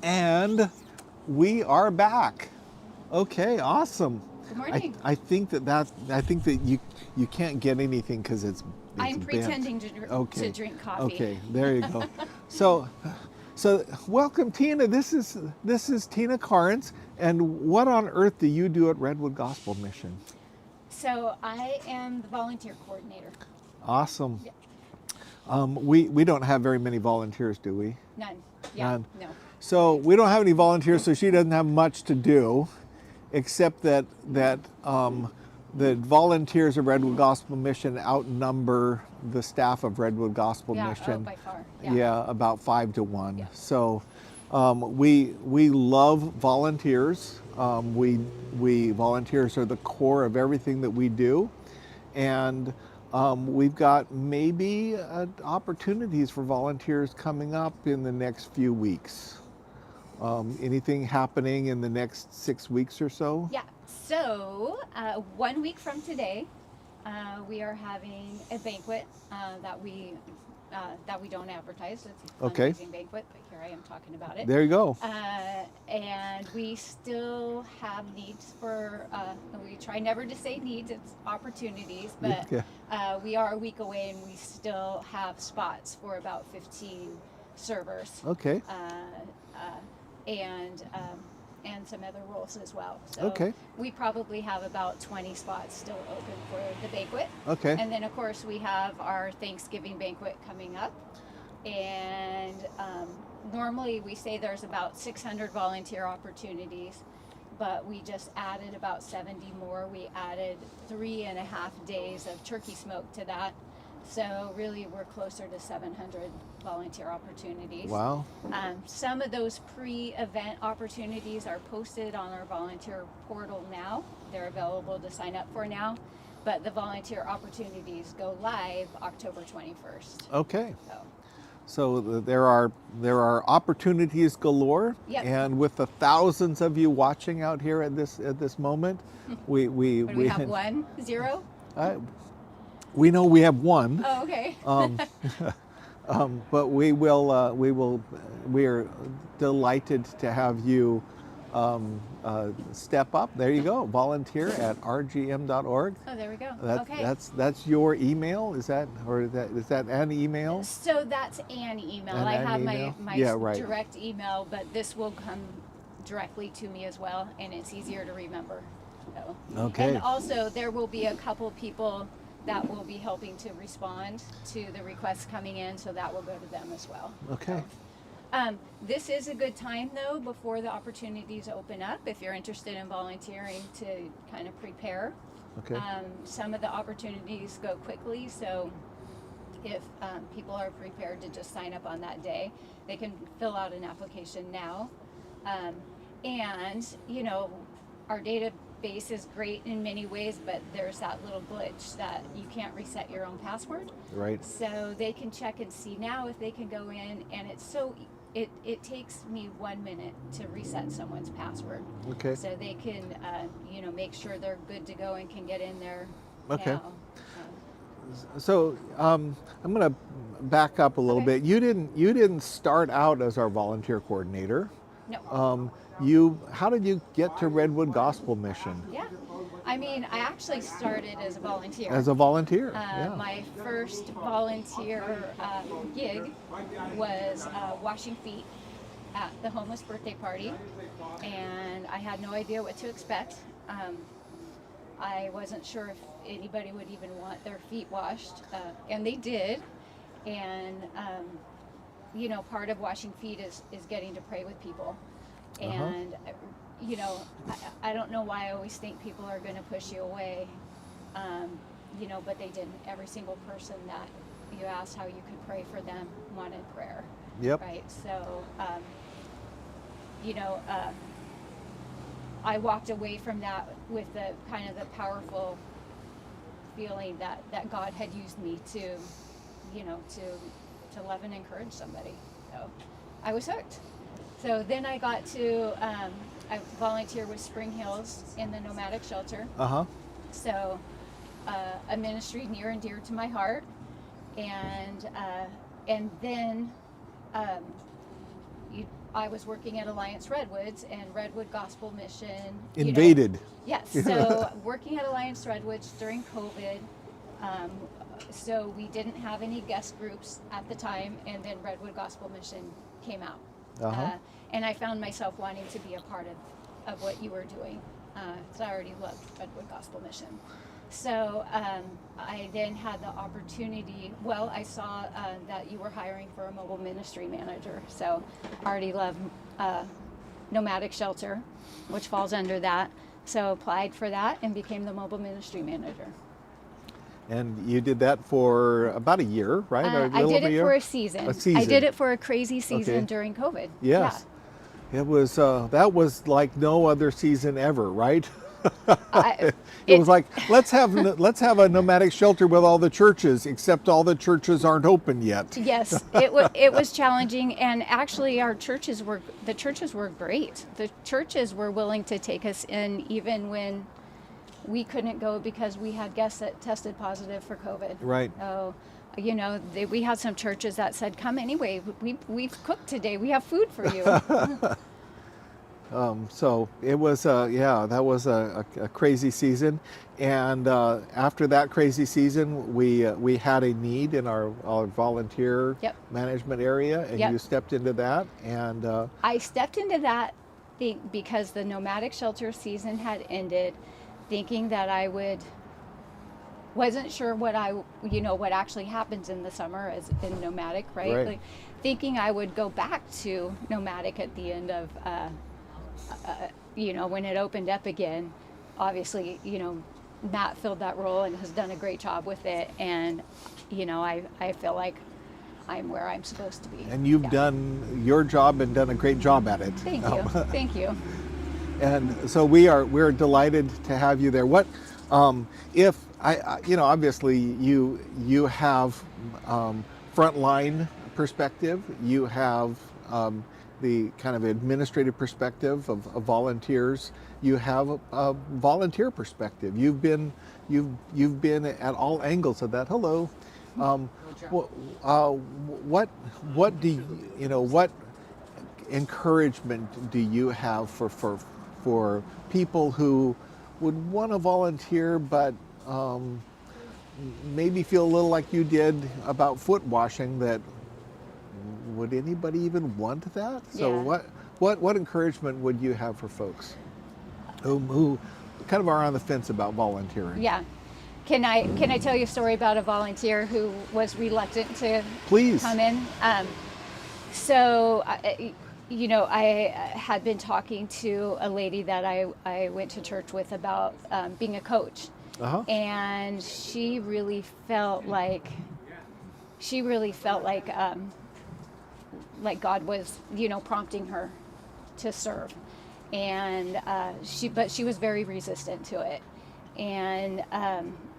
And we are back. Okay, awesome. Good morning. I think that you can't get anything because it's I'm bent. pretending to Okay. drink coffee. Okay, there you go. So welcome Tina. This is Tina Carnes. And what on earth do you do at Redwood Gospel Mission? So I am the volunteer coordinator. Awesome. Yeah. We don't have very many volunteers, do we? None. Yeah. None. No. So we don't have any volunteers, so she doesn't have much to do, except that the volunteers of Redwood Gospel Mission outnumber the staff of Redwood Gospel Yeah. Mission. Oh, by far. Yeah. Yeah, about 5 to 1. Yeah. So we love volunteers. We volunteers are the core of everything that we do, and we've got maybe opportunities for volunteers coming up in the next few weeks. Anything happening in the next 6 weeks or so? Yeah. So 1 week from today, we are having a banquet that we don't advertise. It's a Okay. fundraising banquet, but here I am talking about it. There you go. And we still have needs for, we try never to say needs, it's opportunities, but Yeah. we are a week away and we still have spots for about 15 servers. Okay. And some other roles as well. So Okay. we probably have about 20 spots still open for the banquet. Okay. And then of course we have our Thanksgiving banquet coming up. And normally we say there's about 600 volunteer opportunities, but we just added about 70 more. We added 3.5 days of turkey smoke to that. So really we're closer to 700 volunteer opportunities. Wow. Some of those pre-event opportunities are posted on our volunteer portal now. They're available to sign up for now, but the volunteer opportunities go live October 21st. Okay. So, So there are opportunities galore, Yep. and with the thousands of you watching out here at this moment, we what do we have, 1-0? we know we have one. Oh, okay. But we are delighted to have you step up. There you go, volunteer at rgm.org. Oh, there we go. Okay. That's your email. Is that an email? So that's an email. An I have email? my Yeah, right. direct email, but this will come directly to me as well, and it's easier to remember. So. Okay. And also, there will be a couple people that will be helping to respond to the requests coming in, so that will go to them as well. Okay. This is a good time though before the opportunities open up if you're interested in volunteering to kind of prepare. Okay. Some of the opportunities go quickly, so if people are prepared to just sign up on that day, they can fill out an application now. And you know, our database is great in many ways, but there's that little glitch that you can't reset your own password. Right. So they can check and see now if they can go in, and it's so it takes me 1 minute to reset someone's password. Okay. So they can make sure they're good to go and can get in there. Okay. Now. So I'm going to back up a little Okay. bit. You didn't start out as our volunteer coordinator. No. How did you get to Redwood Gospel Mission? Yeah. I mean, I actually started as a volunteer. As a volunteer. Yeah. My first volunteer gig was washing feet at the homeless birthday party, and I had no idea what to expect. I wasn't sure if anybody would even want their feet washed, and they did. And part of washing feet is getting to pray with people. And I don't know why I always think people are going to push you away, but they didn't. Every single person that you asked how you could pray for them wanted prayer. Yep. Right. So, I walked away from that with the kind of the powerful feeling that God had used me to love and encourage somebody. So I was hooked. So then I got to, I volunteer with Spring Hills in the nomadic shelter. Uh-huh. So a ministry near and dear to my heart. And then I was working at Alliance Redwoods, and Redwood Gospel Mission Invaded. Yes. So working at Alliance Redwoods during COVID. Um, so we didn't have any guest groups at the time, and then Redwood Gospel Mission came out. And I found myself wanting to be a part of what you were doing. So I already loved Redwood Gospel Mission. So I then had the opportunity, I saw that you were hiring for a mobile ministry manager. So I already love Nomadic Shelter, which falls under that. So applied for that and became the mobile ministry manager. And you did that for about a year, right? I did it for a season. I did it for a crazy season during COVID. Yes. Yeah. It was, that was like no other season ever, right? It was like, let's have a nomadic shelter with all the churches, except all the churches aren't open yet. Yes, it was challenging, and actually the churches were great. The churches were willing to take us in even when we couldn't go because we had guests that tested positive for COVID. Right. So, we had some churches that said, "Come anyway. We've cooked today. We have food for you." So it was, that was a crazy season. And after that crazy season, we had a need in our volunteer management area, and you stepped into that. And I stepped into that because the nomadic shelter season had ended, thinking that wasn't sure what actually happens in the summer as in nomadic, right? Like, thinking I would go back to nomadic at the end of when it opened up again. Obviously, Matt filled that role and has done a great job with it. And, I feel like I'm where I'm supposed to be. And you've done your job and done a great job at it. Thank you. Thank you. And so we're delighted to have you there. What, if obviously you have frontline perspective, you have the kind of administrative perspective of volunteers. You have a volunteer perspective. You've been at all angles of that. Hello. What encouragement do you have for people who would want to volunteer but maybe feel a little like you did about foot washing, that would anybody even want that? So what encouragement would you have for folks who kind of are on the fence about volunteering? Yeah. Can I tell you a story about a volunteer who was reluctant to come in? I had been talking to a lady that I went to church with about being a coach. And she really felt like God was, prompting her to serve. And she was very resistant to it. And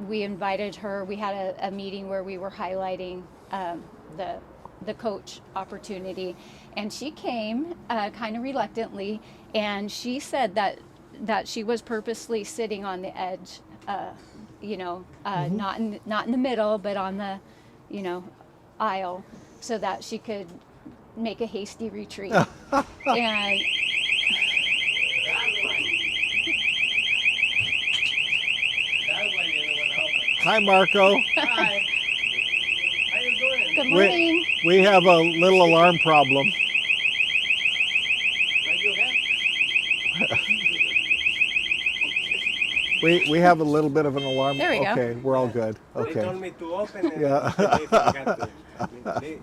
we invited her. We had a meeting where we were highlighting the coach opportunity, and she came kind of reluctantly, and she said that she was purposely sitting on the edge, not in the middle, but on the aisle, so that she could make a hasty retreat. And hi, Marco. Hi. How you doing? Good morning. We have a little alarm problem. What you have? We have a little bit of an alarm. There we go. Okay, we're all good. They Okay. told me to open it. Yeah. They forgot to.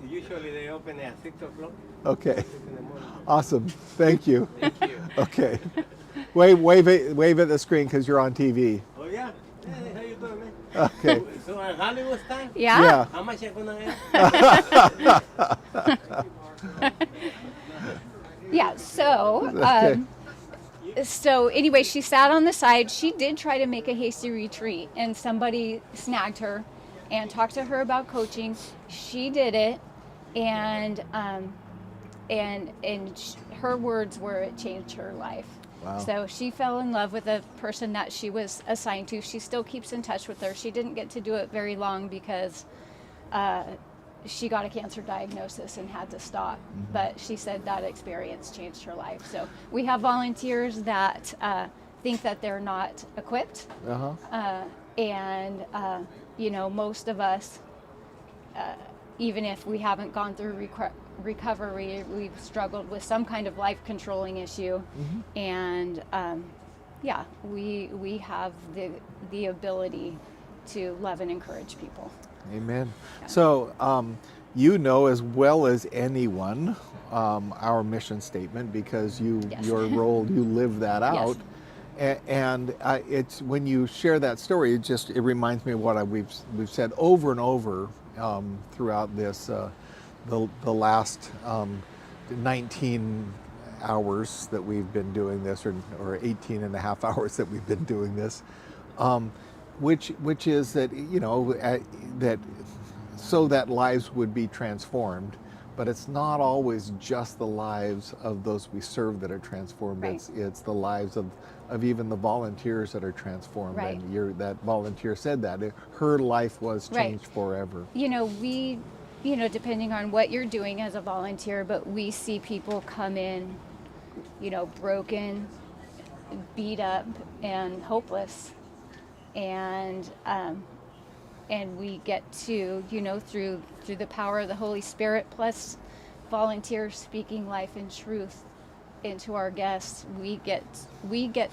Usually they open it at 6 o'clock. Okay. 6 in the morning. Awesome. Thank you. Thank you. Okay. Wave at the screen because you're on TV. Oh yeah? Hey, how you doing, man? Okay. So at Hollywood time? Yeah. How much you gonna have? Yeah. So anyway, she sat on the side. She did try to make a hasty retreat, and somebody snagged her and talked to her about coaching. She did it, and her words were, it changed her life. Wow. So she fell in love with the person that she was assigned to. She still keeps in touch with her. She didn't get to do it very long because she got a cancer diagnosis and had to stop. But she said that experience changed her life. So we have volunteers that think that they're not equipped. And most of us, even if we haven't gone through recovery, we've struggled with some kind of life controlling issue. And we have the ability to love and encourage people. Amen. So you know as well as anyone our mission statement, because your role, you live that out. And it's when you share that story, it reminds me of what we've said over and over throughout this the last 19 hours that we've been doing this, or 18 and a half hours that we've been doing this, which is that that so that lives would be transformed. But it's not always just the lives of those we serve that are transformed. Right. It's the lives of even the volunteers that are transformed. Right. And that volunteer said that her life was changed forever. We, depending on what you're doing as a volunteer, but we see people come in, broken, beat up, and hopeless, and we get to, through the power of the Holy Spirit, plus volunteers speaking life and truth into our guests, we get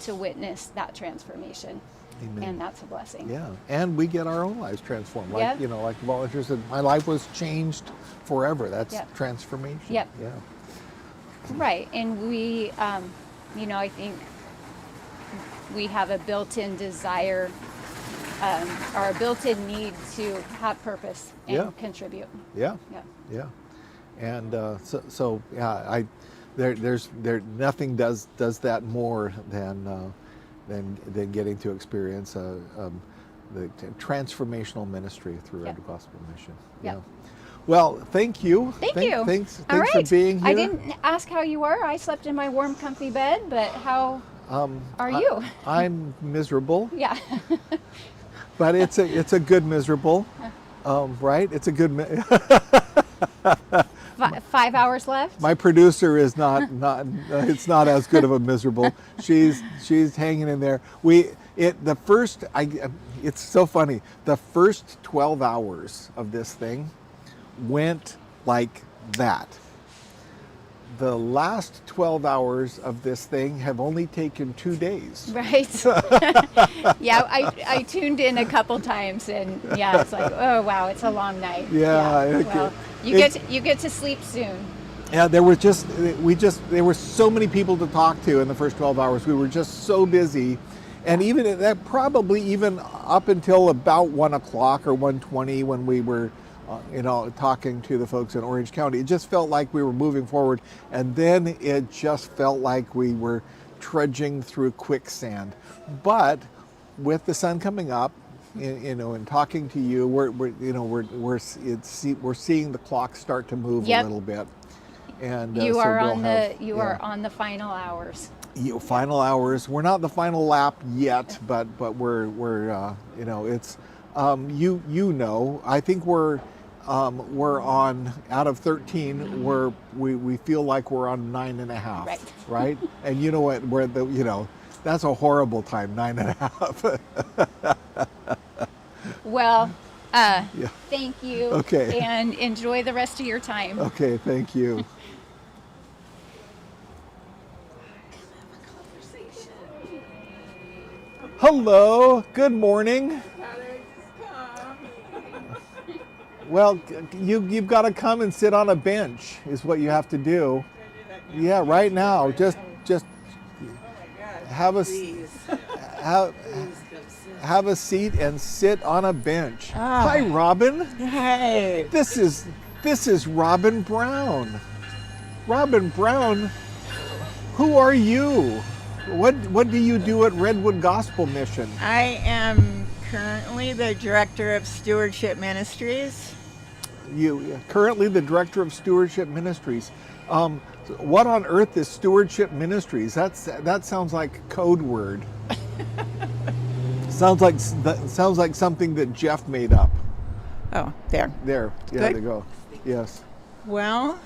to witness that transformation. Amen. And that's a blessing. Yeah, and we get our own lives transformed. Like like volunteers said, my life was changed forever. That's transformation. Yep. Yeah. Right, and we, I think we have a built-in desire, or a built-in need to have purpose and contribute. Yeah. And there's nothing does that more than getting to experience the transformational ministry through Red Gospel Mission. Yeah. Well, thank you. Thank you. Thanks All right. for being here. I didn't ask how you were. I slept in my warm, comfy bed, but how are you? I'm miserable. Yeah. But it's a good miserable, right? It's a good. 5 hours left. My producer is not it's not as good of a miserable. She's hanging in there. It's so funny. The first 12 hours of this thing went like that. The last 12 hours of this thing have only taken 2 days. Right. Yeah, I tuned in a couple times, and it's like, oh wow, it's a long night. Yeah. Well, you get to sleep soon. Yeah, there were so many people to talk to in the first 12 hours. We were just so busy. And even at that, probably even up until about 1 o'clock or 1:20, when we were talking to the folks in Orange County, it just felt like we were moving forward. And then it just felt like we were trudging through quicksand. But with the sun coming up, and talking to you, we're seeing the clock start to move a little bit. And you are on the final hours. Final hours. We're not the final lap yet, but we're it's I think we're on, out of 13, we feel like we're on 9.5, right? And you know what? That's a horrible time, 9.5. Well, thank you. Okay. And enjoy the rest of your time. Okay, thank you. Hello, good morning. Well, you've got to come and sit on a bench is what you have to do. Yeah, right now. Just have a seat and sit on a bench. Hi, Robin. Hey. This is Robin Brown. Robin Brown, who are you? What do you do at Redwood Gospel Mission? I am currently the Director of Stewardship Ministries. You currently the Director of Stewardship Ministries. What on earth is Stewardship Ministries? That sounds like a code word. sounds like something that Jeff made up. Oh, there. There. Yeah, Good. there you go. Yes. Well,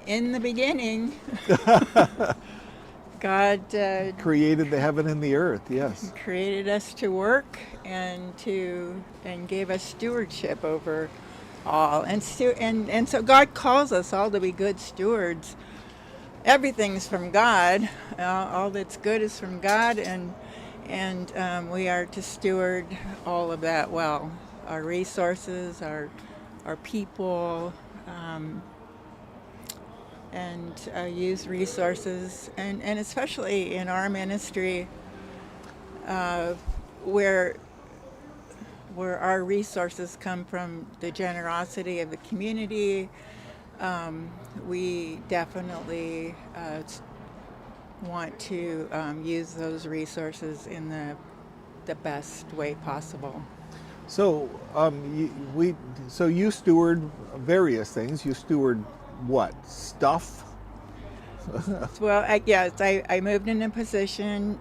in the beginning, God Created the heaven and the earth. Yes. created us to work and gave us stewardship over all. And so God calls us all to be good stewards. Everything's from God. All that's good is from God, and we are to steward all of that well. Our resources, our people, and use resources, and especially in our ministry, where our resources come from the generosity of the community. We definitely want to use those resources in the best way possible. So you steward various things. You steward what? Stuff? Well, I moved in a position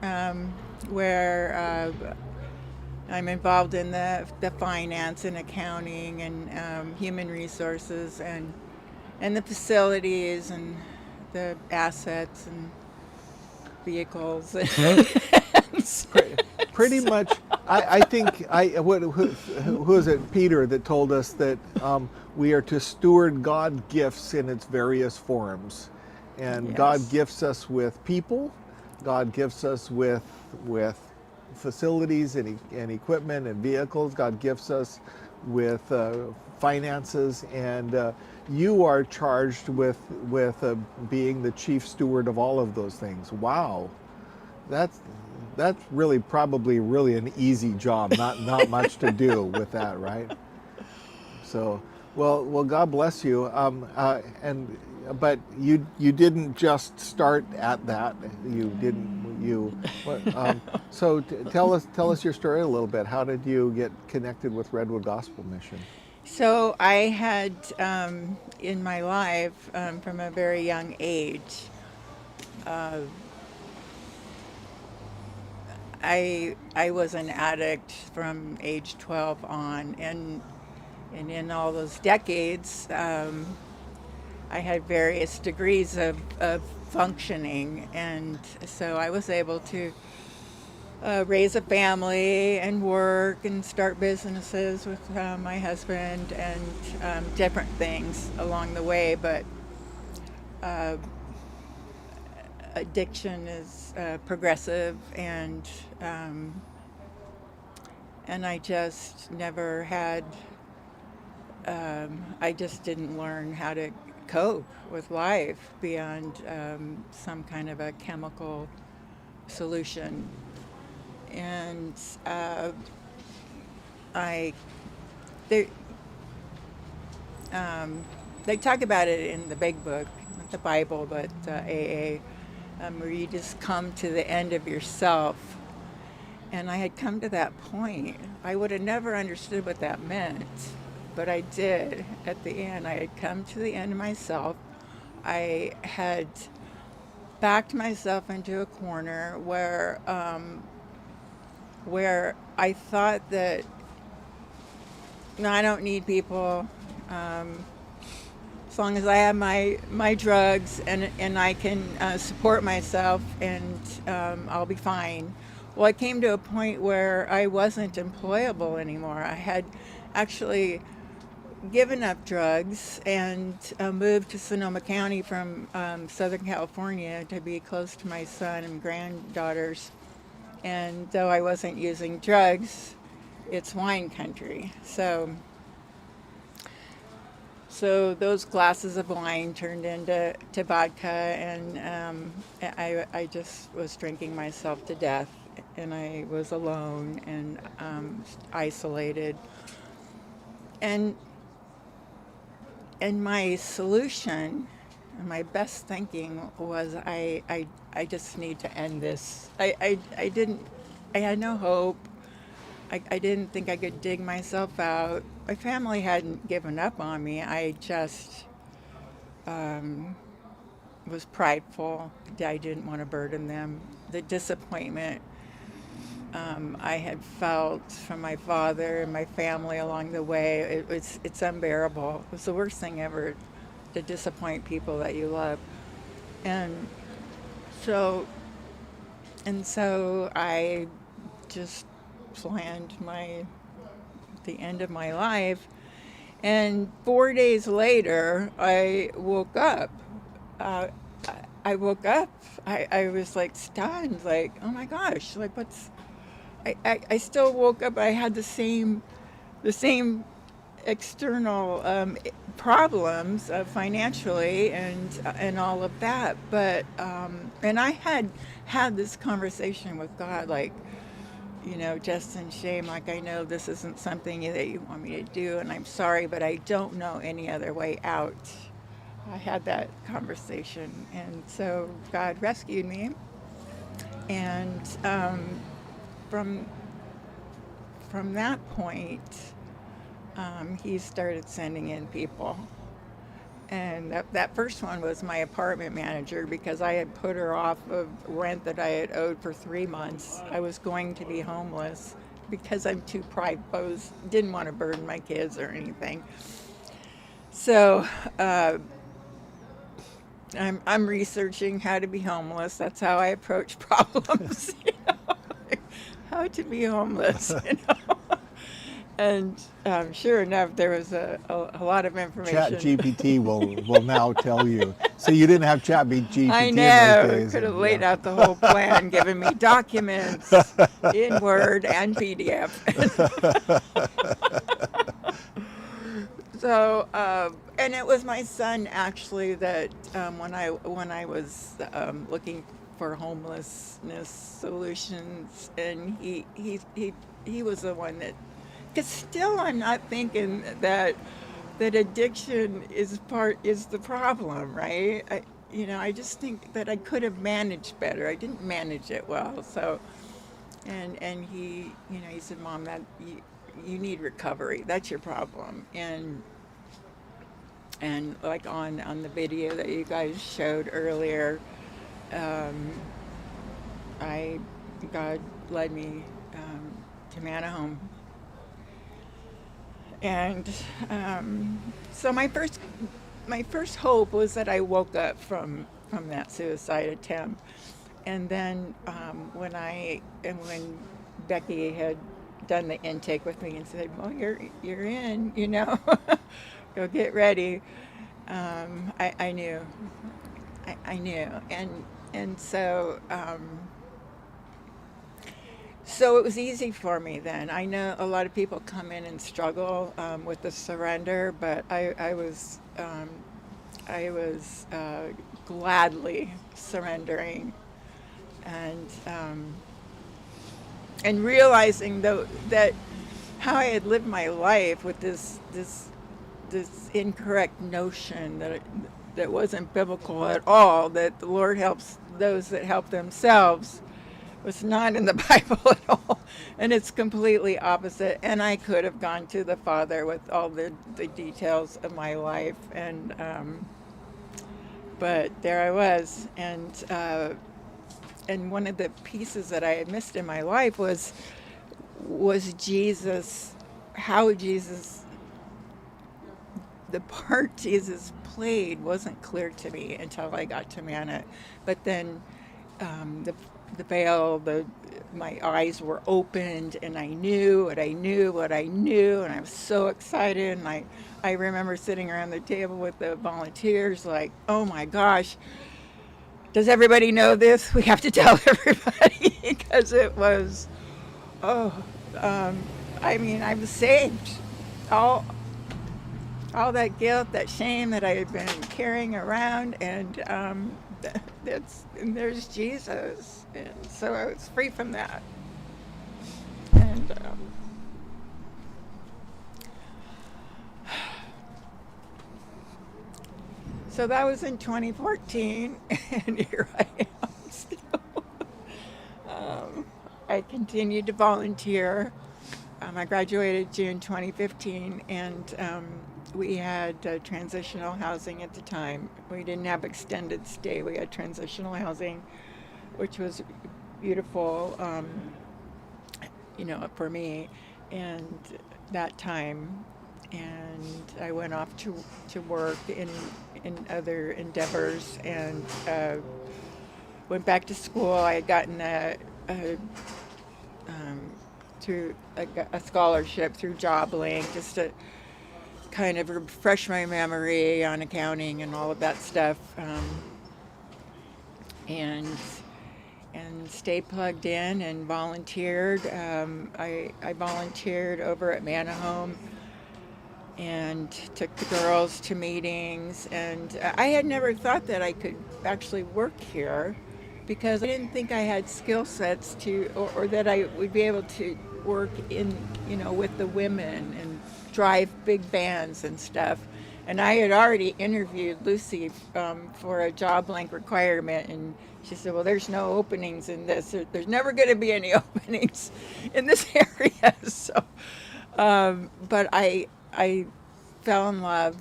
where I'm involved in the finance and accounting and human resources and the facilities and the assets and vehicles. Pretty much. I think who is it? Peter that told us that we are to steward God gifts in its various forms, and Yes. God gifts us with people. God gifts us with facilities and equipment and vehicles. God gifts us with finances, and you are charged with being the chief steward of all of those things. Wow, that's really probably really an easy job. Not much to do with that, right? So, well, God bless you. But you didn't just start at that. You didn't you. So tell us your story a little bit. How did you get connected with Redwood Gospel Mission? So I had in my life from a very young age. I was an addict from age 12 on, and in all those decades, I had various degrees of functioning, and so I was able to raise a family and work and start businesses with my husband and different things along the way. But addiction is progressive, and I just never had. I just didn't learn how to cope with life beyond some kind of a chemical solution, and I they they talk about it in the big book, not the Bible, but AA, where you just come to the end of yourself. And I had come to that point. I would have never understood what that meant, but I did at the end. I had come to the end of myself. I had backed myself into a corner where I thought that, no, I don't need people. As long as I have my drugs and I can support myself, and I'll be fine. Well, I came to a point where I wasn't employable anymore. I had actually given up drugs and moved to Sonoma County from Southern California to be close to my son and granddaughters. And though I wasn't using drugs, it's wine country. So those glasses of wine turned into vodka, and I just was drinking myself to death, and I was alone and isolated. And my solution, my best thinking was I just need to end this. I had no hope. I didn't think I could dig myself out. My family hadn't given up on me. I just was prideful. I didn't want to burden them. The disappointment I had felt from my father and my family along the way. It's unbearable. It was the worst thing ever to disappoint people that you love. And so so I just planned the end of my life. And 4 days later, I woke up. Uh, I woke up. I was like stunned, like, oh my gosh, like what's. I still woke up. I had the same external problems financially and all of that. But and I had this conversation with God, like, just in shame, like, I know this isn't something that you want me to do, and I'm sorry, but I don't know any other way out. I had that conversation, and so God rescued me. And from from that point, he started sending in people. And that first one was my apartment manager, because I had put her off of rent that I had owed for 3 months. I was going to be homeless because I'm too prideful, didn't want to burden my kids or anything. So I'm researching how to be homeless. That's how I approach problems, how to be homeless. And sure enough, there was a lot of information. Chat GPT will now tell you. So you didn't have Chat GPT I in know. those days. Could have laid out the whole plan, given me documents in Word and PDF. So, and it was my son actually that when I was looking for homelessness solutions, and he was the one that. Because still, I'm not thinking that addiction is the problem, right? I just think that I could have managed better. I didn't manage it well. So, and he, he said, "Mom, that you need recovery. That's your problem." And like on the video that you guys showed earlier, God led me to Manahome. And so my first hope was that I woke up from that suicide attempt, and then when Becky had done the intake with me and said, "Well, you're in, go get ready," I knew, I knew, and so. So it was easy for me then. I know a lot of people come in and struggle with the surrender, but I was gladly surrendering, and realizing though that how I had lived my life with this incorrect notion that wasn't biblical at all, that the Lord helps those that help themselves. Was not in the Bible at all, and it's completely opposite. And I could have gone to the Father with all the details of my life, but there I was, and one of the pieces that I had missed in my life was Jesus, the part Jesus played wasn't clear to me until I got to Mana, but then the veil, my eyes were opened, and I knew what I knew, and I was so excited. And I remember sitting around the table with the volunteers, like, oh my gosh, does everybody know this? We have to tell everybody, because it was, I was saved. All that guilt, that shame that I had been carrying around, and there's Jesus, and so I was free from that. And so that was in 2014, and here I am still. I continued to volunteer. I graduated June 2015, and we had transitional housing at the time. We didn't have extended stay. We had transitional housing, which was beautiful. for me, and that time, and I went off to work in other endeavors, and went back to school. I had gotten a through a scholarship through JobLink, just to kind of refresh my memory on accounting and all of that stuff, and stayed plugged in and volunteered. I volunteered over at Manahome and took the girls to meetings, and I had never thought that I could actually work here because I didn't think I had skill sets or that I would be able to work with the women and drive big bands and stuff. And I had already interviewed Lucy for a job link requirement, and she said, well, there's no openings in this. There's never going to be any openings in this area. So, but I fell in love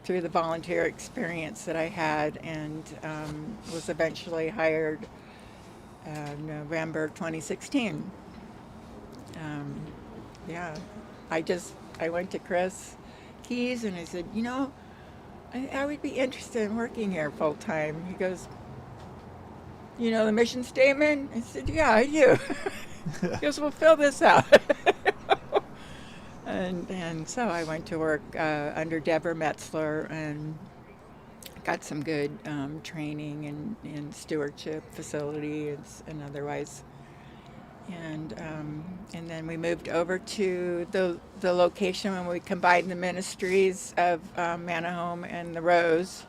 through the volunteer experience that I had, and was eventually hired November 2016. Yeah, I went to Chris Keys and I said, I would be interested in working here full time. He goes, the mission statement? I said, yeah, I do. He goes, well, fill this out. And so I went to work under Deborah Metzler and got some good training in stewardship, facility, and otherwise. And then we moved over to the location when we combined the ministries of Manahome and the Rose.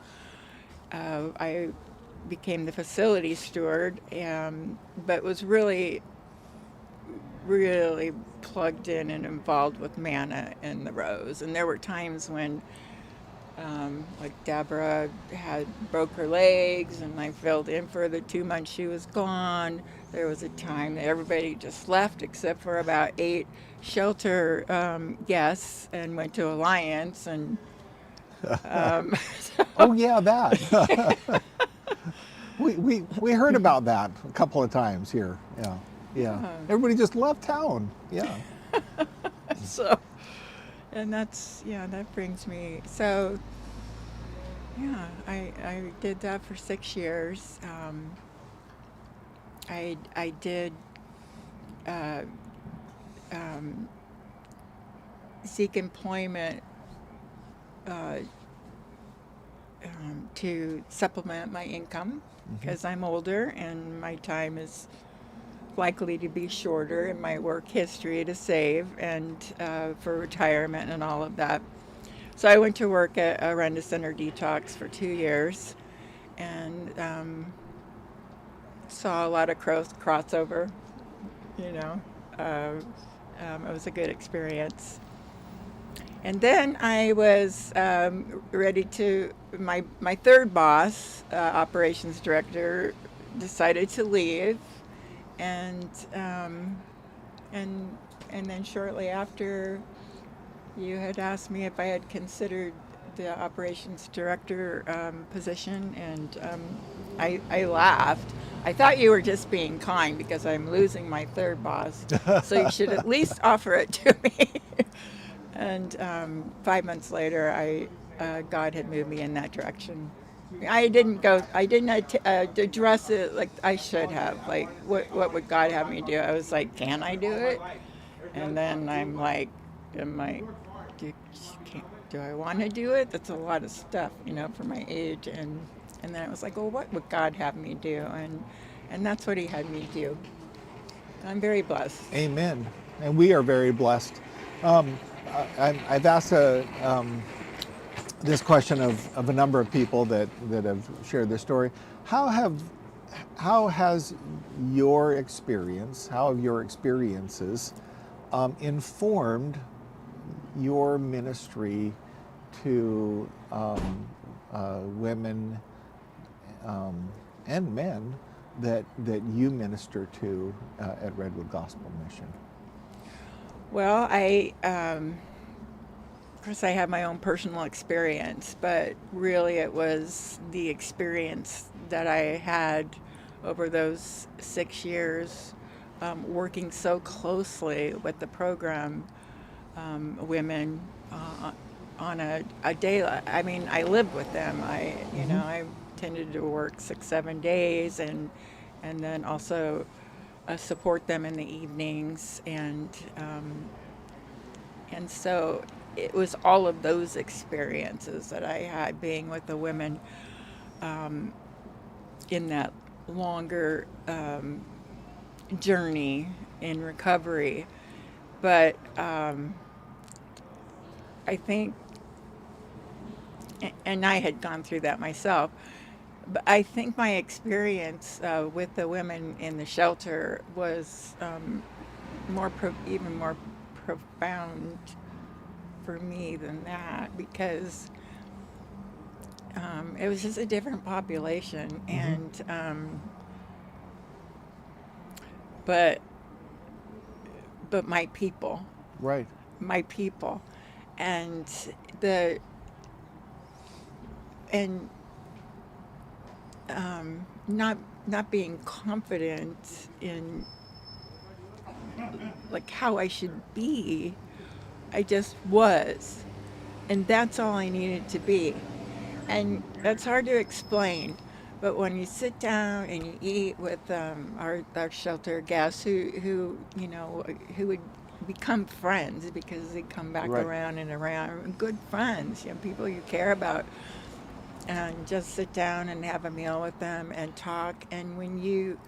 I became the facility steward, but was really plugged in and involved with Manna and the Rose. And there were times when like Deborah broke her legs and I filled in for the 2 months she was gone. There was a time that everybody just left except for about 8 shelter guests and went to Alliance. And Oh yeah, that. we heard about that a couple of times here. Yeah. Everybody just left town. Yeah. So, and that brings me. So, yeah, I did that for 6 years. I did seek employment to supplement my income because I'm older and my time is likely to be shorter in my work history to save and for retirement and all of that. So I went to work at a Renda Center Detox for 2 years and saw a lot of crossover, it was a good experience. And then I was ready to, my third boss, operations director, decided to leave. And then shortly after, you had asked me if I had considered the operations director position, and I laughed. I thought you were just being kind because I'm losing my third boss, so you should at least offer it to me. And 5 months later, God had moved me in that direction. I didn't address it like I should have. Like, what would God have me do? I was like, can I do it? And then I'm like, do I want to do it? That's a lot of stuff, for my age. And then I was like, well, what would God have me do? And that's what he had me do. I'm very blessed. Amen. And we are very blessed. I've asked this question of a number of people that have shared their story. How has your experience, how have your experiences informed your ministry to women and men that you minister to at Redwood Gospel Mission? Well, of course, I have my own personal experience, but really it was the experience that I had over those 6 years working so closely with the program women on a day. I mean, I lived with them. I tended to work 6, 7 days, and then also support them in the evenings, and so it was all of those experiences that I had being with the women in that longer journey in recovery. But I think, and I had gone through that myself, but I think my experience with the women in the shelter was even more profound for me than that, because it was just a different population, and but my people, Right. my people, and the and not being confident in like how I should be. I just was, and that's all I needed to be. And that's hard to explain, but when you sit down and you eat with our shelter guests who would become friends because they come back Right. around and around, good friends, people you care about, and just sit down and have a meal with them and talk. And when you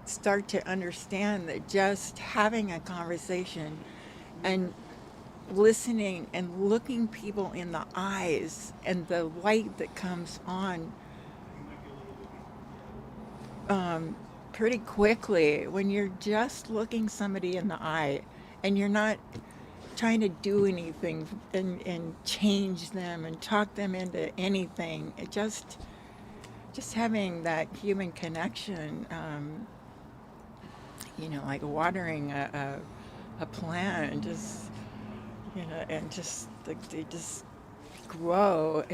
start to understand that just having a conversation and listening and looking people in the eyes and the light that comes on pretty quickly when you're just looking somebody in the eye and you're not trying to do anything and change them and talk them into anything. It just having that human connection, like watering a plant, and just and just like they just grow.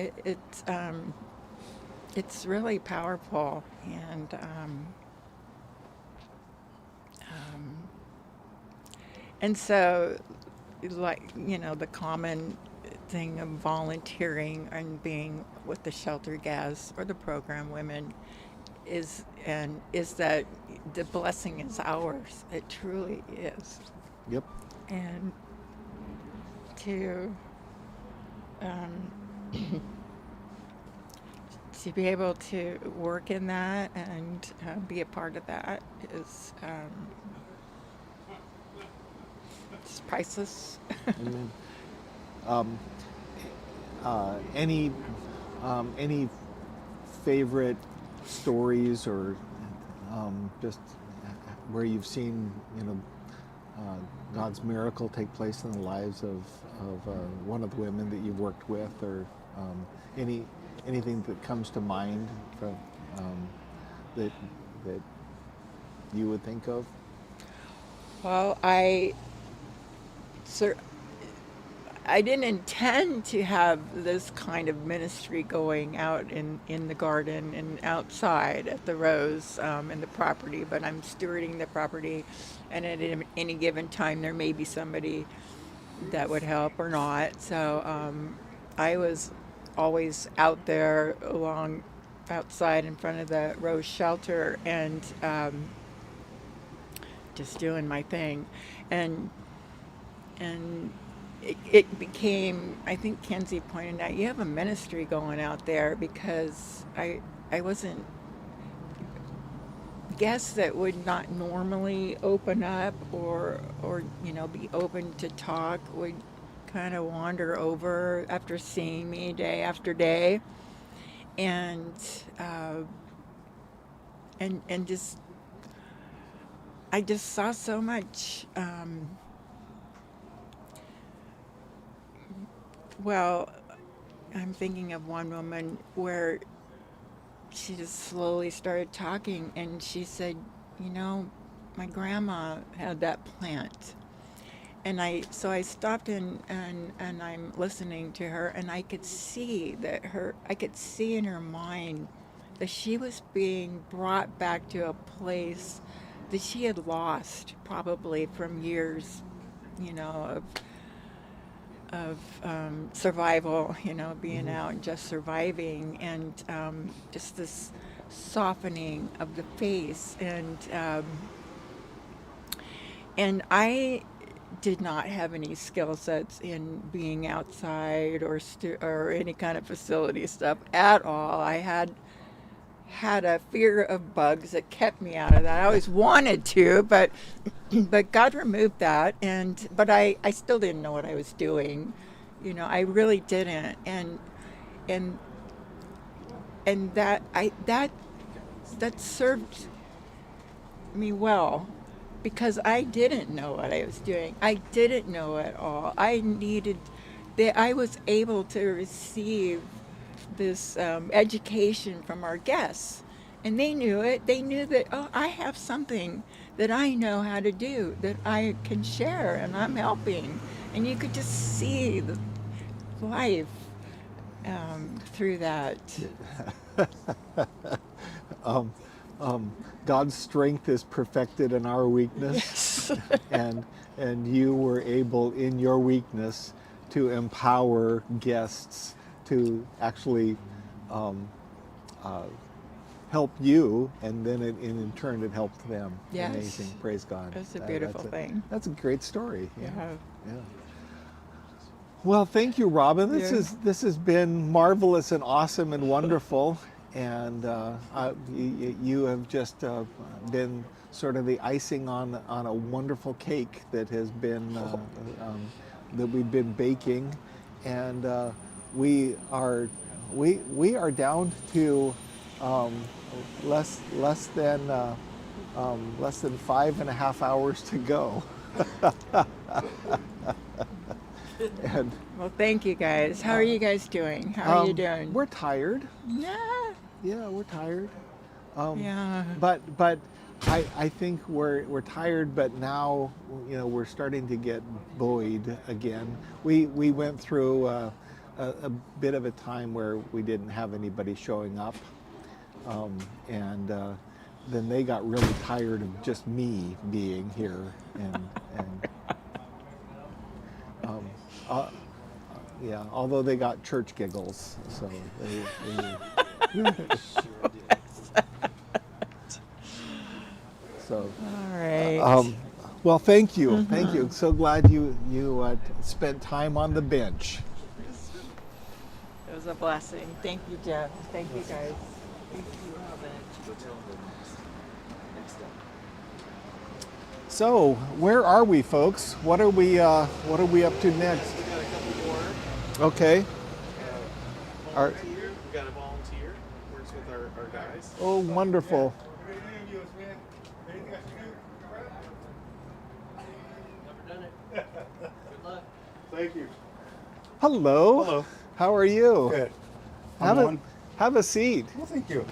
It's really powerful, and so, like, the common thing of volunteering and being with the shelter guests or the program women is that the blessing is ours. It truly is. Yep. And to um, to be able to work in that and be a part of that is it's priceless. Amen. Um, any favorite stories or just where you've seen God's miracle take place in the lives of one of the women that you've worked with, or anything that comes to mind from that you would think of? Well, sir, I didn't intend to have this kind of ministry going out in the garden and outside at the rows in the property, but I'm stewarding the property, and at any given time there may be somebody that would help or not. So I was always out there outside in front of the rose shelter, and just doing my thing, and it became, I think Kenzie pointed out, you have a ministry going out there, because I wasn't, guests that would not normally open up or be open to talk would kind of wander over after seeing me day after day, and just I just saw so much. Well, I'm thinking of one woman where she just slowly started talking, and she said, my grandma had that plant. And so I stopped and I'm listening to her, and I could see in her mind that she was being brought back to a place that she had lost probably from years, you know, of survival, you know, being out and just surviving, and just this softening of the face, and I did not have any skill sets in being outside or any kind of facility stuff at all. I had a fear of bugs that kept me out of that. I always wanted to, but God removed that, but I still didn't know what I was doing. You know, I really didn't, and that served me well, because I didn't know what I was doing. I didn't know at all. I was able to receive this education from our guests, and they knew it. They knew that, oh, I have something that I know how to do, that I can share, and I'm helping. And you could just see the life through that. God's strength is perfected in our weakness. Yes. and you were able in your weakness to empower guests to actually help you, and then in turn it helped them. Yes. Amazing. Praise God. That's a beautiful thing. That's a great story. Yeah. Yeah. Well, thank you, Robin. Yeah. This has been marvelous and awesome and wonderful, and you have just been sort of the icing on a wonderful cake that has been that we've been baking, and we are down to less than 5.5 hours to go. And Well, thank you guys. How are you guys doing? How are you doing? we're tired. Yeah. We're tired. Yeah. But I think we're tired, but now, you know, we're starting to get buoyed again. We went through a bit of a time where we didn't have anybody showing up, and then they got really tired of just me being here, and yeah. Although they got church giggles, so they so. All right. Well, thank you, thank you. So glad you spent time on the bench. It was a blessing. Thank you, Jeff. Thank you, guys. So, where are we, folks? What are we up to next? We got a couple more. Okay. Our- Volunteer. We got a volunteer. Works with our guys. Oh, wonderful. Never done it. Good luck. Thank you. Hello. Hello. How are you? Good. Have a seat. Well, thank you.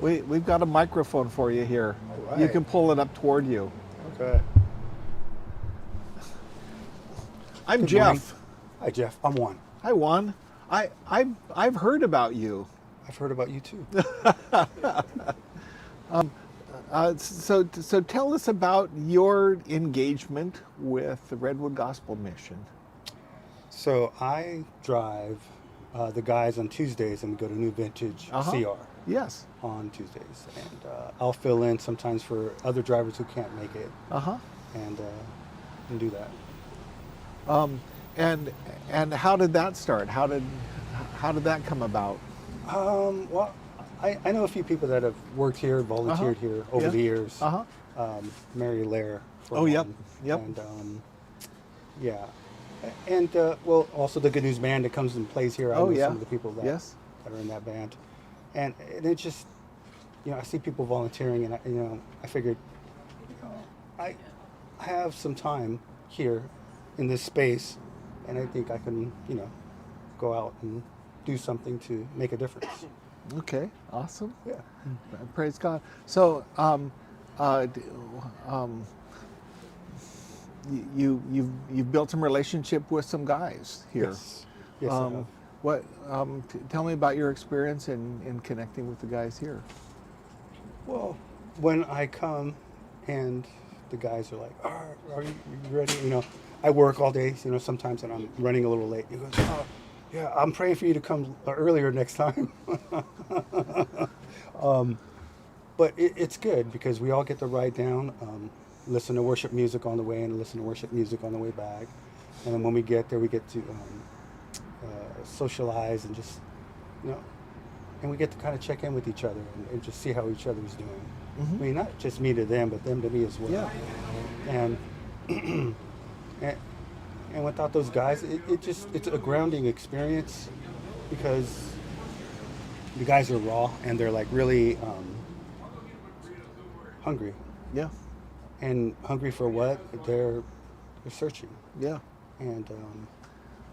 We've got a microphone for you here. All You right. can pull it up toward you. Okay. I'm Good Jeff. morning. Hi, Jeff. I'm Juan. Hi, Juan. I've heard about you. I've heard about you too. So tell us about your engagement with the Redwood Gospel Mission. So I drive the guys on Tuesdays, and we go to New Vintage CR Yes. on Tuesdays, and I'll fill in sometimes for other drivers who can't make it, and do that. And how did that start? How did that come about? Well, I know a few people that have worked here, volunteered here over Yeah. the years. Mary Lair. For Oh, yep. one. Yep. And yeah, and well, also the Good News Band that comes and plays here. I Oh, know yeah. some of the people that Yes. that are in that band, and it just, you know, I see people volunteering, and I figured, I have some time here in this space, and I think I can, go out and do something to make a difference. Okay. Awesome. Yeah. Praise God. So, you've built some relationship with some guys here. Yes. Yes. I have. What? Tell me about your experience in connecting with the guys here. Well, when I come and the guys are like, are you ready? You know, I work all day, you know, sometimes, and I'm running a little late. He goes, oh, yeah, I'm praying for you to come earlier next time. But it's good because we all get to ride down, listen to worship music on the way and listen to worship music on the way back. And then when we get there, we get to socialize and just, you know, and we get to kind of check in with each other and just see how each other's doing. I mean, not just me to them, but them to me as well. Yeah. And and without those guys, it's a grounding experience because the guys are raw and they're like really hungry. Yeah. And hungry for what? They're searching. Yeah. And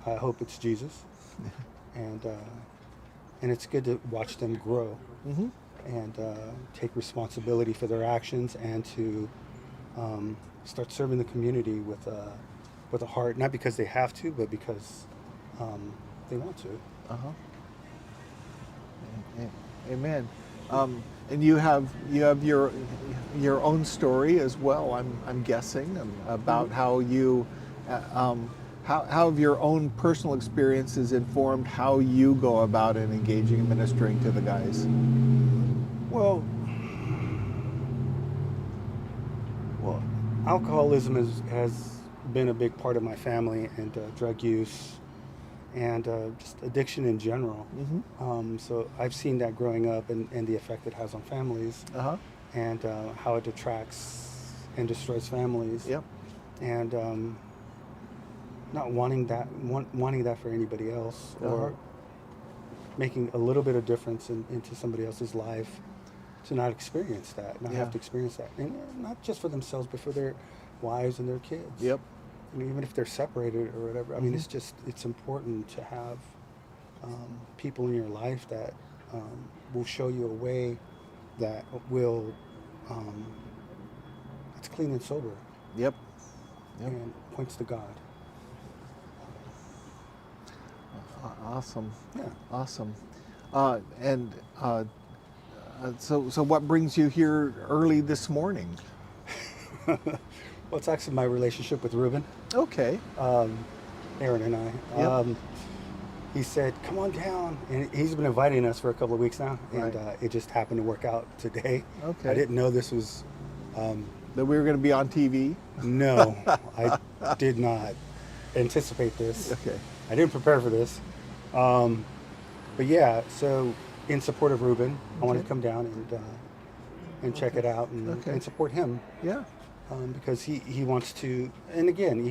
I hope it's Jesus. And it's good to watch them grow and take responsibility for their actions and to start serving the community with a heart, not because they have to, but because they want to. Amen. And you have your own story as well. I'm guessing about how you how have your own personal experiences informed how you go about and engaging and ministering to the guys. Well, alcoholism has been a big part of my family, and drug use, and just addiction in general. So I've seen that growing up and the effect it has on families, and how it detracts and destroys families. Yep. And not wanting that for anybody else, or making a little bit of difference into somebody else's life, to not experience that, not have to experience that, and not just for themselves, but for their wives and their kids. Yep. I mean, even if they're separated or whatever. I mean, it's important to have people in your life that will show you a way that will it's clean and sober. Yep. And points to God. Awesome. Yeah. Awesome. So what brings you here early this morning? Well, it's actually my relationship with Ruben, Okay. Aaron and I. Yep. He said, come on down. And he's been inviting us for a couple of weeks now. And Right. it just happened to work out today. Okay. I didn't know this was... That we were going to be on TV? No, I did not anticipate this. Okay. I didn't prepare for this. But yeah, so in support of Ruben, I wanted to come down and check it out and support him. Yeah. Because he wants to, and again,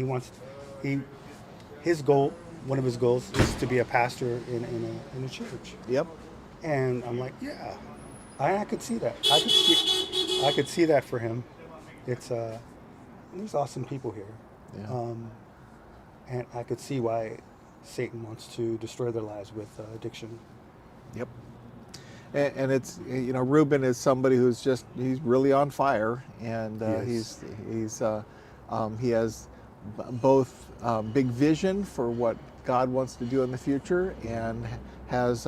his goal, one of his goals is to be a pastor in a church. Yep. And I'm like, yeah, I could see that. I could see that for him. It's there's awesome people here. Yeah. And I could see why Satan wants to destroy their lives with addiction. Yep. And it's, you know, Ruben is somebody he's really on fire, and Yes. he has both big vision for what God wants to do in the future, and has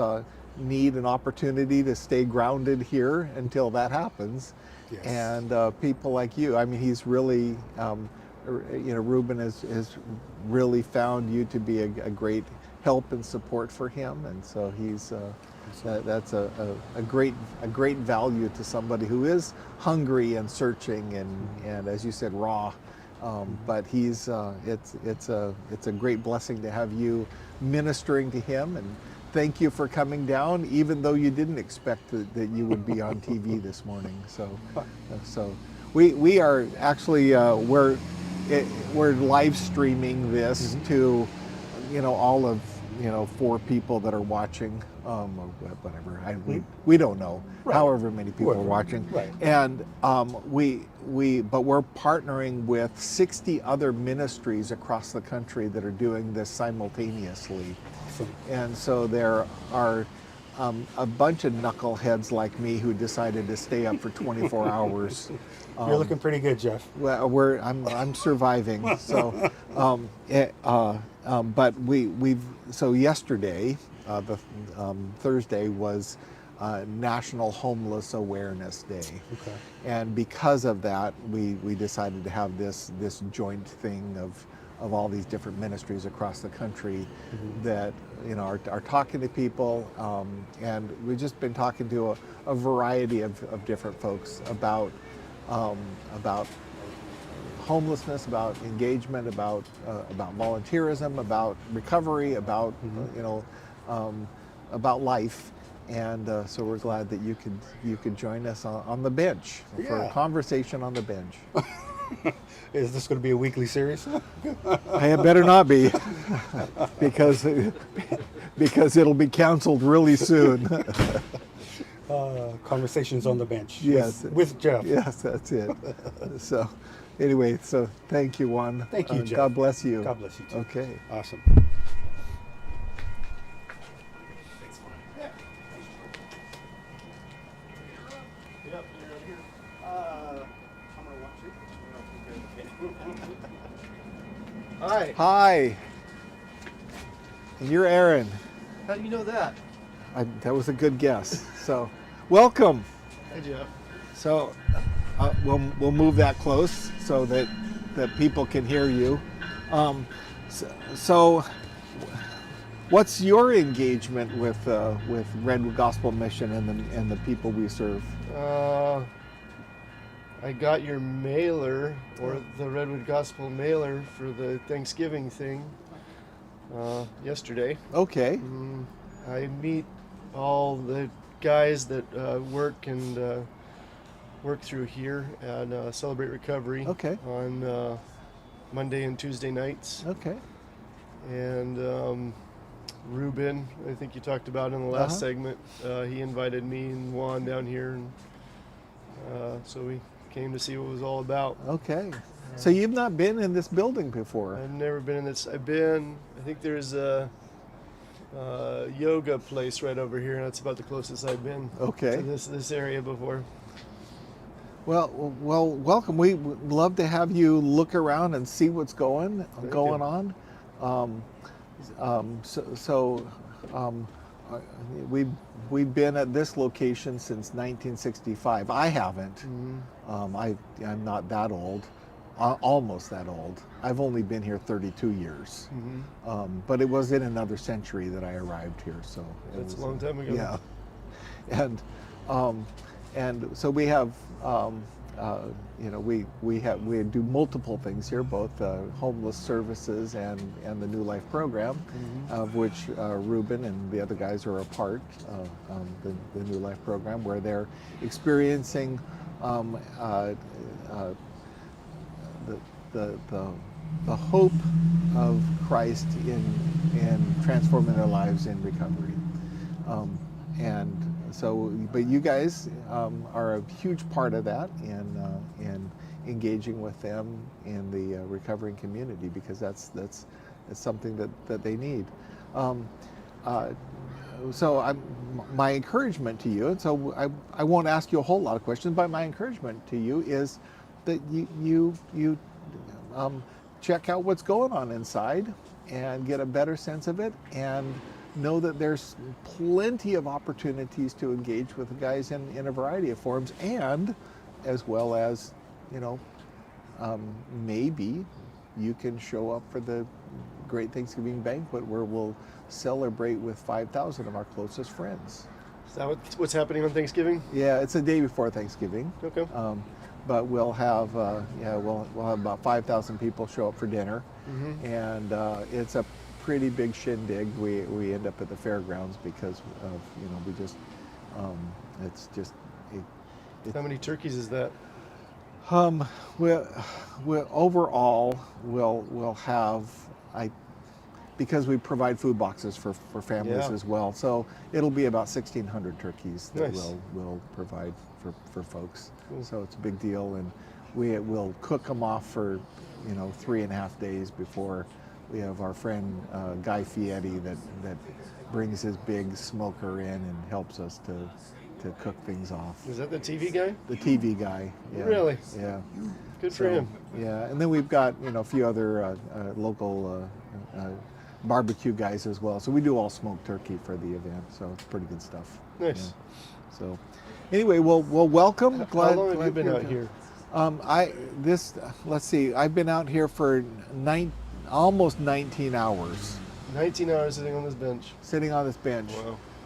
need and opportunity to stay grounded here until that happens. Yes. And people like you, I mean, he's really, you know, Ruben has really found you to be a great help and support for him, and so he's that's a great value to somebody who is hungry and searching and as you said, raw. But it's a great blessing to have you ministering to him, and thank you for coming down, even though you didn't expect that you would be on TV this morning. So we are actually we're live streaming this to, you know, all of, you know, 4 people that are watching, or whatever. We don't know. Right. However many people are Whoever. watching. Right. And but we're partnering with 60 other ministries across the country that are doing this simultaneously. Awesome. And so there are a bunch of knuckleheads like me who decided to stay up for 24 hours. You're looking pretty good, Jeff. Well, I'm surviving. So, but so yesterday, the Thursday was National Homeless Awareness Day. Okay. And because of that, we decided to have this joint thing of all these different ministries across the country that are talking to people, and we've just been talking to a variety of different folks about homelessness, about engagement, about volunteerism, about recovery, about about life. And so we're glad that you could join us on the bench for a Yeah. conversation on the bench. Is this going to be a weekly series? It better not be, because it'll be canceled really soon. Conversations on the bench. Yes. With Jeff. Yes, that's it. So, anyway, so thank you, Juan. Thank you, Jeff. God bless you. God bless you too. Okay. Awesome. Hi. Hi. And you're Aaron. How do you know that? That was a good guess. So, welcome. Hi, Jeff. So, we'll move that close so that people can hear you. So, what's your engagement with Redwood Gospel Mission and the people we serve? I got your mailer, or the Redwood Gospel mailer for the Thanksgiving thing yesterday. Okay. I meet all the guys that work through here at Celebrate Recovery. Okay. On Monday and Tuesday nights. Okay. And Ruben, I think you talked about in the last segment, he invited me and Juan down here, and so we came to see what it was all about. Okay. So you've not been in this building before? I've never been in this. I think there's a yoga place right over here, and that's about the closest I've been Okay. to this area before. Well, welcome. We would love to have you look around and see what's going on. We've been at this location since 1965. I haven't. I'm not that old, almost that old. I've only been here 32 years. But it was in another century that I arrived here, so That's a long time ago. Yeah, and so we have. We do multiple things here, both homeless services and the New Life program, of which Ruben and the other guys are a part of the New Life program, where they're experiencing the hope of Christ in transforming their lives in recovery. But you guys are a huge part of that in engaging with them in the recovering community, because that's something that they need. My encouragement to you, and so I won't ask you a whole lot of questions, but my encouragement to you is that you check out what's going on inside and get a better sense of it, and know that there's plenty of opportunities to engage with the guys in a variety of forms, and as well as, maybe you can show up for the Great Thanksgiving Banquet, where we'll celebrate with 5,000 of our closest friends. Is that what's happening on Thanksgiving? Yeah, it's the day before Thanksgiving. Okay. But we'll have we'll have about 5,000 people show up for dinner, and it's a pretty big shindig. We end up at the fairgrounds because of we just it's just How many turkeys is that? We'll overall we'll have because we provide food boxes for families as well, so it'll be about 1,600 turkeys that we'll provide for folks. Cool. So it's a big deal, and we will cook them off for 3.5 days before. We have our friend Guy Fieri that brings his big smoker in and helps us to cook things off. Is that the TV guy? The TV guy. Yeah. Really? Yeah. Good for him. Yeah, and then we've got a few other local barbecue guys as well. So we do all smoked turkey for the event. So it's pretty good stuff. Nice. Yeah. So anyway, well, welcome. How long have you been out here? Let's see. I've been out here for almost 19 hours, 19 hours sitting on this bench. sitting on this bench.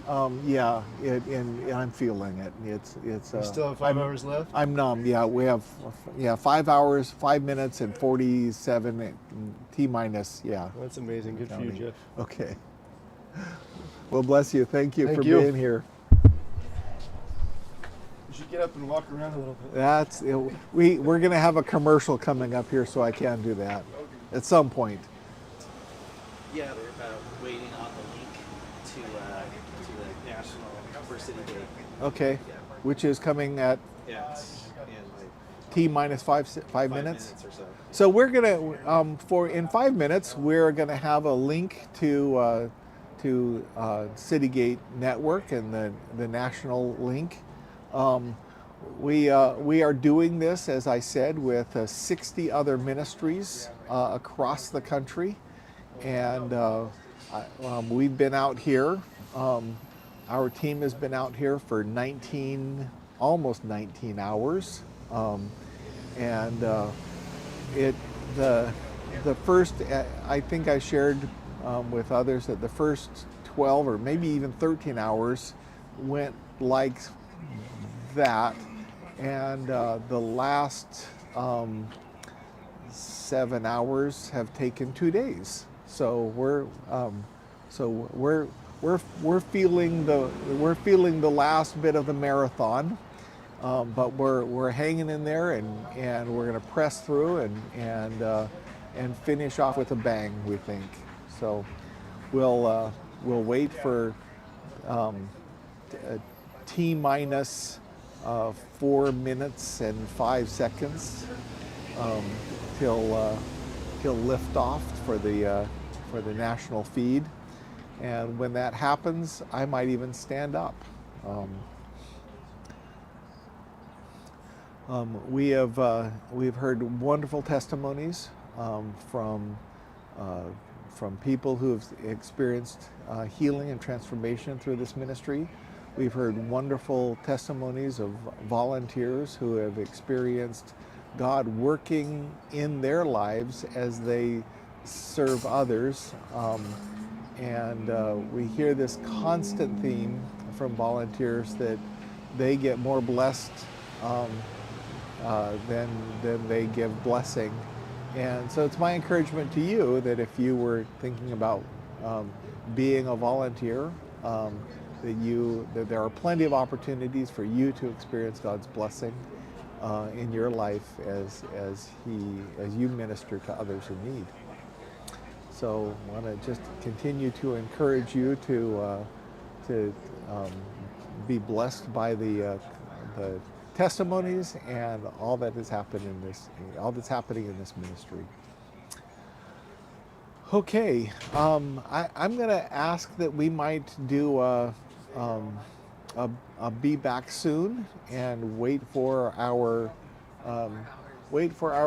Wow. Yeah, and I'm feeling it. It's. You still have 5 hours left? I'm numb. Yeah, we have 5 hours, 5 minutes, and 47 T minus. Yeah. That's amazing. Good for you, Counting. Jeff. Okay. Well, bless you. Thank you Thank for you. being here. You should get up and walk around a little bit. That's we're gonna have a commercial coming up here, so I can do that at some point. Yeah, they're waiting on the link to the national for City Day. Okay, which is coming at Yeah, it's in like T minus five 5 minutes. minutes or so. So we're gonna in 5 minutes we're gonna have a link to Citygate Network and the national link. We are doing this, as I said, with 60 other ministries across the country, and we've been out here. Our team has been out here for almost 19 hours, and the first, I think I shared with others that the first 12 or maybe even 13 hours went like that, and the last 7 hours have taken 2 days. So we're feeling the last bit of the marathon, but we're hanging in there, and we're going to press through and finish off with a bang, we think. So we'll wait for T minus 4 minutes and 5 seconds till lift off for the national feed, and when that happens, I might even stand up. We've heard wonderful testimonies from people who have experienced healing and transformation through this ministry. We've heard wonderful testimonies of volunteers who have experienced God working in their lives as they serve others. And we hear this constant theme from volunteers that they get more blessed than they give blessing. And so it's my encouragement to you that if you were thinking about being a volunteer, that there are plenty of opportunities for you to experience God's blessing in your life as you minister to others in need. So I want to just continue to encourage you to be blessed by the testimonies and all that's happening in this ministry. Okay, I'm going to ask that we might do a be back soon and wait for our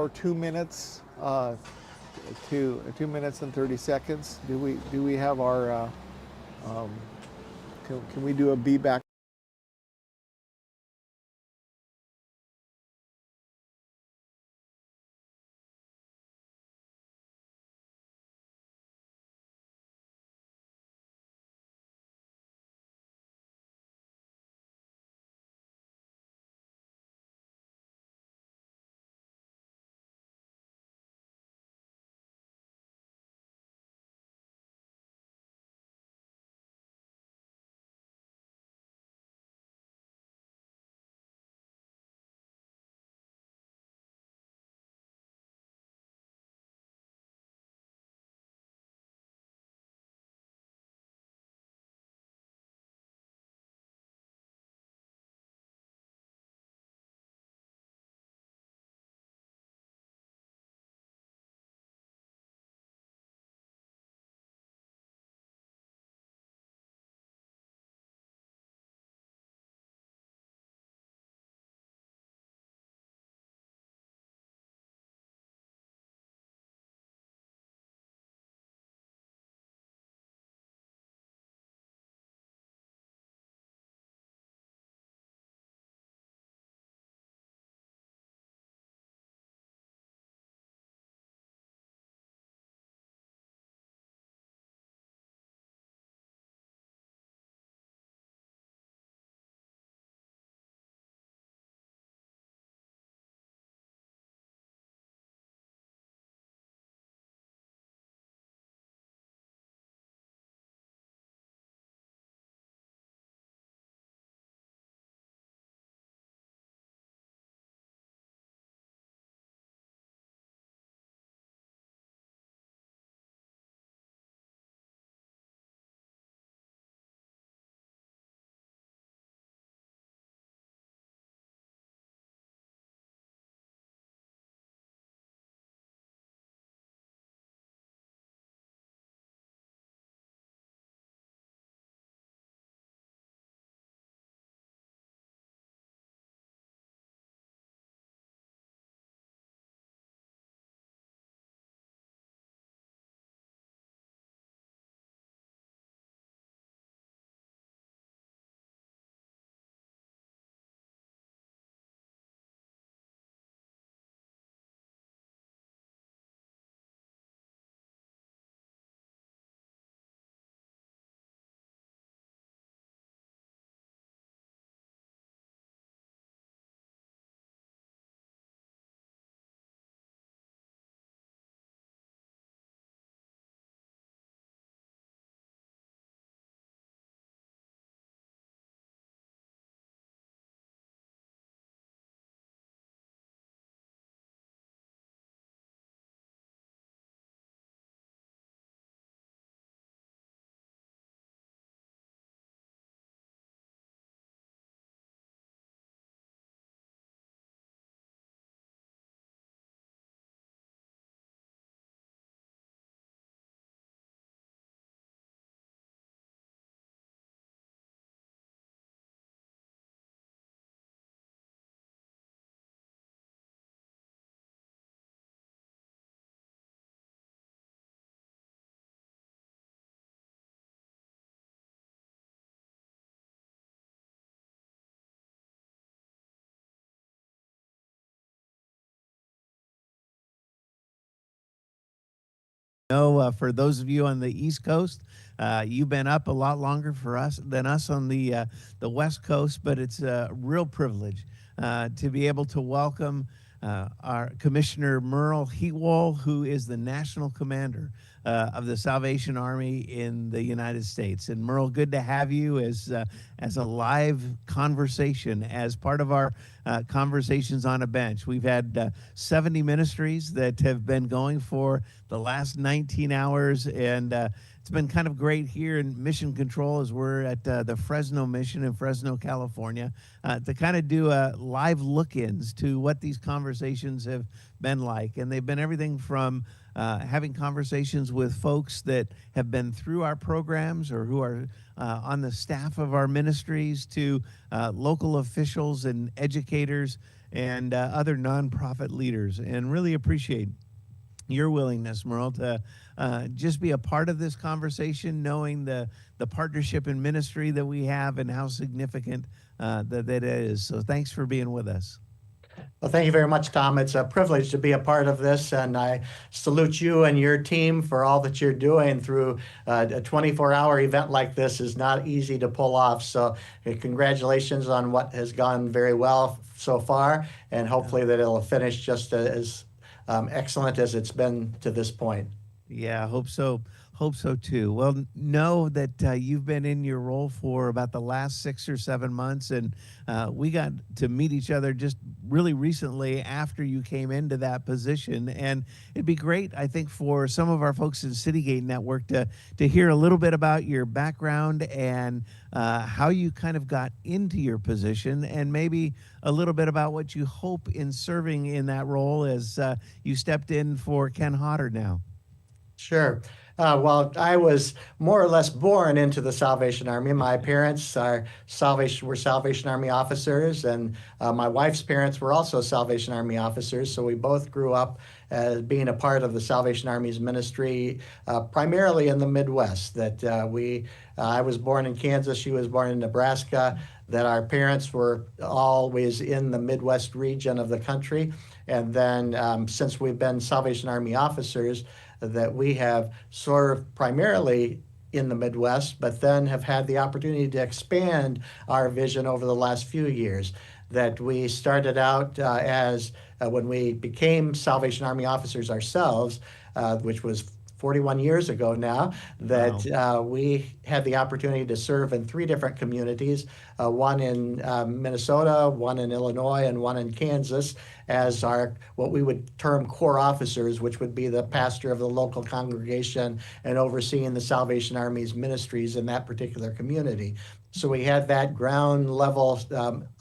2 minutes. 2 minutes and 30 seconds. Do we have our? Can we do a be back? know, for those of you on the East Coast, you've been up a lot longer for us than us on the West Coast, but it's a real privilege to be able to welcome our Commissioner Merle Heatwall, who is the national commander of the Salvation Army in the United States. And Merle, good to have you as a live conversation as part of our conversations on a bench. We've had 70 ministries that have been going for the last 19 hours, and it's been kind of great here in Mission Control as we're at the Fresno Mission in Fresno, California, to kind of do live look-ins to what these conversations have been like. And they've been everything from having conversations with folks that have been through our programs or who are on the staff of our ministries to local officials and educators and other nonprofit leaders, and really appreciate your willingness, Merle, to just be a part of this conversation, knowing the partnership in ministry that we have and how significant that is. So thanks for being with us. Well, thank you very much, Tom. It's a privilege to be a part of this, and I salute you and your team for all that you're doing through a 24-hour event like this is not easy to pull off. So congratulations on what has gone very well so far, and hopefully that it'll finish just as excellent as it's been to this point. Yeah, hope so. Hope so too. Well, know that you've been in your role for about the last 6 or 7 months, and we got to meet each other just really recently after you came into that position. And it'd be great, I think, for some of our folks in Citygate Network to hear a little bit about your background and how you kind of got into your position, and maybe a little bit about what you hope in serving in that role as you stepped in for Ken Hodder now. Sure. Well, I was more or less born into the Salvation Army. My parents were Salvation Army officers, and my wife's parents were also Salvation Army officers. So we both grew up as being a part of the Salvation Army's ministry, primarily in the Midwest. I was born in Kansas, she was born in Nebraska, that our parents were always in the Midwest region of the country. And then since we've been Salvation Army officers, that we have served primarily in the Midwest, but then have had the opportunity to expand our vision over the last few years. That we started out when we became Salvation Army officers ourselves, which was 41 years ago now, that wow. We had the opportunity to serve in 3 different communities, one in Minnesota, one in Illinois, and one in Kansas, as our what we would term core officers, which would be the pastor of the local congregation and overseeing the Salvation Army's ministries in that particular community. So we had that ground level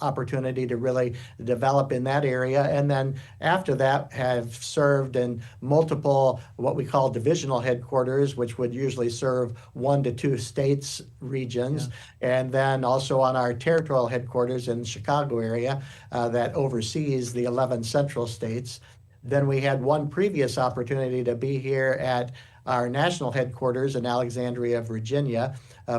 opportunity to really develop in that area. And then after that have served in multiple what we call divisional headquarters, which would usually serve 1 to 2 states regions. Yeah. And then also on our territorial headquarters in the Chicago area that oversees the 11 central states. Then we had one previous opportunity to be here at our national headquarters in Alexandria, Virginia,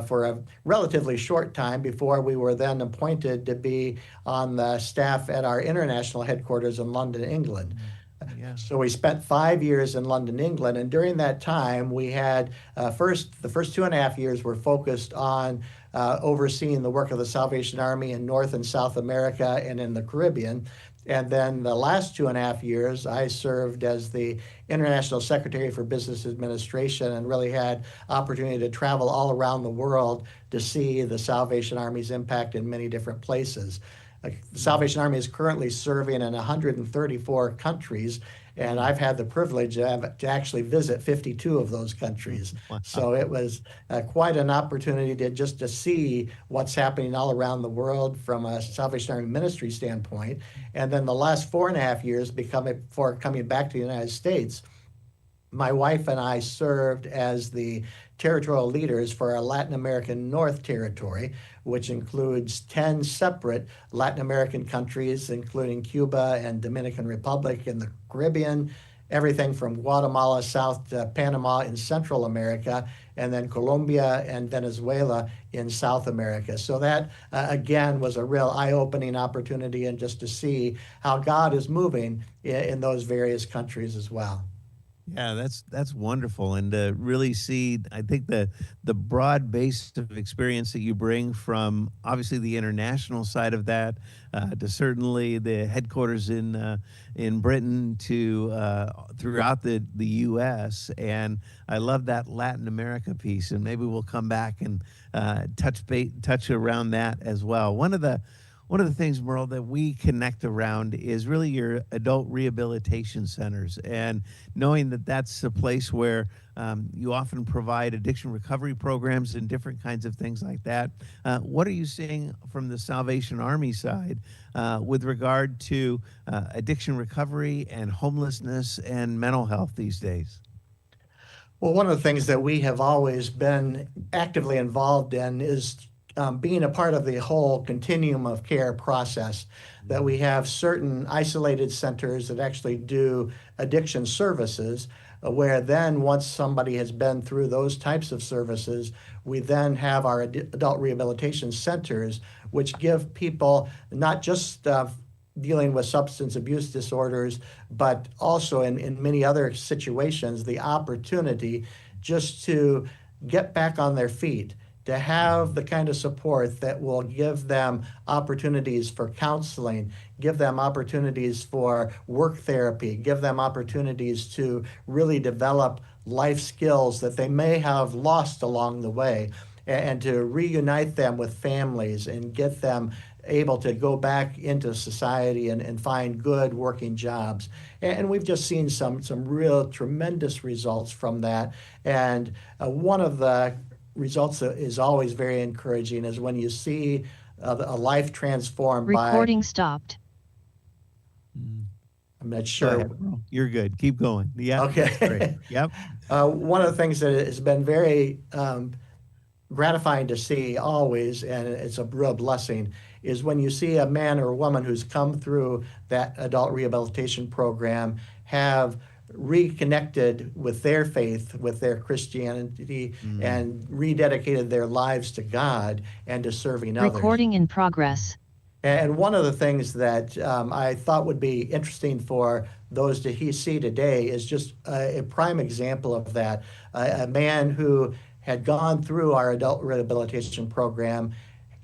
for a relatively short time before we were then appointed to be on the staff at our international headquarters in London, England. Yeah. So we spent 5 years in London, England, and during that time we had the first 2.5 years were focused on overseeing the work of the Salvation Army in North and South America and in the Caribbean. And then the last 2.5 years, I served as the International Secretary for Business Administration and really had opportunity to travel all around the world to see the Salvation Army's impact in many different places. The Salvation Army is currently serving in 134 countries, and I've had the privilege to actually visit 52 of those countries. Wow. So it was quite an opportunity to see what's happening all around the world from a Salvation Army ministry standpoint. And then the last 4.5 years before coming back to the United States, my wife and I served as the territorial leaders for our Latin American North Territory, which includes 10 separate Latin American countries, including Cuba and Dominican Republic in the Caribbean, everything from Guatemala south to Panama in Central America, and then Colombia and Venezuela in South America. So that, again, was a real eye-opening opportunity, and just to see how God is moving in those various countries as well. Yeah, that's wonderful, and to really see, I think the broad base of experience that you bring from obviously the international side of that, to certainly the headquarters in Britain to throughout the U.S. And I love that Latin America piece, and maybe we'll come back and touch around that as well. One of the things, Merle, that we connect around is really your adult rehabilitation centers, and knowing that that's a place where you often provide addiction recovery programs and different kinds of things like that. What are you seeing from the Salvation Army side with regard to addiction recovery and homelessness and mental health these days? Well, one of the things that we have always been actively involved in is being a part of the whole continuum of care process, that we have certain isolated centers that actually do addiction services, where then once somebody has been through those types of services, we then have our adult rehabilitation centers, which give people not just dealing with substance abuse disorders, but also in many other situations, the opportunity just to get back on their feet, to have the kind of support that will give them opportunities for counseling, give them opportunities for work therapy, give them opportunities to really develop life skills that they may have lost along the way, and to reunite them with families and get them able to go back into society and find good working jobs. And we've just seen some real tremendous results from that. And one of the results that is always very encouraging is when you see a life transformed by... Recording stopped. I'm not Go sure. ahead, Merle. You're good. Keep going. Yeah. Okay. That's great. Yep. One of the things that has been very gratifying to see always, and it's a real blessing, is when you see a man or a woman who's come through that adult rehabilitation program have reconnected with their faith, with their Christianity, and rededicated their lives to God and to serving others. Recording in progress. And one of the things that I thought would be interesting for those to see today is just a prime example of that. A man who had gone through our adult rehabilitation program,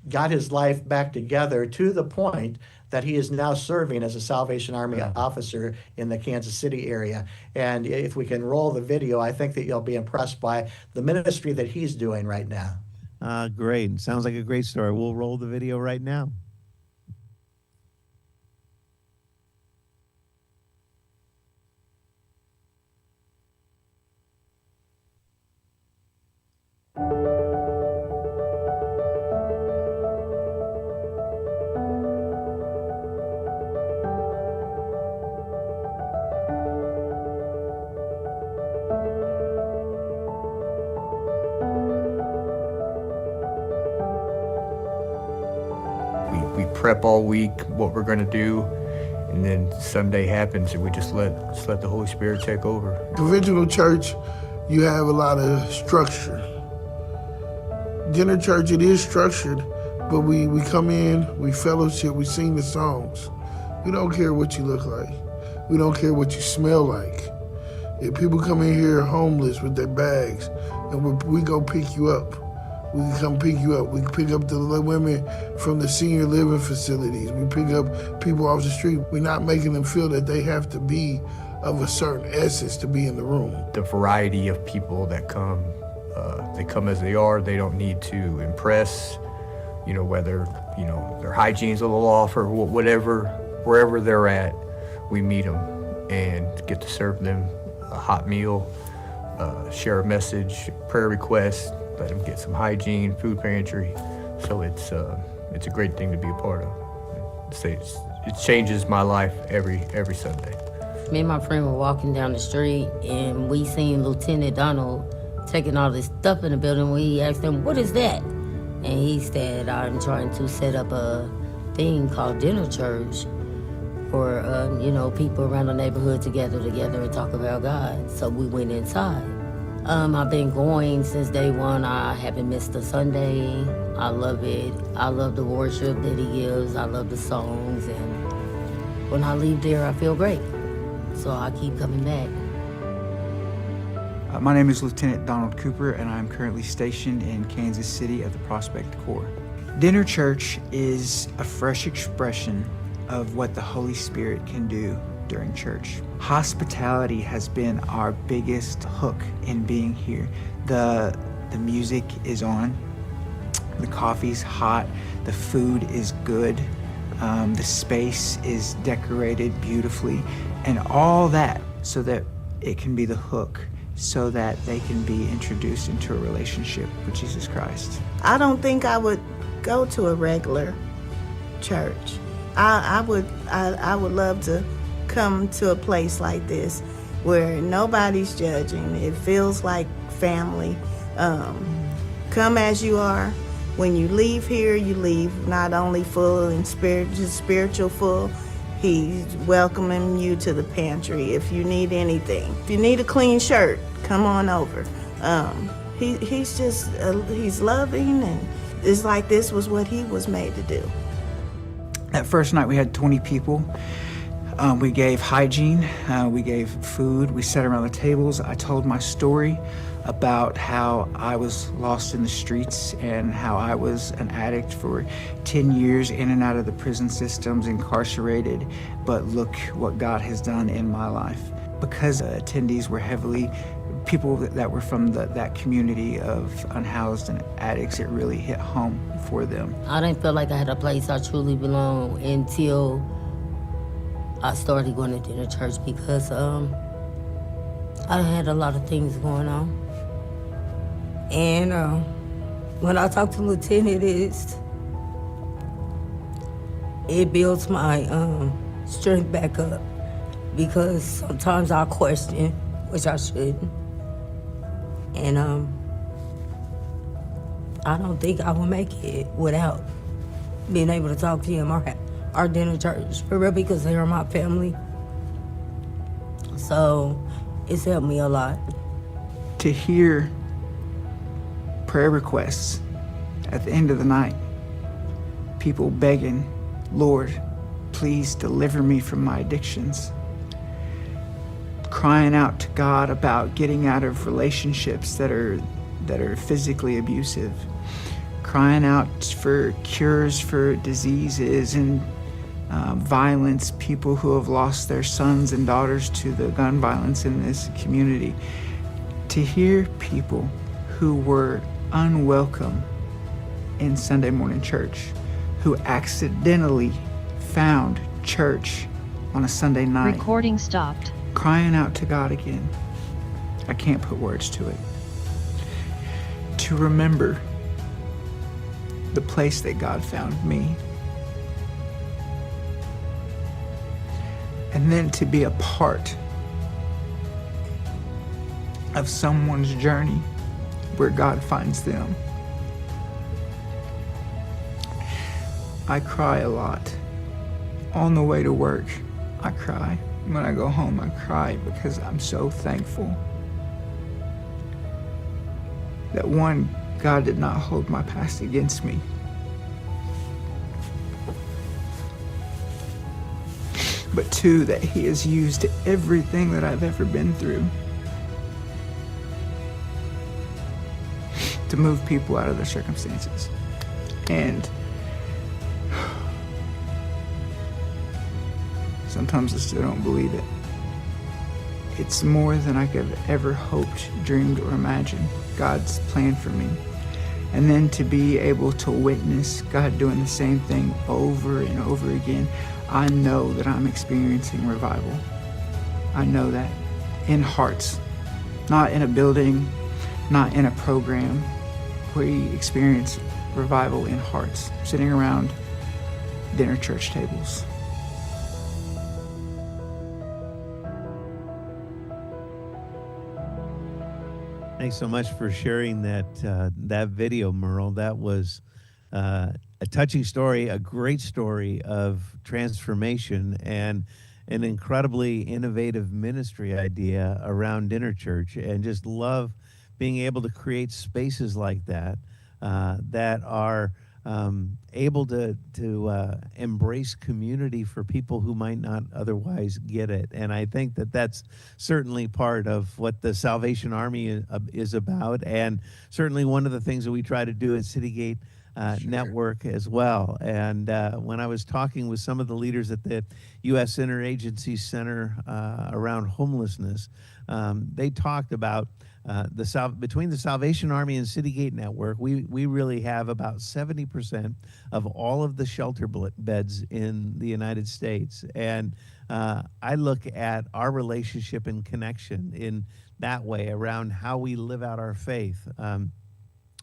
got his life back together to the point that he is now serving as a Salvation Army officer in the Kansas City area. And if we can roll the video, I think that you'll be impressed by the ministry that he's doing right now. Great. Sounds like a great story. We'll roll the video right now. We prep all week what we're going to do, and then Sunday happens and we just let the Holy Spirit take over. Conventional church, you have a lot of structure. Dinner church, it is structured, but we come in, we fellowship, we sing the songs. We don't care what you look like. We don't care what you smell like. If people come in here homeless with their bags, and we go pick you up. We can come pick you up. We can pick up the women from the senior living facilities. We pick up people off the street. We're not making them feel that they have to be of a certain essence to be in the room. The variety of people that come, they come as they are. They don't need to impress, whether, their hygiene's a little off or whatever, wherever they're at, we meet them and get to serve them a hot meal, share a message, prayer request, let them get some hygiene, food pantry. So it's a great thing to be a part of. It changes my life every Sunday. Me and my friend were walking down the street and we seen Lieutenant Donald taking all this stuff in the building. We asked him, "What is that?" And he said, "I'm trying to set up a thing called dinner church for people around the neighborhood to gather together and talk about God." So we went inside. I've been going since day one. I haven't missed a Sunday. I love it. I love the worship that he gives. I love the songs. And when I leave there, I feel great. So I keep coming back. My name is Lieutenant Donald Cooper, and I'm currently stationed in Kansas City at the Prospect Corps. Dinner church is a fresh expression of what the Holy Spirit can do during church. Hospitality has been our biggest hook in being here. The music is on, the coffee's hot, the food is good, the space is decorated beautifully, and all that so that it can be the hook, so that they can be introduced into a relationship with Jesus Christ. I don't think I would go to a regular church. I would love to come to a place like this where nobody's judging. It feels like family. Come as you are. When you leave here, you leave not only full and spiritual full. He's welcoming you to the pantry if you need anything. If you need a clean shirt, come on over. He's loving, and it's like this was what he was made to do. That first night we had 20 people. We gave hygiene, we gave food, we sat around the tables. I told my story about how I was lost in the streets and how I was an addict for 10 years in and out of the prison systems, incarcerated, but look what God has done in my life. Because attendees were heavily people that were from that community of unhoused and addicts, it really hit home for them. I didn't feel like I had a place I truly belong until I started going to dinner church, because I had a lot of things going on. And when I talk to Lieutenant, it builds my strength back up, because sometimes I question, which I shouldn't. And I don't think I will make it without being able to talk to him or our dinner church, for real, because they are my family. So it's helped me a lot. To hear prayer requests at the end of the night, people begging, Lord, please deliver me from my addictions. Crying out to God about getting out of relationships that are physically abusive. Crying out for cures for diseases and violence, people who have lost their sons and daughters to the gun violence in this community. To hear people who were unwelcome in Sunday morning church, who accidentally found church on a Sunday night. Recording stopped. Crying out to God again. I can't put words to it. To remember the place that God found me. And then to be a part of someone's journey where God finds them. I cry a lot. On the way to work, I cry. When I go home, I cry because I'm so thankful that, one, God did not hold my past against me. But two, that He has used everything that I've ever been through to move people out of their circumstances. And sometimes I still don't believe it. It's more than I could have ever hoped, dreamed, or imagined, God's plan for me. And then to be able to witness God doing the same thing over and over again, I know that I'm experiencing revival. I know that in hearts, not in a building, not in a program. We experience revival in hearts, sitting around dinner church tables. Thanks so much for sharing that video, Merle. That was a touching story, a great story of transformation, and an incredibly innovative ministry idea around dinner church. And just love being able to create spaces like that that are able to embrace community for people who might not otherwise get it. And I think that that's certainly part of what the Salvation Army is about, and certainly one of the things that we try to do at Citygate Network as well. And when I was talking with some of the leaders at the U.S. Interagency Center around homelessness, they talked about between the Salvation Army and Citygate Network, we really have about 70% of all of the shelter beds in the United States. And I look at our relationship and connection in that way around how we live out our faith.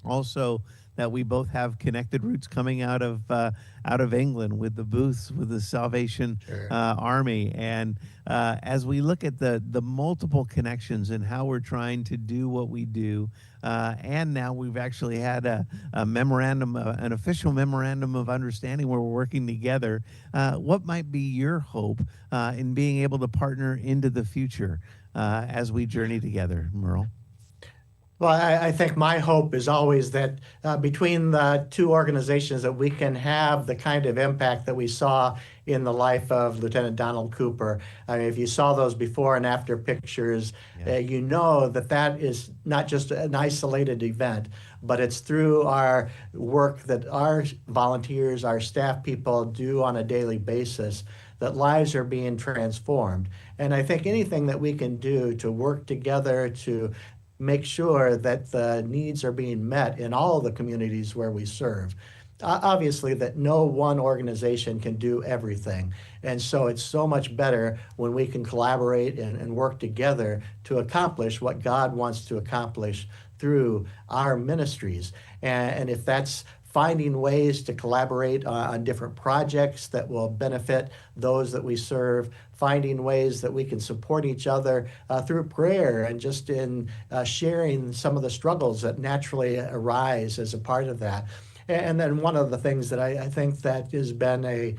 Also, that we both have connected roots coming out of England with the booths with the Salvation Army, and as we look at the multiple connections and how we're trying to do what we do, and now we've actually had a memorandum, an official memorandum of understanding where we're working together. What might be your hope in being able to partner into the future as we journey together, Merle? Well, I think my hope is always that between the two organizations that we can have the kind of impact that we saw in the life of Lieutenant Donald Cooper. I mean, if you saw those before and after pictures, you know that that is not just an isolated event, but it's through our work that our volunteers, our staff people do on a daily basis that lives are being transformed. And I think anything that we can do to work together to make sure that the needs are being met in all the communities where we serve. Obviously, that no one organization can do everything. And so it's so much better when we can collaborate and work together to accomplish what God wants to accomplish through our ministries. And if that's finding ways to collaborate on different projects that will benefit those that we serve, finding ways that we can support each other through prayer and just in sharing some of the struggles that naturally arise as a part of that. And then one of the things that I think that has been a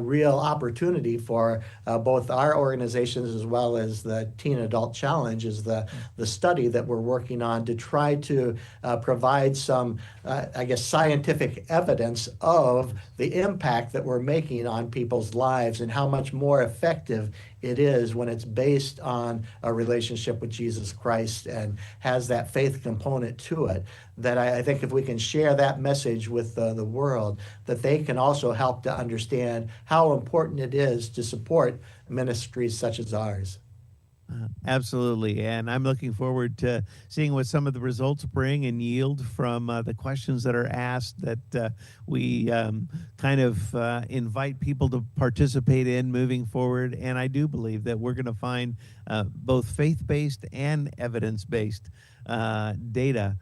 real opportunity for both our organizations as well as the Teen Adult Challenge is the study that we're working on to try to provide some, I guess, scientific evidence of the impact that we're making on people's lives and how much more effective it is when it's based on a relationship with Jesus Christ and has that faith component to it. That I think if we can share that message with the world, that they can also help to understand how important it is to support ministries such as ours. Absolutely. And I'm looking forward to seeing what some of the results bring and yield from the questions that are asked that we kind of invite people to participate in moving forward. And I do believe that we're going to find both faith-based and evidence-based data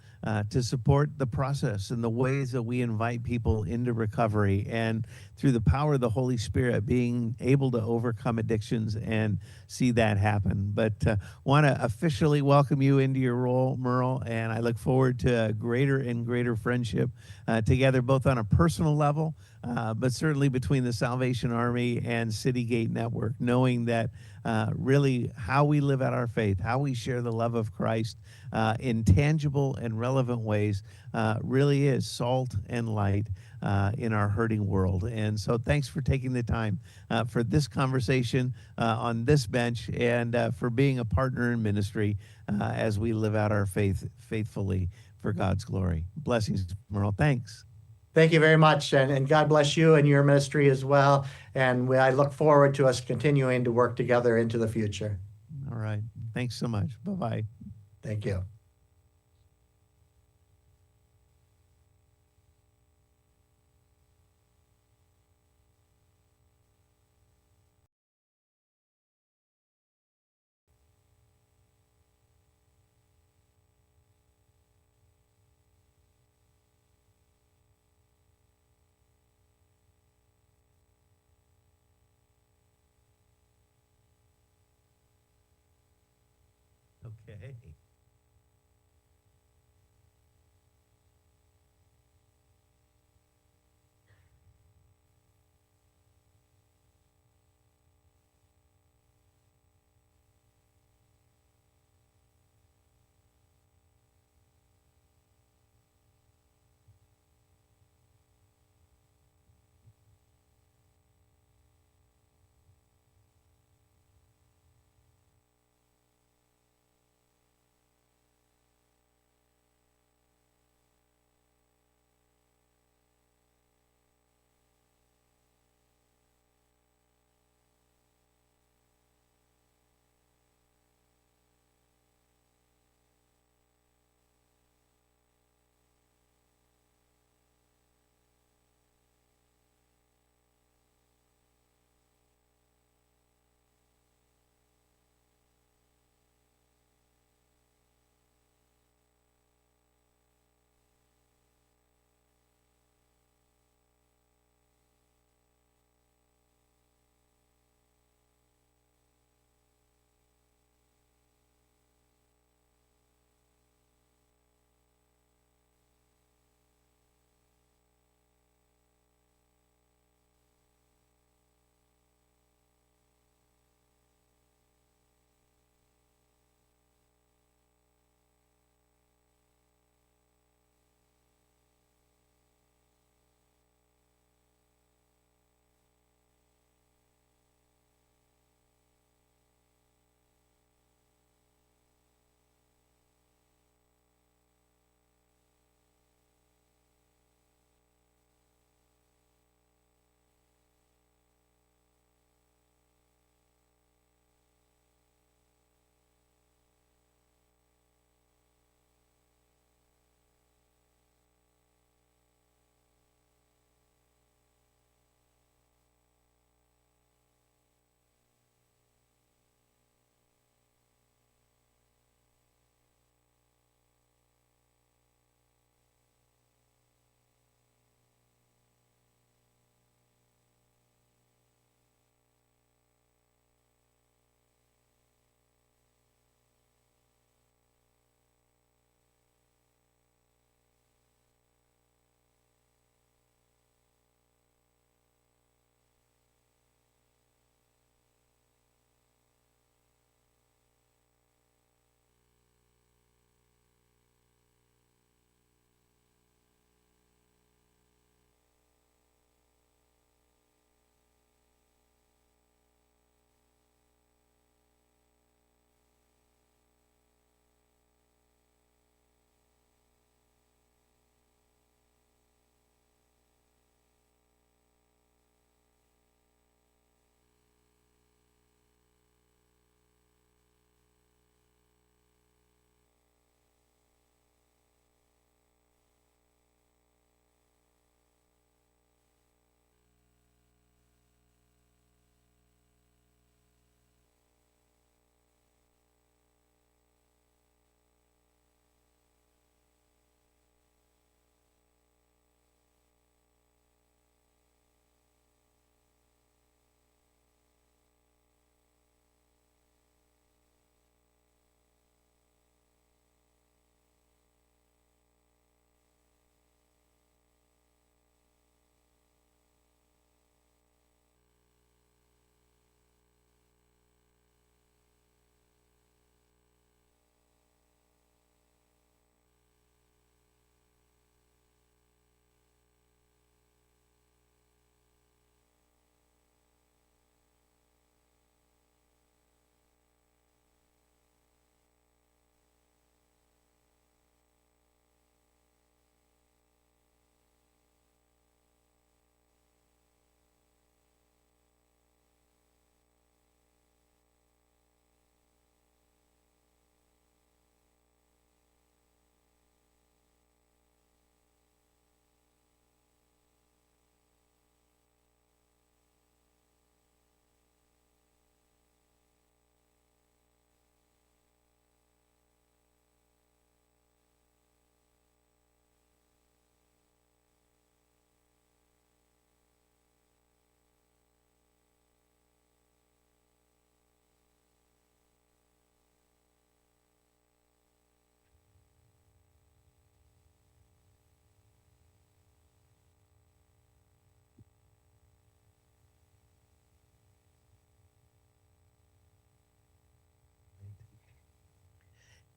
to support the process and the ways that we invite people into recovery, and through the power of the Holy Spirit being able to overcome addictions and see that happen. But want to officially welcome you into your role, Merle, and I look forward to a greater and greater friendship together, both on a personal level, but certainly between the Salvation Army and Citygate Network, knowing that really how we live out our faith, how we share the love of Christ in tangible and relevant ways really is salt and light in our hurting world. And so thanks for taking the time for this conversation on this bench and for being a partner in ministry as we live out our faith faithfully for God's glory. Blessings, Merle. Thanks. Thank you very much, and God bless you and your ministry as well. And I look forward to us continuing to work together into the future. All right. Thanks so much. Bye-bye. Thank you. Okay.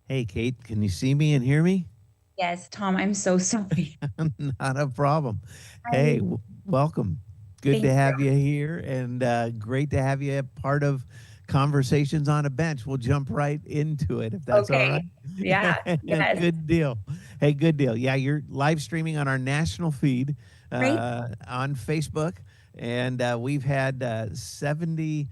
Hey, Kate, can you see me and hear me? Yes, Tom, I'm so sorry. Not a problem. Hey, I welcome. Good to thank have you here, and great to have you a part of Conversations on a Bench. We'll jump right into it if you. that's all right. Okay. Yeah. Yes. Good deal. Hey, good deal. Yeah, you're live streaming on our national feed Great. on Facebook, and we've had 70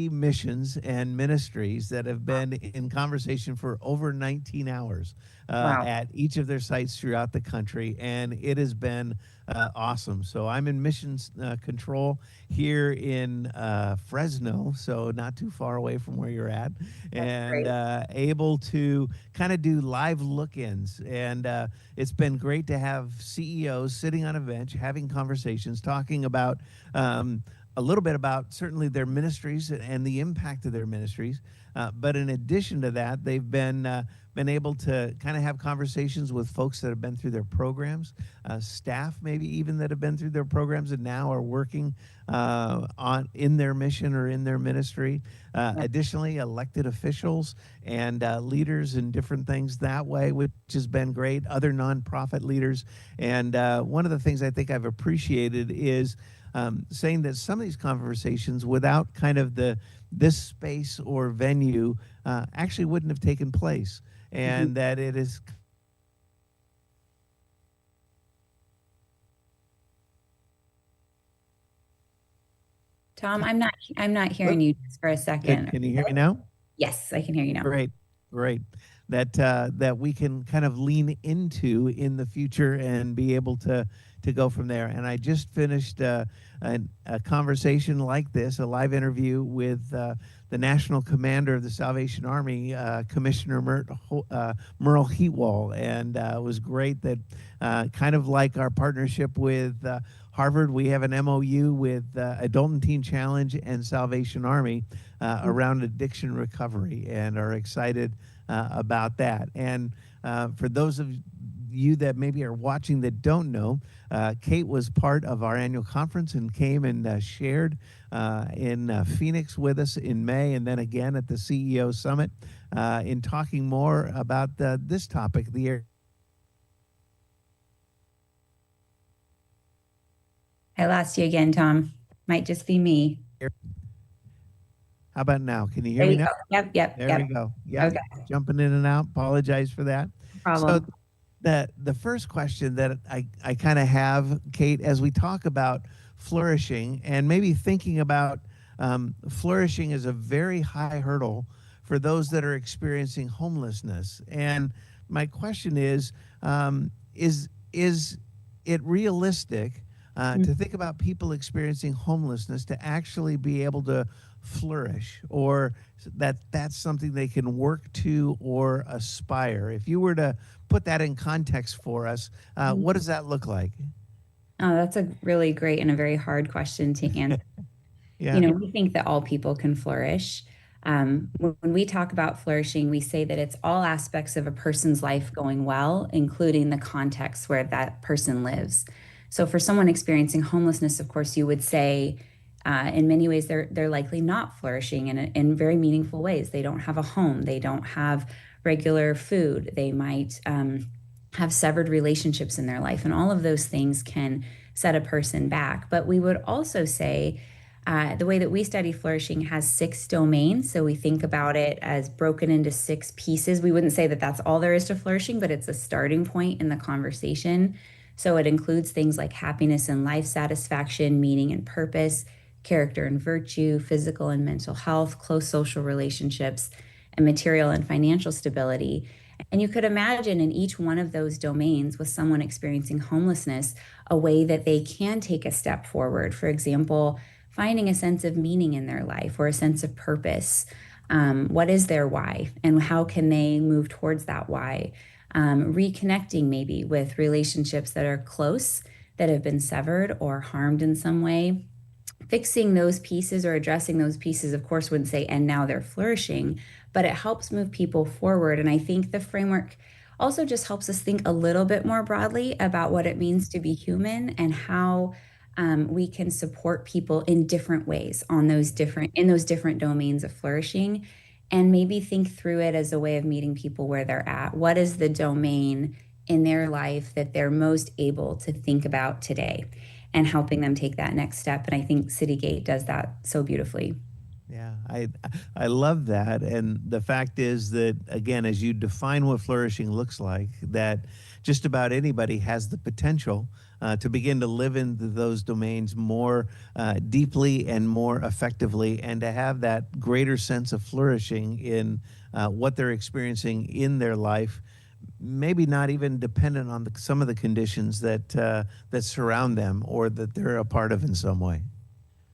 missions and ministries that have been in conversation for over 19 hours Wow. at each of their sites throughout the country, and it has been awesome. So I'm in missions control here in Fresno, so not too far away from where you're at, and Great. able to kind of do live look-ins. And it's been great to have CEOs sitting on a bench, having conversations, talking about a little bit about certainly their ministries and the impact of their ministries. But in addition to that, they've been able to kind of have conversations with folks that have been through their programs, staff maybe even that have been through their programs and now are working on in their mission or in their ministry. Additionally, elected officials and leaders in different things that way, which has been great. Other nonprofit leaders, and one of the things I think I've appreciated is saying that some of these conversations, without kind of this space or venue, actually wouldn't have taken place, and that it is. Tom, I'm not hearing you just for a second. Can you hear me now? Yes, I can hear you now. Great, great. That we can kind of lean into in the future and be able to go from there. And I just finished a conversation like this, a live interview with the National Commander of the Salvation Army, Commissioner Merle Heatwall, and it was great that kind of like our partnership with Harvard, we have an MOU with Adult and Teen Challenge and Salvation Army around addiction recovery, and are excited about that. And for those of you that maybe are watching that don't know, Kate was part of our annual conference and came and shared in Phoenix with us in May, and then again at the CEO Summit in talking more about this topic, I lost you again, Tom. Might just be me. How about now? Can you hear There me you now? go. Yep. There we go. Yeah, Okay. jumping in and out. Apologize for that. Problem. So the first question that I kind of have, Kate, as we talk about flourishing and maybe thinking about flourishing is a very high hurdle for those that are experiencing homelessness. And my question is it realistic to think about people experiencing homelessness to actually be able to flourish, or that's something they can work to or aspire? If you were to put that in context for us, what does that look like? Oh, that's a really great and a very hard question to answer. Yeah. We think that all people can flourish. When we talk about flourishing, we say that it's all aspects of a person's life going well, including the context where that person lives. So for someone experiencing homelessness, of course, you would say, in many ways, they're likely not flourishing in very meaningful ways. They don't have a home. They don't have regular food. They might have severed relationships in their life. And all of those things can set a person back. But we would also say the way that we study flourishing has 6 domains. So we think about it as broken into 6 pieces. We wouldn't say that that's all there is to flourishing, but it's a starting point in the conversation. So it includes things like happiness and life satisfaction, meaning and purpose, character and virtue, physical and mental health, close social relationships, and material and financial stability. And you could imagine in each one of those domains, with someone experiencing homelessness, a way that they can take a step forward. For example, finding a sense of meaning in their life or a sense of purpose. What is their why, and how can they move towards that why? Reconnecting maybe with relationships that are close, that have been severed or harmed in some way. Fixing those pieces or addressing those pieces, of course, wouldn't say, and now they're flourishing, but it helps move people forward. And I think the framework also just helps us think a little bit more broadly about what it means to be human and how we can support people in different ways in those different domains of flourishing. and maybe think through it as a way of meeting people where they're at. What is the domain in their life that they're most able to think about today, and helping them take that next step? And I think Citygate does that so beautifully. Yeah, I love that. And the fact is that, again, as you define what flourishing looks like, that just about anybody has the potential to begin to live into those domains more deeply and more effectively, and to have that greater sense of flourishing in what they're experiencing in their life, maybe not even dependent on some of the conditions that surround them or that they're a part of in some way.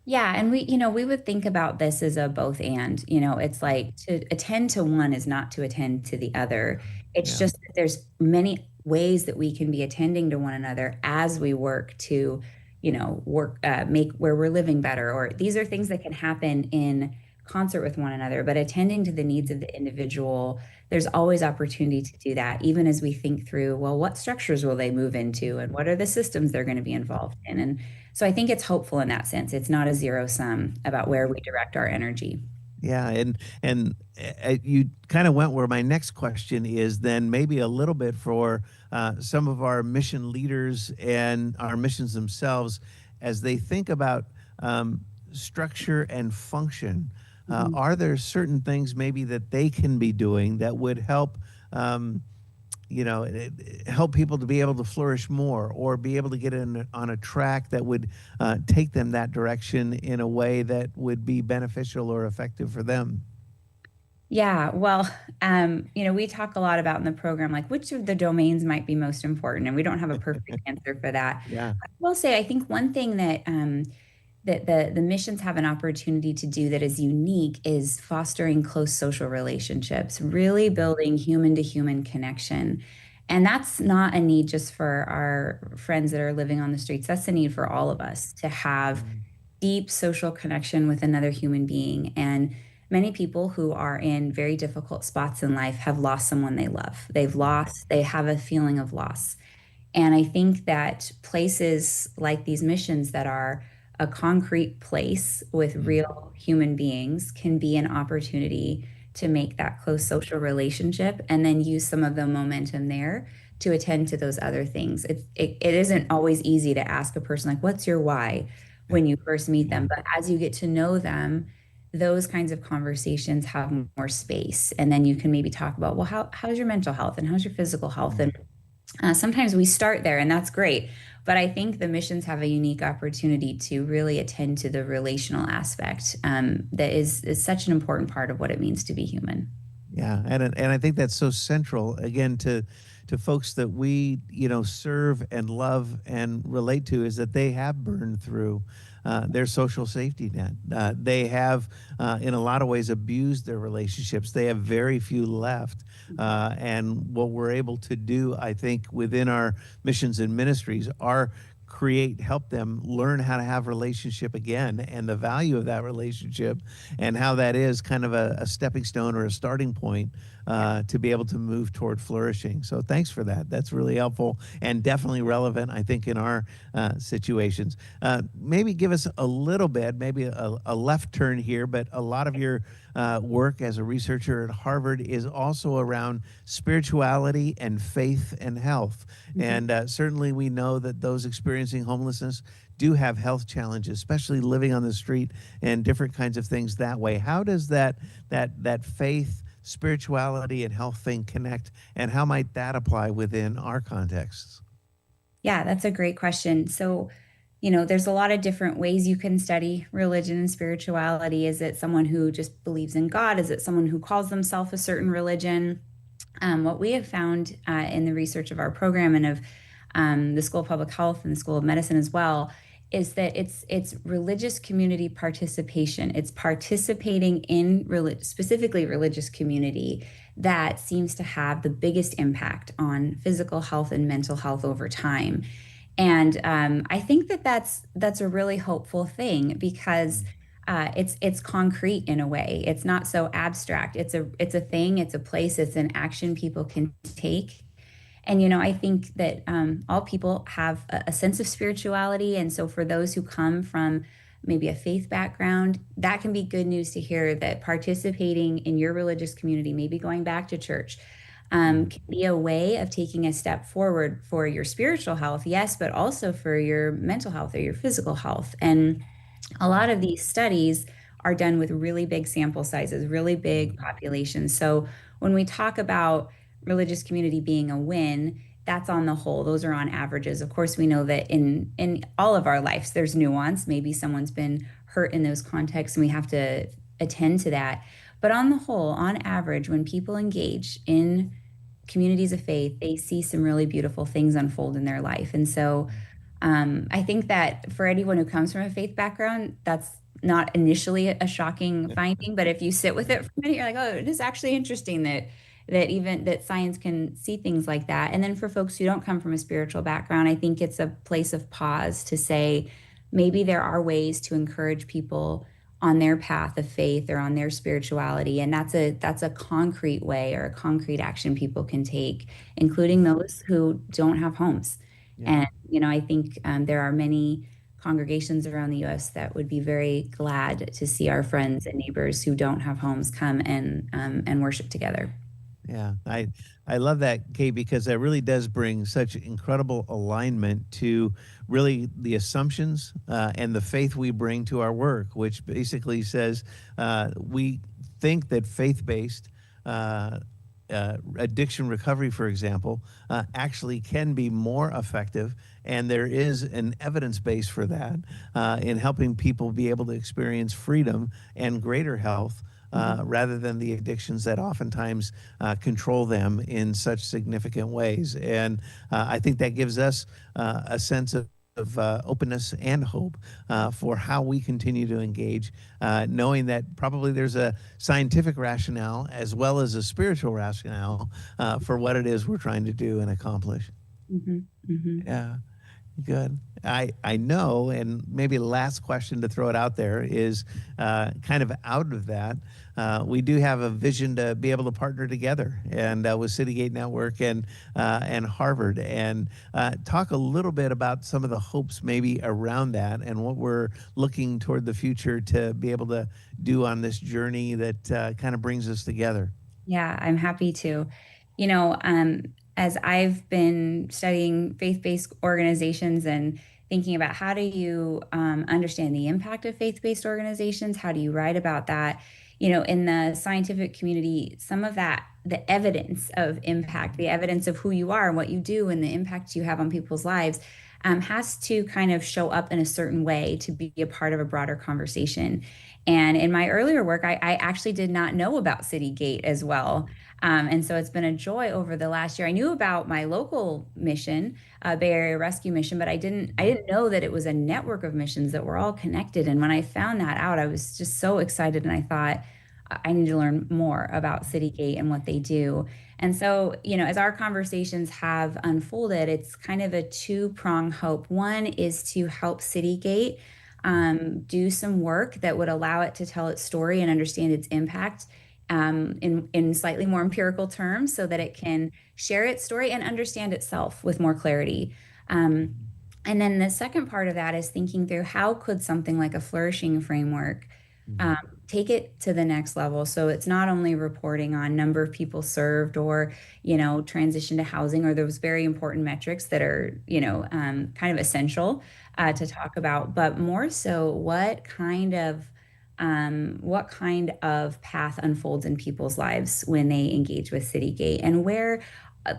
Yeah, and we would think about this as a both and. It's like to attend to one is not to attend to the other. It's Yeah. just that there's many ways that we can be attending to one another as we work to, make where we're living better. Or these are things that can happen in concert with one another, but attending to the needs of the individual, there's always opportunity to do that, even as we think through, well, what structures will they move into, and what are the systems they're going to be involved in? And so I think it's hopeful in that sense. It's not a zero sum about where we direct our energy. Yeah, and you kind of went where my next question is, then maybe a little bit for some of our mission leaders and our missions themselves as they think about structure and function. Are there certain things maybe that they can be doing that would help? Help people to be able to flourish more, or be able to get on a track that would take them that direction in a way that would be beneficial or effective for them? Yeah, well, we talk a lot about in the program, like which of the domains might be most important, and we don't have a perfect answer for that. Yeah. I will say, I think one thing that that the missions have an opportunity to do that is unique is fostering close social relationships, really building human to human connection. And that's not a need just for our friends that are living on the streets. That's a need for all of us to have deep social connection with another human being. And many people who are in very difficult spots in life have lost someone they love. They have a feeling of loss. And I think that places like these missions that are a concrete place with real human beings can be an opportunity to make that close social relationship, and then use some of the momentum there to attend to those other things. It isn't always easy to ask a person, like, what's your why, when you first meet them? But as you get to know them, those kinds of conversations have more space. And then you can maybe talk about, well, how's your mental health, and how's your physical health? And sometimes we start there, and that's great. But I think the missions have a unique opportunity to really attend to the relational aspect that is such an important part of what it means to be human. Yeah, and I think that's so central, again, to folks that we serve and love and relate to, is that they have burned through their social safety net. They have, in a lot of ways, abused their relationships. They have very few left. And what we're able to do, I think, within our missions and ministries are help them learn how to have relationship again, and the value of that relationship, and how that is kind of a stepping stone or a starting point to be able to move toward flourishing. So thanks for that. That's really helpful and definitely relevant, I think, in our situations. Maybe give us a little bit, maybe a left turn here, but a lot of your work as a researcher at Harvard is also around spirituality and faith and health. And certainly we know that those experiencing homelessness do have health challenges, especially living on the street and different kinds of things that way. How does that faith, spirituality, and health thing connect, and how might that apply within our contexts? Yeah, that's a great question. So, there's a lot of different ways you can study religion and spirituality. Is it someone who just believes in God? Is it someone who calls themselves a certain religion? What we have found in the research of our program, and of the School of Public Health and the School of Medicine as well, is that it's religious community participation. It's participating in specifically religious community that seems to have the biggest impact on physical health and mental health over time. And I think that that's a really hopeful thing, because it's concrete in a way. It's not so abstract. It's a thing. It's a place. It's an action people can take. And I think that all people have a sense of spirituality, and so for those who come from maybe a faith background, that can be good news to hear that participating in your religious community, maybe going back to church, can be a way of taking a step forward for your spiritual health, yes, but also for your mental health or your physical health. And a lot of these studies are done with really big sample sizes, really big populations. So when we talk about religious community being a win, that's on the whole. Those are on averages. Of course, we know that in all of our lives, there's nuance. Maybe someone's been hurt in those contexts, and we have to attend to that. But on the whole, on average, when people engage in communities of faith, they see some really beautiful things unfold in their life. And so I think that for anyone who comes from a faith background, that's not initially a shocking finding, but if you sit with it for a minute, you're like, oh, it is actually interesting that science can see things like that. And then for folks who don't come from a spiritual background, I think it's a place of pause to say maybe there are ways to encourage people on their path of faith or on their spirituality, and that's a concrete way or a concrete action people can take, including those who don't have homes. Yeah. And I think there are many congregations around the U.S. that would be very glad to see our friends and neighbors who don't have homes come and worship together. Yeah, I love that, Kate, because that really does bring such incredible alignment to really the assumptions and the faith we bring to our work, which basically says we think that faith-based addiction recovery, for example, actually can be more effective, and there is an evidence base for that in helping people be able to experience freedom and greater health rather than the addictions that oftentimes control them in such significant ways. And I think that gives us a sense of openness and hope for how we continue to engage, knowing that probably there's a scientific rationale as well as a spiritual rationale for what it is we're trying to do and accomplish. Mm-hmm. Mm-hmm. Yeah. Good. I know, and maybe the last question to throw it out there is kind of out of that. We do have a vision to be able to partner together and with Citygate Network and Harvard, and talk a little bit about some of the hopes maybe around that and what we're looking toward the future to be able to do on this journey that kind of brings us together. Yeah, I'm happy to. As I've been studying faith-based organizations and thinking about how do you understand the impact of faith-based organizations, how do you write about that? In the scientific community, some of that, the evidence of impact, the evidence of who you are and what you do and the impact you have on people's lives has to kind of show up in a certain way to be a part of a broader conversation. And in my earlier work, I actually did not know about Citygate as well. And so it's been a joy over the last year. I knew about my local mission, Bay Area Rescue Mission, but I didn't know that it was a network of missions that were all connected. And when I found that out, I was just so excited, and I thought, I need to learn more about Citygate and what they do. And so, as our conversations have unfolded, it's kind of a two-prong hope. One is to help Citygate do some work that would allow it to tell its story and understand its impact in slightly more empirical terms, so that it can share its story and understand itself with more clarity. And then the second part of that is thinking through how could something like a flourishing framework take it to the next level. So it's not only reporting on number of people served or, transition to housing or those very important metrics that are, kind of essential to talk about, but more so what kind of path unfolds in people's lives when they engage with Citygate, and where,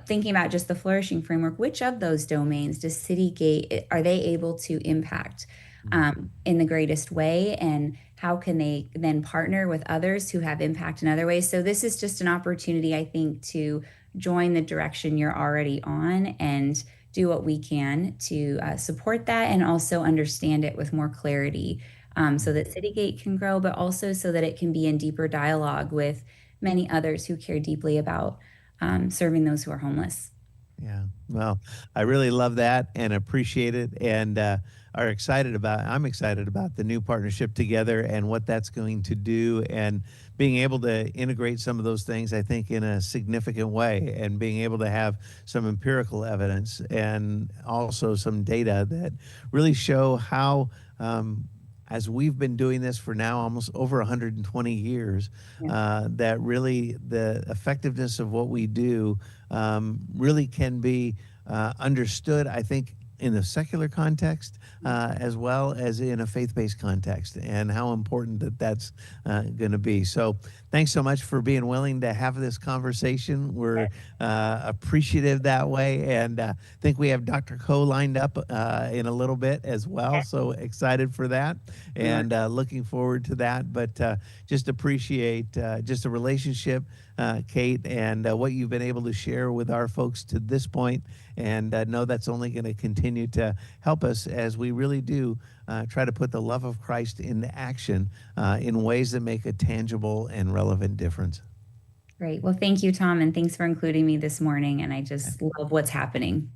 thinking about just the flourishing framework, which of those domains does Citygate, are they able to impact in the greatest way, and how can they then partner with others who have impact in other ways? So this is just an opportunity, I think, to join the direction you're already on and do what we can to support that and also understand it with more clarity, so that Citygate can grow, but also so that it can be in deeper dialogue with many others who care deeply about serving those who are homeless. Yeah, well, I really love that and appreciate it, and I'm excited about the new partnership together and what that's going to do, and being able to integrate some of those things, I think, in a significant way, and being able to have some empirical evidence and also some data that really show how as we've been doing this for now almost over 120 years, that really the effectiveness of what we do really can be understood, I think, in the secular context as well as in a faith-based context, and how important that's going to be. So thanks so much for being willing to have this conversation. We're appreciative that way, and think we have Dr. Coe lined up in a little bit as well. So excited for that, and looking forward to that. But just appreciate just the relationship, Kate, and what you've been able to share with our folks to this point, and know that's only going to continue to help us as we really do try to put the love of Christ into action in ways that make a tangible and relevant difference. Great. Well, thank you, Tom, and thanks for including me this morning. And I just love what's happening.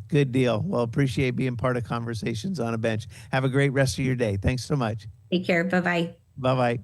Good deal. Well, appreciate being part of Conversations on a Bench. Have a great rest of your day. Thanks so much. Take care. Bye-bye. Bye-bye.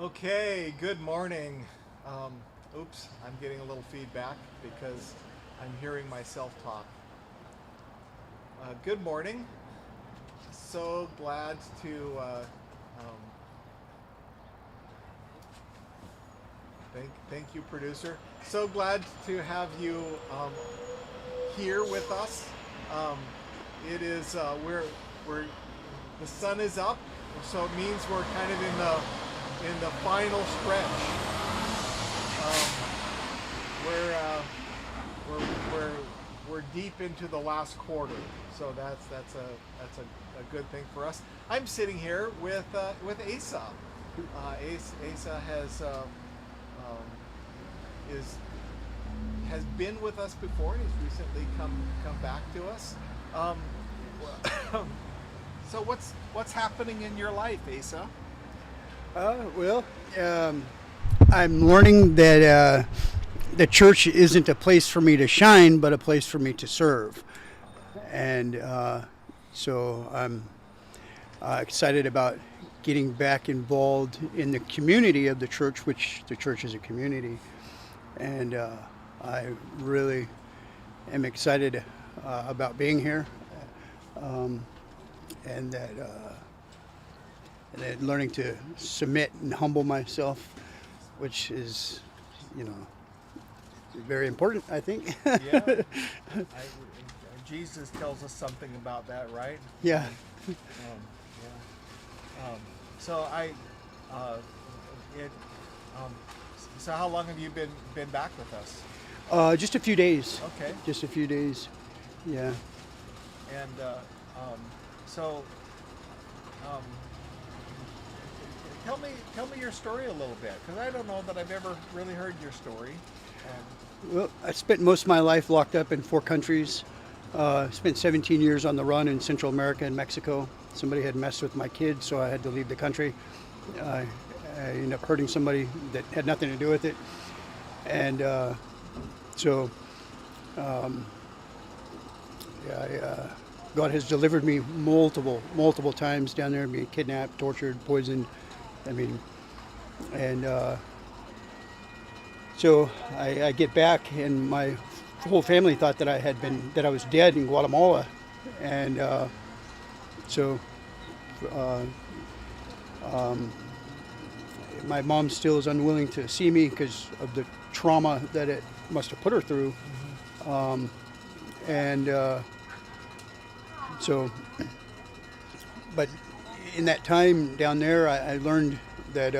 Okay, good morning. Oops, I'm getting a little feedback because I'm hearing myself talk. Good morning. So glad to thank you, producer. So glad to have you here with us. It is we're the sun is up, so it means we're kind of in the final stretch. We're deep into the last quarter, so that's a good thing for us. I'm sitting here with Asa. Asa has been with us before, and he's recently come back to us. So what's happening in your life, Asa? I'm learning that the church isn't a place for me to shine, but a place for me to serve. And so I'm excited about getting back involved in the community of the church, which the church is a community. And I really am excited about being here, and that learning to submit and humble myself, which is, very important, I think. Yeah. Jesus tells us something about that, right? Yeah. So how long have you been back with us? Just a few days. Okay. Just a few days. Yeah. And tell me your story a little bit, because I don't know that I've ever really heard your story. Well, I spent most of my life locked up in 4 countries. Spent 17 years on the run in Central America and Mexico. Somebody had messed with my kids, so I had to leave the country. I ended up hurting somebody that had nothing to do with it. And God has delivered me multiple times down there, being kidnapped, tortured, poisoned. So I get back, and my whole family thought that I was dead in Guatemala, and so My mom still is unwilling to see me because of the trauma that it must have put her through. And so, but in that time down there, I learned that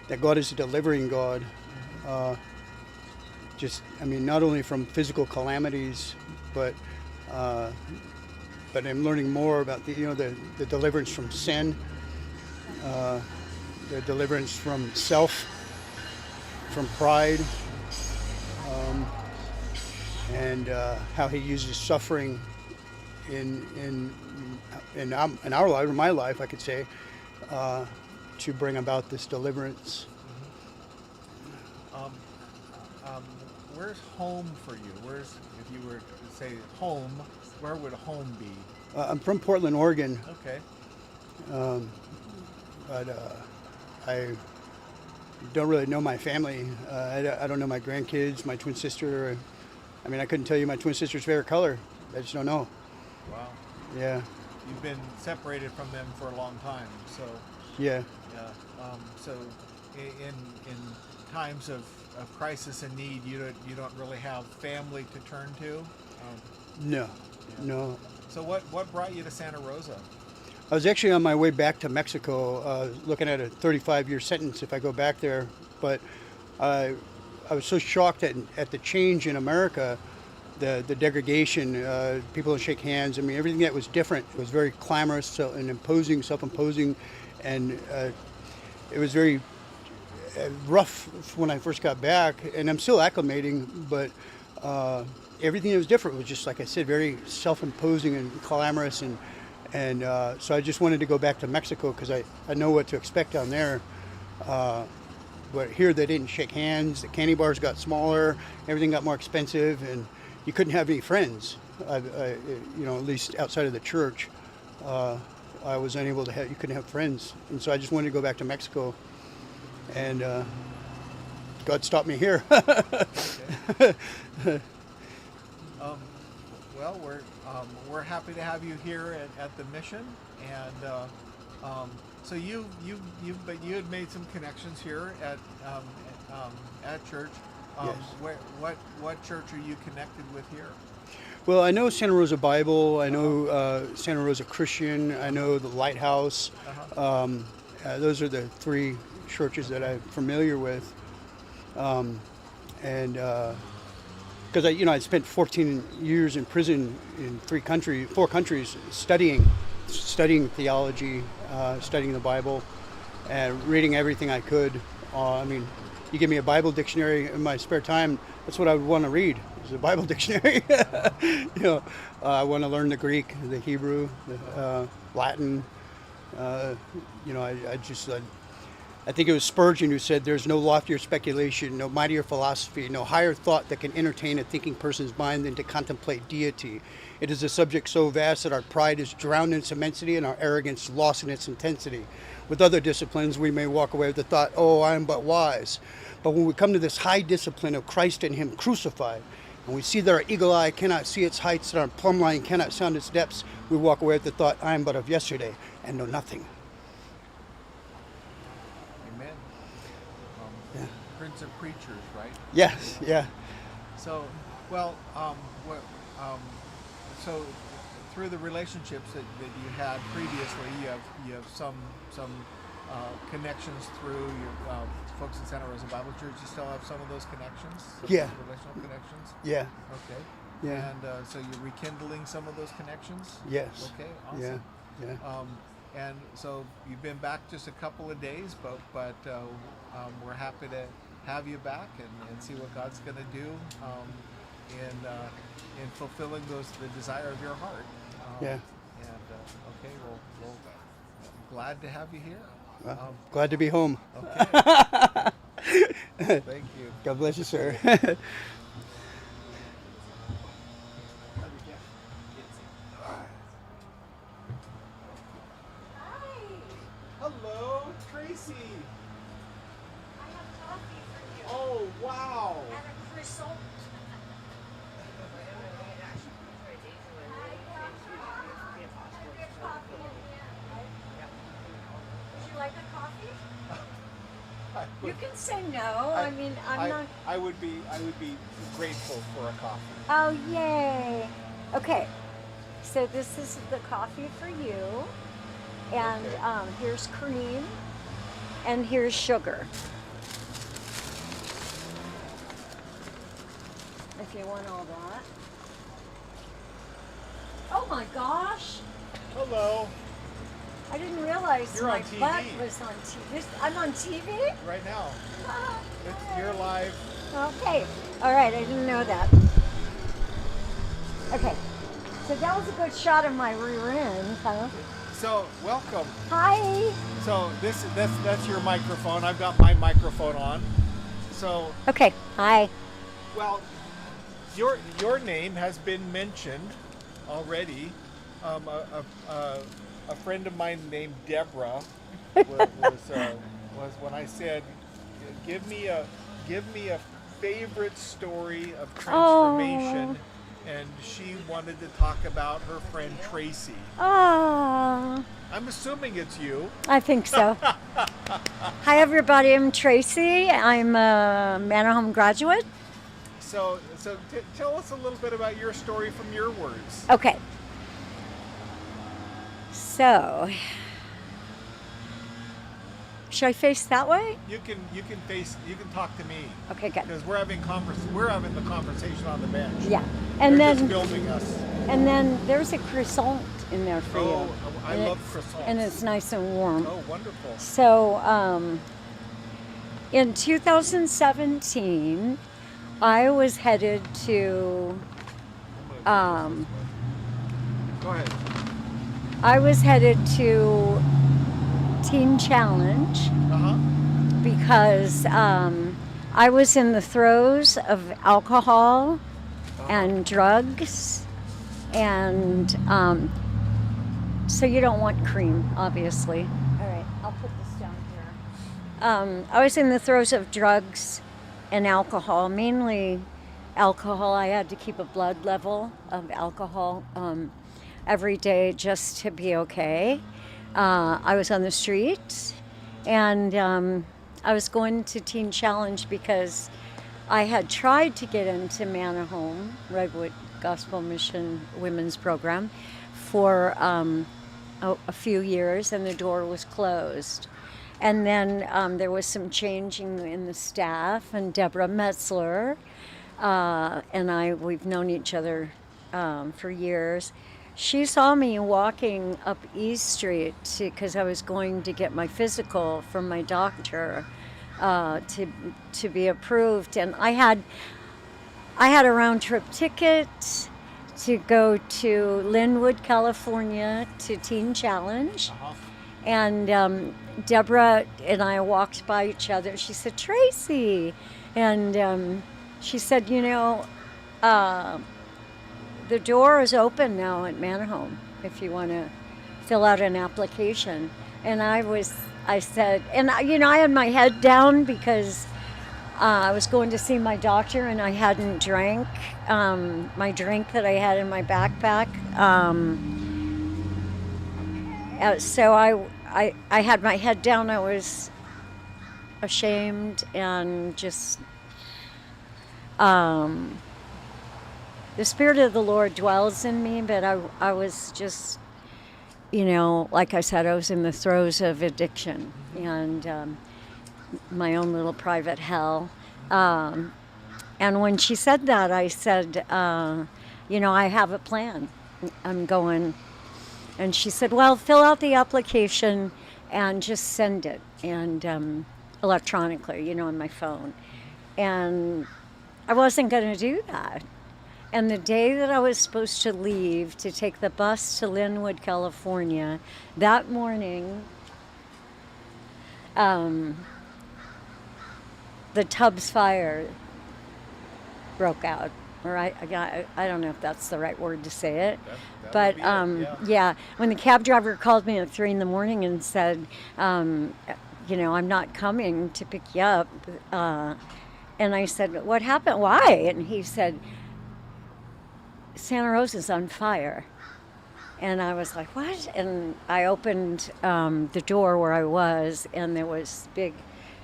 that God is a delivering God. Not only from physical calamities, but I'm learning more about the deliverance from sin, the deliverance from self, from pride, and how He uses suffering in our life, or my life, I could say, to bring about this deliverance. Where's home for you? If you were to say home, where would home be? I'm from Portland, Oregon. Okay. But I don't really know my family. I don't know my grandkids, my twin sister. I couldn't tell you my twin sister's favorite color. I just don't know. Wow. Yeah. You've been separated from them for a long time, so. Yeah. Yeah. So, in times of crisis and need, you don't really have family to turn to. No. Yeah. No. So what brought you to Santa Rosa? I was actually on my way back to Mexico, looking at a 35-year sentence if I go back there. But I was so shocked at the change in America, the degradation. People don't shake hands. Everything that was different was very clamorous and imposing, self-imposing, and it was very rough when I first got back. And I'm still acclimating, but everything that was different was just, like I said, very self-imposing and clamorous, and so I just wanted to go back to Mexico because I know what to expect down there. But here they didn't shake hands. The candy bars got smaller. Everything got more expensive, and you couldn't have any friends. At least outside of the church, I was unable to have. You couldn't have friends, and so I just wanted to go back to Mexico. And God stopped me here. Well, we're happy to have you here at the mission, and so you had made some connections here at church. Yes. What church are you connected with here? Well, I know Santa Rosa Bible. I know Santa Rosa Christian. I know the Lighthouse. Those are the three churches that I'm familiar with, and because I spent 14 years in prison in four countries, studying theology, studying the Bible, and reading everything I could. You give me a Bible dictionary in my spare time, that's what I would want to read, is a Bible dictionary. I want to learn the Greek, the Hebrew, the Latin. I think it was Spurgeon who said, "There's no loftier speculation, no mightier philosophy, no higher thought that can entertain a thinking person's mind than to contemplate deity. It is a subject so vast that our pride is drowned in its immensity and our arrogance lost in its intensity. With other disciplines, we may walk away with the thought, 'Oh, I am but wise.' But when we come to this high discipline of Christ and Him crucified, and we see that our eagle eye cannot see its heights and our plumb line cannot sound its depths, we walk away with the thought, 'I am but of yesterday and know nothing.'" Amen. Prince of Preachers, right? Yes, yeah. So, so through the relationships that you had previously, you have some connections through your folks in Santa Rosa Bible Church. You still have some of those connections? Yeah. Relational connections? Yeah. Okay. Yeah. And so you're rekindling some of those connections? Yes. Okay, awesome. Yeah. And so you've been back just a couple of days, but we're happy to have you back and see what God's going to do in fulfilling the desire of your heart. Yeah. And okay, well, glad to have you here. Glad to be home. Okay. Thank you. God bless you, sir. Hello, Tracy. Oh, wow. You can say no. I mean, I'm not. I would be grateful for a coffee. Oh, yay. Okay. So this is the coffee for you. And here's cream. And here's sugar. If you want all that. Oh my gosh. Hello. I didn't realize You're my on TV. butt was on TV. I'm on TV? Right now. Ah, You're live. okay. All right. I didn't know that. Okay. So that was a good shot of my rear end, huh? So welcome. Hi. So that's your microphone. I've got my microphone on. So Okay. Hi. well, your name has been mentioned already. A friend of mine named Deborah was when I said, give me a favorite story of transformation, and she wanted to talk about her friend Tracy. Oh. I'm assuming it's you. I think so. Hi, everybody. I'm Tracy. I'm a Manor Home graduate. So tell us a little bit about your story from your words. Okay. So, should I face that way? You can talk to me. Okay, good. Because we're having the conversation on the bench. Yeah, and They're then just filming us. And then there's a croissant in there for you. Oh, I love croissants. And it's nice and warm. Oh, wonderful. So, in 2017, I was headed to. Go ahead. I was headed to Teen Challenge because I was in the throes of alcohol and drugs, and so you don't want cream, obviously. All right, I'll put this down here. I was in the throes of drugs and alcohol, mainly alcohol. I had to keep a blood level of alcohol every day just to be okay. I was on the street, and I was going to Teen Challenge because I had tried to get into Manor Home, Redwood Gospel Mission Women's Program, for a few years, and the door was closed. And then there was some changing in the staff, and Deborah Metzler and we've known each other for years. She saw me walking up East Street because I was going to get my physical from my doctor to be approved, and I had a round trip ticket to go to Linwood, California, to Teen Challenge, and Deborah and I walked by each other. She said, "Tracy," and she said, the door is open now at Manor Home if you want to fill out an application. And I said, and I had my head down because I was going to see my doctor, and I hadn't drank my drink that I had in my backpack. So I had my head down. I was ashamed and just the Spirit of the Lord dwells in me, but I was just, like I said, I was in the throes of addiction and my own little private hell. And when she said that, I said, I have a plan. I'm going. And she said, well, fill out the application and just send it, and electronically, on my phone. And I wasn't going to do that. And the day that I was supposed to leave to take the bus to Linwood, California, that morning, the Tubbs fire broke out. Or I don't know if that's the right word to say it, but yeah. When the cab driver called me at 3 a.m. and said, I'm not coming to pick you up, and I said, what happened? Why? And he said, Santa Rosa's on fire. And I was like, what? And I opened the door where I was, and there was big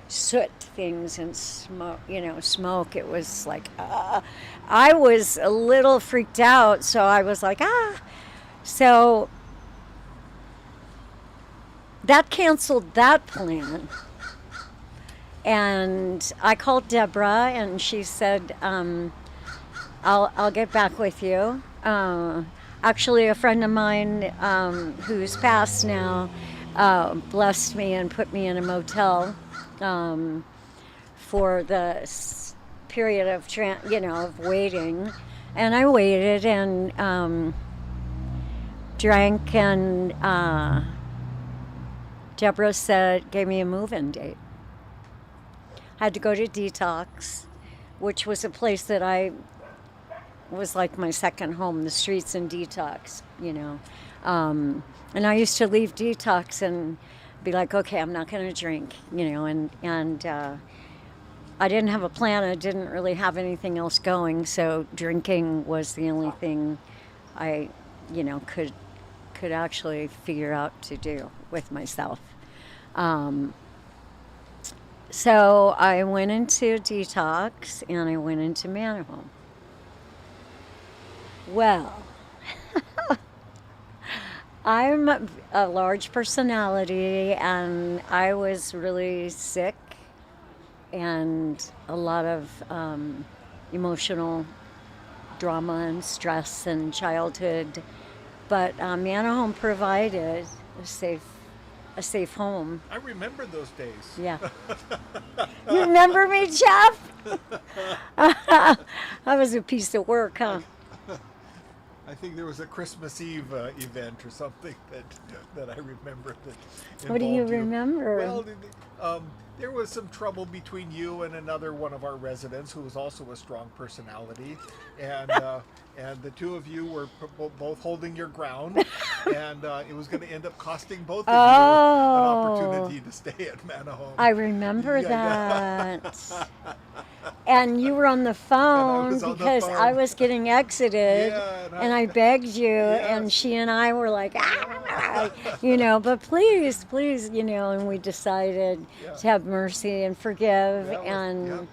soot things and smoke, smoke. It was like, I was a little freaked out. So I was like, ah. So that canceled that plan. And I called Deborah, and she said, I'll get back with you. Actually, a friend of mine who's passed now blessed me and put me in a motel for the period of of waiting, and I waited and drank, and Deborah gave me a move-in date. Had to go to detox, which was a place that I was like my second home, the streets and detox, and I used to leave detox and be like, okay, I'm not going to drink, and I didn't have a plan. I didn't really have anything else going, so drinking was the only thing I, could actually figure out to do with myself. So I went into detox and I went into Manahome. Well, I'm a large personality, and I was really sick and a lot of emotional drama and stress and childhood. But Manahome provided a safe home. I remember those days. Yeah. You remember me, Jeff? I was a piece of work, huh? I think there was a Christmas Eve event or something that I remember that. What do you remember? Well, there was some trouble between you and another one of our residents who was also a strong personality, and the two of you were both holding your ground, and it was going to end up costing both of you an opportunity to stay at Manahome. I remember that. And you were on the phone because I was getting exited, and I begged you, and she and I were like, but please, and we decided to have mercy and forgive and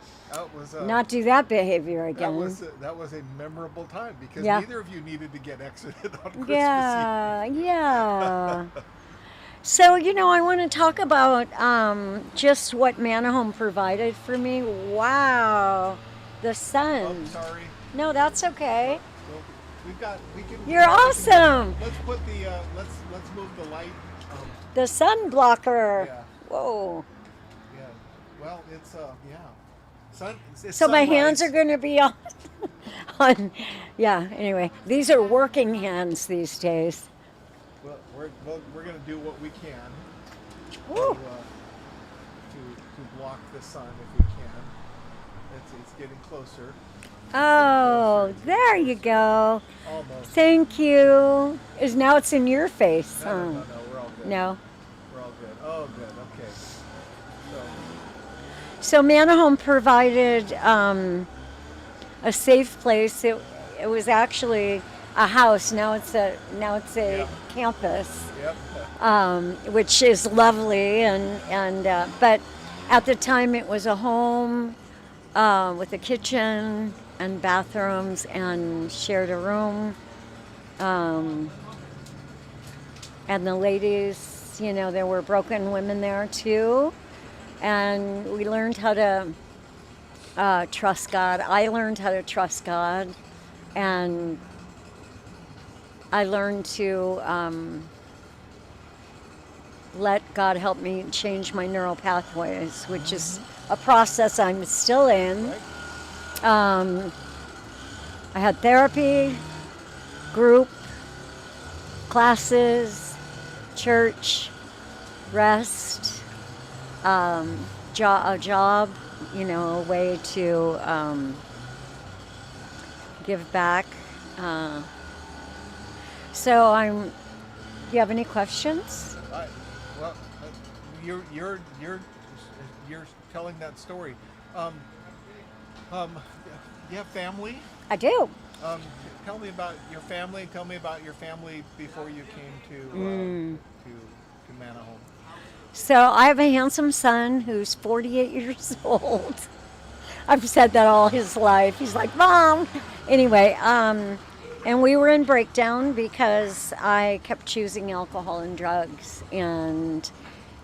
not do that behavior again. That was a memorable time because neither of you needed to get exited on Christmas Eve. Yeah. So, I want to talk about just what Manahome provided for me. Wow. The sun. Oh, sorry. No, that's okay. Well, You're awesome. Let's put the, let's move the light. The sun blocker. Yeah. Whoa. Yeah. Well, it's, it's so my sunrise. hands are going to be on, anyway. These are working hands these days. Well, we're going to do what we can to block the sun if we can. It's getting closer. Oh, there you go. Almost. Thank you. Now it's in your face. No, we're all good. No. We're all good. Oh, good. Okay. So Manahome provided a safe place. It was actually a house. Now it's a campus, which is lovely. And but at the time it was a home with a kitchen and bathrooms and shared a room. And the ladies, there were broken women there too. And we learned how to trust God. I learned how to trust God. And I learned to let God help me change my neural pathways, which is a process I'm still in. I had therapy, group, classes, church, rest, a job, a way to give back. So do you have any questions? Well, you're telling that story. You have family? I do. Tell me about your family. Tell me about your family before you came to Manahome. So I have a handsome son who's 48 years old. I've said that all his life. He's like, Mom. Anyway, and we were in breakdown because I kept choosing alcohol and drugs. And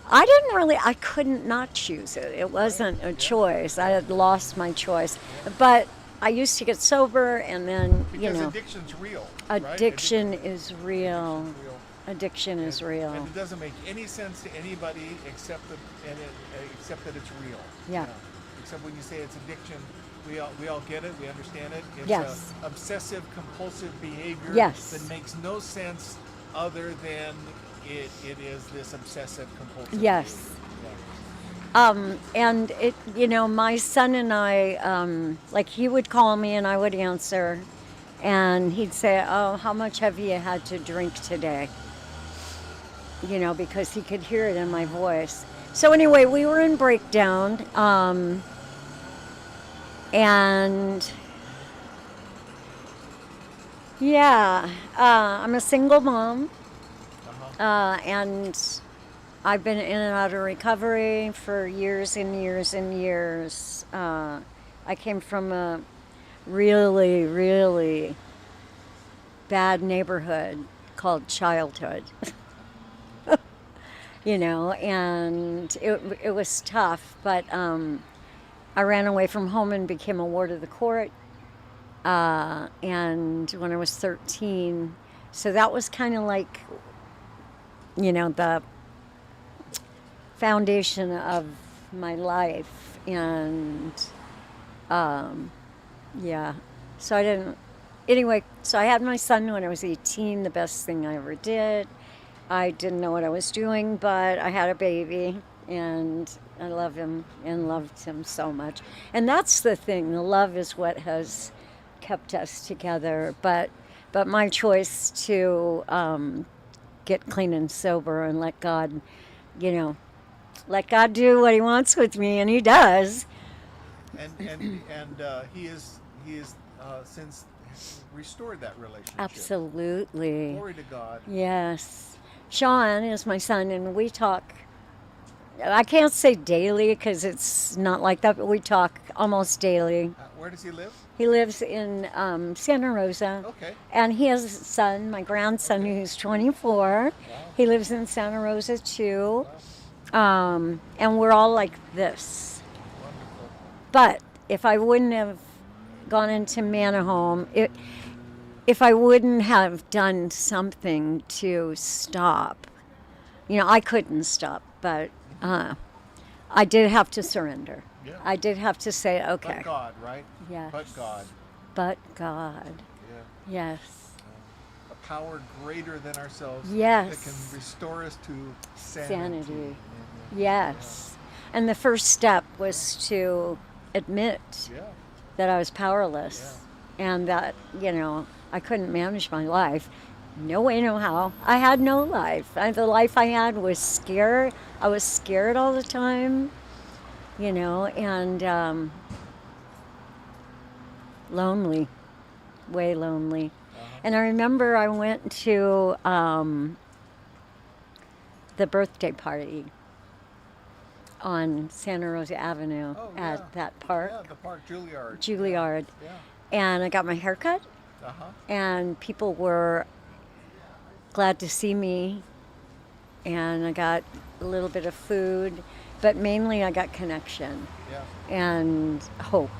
I couldn't not choose it. It wasn't a choice. I had lost my choice. But I used to get sober and then, Because addiction's real. Addiction is real. Addiction is real. And it doesn't make any sense to anybody except that it's real. Yeah. Except when you say it's addiction, we all get it, we understand it. It's Yes. a obsessive compulsive behavior Yes. that makes no sense other than it is this obsessive compulsive Yes. behavior. And it, my son and I, like he would call me and I would answer, and he'd say, "Oh, how much have you had to drink today?" Because he could hear it in my voice. So anyway, we were in breakdown, and yeah, I'm a single mom, and I've been in and out of recovery for years and years and years. I came from a really, really bad neighborhood called childhood. And it was tough, but I ran away from home and became a ward of the court, and when I was 13, so that was kind of like, the foundation of my life, and yeah, so I had my son when I was 18, the best thing I ever did. I didn't know what I was doing, but I had a baby, and I love him and loved him so much. And that's the thing. The love is what has kept us together. But my choice to get clean and sober and let God do what He wants with me, and He does. And he is since restored that relationship. Absolutely. Glory to God. Yes. Sean is my son, and we talk, I can't say daily because it's not like that, but we talk almost daily. Where does he live? He lives in Santa Rosa. Okay. And he has a son, my grandson, who's 24. Wow. He lives in Santa Rosa too. Wow. And we're all like this. Wonderful. But if I wouldn't have gone into Manahome, if I wouldn't have done something to stop, I couldn't stop, but I did have to surrender. Yeah. I did have to say, okay. But God, right? Yes. But God. But God. Yeah. Yes. A power greater than ourselves. Yes. That can restore us to sanity. Yes. And the first step was to admit that I was powerless and that, I couldn't manage my life. No way, no how. I had no life. The life I had was scared. I was scared all the time, and lonely, way lonely. And I remember I went to the birthday party on Santa Rosa Avenue at that park. Yeah, the park, Juilliard. Juilliard. Yeah. And I got my hair cut. And people were glad to see me, and I got a little bit of food, but mainly I got connection and hope,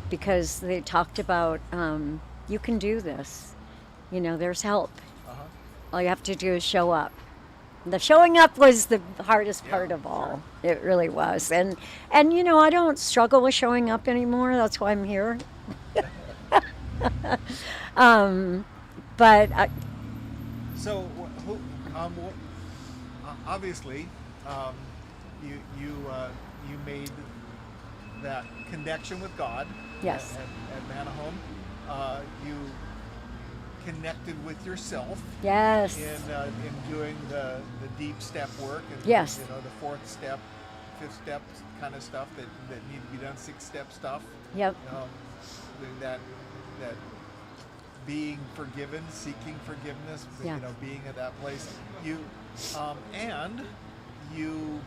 because they talked about you can do this, there's help. All you have to do is show up. The showing up was the hardest part of all. Sure. It really was. And I don't struggle with showing up anymore. That's why I'm here. But so obviously you made that connection with God. Yes. At Manahome, you connected with yourself. Yes. In doing the deep step work and yes. The fourth step, fifth step kind of stuff that need to be done, sixth step stuff. Yep. That being forgiven, seeking forgiveness, being at that place. You and you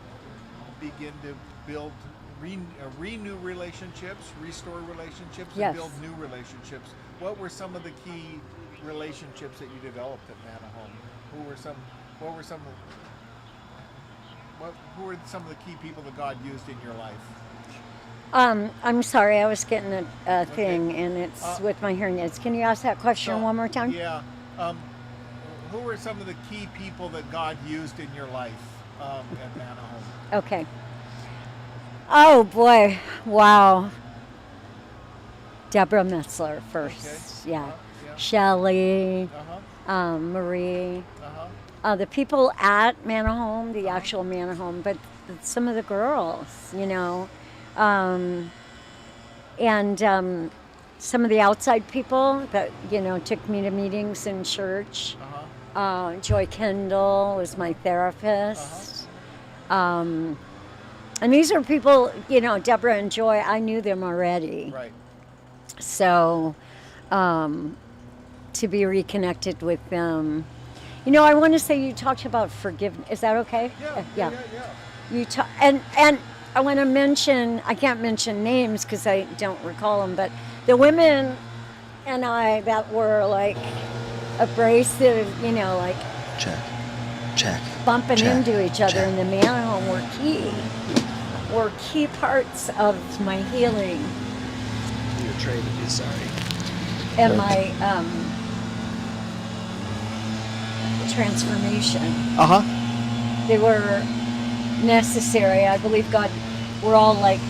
begin to build, renew relationships, restore relationships, Yes. and build new relationships. What were some of the key relationships that you developed at Manahome? Who were some of the key people that God used in your life? I'm sorry, I was getting a thing, and it's with my hearing aids. Can you ask that question one more time? Yeah. Who were some of the key people that God used in your life at Manahome? Okay. Oh boy, wow. Deborah Metzler first, yeah. Shelley, Marie, the people at Manahome, the actual Manahome, but some of the girls, and some of the outside people that took me to meetings in church. Joy Kendall was my therapist. And these are people, Deborah and Joy, I knew them already. Right. So to be reconnected with them. I want to say you talked about forgiveness. Is that okay? Yeah. You and I want to mention, I can't mention names because I don't recall them, but the women and I that were like abrasive, like check, bumping into each other in the Manahome were key parts of my healing. Your tray would be sorry. And my transformation. They were necessary. I believe God, we're all like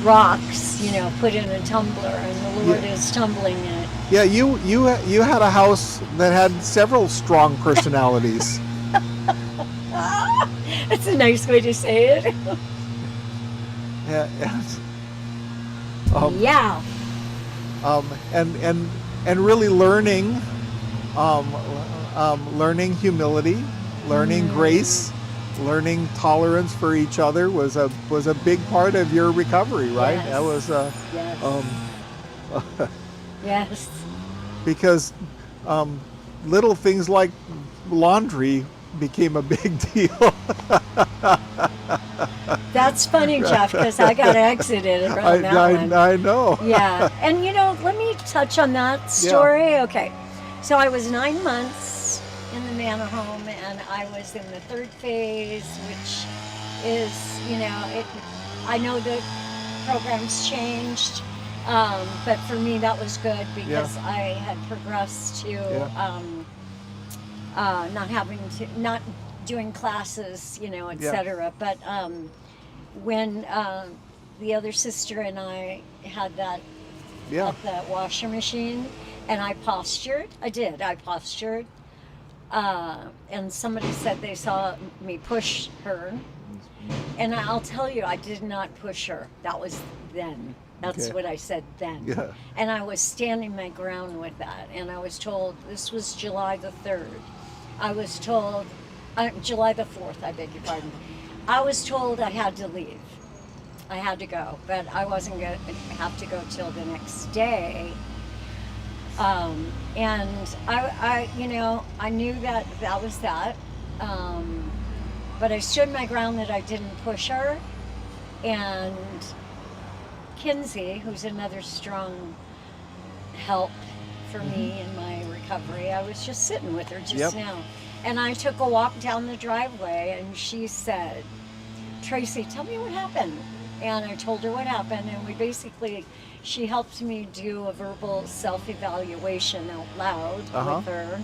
rocks, put in a tumbler, and the Lord is tumbling it. Yeah, you had a house that had several strong personalities. That's a nice way to say it. Yeah. Yeah. And really learning humility, learning grace, learning tolerance for each other was a big part of your recovery, right? Yes. That was yes. Because little things like laundry became a big deal. That's funny, Jeff, because I got exited around that one. I know. Yeah, and let me touch on that story. Yeah. Okay, so I was 9 months in the Manahome, and I was in the third phase, which is, I know the program's changed, but for me that was good because I had progressed to not doing classes, etc. But when the other sister and I had that at the washer machine, and I postured. I postured. And somebody said they saw me push her. And I'll tell you, I did not push her. That was then. That's what I said then. Yeah. And I was standing my ground with that. And I was told, this was July the 3rd. I was told, July the 4th, I beg your pardon. I was told I had to leave. I had to go, but I wasn't going to have to go till the next day. And I knew that was that. But I stood my ground that I didn't push her. And Kinsey, who's another strong help for me in my recovery, I was just sitting with her just now. And I took a walk down the driveway, and she said, Tracy, tell me what happened. And I told her what happened, and she helped me do a verbal self-evaluation out loud with her.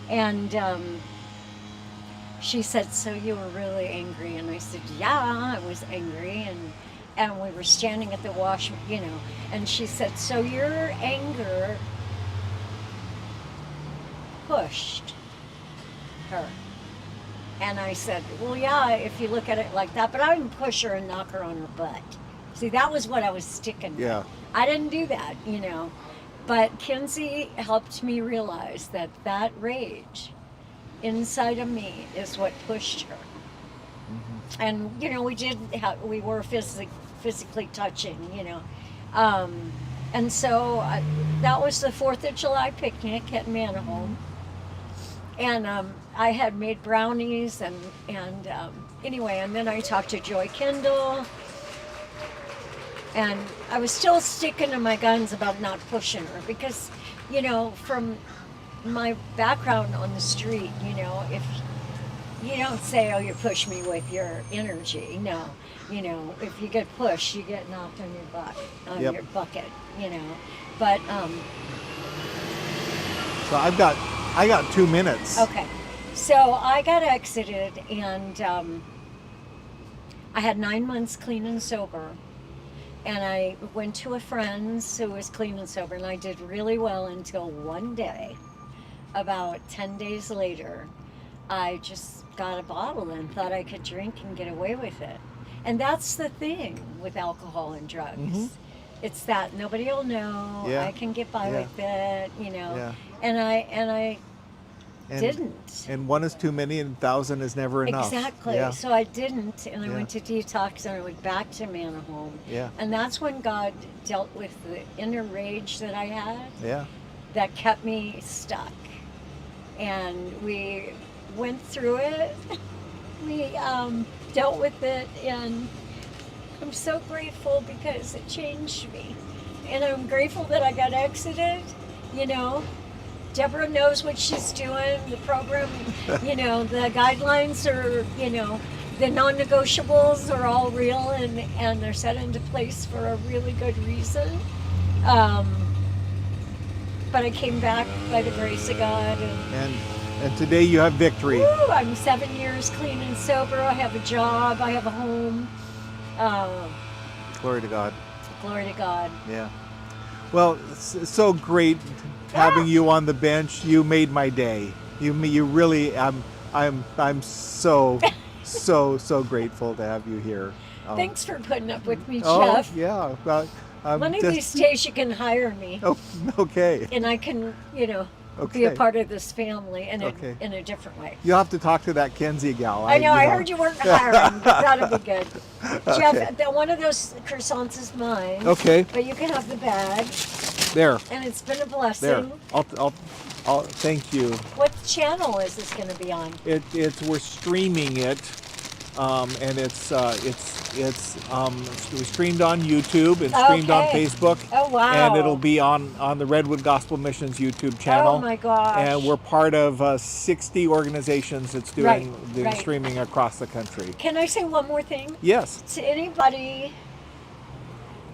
And she said, so you were really angry? And I said, yeah, I was angry. And we were standing at the wash, and she said, so your anger pushed her. And I said, well, yeah, if you look at it like that, but I didn't push her and knock her on her butt. See, that was what I was sticking with. I didn't do that, But Kinsey helped me realize that rage inside of me is what pushed her. And, we were physically touching, And so that was the 4th of July picnic at Manahome. And I had made brownies and anyway, and then I talked to Joy Kendall, and I was still sticking to my guns about not pushing her because, from my background on the street, if you don't say, oh, you push me with your energy. No, if you get pushed, you get knocked on your your bucket, But So I got 2 minutes. okay, so I got exited, and I had 9 months clean and sober. And I went to a friend's who was clean and sober, and I did really well until one day, about 10 days later, I just got a bottle and thought I could drink and get away with it. And that's the thing with alcohol and drugs. Mhm. It's that nobody will know. Yeah. I can get by Yeah. with it, Yeah. And I And, didn't. And one is too many, and 1,000 is never enough. Exactly. Yeah. So I didn't, and I Yeah. went to detox, and I went back to Manahome. Yeah. And that's when God dealt with the inner rage that I had Yeah. that kept me stuck. And we went through it. We dealt with it, and I'm so grateful because it changed me. And I'm grateful that I got exited, Deborah knows what she's doing. The program, the guidelines are, the non-negotiables are all real, and they're set into place for a really good reason. But I came back by the grace of God, And today you have victory. woo, I'm 7 years clean and sober. I have a job. I have a home. Glory to God. Glory to God. Yeah. Well, it's so great having you on the bench. You made my day. You really. I'm so grateful to have you here. Thanks for putting up with me, Oh Jeff. yeah. One of these days you can hire me. Oh, okay. And I can, be a Okay. part of this family in Okay. a different way. You'll have to talk to that Kenzie gal. I know. I heard you weren't hiring, but that'll be good. Okay. Jeff, one of those croissants is mine. Okay. But you can have the bag. There. And it's been a There. blessing. I'll thank you. What channel is this going to be on? We're streaming it, and it's streamed on YouTube and streamed on Okay. Facebook. Oh, wow. And it'll be on the Redwood Gospel Missions YouTube channel. Oh, my gosh. And we're part of 60 organizations that's doing the right. streaming across the country. Can I say one more thing? Yes. To anybody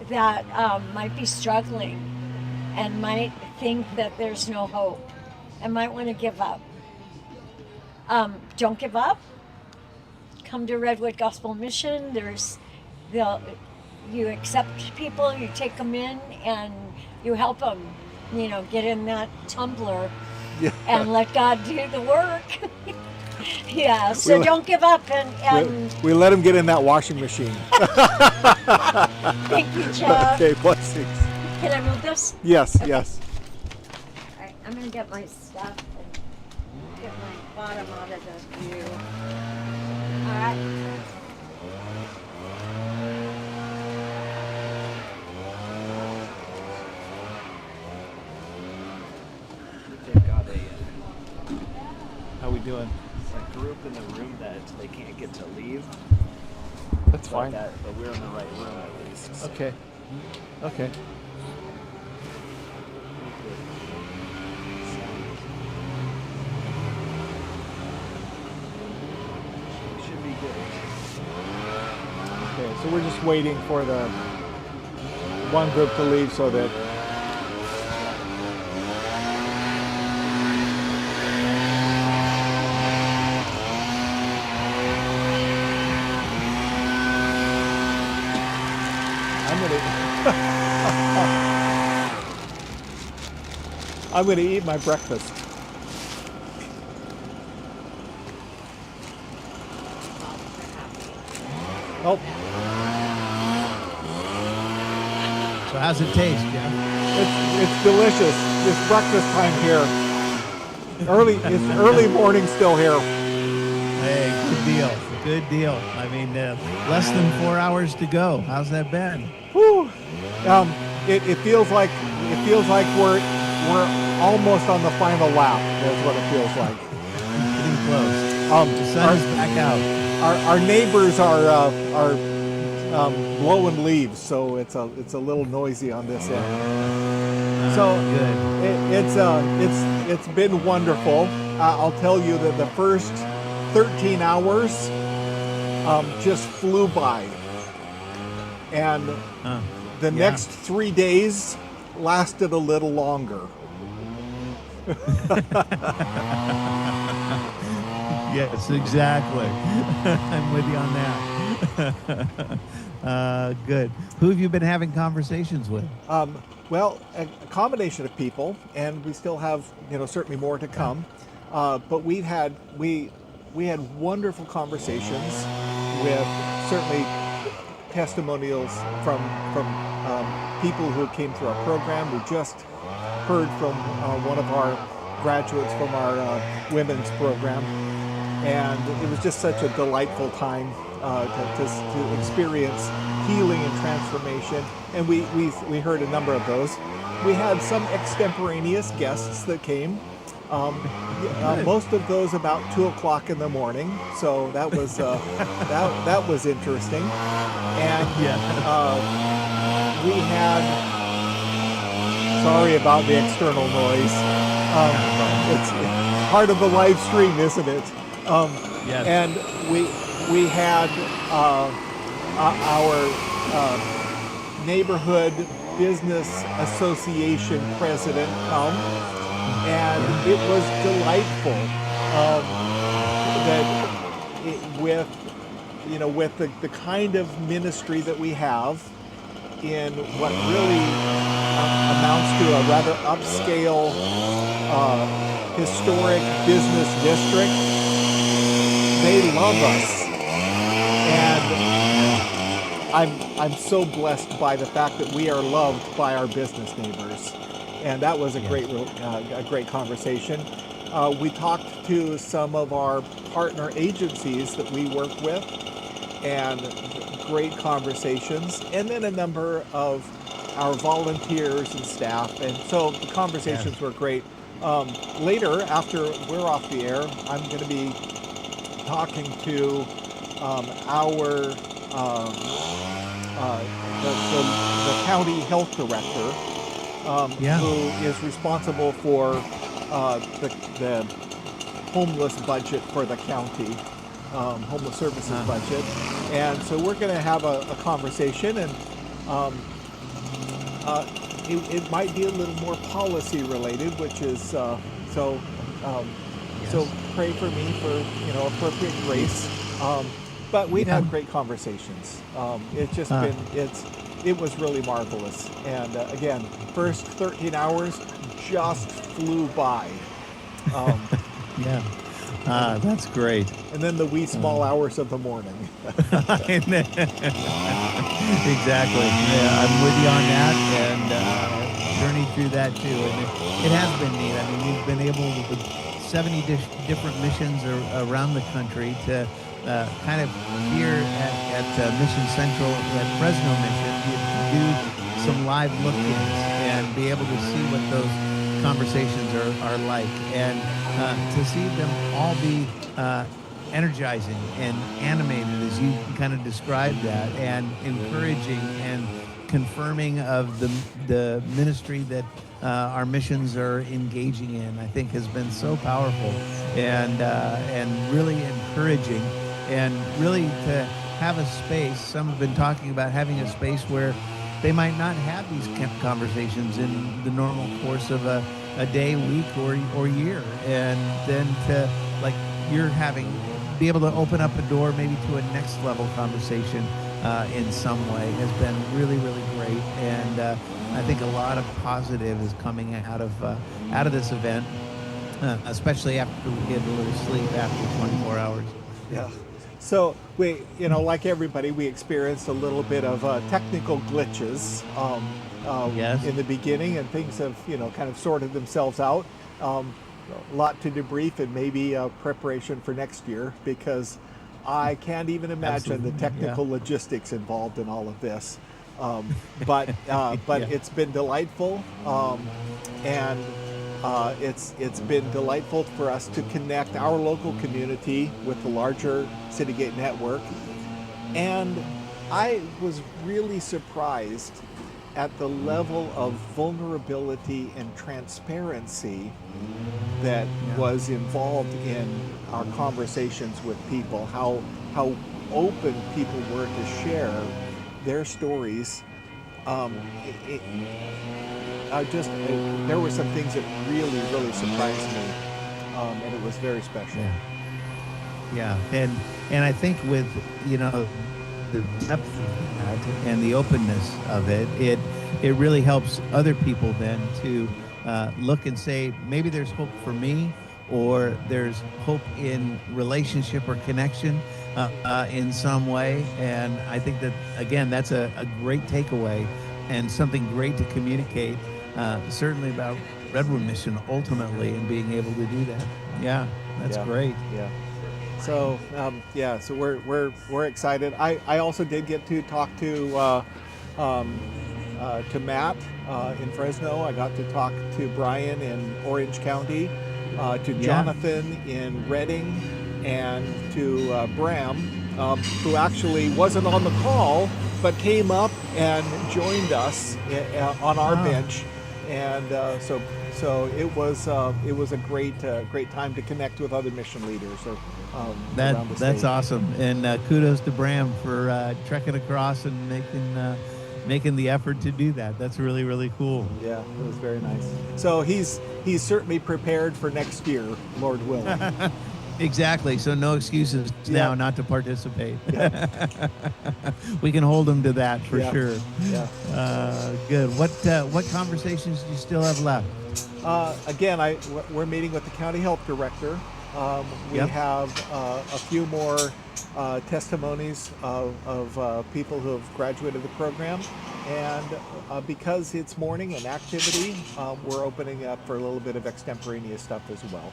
that might be struggling and might think that there's no hope and might want to give up, don't give up. Come to Redwood Gospel Mission. You accept people, you take them in, and you help them, get in that tumbler and let God do the work. Yeah, so don't give up and We let them get in that washing machine. Thank you, Jeff. Okay, blessings. Can I move this? Yes, Okay. yes. All right, I'm gonna get my stuff and get my bottom out of the view. All right. They've got a How we doing? group in the room that they can't get to leave. That's fine. But we're in the right room at least. So. Okay. Okay. Should be good. Okay, so we're just waiting for the one group to leave so that I'm gonna eat my breakfast. Oh. So how's it taste, Jeff? It's delicious. It's breakfast time here. It's early morning still here. Hey, good deal. Good deal. I mean, less than 4 hours to go. How's that been? Whew. It feels like we're almost on the final lap. That's what it feels like. Getting close. The sun is back out. our neighbors are blowing leaves, so it's a little noisy on this end. So it's been wonderful. I'll tell you that the first 13 hours just flew by, and the next 3 days lasted a little longer. Yes, exactly. I'm with you on that. Good. Who have you been having conversations with? Well, a combination of people, and we still have, certainly more to come. But we had wonderful conversations with certainly testimonials from people who came through our program. We just heard from one of our graduates from our women's program, and it was just such a delightful time to experience healing and transformation. And we heard a number of those. We had some extemporaneous guests that came. Most of those about 2 o'clock in the morning, so that was that was interesting. And we had, sorry about the external noise. It's part of the live stream, isn't it? Yes. And we had our neighborhood business association president come, and it was delightful with the kind of ministry that we have in what really amounts to a rather upscale historic business district. They love us, and I'm so blessed by the fact that we are loved by our business neighbors, and that was a great conversation. We talked to some of our partner agencies that we work with, and great conversations, and then a number of our volunteers and staff, and so the conversations were great. Later, after we're off the air, I'm going to be talking to the county health director, who is responsible for the homeless budget for the county, homeless services budget. And so we're going to have a conversation, and it might be a little more policy related, which is so pray for me for appropriate grace. But we've had great conversations. It's just it was really marvelous. And again, first 13 hours just flew by. That's great. And then the wee small hours of the morning. Exactly. Yeah, I'm with you on that, and journey through that too. And it has been neat. I mean, we've been able with 70 different missions around the country to kind of here at Mission Central at Fresno Mission, do some live look-ins and be able to see what those conversations are like, and to see them all be energizing and animated, as you kind of described that, and encouraging and confirming of the ministry that our missions are engaging in, I think has been so powerful and really encouraging, and really to have a space. Some have been talking about having a space where they might not have these conversations in the normal course of a day, week, or year, and then to, like you're having, be able to open up a door maybe to a next level conversation in some way has been really, really great. And I think a lot of positive is coming out of this event, especially after we get a little sleep after 24 hours. Yeah. So we, like everybody, we experienced a little bit of technical glitches in the beginning, and things have, kind of sorted themselves out. A lot to debrief, and maybe preparation for next year, because I can't even imagine the technical logistics involved in all of this. But it's been delightful, and It's been delightful for us to connect our local community with the larger Citygate network. And I was really surprised at the level of vulnerability and transparency that was involved in our conversations with people, how open people were to share their stories. It, there were some things that really surprised me, and it was very special. Yeah, and I think with the depth of that and the openness of it really helps other people then to look and say maybe there's hope for me, or there's hope in relationship or connection in some way. And I think that again that's a great takeaway and something great to communicate, certainly about Redwood Mission ultimately, and being able to do that. Yeah, that's great. Yeah. So so we're excited. I also did get to talk to Matt in Fresno. I got to talk to Brian in Orange County, to Jonathan in Redding, and to Bram, who actually wasn't on the call but came up and joined us on our bench, and so it was a great time to connect with other mission leaders around the state. That's awesome, and kudos to Bram for trekking across and making the effort to do that. That's really cool. Yeah, it was very nice. So he's certainly prepared for next year, Lord willing. Exactly. So no excuses now not to participate. We can hold him to that for sure. Yeah. Good. What conversations do you still have left? Again, we're meeting with the county health director. We have a few more testimonies of people who have graduated the program, and because it's morning and activity, we're opening up for a little bit of extemporaneous stuff as well.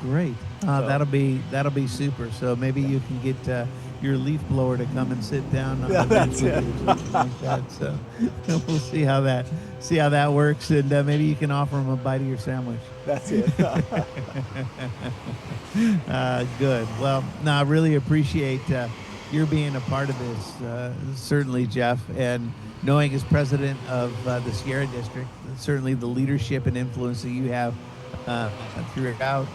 Great. That'll be super. So maybe you can get your leaf blower to come and sit down. That's it. Like that. So we'll see how that works, and maybe you can offer them a bite of your sandwich. That's it. Good. Well, no, I really appreciate your being a part of this. Certainly, Jeff, and knowing as president of the Sierra District, certainly the leadership and influence that you have throughout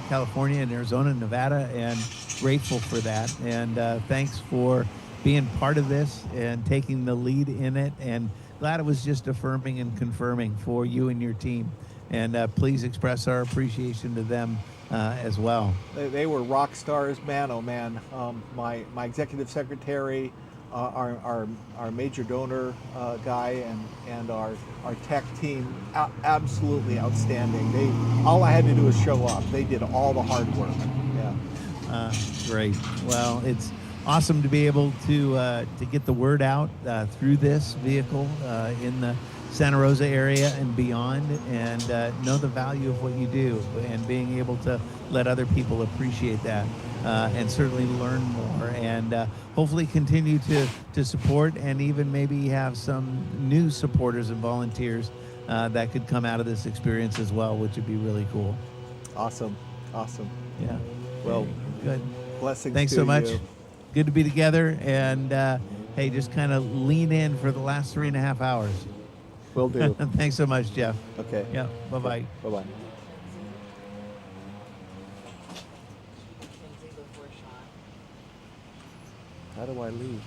California and Arizona and Nevada, and grateful for that. And thanks for being part of this and taking the lead in it, and glad it was just affirming and confirming for you and your team. And please express our appreciation to them as well. They were rock stars, man. Oh man, my executive secretary, our major donor guy, and our tech team, absolutely outstanding. All I had to do was show up. They did all the hard work. Yeah. Great. Well, it's awesome to be able to get the word out through this vehicle in the Santa Rosa area and beyond, and know the value of what you do, and being able to let other people appreciate that, and certainly learn more, and hopefully continue to support, and even maybe have some new supporters and volunteers that could come out of this experience as well, which would be really cool. Awesome. Yeah. Well, good. Blessings. Thanks to so much. you. Good to be together, and hey, just kind of lean in for the last 3.5 hours. Will do. Thanks so much, Jeff. Okay. Yeah. Bye-bye. Bye-bye. How do I leave?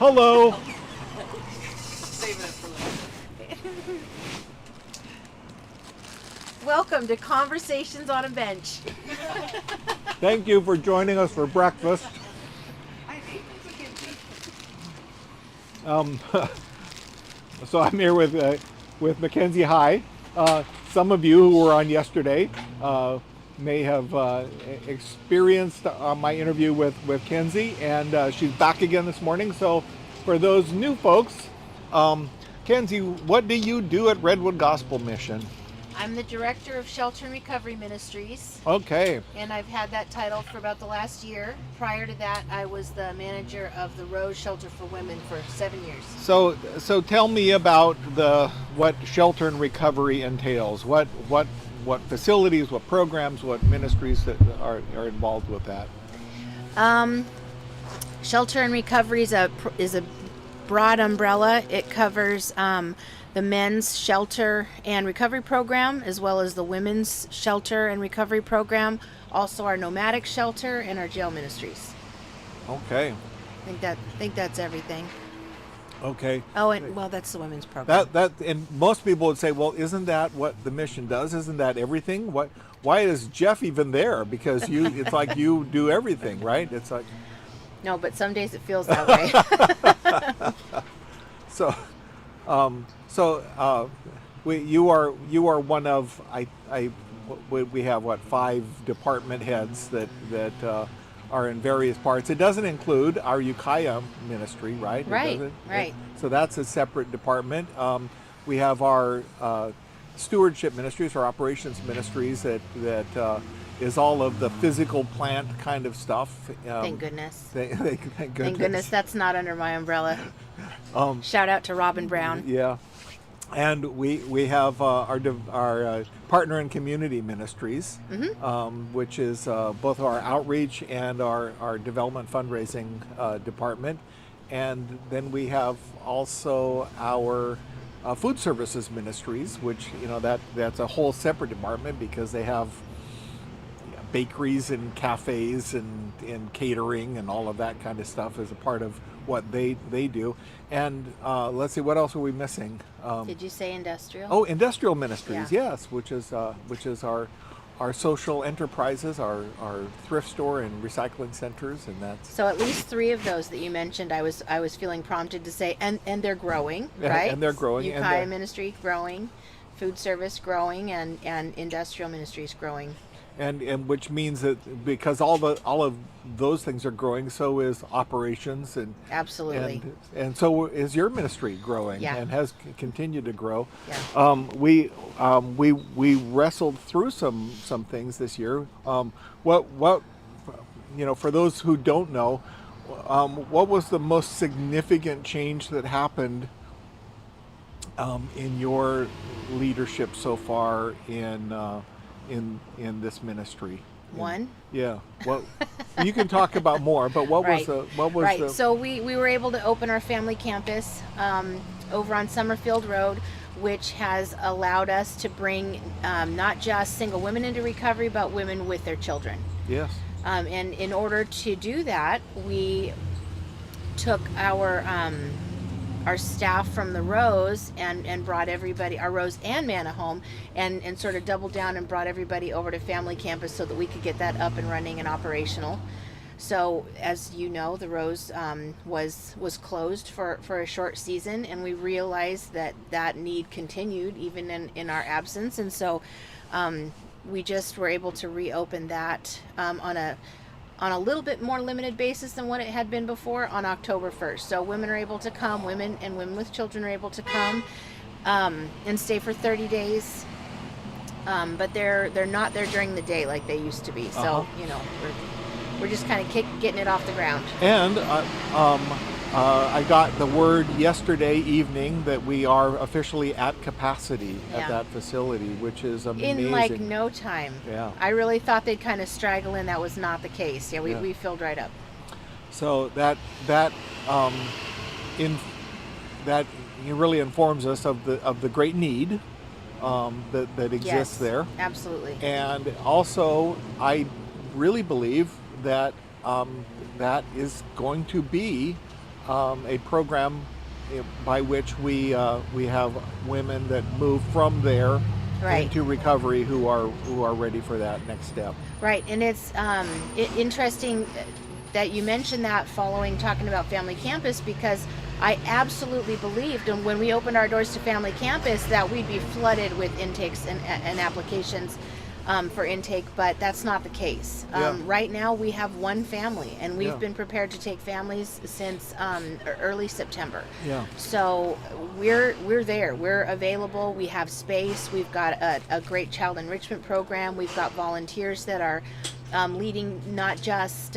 Hello. Saving it for later. Welcome to Conversations on a Bench. Thank you for joining us for breakfast. So I'm here with Mackenzie High. Some of you who were on yesterday may have experienced my interview with Kenzie, and she's back again this morning. So for those new folks, Kenzie, what do you do at Redwood Gospel Mission? I'm the director of Shelter and Recovery Ministries. Okay. And I've had that title for about the last year. Prior to that, I was the manager of the Rose Shelter for Women for 7 years. So tell me about what Shelter and Recovery entails. What facilities, what programs, what ministries that are involved with that? Shelter and Recovery is a broad umbrella. It covers the men's shelter and recovery program, as well as the women's shelter and recovery program, also our nomadic shelter and our jail ministries. Okay. I think that's everything. Okay. Oh, and well, that's the women's program. And most people would say, well, isn't that what the mission does? Isn't that everything? Why is Jeff even there? Because it's like you do everything, right? It's like. No, but some days it feels that way. You are one of we have 5 department heads that are in various parts. It doesn't include our Ukiah ministry, right? Right. Right. So that's a separate department. We have our stewardship ministries, our operations ministries that is all of the physical plant kind of stuff. Thank goodness. Thank goodness. Thank goodness that's not under my umbrella. Shout out to Robin Brown. Yeah. And we have our partner and community ministries, which is both our outreach and our development fundraising department. And then we have also our food services ministries, which that's a whole separate department because they have bakeries and cafes and catering and all of that kind of stuff as a part of what they do. And let's see, what else are we missing? Did you say industrial? Oh, industrial ministries, Yeah. yes, which is our social enterprises, our thrift store and recycling centers, and that's. So at least 3 of those that you mentioned, I was feeling prompted to say, and they're growing, Yeah, right? and they're growing, and Ukiah they're- ministry growing, food service growing, and industrial ministries growing. And which means that because all of those things are growing, so is operations and Absolutely. and so is your ministry growing Yeah. and has continued to grow. Yeah. We wrestled through some things this year. What for those who don't know, what was the most significant change that happened in your leadership so far in this ministry? One? Yeah. Well, you can talk about more, but what Right. was the So we were able to open our family campus over on Summerfield Road, which has allowed us to bring not just single women into recovery, but women with their children. Yes. And in order to do that, we took our staff from the Rose and brought everybody, our Rose and Manna home, and sort of doubled down and brought everybody over to family campus so that we could get that up and running and operational. So as you know, the Rose was closed for a short season, and we realized that need continued even in our absence, and so we just were able to reopen that on a little bit more limited basis than what it had been before on October 1st. So women are able to come, women with children are able to come and stay for 30 days. But they're not there during the day like they used to be. So, we're just kind of getting it off the ground. And I got the word yesterday evening that we are officially at capacity at Yeah. that facility, which is amazing. In like no time. Yeah. I really thought they'd kind of straggle in. That was not the case. Yeah, we filled right up. So that really informs us of the great need that exists Yes, there. Absolutely. And also, I really believe that that is going to be a program by which we have women that move from there Right. into recovery who are ready for that next step. Right, and it's interesting that you mentioned that following talking about Family Campus, because I absolutely believed, and when we opened our doors to Family Campus, that we'd be flooded with intakes and applications for intake, but that's not the case. Yeah. Right now, we have one family, and we've Yeah. been prepared to take families since early September. Yeah. So we're there. We're available. We have space. We've got a great child enrichment program. We've got volunteers that are leading not just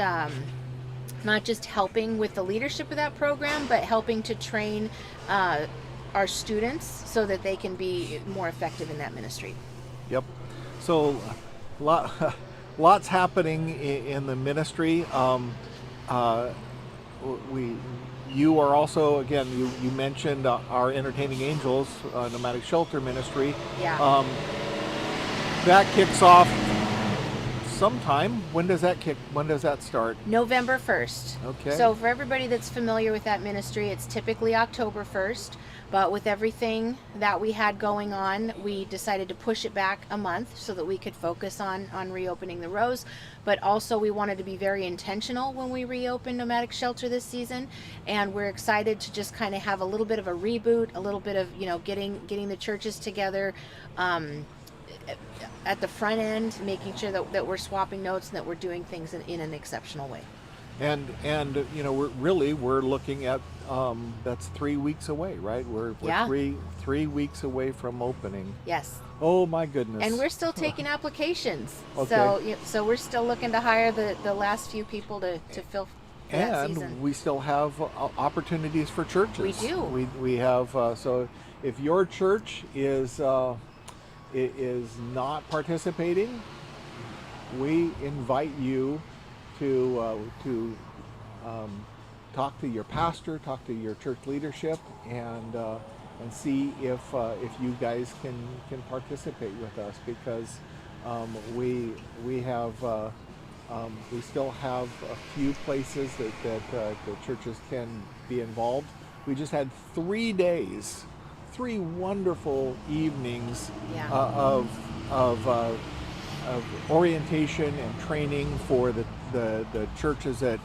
helping with the leadership of that program, but helping to train our students so that they can be more effective in that ministry. Yep. So, lots happening in the ministry. You are also, again, you mentioned our Entertaining Angels Nomadic Shelter Ministry. Yeah. That kicks off sometime. When does that start? November 1st. Okay. So for everybody that's familiar with that ministry, it's typically October 1st. But with everything that we had going on, we decided to push it back a month so that we could focus on reopening the Rose. But also we wanted to be very intentional when we reopen Nomadic Shelter this season. And we're excited to just kind of have a little bit of a reboot, a little bit of, getting the churches together at the front end, making sure that we're swapping notes and that we're doing things in an exceptional way. And we're looking at that's 3 weeks away, right? We're Yeah. three weeks away from opening. Yes. Oh my goodness. And we're still taking applications. Okay. So we're still looking to hire the last few people to fill that season. And we still have opportunities for churches. We do. We have so if your church is not participating, we invite you to talk to your pastor, talk to your church leadership, and see if you guys can participate with us, because we still have a few places that the churches can be involved. We just had 3 days, 3 wonderful evenings Yeah. of orientation and training for the churches that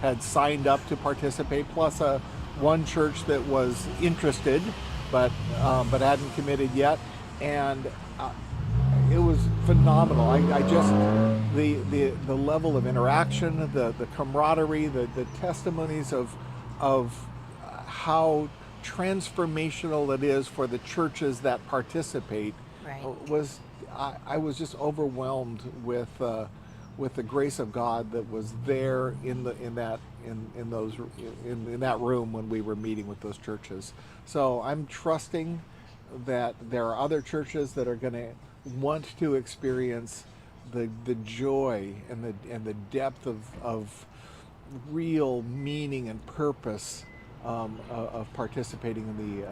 had signed up to participate, plus one church that was interested but hadn't committed yet, and it was phenomenal. I just the level of interaction, the camaraderie, the testimonies of how transformational it is for the churches that participate. Right. I was just overwhelmed with the grace of God that was there in that room when we were meeting with those churches. So I'm trusting that there are other churches that are going to want to experience the joy and the depth of real meaning and purpose of participating in the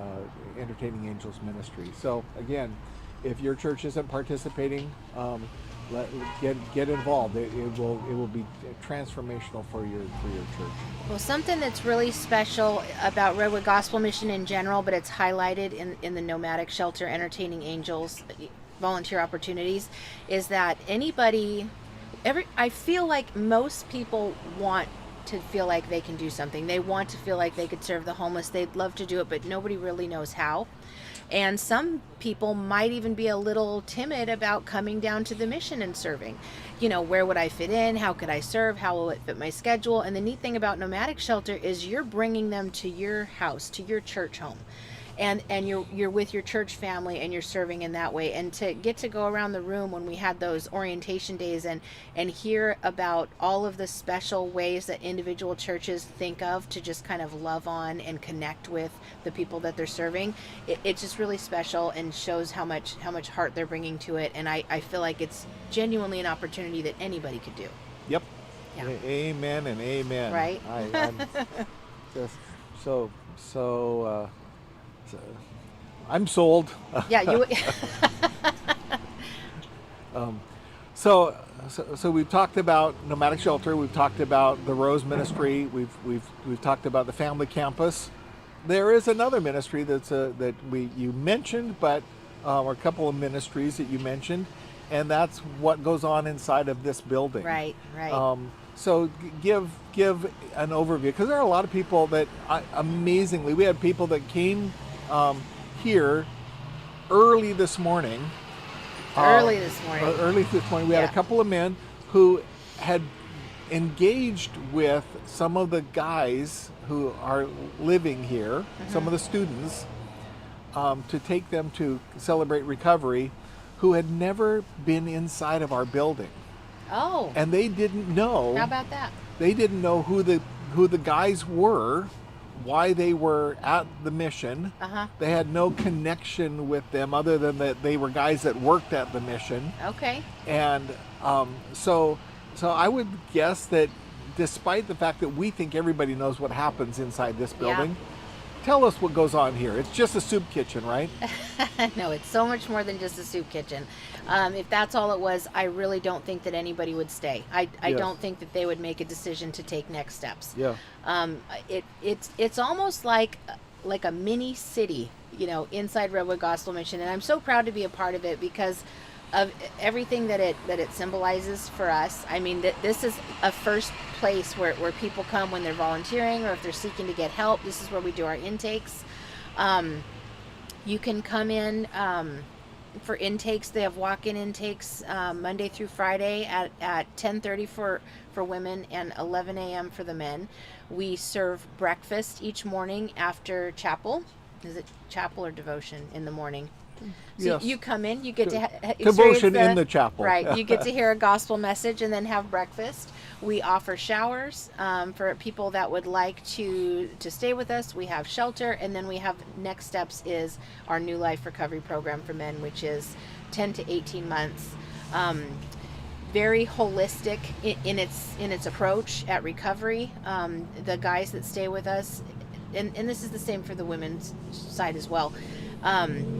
Entertaining Angels ministry. So again, if your church isn't participating, get involved. It will be transformational for your church. Well, something that's really special about Redwood Gospel Mission in general, but it's highlighted in the Nomadic Shelter Entertaining Angels volunteer opportunities, is that I feel like most people want to feel like they can do something. They want to feel like they could serve the homeless. They'd love to do it, but nobody really knows how. And some people might even be a little timid about coming down to the mission and serving. Where would I fit in? How could I serve? How will it fit my schedule? And the neat thing about Nomadic Shelter is you're bringing them to your house, to your church home. And you're with your church family and you're serving in that way. And to get to go around the room when we had those orientation days and hear about all of the special ways that individual churches think of to just kind of love on and connect with the people that they're serving, it's just really special and shows how much heart they're bringing to it. And I feel like it's genuinely an opportunity that anybody could do. Yep. Yeah. Amen and amen. Right? I'm just so I'm sold. Yeah, you. So so we've talked about Nomadic Shelter. We've talked about the Rose Ministry. We've talked about the Family Campus. There is another ministry that you mentioned, but or a couple of ministries that you mentioned, and that's what goes on inside of this building. Right. Right. So give an overview, because there are a lot of people that amazingly, we had people that came here early this morning. Early this morning. We had a couple of men who had engaged with some of the guys who are living here, some of the students, to take them to celebrate recovery, who had never been inside of our building. Oh. And they didn't know. How about that? They didn't know who the guys were, why they were at the mission. They had no connection with them other than that they were guys that worked at the mission. Okay. And so I would guess that despite the fact that we think everybody knows what happens inside this building, tell us what goes on here. It's just a soup kitchen, right? No, it's so much more than just a soup kitchen. If that's all it was, I really don't think that anybody would stay. I don't think that they would make a decision to take next steps. Yeah. It's almost like a mini city, inside Redwood Gospel Mission, and I'm so proud to be a part of it because of everything that it symbolizes for us. I mean, this is a first place where people come when they're volunteering or if they're seeking to get help. This is where we do our intakes. You can come in for intakes. They have walk-in intakes Monday through Friday at 10:30 for women and 11 a.m. for the men. We serve breakfast each morning after chapel. Is it chapel or devotion in the morning? So Yes. you come in, you get to Devotion in the chapel. Right, you get to hear a gospel message and then have breakfast. We offer showers for people that would like to stay with us. We have shelter, and then we have next steps is our New Life Recovery Program for men, which is 10 to 18 months. Very holistic in its approach at recovery. The guys that stay with us, and this is the same for the women's side as well.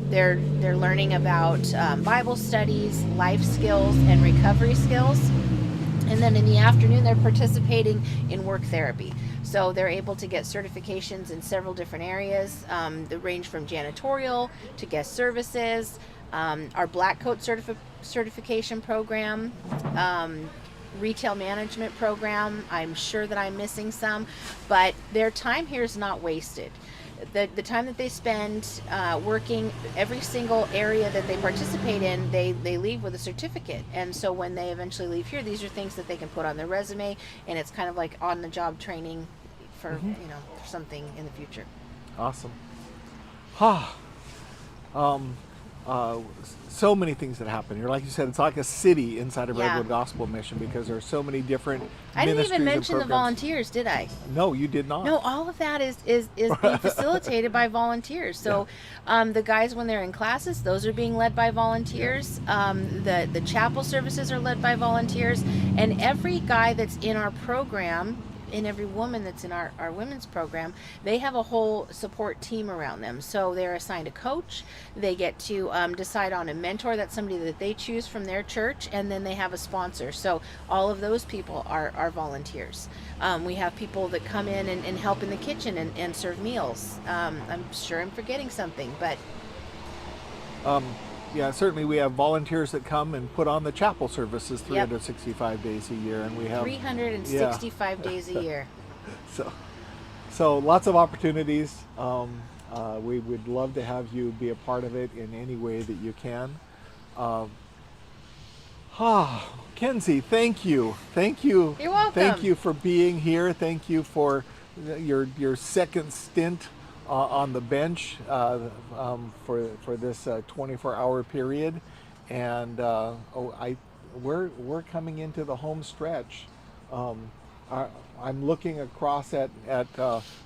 They're learning about Bible studies, life skills, and recovery skills. And then in the afternoon, they're participating in work therapy. So they're able to get certifications in several different areas that range from janitorial to guest services, our Black Coat certification program, retail management program. I'm sure that I'm missing some, but their time here is not wasted. The time that they spend working every single area that they participate in, they leave with a certificate. And so when they eventually leave here, these are things that they can put on their resume, and it's kind of like on-the-job training for for something in the future. Awesome. So many things that happen here. Like you said, it's like a city inside of Redwood Gospel Mission because there's so many different I didn't even ministries and mention the programs. volunteers, did I? No, you did not. No, all of that is being facilitated by volunteers. So the guys, when they're in classes, those are being led by volunteers. The chapel services are led by volunteers. And every guy that's in our program, and every woman that's in our women's program, they have a whole support team around them. So they're assigned a coach. They get to decide on a mentor. That's somebody that they choose from their church. And then they have a sponsor. So all of those people are volunteers. We have people that come in and help in the kitchen and serve meals. I'm sure I'm forgetting something, but... Yeah, certainly we have volunteers that come and put on the chapel services 365 days a year, and we have 365 days a year. So lots of opportunities. We would love to have you be a part of it in any way that you can. Kenzie, thank you. You're welcome. Thank you for being here. Thank you for your second stint on the bench for this 24-hour period, and we're coming into the home stretch. I'm looking across at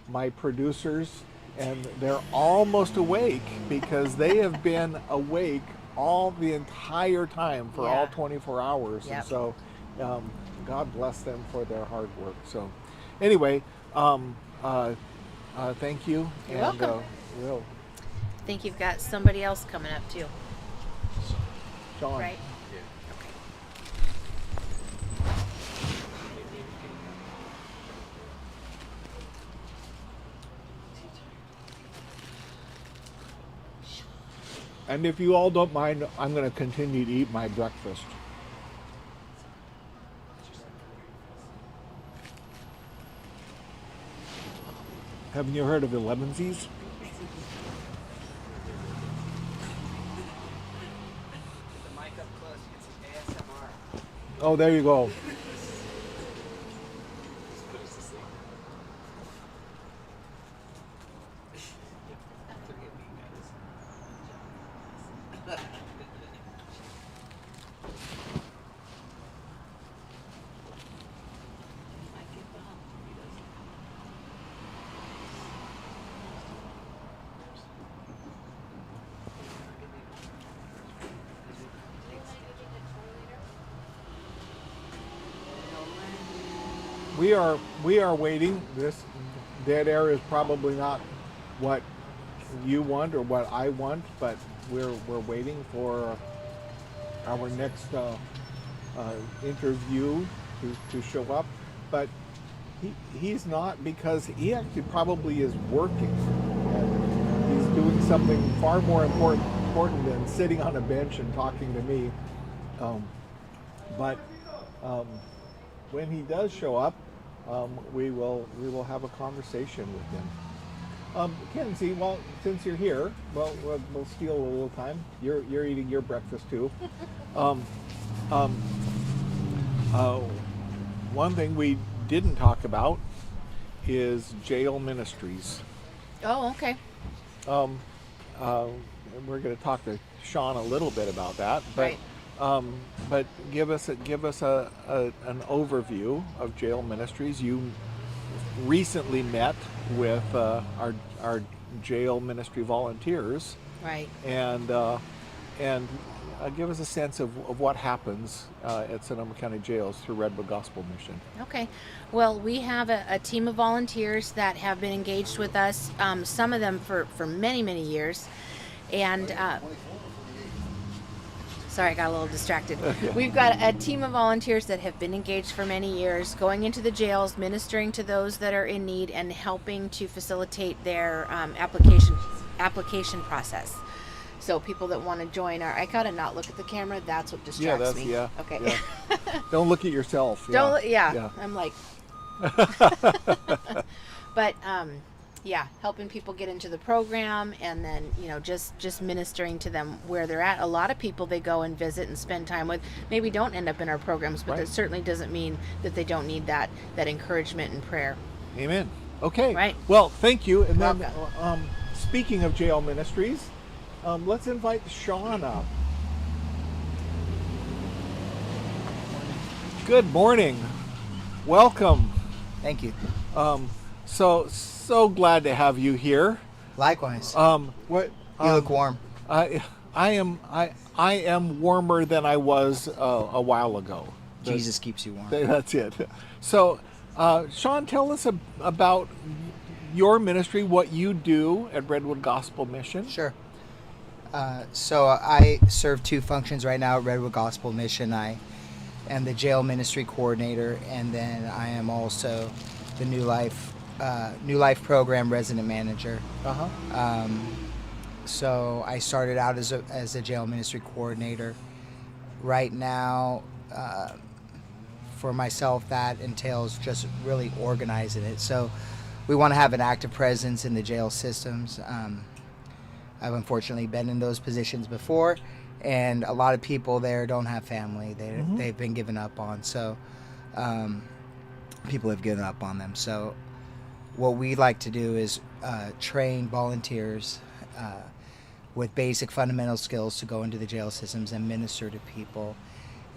my producers, and they're almost awake because they have been awake all the entire time for all 24 hours, and so God bless them for their hard work. So anyway, thank you. You're welcome. I think you've got somebody else coming up too. Sean. Right? And if you all don't mind, I'm going to continue to eat my breakfast. Haven't you heard of elevensies? Oh, there you go. We are waiting. This dead air is probably not what you want or what I want, but we're waiting for our next interview to show up. But he's not, because he actually probably is working. And he's doing something far more important than sitting on a bench and talking to me. But when he does show up, we will have a conversation with him. Kenzie, well, since you're here, we'll steal a little time. You're eating your breakfast too. One thing we didn't talk about is jail ministries. Oh, okay. We're going to talk to Sean a little bit about that, but Right. But give us an overview of jail ministries. You recently met with our jail ministry volunteers, Right. and give us a sense of what happens at Sonoma County Jails through Redwood Gospel Mission. Okay. Well, we have a team of volunteers that have been engaged with us, some of them for many, many years. And sorry, I got a little distracted. We've got a team of volunteers that have been engaged for many years, going into the jails, ministering to those that are in need, and helping to facilitate their application process. So people that want to join I gotta not look at the camera. That's what distracts me. Yeah. Okay. Yeah. Don't look at yourself. Yeah. I'm like. But helping people get into the program, and then just ministering to them where they're at. A lot of people they go and visit and spend time with maybe don't end up in our programs, but that certainly doesn't mean that they don't need that encouragement and prayer. Amen. Okay. Right. Well, thank you. And Welcome. then, speaking of jail ministries, let's invite Sean up. Good morning. Welcome. Thank you. So glad to have you here. Likewise. What? You look warm. I am warmer than I was a while ago. Jesus keeps you warm. That's it. So, Sean, tell us about your ministry, what you do at Redwood Gospel Mission. Sure. So I serve two functions right now at Redwood Gospel Mission. I am the jail ministry coordinator, and then I am also the New Life program resident manager. So I started out as a jail ministry coordinator. Right now, for myself, that entails just really organizing it. So we want to have an active presence in the jail systems. I've unfortunately been in those positions before, and a lot of people there don't have family. They've been given up on. So people have given up on them. So what we like to do is train volunteers with basic fundamental skills to go into the jail systems and minister to people,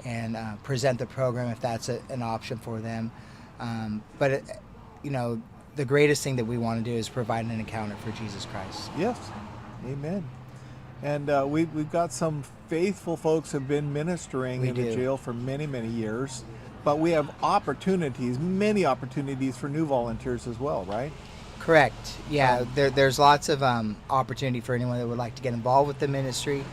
and present the program if that's an option for them. But the greatest thing that we want to do is provide an encounter for Jesus Christ. Yes, amen. And we've got some faithful folks who have been ministering in the jail for many, many years. But we have many opportunities for new volunteers as well, right? Correct. Yeah, there's lots of opportunity for anyone that would like to get involved with the ministry.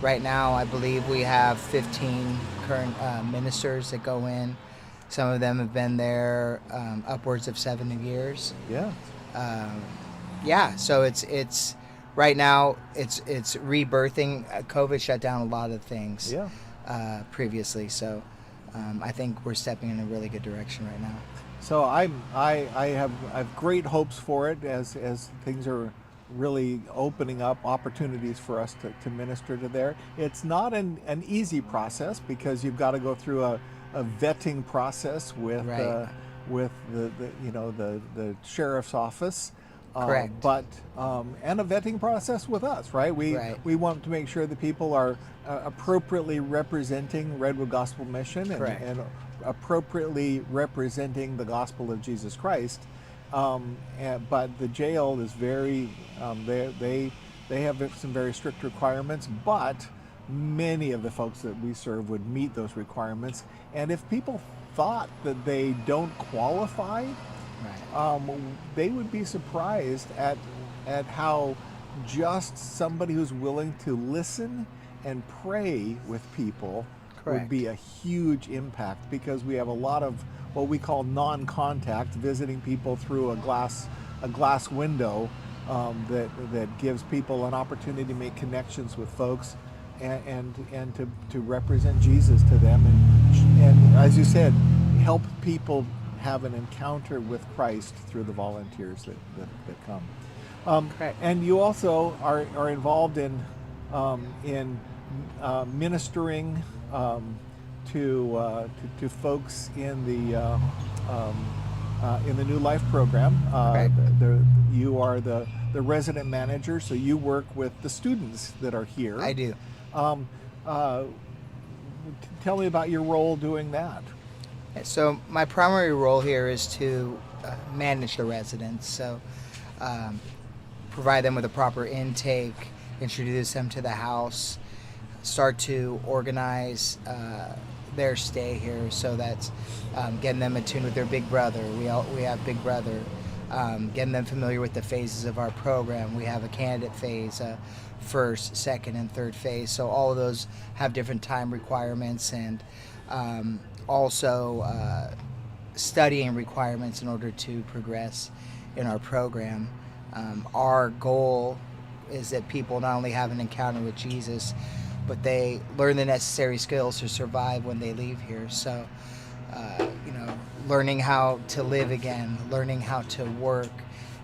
Right now, I believe we have 15 current ministers that go in. Some of them have been there upwards of 7 years. Yeah. Yeah. So it's right now it's rebirthing. COVID shut down a lot of things. Yeah. Previously, so I think we're stepping in a really good direction right now. So I have great hopes for it as things are really opening up opportunities for us to minister to there. It's not an easy process because you've got to go through a vetting process with Right. with the sheriff's office. Correct. But and a vetting process with us, right? We want to make sure that people are appropriately representing Redwood Gospel Mission Correct. and appropriately representing the gospel of Jesus Christ. But the jail is very they have some very strict requirements, but many of the folks that we serve would meet those requirements. And if people thought that they don't qualify, they would be surprised at how just somebody who's willing to listen and pray with people would Correct. be a huge impact, because we have a lot of what we call non-contact, visiting people through a glass window that gives people an opportunity to make connections with folks and to represent Jesus to them, and as you said, help people have an encounter with Christ through the volunteers that come. Correct. And you also are involved in ministering to folks in the New Life program. You are the resident manager, so you work with the students that are here. I do. Tell me about your role doing that. So my primary role here is to manage the residents. So provide them with a proper intake, introduce them to the house, start to organize their stay here. So that's getting them in tune with their big brother. We have big brother. Getting them familiar with the phases of our program. We have a candidate phase, first, second, and third phase. So all of those have different time requirements, and also studying requirements in order to progress in our program. Our goal is that people not only have an encounter with Jesus, but they learn the necessary skills to survive when they leave here. So, learning how to live again, learning how to work,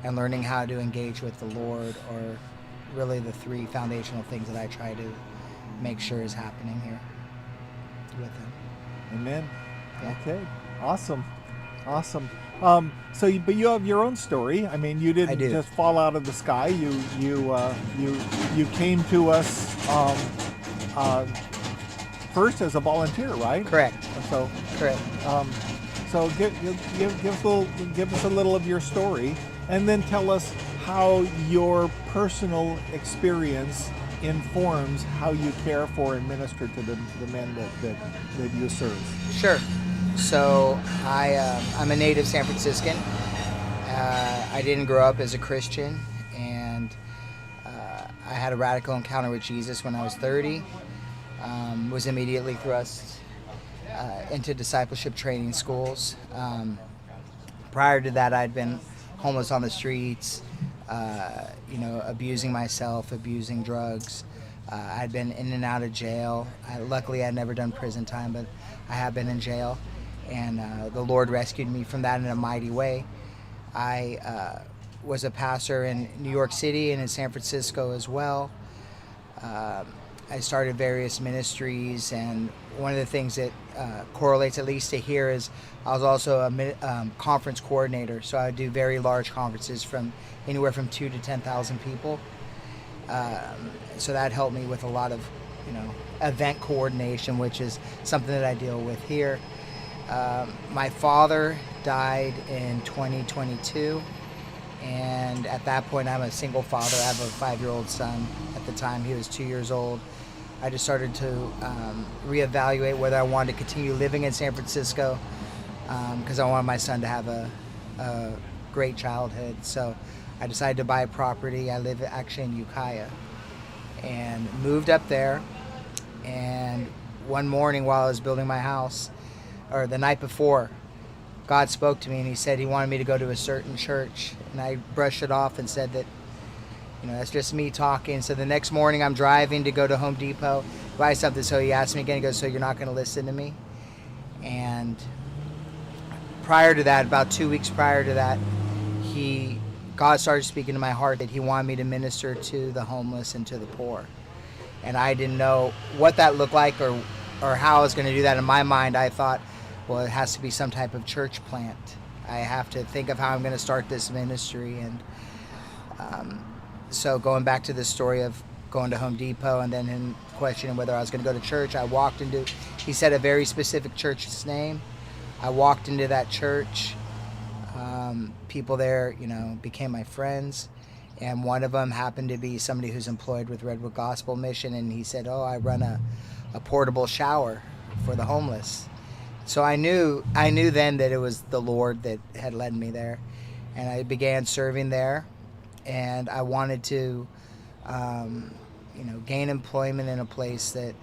and learning how to engage with the Lord are really the three foundational things that I try to make sure is happening here with them. Amen. Okay. Awesome. But you have your own story. I mean, you didn't just fall out of the sky. You came to us first as a volunteer, right? Correct. So correct. So give us a little of your story, and then tell us how your personal experience informs how you care for and minister to the men that you serve. Sure. So I'm a native San Franciscan. I didn't grow up as a Christian, and I had a radical encounter with Jesus when I was 30. Was immediately thrust into discipleship training schools. Prior to that, I'd been homeless on the streets, abusing myself, abusing drugs. I'd been in and out of jail. Luckily, I'd never done prison time, but I have been in jail. And the Lord rescued me from that in a mighty way. I was a pastor in New York City and in San Francisco as well. I started various ministries, and one of the things that correlates at least to here is I was also a conference coordinator. So I do very large conferences from anywhere from 2,000 to 10,000 people. So that helped me with a lot of, event coordination, which is something that I deal with here. My father died in 2022, and at that point I'm a single father. I have a 5-year-old son. At the time he was 2 years old. I just started to reevaluate whether I wanted to continue living in San Francisco, because I wanted my son to have a great childhood. So I decided to buy a property. I live actually in Ukiah, and moved up there. And one morning while I was building my house, or the night before, God spoke to me and he said he wanted me to go to a certain church. And I brushed it off and said that that's just me talking. So the next morning I'm driving to go to Home Depot, buy something. So he asked me again, he goes, so you're not going to listen to me? And prior to that, about 2 weeks prior to that, God started speaking to my heart that he wanted me to minister to the homeless and to the poor. And I didn't know what that looked like or how I was going to do that. In my mind, I thought, well, it has to be some type of church plant. I have to think of how I'm going to start this ministry. And so going back to the story of going to Home Depot and then him questioning whether I was going to go to church, he said a very specific church's name. I walked into that church. People there, became my friends. And one of them happened to be somebody who's employed with Redwood Gospel Mission. And he said, I run a portable shower for the homeless. So I knew then that it was the Lord that had led me there. And I began serving there. And I wanted to, gain employment in a place that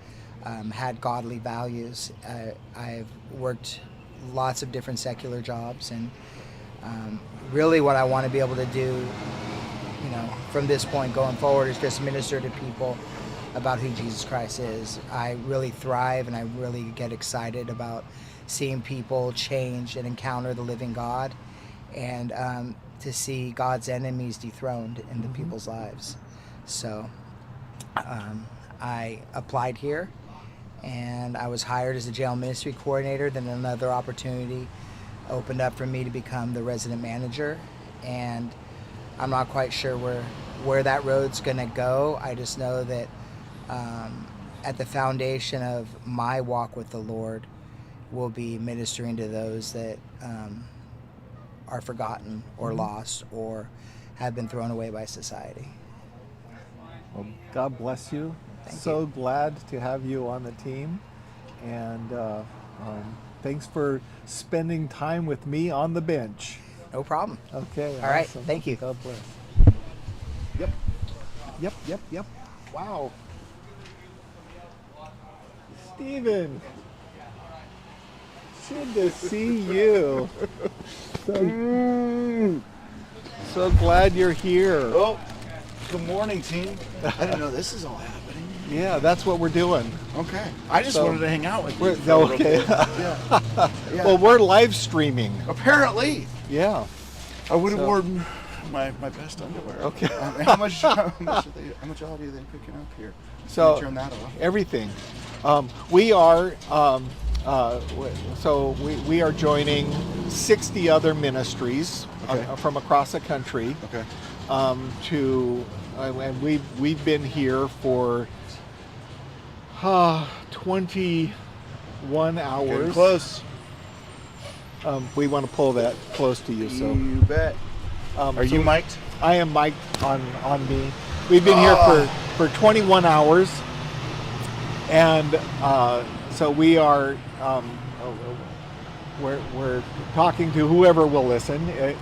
had godly values. I've worked lots of different secular jobs. And really what I want to be able to do, from this point going forward is just minister to people about who Jesus Christ is. I really thrive and I really get excited about seeing people change and encounter the living God, and to see God's enemies dethroned in the people's lives. So I applied here and I was hired as a jail ministry coordinator. Then another opportunity opened up for me to become the resident manager, and I'm not quite sure where that road's going to go. I just know that at the foundation of my walk with the Lord will be ministering to those that are forgotten or lost or have been thrown away by society. Well, God bless you. Thank so you. glad to have you on the team, and thanks for spending time with me on the bench. No problem. Okay. All right. Awesome. Thank you. God bless. Yep. Wow. Steven. Good to see you. So glad you're here. Oh, good morning, team. I didn't know this is all happening. Yeah, that's what we're doing. Okay. I just wanted to hang out with you. for a little Okay. bit. Yeah. Well, we're live streaming. Apparently. Yeah. I would have So- worn my best underwear. Okay. How much audio are they picking up here? So Can you turn that off? everything. We are we are joining 60 other ministries from across the country. Okay. And we've been here for 21 hours. Getting close. We want to pull that close to you. So You bet. Are you mic'd? I am mic'd on me. We've been here for 21 hours, and so we are we're talking to whoever will listen. I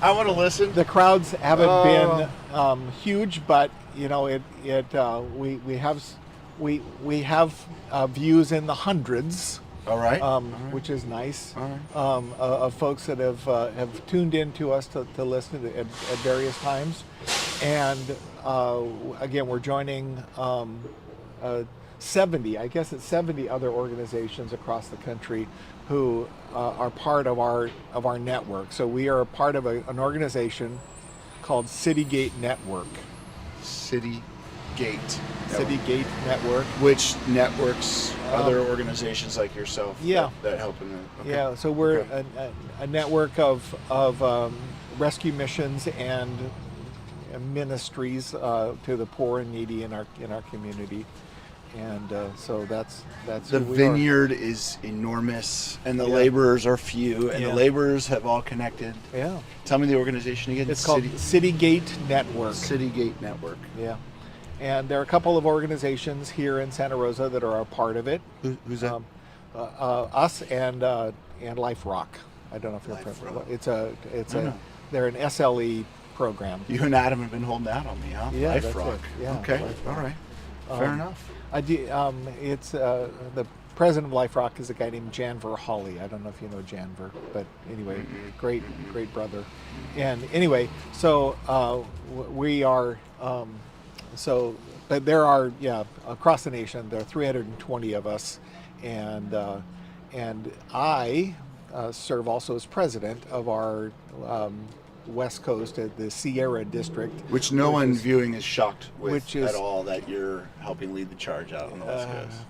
want to listen. The crowds haven't been huge, but we have views in the hundreds. All right. Which is nice. All right. Of folks that have tuned in to us to listen at various times, and again, we're joining 70. I guess it's 70 other organizations across the country who are part of our network. So we are a part of an organization called Citygate Network. Citygate Network. Which networks other organizations like yourself that help in that? Okay. Yeah, so we're a network of rescue missions and ministries to the poor and needy in our community, and so that's the who we vineyard is enormous, and the laborers are few, and the laborers have all connected. Yeah. Tell me the organization again. It's called Citygate Network. Citygate Network. Yeah. And there are a couple of organizations here in Santa Rosa that are a part of it. Who's that? Us and Life Rock. I don't know if you're they're an SLE program. You and Adam have been holding that on me, huh? Yeah, Life that's Rock. it. Yeah, Okay. Life All Rock. right. Fair enough. It's the president of Life Rock is a guy named Janver Hawley. I don't know if you know Janver, but anyway, great brother. And anyway, so we are but there are across the nation there are 320 of us, and I serve also as president of our West Coast at the Sierra District, Which no one viewing is shocked with at all that you're helping lead the charge out on the West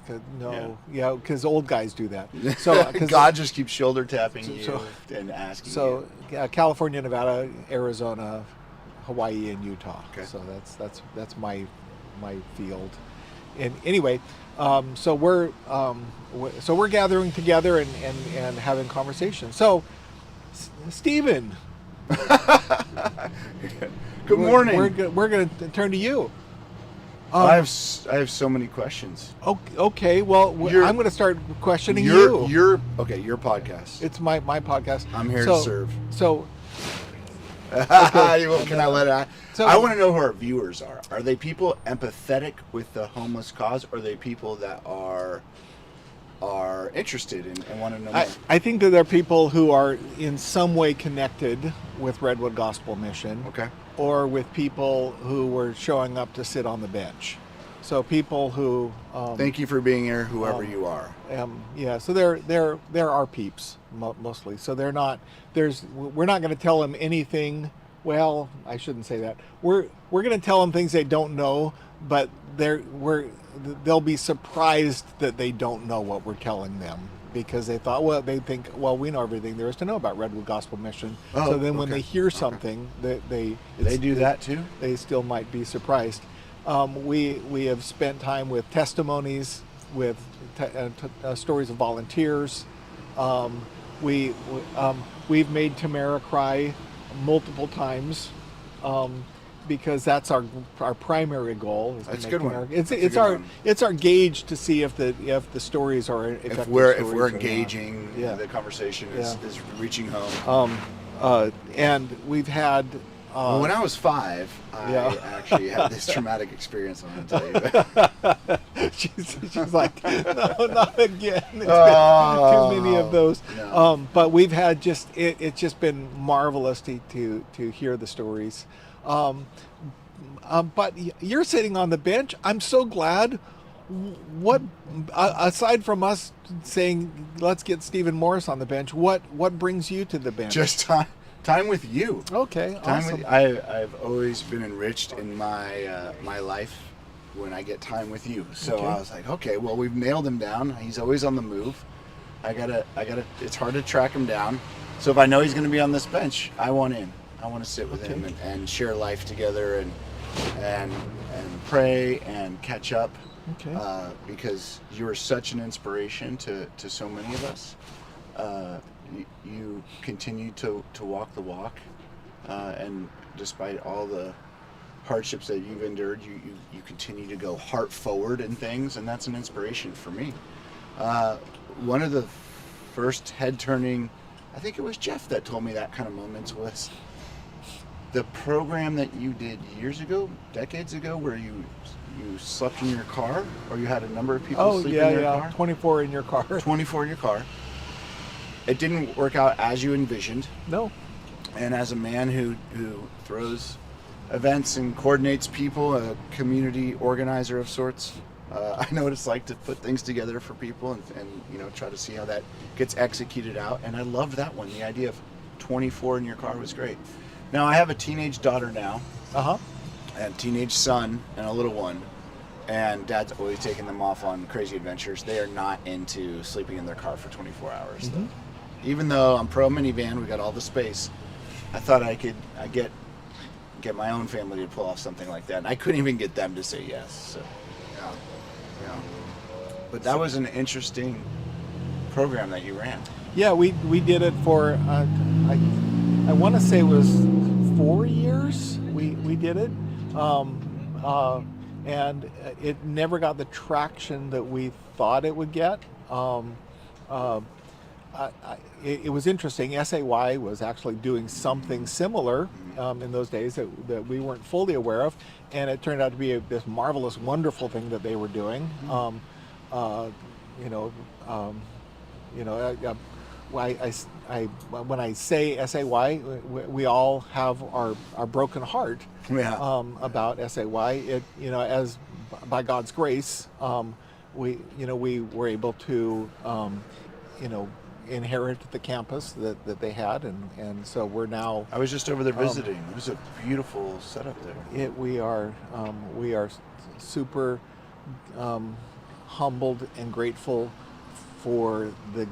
Coast. No, because old guys do that. So God just keeps shoulder tapping you and asking. So California, Nevada, Arizona, Hawaii, and Utah. Okay. So that's my field. And anyway, so we're gathering together and having conversations. So, Stephen. Good morning. We're going to turn to you. I have so many questions. Okay. Well, I'm going to start questioning you. Your podcast. It's my podcast. I'm here to serve. So. Okay. Can I let it? I want to know who our viewers are. Are they people empathetic with the homeless cause, or are they people that are interested and want to know more? I think that there are people who are in some way connected with Redwood Gospel Mission. Okay. Or with people who were showing up to sit on the bench. So people who thank you for being here, whoever you are. So there are peeps mostly. So we're not going to tell them anything. Well, I shouldn't say that. We're going to tell them things they don't know, but they'll be surprised that they don't know what we're telling them, because they think we know everything there is to know about Redwood Gospel Mission. So then when they hear something, they do that too. They still might be surprised. We have spent time with testimonies, with stories of volunteers. We've made Tamara cry multiple times. Because that's our primary goal. That's a good one. It's our gauge to see if the stories are effective. If we're engaging, the conversation is reaching home. And we've had. When I was 5, I actually had this traumatic experience. I'm going to tell you. she's like, no, not again. It's been too many of those. No. But we've had it's just been marvelous to hear the stories. But you're sitting on the bench. I'm so glad. What aside from us saying let's get Stephen Morris on the bench, what brings you to the bench? Just time with you. Okay, awesome. I've always been enriched in my my life when I get time with you. So I was like, okay, well, we've nailed him down. He's always on the move. I gotta. It's hard to track him down. So if I know he's going to be on this bench, I want in. I want to sit with him and share life together and pray and catch up. Okay. Because you are such an inspiration to so many of us. You continue to walk the walk, and despite all the hardships that you've endured, you continue to go heart forward in things, and that's an inspiration for me. One of the first head turning, I think it was Jeff that told me that kind of moments, was the program that you did years ago, decades ago, where you slept in your car, or you had a number of people sleep in your car? 24 in your car. 24 in your car. It didn't work out as you envisioned. No. And as a man who throws events and coordinates people, a community organizer of sorts, I know what it's like to put things together for people and try to see how that gets executed out. And I loved that one. The idea of 24 in your car was great. Now I have a teenage daughter now, and a teenage son, and a little one, and Dad's always taking them off on crazy adventures. They are not into sleeping in their car for 24 hours. Mm-hmm. Even though I'm pro minivan, we got all the space. I thought I get my own family to pull off something like that, and I couldn't even get them to say yes. So, yeah. But that was an interesting program that you ran. Yeah, we did it for I want to say it was 4 years. We did it, and it never got the traction that we thought it would get. It was interesting. SAY was actually doing something similar in those days that we weren't fully aware of, and it turned out to be this marvelous, wonderful thing that they were doing. you know, you know, when I say SAY, we all have our broken heart about SAY. It, you know, as by God's grace, we were able to, you know, inherit the campus that they had, and so we're now. I was just over there visiting. It was a beautiful setup there. We are super humbled and grateful for the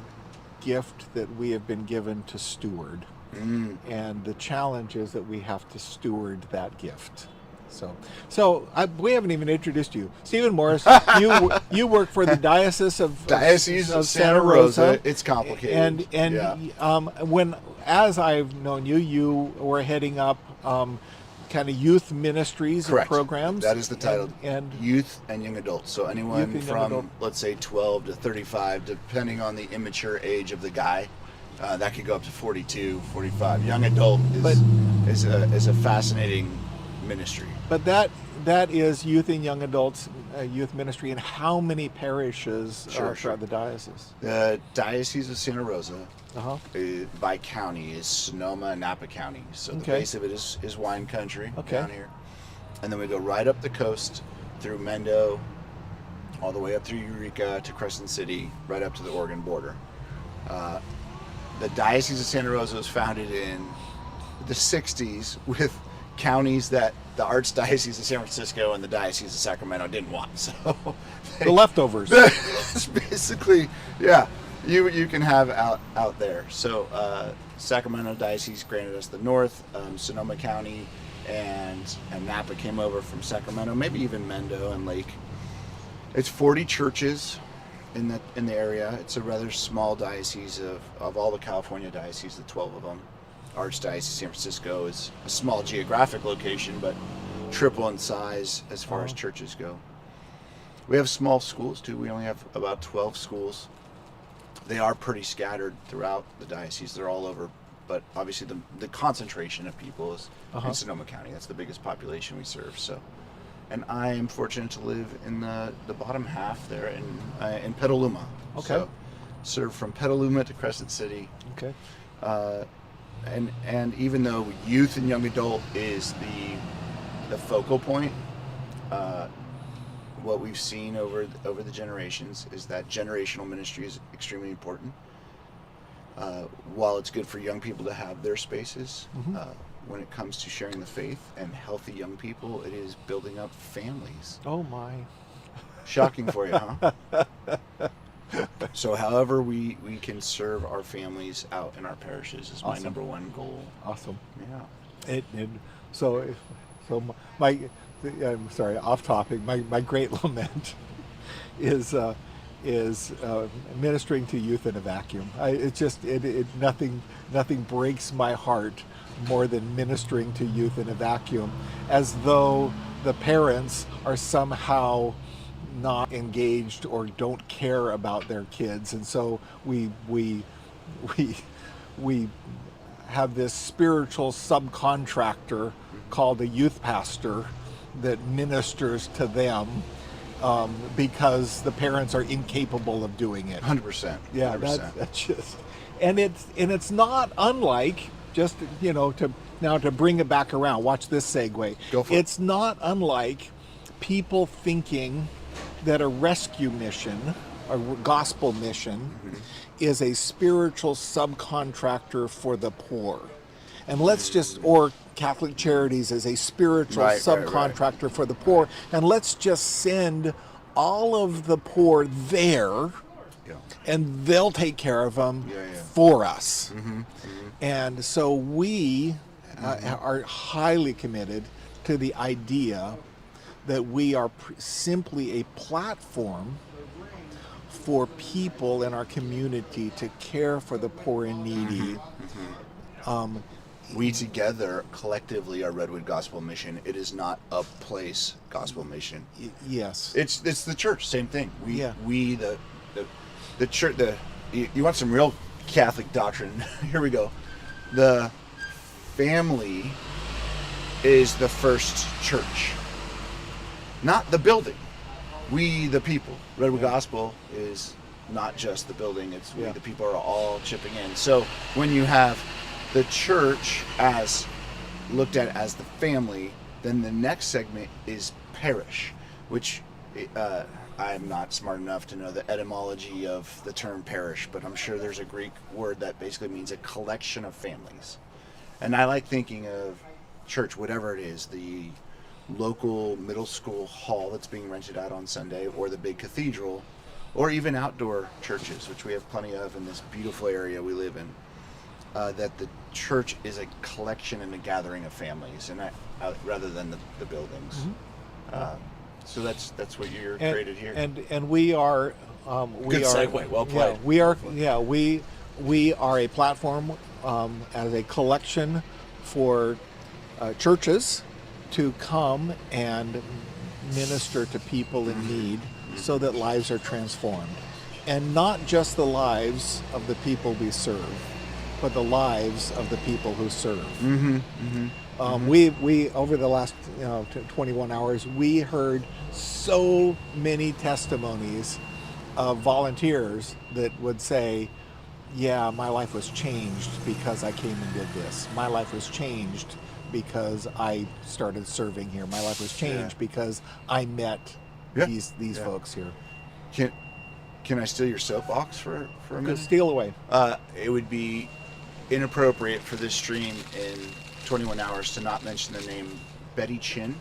gift that we have been given to steward, and the challenge is that we have to steward that gift. We haven't even introduced you, Stephen Morris. You work for the Diocese of Santa Rosa. It's complicated. And as I've known you, you were heading up kind of youth ministries and programs. That is the title. And youth and young adults. So anyone from, let's say, 12 to 35, depending on the immature age of the guy. That could go up to 42, 45. Young adult is a fascinating ministry. But that is youth and young adults youth ministry. And how many parishes throughout the diocese? The Diocese of Santa Rosa, by county, is Sonoma and Napa County. So the base of it is wine country down here. And then we go right up the coast through Mendo, all the way up through Eureka to Crescent City, right up to the Oregon border. The Diocese of Santa Rosa was founded in the 60s with counties that the Archdiocese of San Francisco and the Diocese of Sacramento didn't want. So the leftovers. It's basically, you can have out there. So Sacramento Diocese granted us the north, Sonoma County and Napa came over from Sacramento, maybe even Mendo and Lake. It's 40 churches in the area. It's a rather small diocese of all the California dioceses, the 12 of them. Archdiocese San Francisco is a small geographic location, but triple in size as far as churches go. We have small schools too. We only have about 12 schools. They are pretty scattered throughout the diocese. They're all over, but obviously the concentration of people is in Sonoma County. That's the biggest population we serve. So, and I am fortunate to live in the bottom half there in Petaluma. So, serve from Petaluma to Crescent City. And even though youth and young adult is the focal point, what we've seen over the generations is that generational ministry is extremely important. While it's good for young people to have their spaces, when it comes to sharing the faith and healthy young people, it is building up families. Oh my. Shocking for you, huh? So however we can serve our families out in our parishes is my number one goal. Awesome. Yeah. I'm sorry, off topic. My great lament is ministering to youth in a vacuum. Nothing breaks my heart more than ministering to youth in a vacuum, as though the parents are somehow not engaged or don't care about their kids, and so we have this spiritual subcontractor called a youth pastor that ministers to them because the parents are incapable of doing it. 100%. Yeah, 100%. that's just, and it's not unlike, just to bring it back around. Watch this segue. Go for it. It's not unlike people thinking that a rescue mission, a gospel mission, is a spiritual subcontractor for the poor. And or Catholic Charities is a spiritual subcontractor for the poor. And let's just send all of the poor there, and they'll take care of them for us. And so we are highly committed to the idea that we are simply a platform for people in our community to care for the poor and needy. We together, collectively, are Redwood Gospel Mission. It is not a place gospel mission. Yes. It's the church, same thing. We the church, you want some real Catholic doctrine? Here we go. The family is the first church. Not the building. We, the people. Redwood Gospel is not just the building. It's we, Yeah. the people, are all chipping in. So when you have the church as looked at as the family, then the next segment is parish, which I'm not smart enough to know the etymology of the term parish, but I'm sure there's a Greek word that basically means a collection of families. And I like thinking of church, whatever it is, the local middle school hall that's being rented out on Sunday, or the big cathedral, or even outdoor churches, which we have plenty of in this beautiful area we live in. That the church is a collection and a gathering of families, and rather than the buildings. So that's what you're created here. And we are Good segue. Well played. We are a platform as a collection for churches to come and minister to people in need, so that lives are transformed, and not just the lives of the people we serve, but the lives of the people who serve. We over the last 21 hours, we heard so many testimonies of volunteers that would say, yeah, my life was changed because I came and did this. My life was changed because I started serving here. My life was changed because I met these folks here. Can I steal your soapbox for a minute? Steal away. It would be inappropriate for this stream in 21 hours to not mention the name Betty Chin.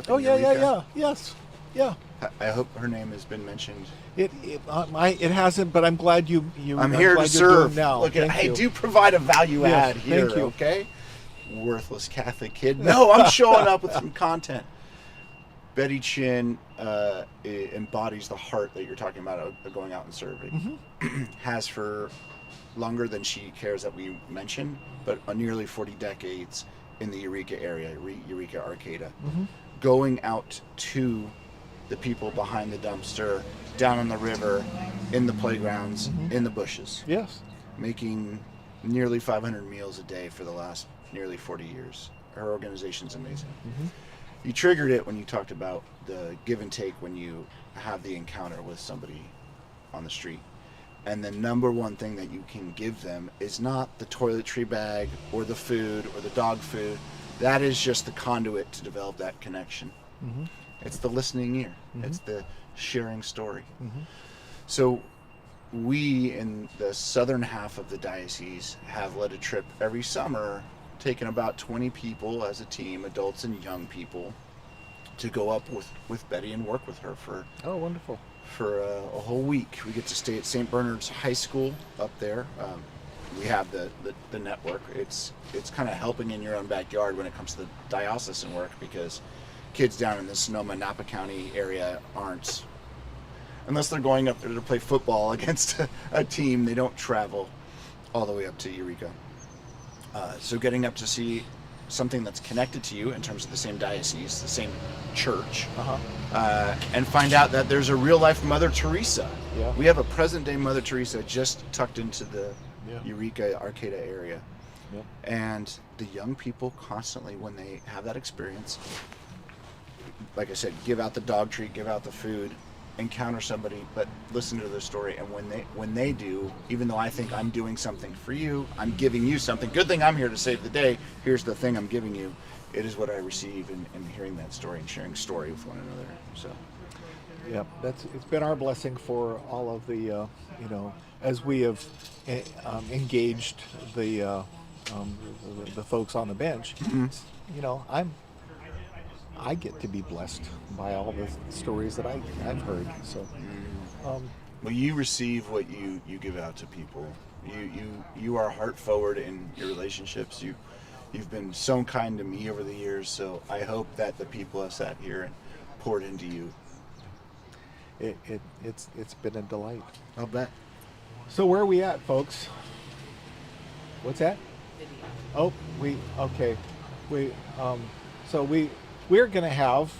Oh yeah, yes, yeah. I hope her name has been mentioned. It hasn't, but I'm glad you. I'm here to serve. Now. Look, Thank I you. do provide a value add here. Thank you. Okay, worthless Catholic kid. No, I'm showing up with some content. Betty Chin embodies the heart that you're talking about of going out and serving. Has for longer than she cares that we mention, but nearly 40 decades in the Eureka area, Eureka Arcata, going out to the people behind the dumpster, down on the river, in the playgrounds, in the bushes. Yes. Making nearly 500 meals a day for the last nearly 40 years. Her organization's amazing. You triggered it when you talked about the give and take when you have the encounter with somebody on the street. And the number one thing that you can give them is not the toiletry bag or the food or the dog food. That is just the conduit to develop that connection. It's the listening ear. It's the sharing story. So we in the southern half of the diocese have led a trip every summer, taking about 20 people as a team, adults and young people, to go up with Betty and work with her for wonderful. For a whole week. We get to stay at St. Bernard's High School up there. We have the network. It's kind of helping in your own backyard when it comes to the diocesan work, because kids down in the Sonoma-Napa County area aren't, unless they're going up there to play football against a team, they don't travel all the way up to Eureka. So getting up to see something that's connected to you in terms of the same diocese, the same church, and find out that there's a real life Mother Teresa. We have a present day Mother Teresa just tucked into the Eureka Arcata area. And the young people constantly, when they have that experience, like I said, give out the dog treat, give out the food, encounter somebody, but listen to their story. And when they do, even though I think I'm doing something for you, I'm giving you something. Good thing I'm here to save the day. Here's the thing I'm giving you. It is what I receive in hearing that story and sharing story with one another. So, yeah, it's been our blessing for all of the as we have engaged the folks on the bench. I get to be blessed by all the stories that I've heard. So, well, you receive what you give out to people. You are heart forward in your relationships. You've been so kind to me over the years. So I hope that the people have sat here and poured into you. It's been a delight. I'll bet. So where are we at, folks? What's that? Oh, we're going to have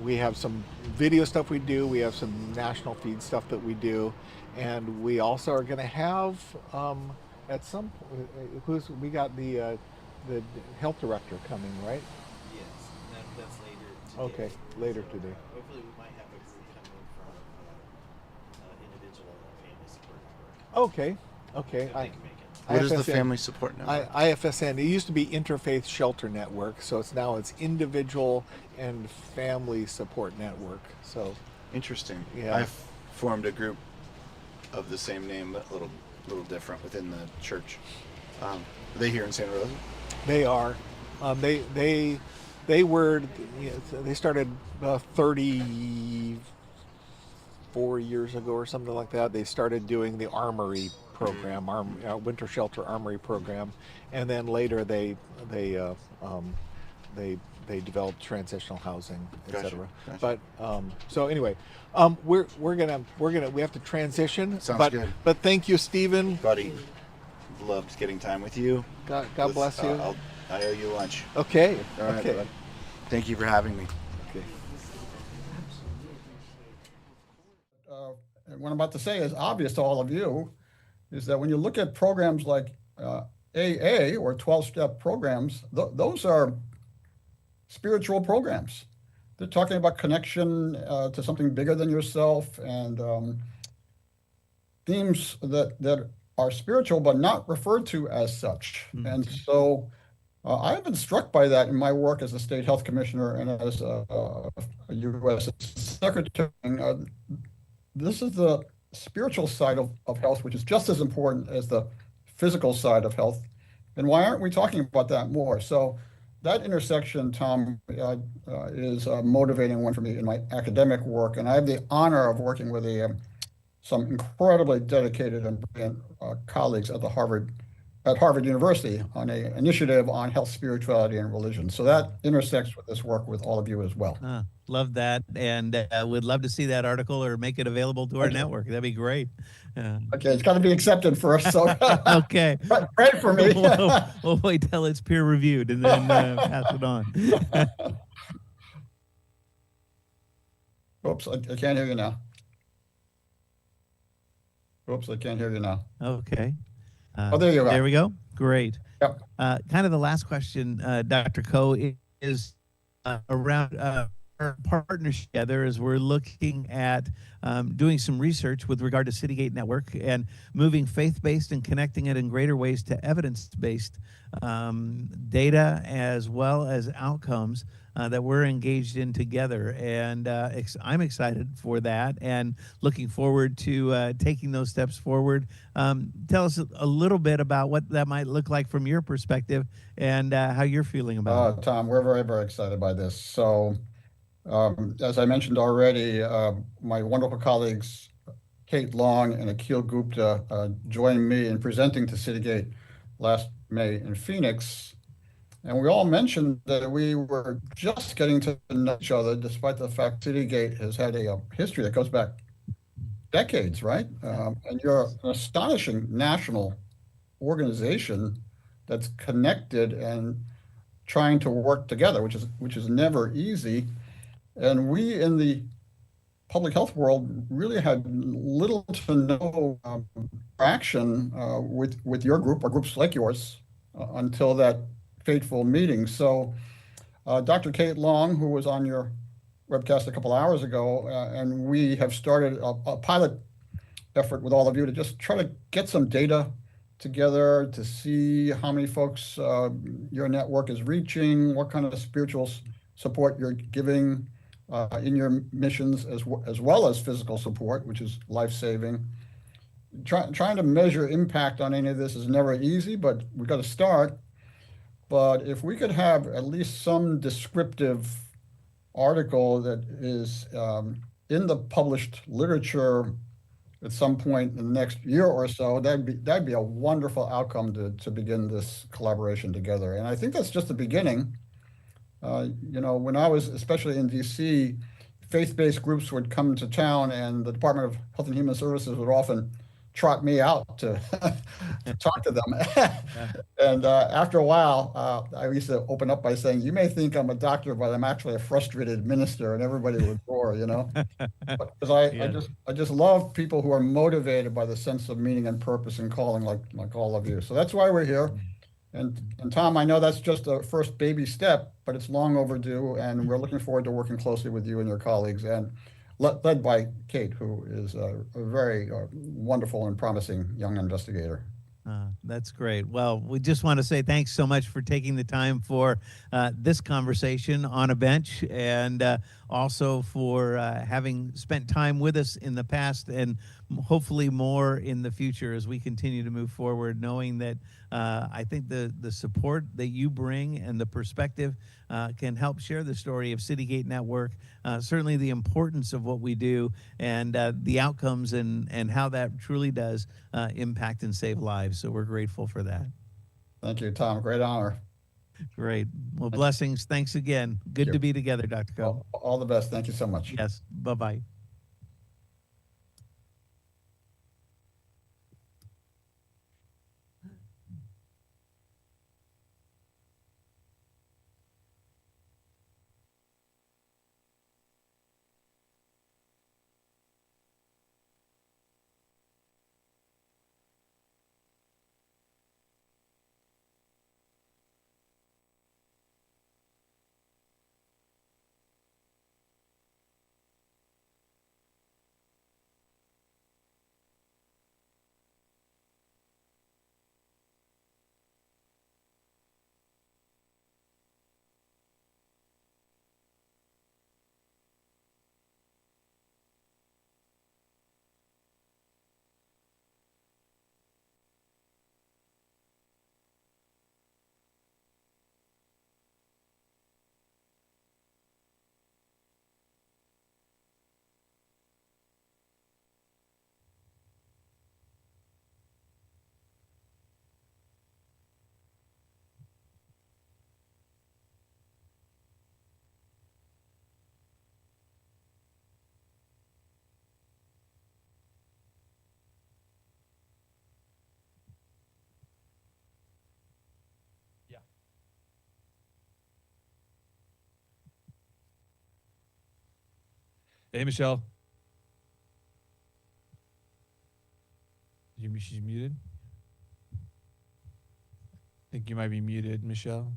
we have some video stuff we do. We have some national feed stuff that we do, and we also are going to have at some we got the health director coming, right? Yes, that's later today. Okay, later today. Hopefully we might have a group coming from Okay, okay. What is the IFSN Family Support Network? IFSN. It used to be Interfaith Shelter Network, so it's individual and family support network. So interesting. Yeah. I've formed a group of the same name, but a little different within the church. Are they here in Santa Rosa? They are. They were. They started 34 years ago or something like that. They started doing the Armory program, Winter Shelter Armory program, and then later they developed transitional housing, etc. Gotcha. But so anyway, we have to transition. Sounds good. But thank you, Stephen. Buddy, loved getting time with you. God bless you. I owe you lunch. Okay. All right, Okay. bud. Thank you for having me. Okay. And what I'm about to say is obvious to all of you, is that when you look at programs like AA or 12-step programs, those are spiritual programs. They're talking about connection to something bigger than yourself, and themes that are spiritual but not referred to as such. And so I've been struck by that in my work as a state health commissioner and as a U.S. secretary. This is the spiritual side of health, which is just as important as the physical side of health. And why aren't we talking about that more? So that intersection, Tom, is a motivating one for me in my academic work. And I have the honor of working with some incredibly dedicated and brilliant colleagues at Harvard University on an initiative on health, spirituality, and religion. So that intersects with this work with all of you as well. Love that, and would love to see that article or make it available to our network. That'd be great. Okay, it's got to be accepted first. So okay, pray for me. we'll wait till it's peer reviewed and then pass it on. Oops, I can't hear you now. Oops, I can't hear you now. Okay. Oh, there you go. There we go. Great. Yep. Kind of the last question, Dr. Coe, is around our partnership together as we're looking at doing some research with regard to Citygate Network and moving faith-based and connecting it in greater ways to evidence-based data as well as outcomes that we're engaged in together. And I'm excited for that and looking forward to taking those steps forward. Tell us a little bit about what that might look like from your perspective and how you're feeling about it. Tom, we're very, very excited by this. So as I mentioned already, my wonderful colleagues, Kate Long and Akhil Gupta, joined me in presenting to Citygate last May in Phoenix. And we all mentioned that we were just getting to know each other, despite the fact Citygate has had a history that goes back decades, right? And you're an astonishing national organization that's connected and trying to work together, which is never easy. And we in the public health world really had little to no traction with your group or groups like yours until that fateful meeting. So Dr. Kate Long, who was on your webcast a couple hours ago, and we have started a pilot effort with all of you to just try to get some data together to see how many folks your network is reaching, what kind of spiritual support you're giving in your missions, as well as physical support, which is life-saving. Trying to measure impact on any of this is never easy, but we've got to start. But if we could have at least some descriptive article that is in the published literature at some point in the next year or so, that'd be a wonderful outcome to begin this collaboration together. And I think that's just the beginning. When I was especially in DC, faith-based groups would come to town, and the Department of Health and Human Services would often trot me out to talk to them. And after a while, I used to open up by saying, "You may think I'm a doctor, but I'm actually a frustrated minister," and everybody would roar, Because I just love people who are motivated by the sense of meaning and purpose and calling, like all of you. So that's why we're here. And Tom, I know that's just a first baby step, but it's long overdue, and we're looking forward to working closely with you and your colleagues. And led by Kate, who is a very wonderful and promising young investigator. That's great. Well, we just want to say thanks so much for taking the time for this conversation on a bench, and also for having spent time with us in the past, and hopefully more in the future as we continue to move forward, knowing that I think the support that you bring and the perspective can help share the story of Citygate Network, certainly the importance of what we do, and the outcomes, and how that truly does impact and save lives. So we're grateful for that. Thank you, Tom. Great honor. Great. Well, blessings. Thanks again. Good to be together, Dr. Coe. All the best. Thank you so much. Yes. Bye-bye. Hey, Michelle. She's muted. I think you might be muted, Michelle.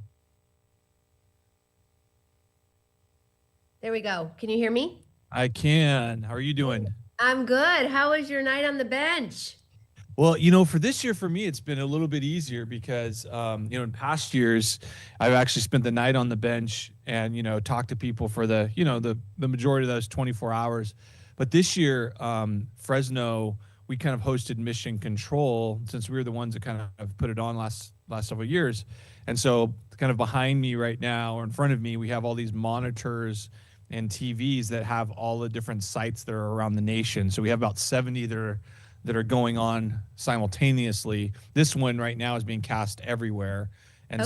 There we go. Can you hear me? I can. How are you doing? I'm good. How was your night on the bench? Well, for this year, for me, it's been a little bit easier because, in past years, I've actually spent the night on the bench and, talked to people for the majority of those 24 hours. But this year, Fresno, we kind of hosted Mission Control since we were the ones that kind of put it on last several years. And so kind of behind me right now, or in front of me, we have all these monitors and TVs that have all the different sites that are around the nation. So we have about 70 that are going on simultaneously. This one right now is being cast everywhere. And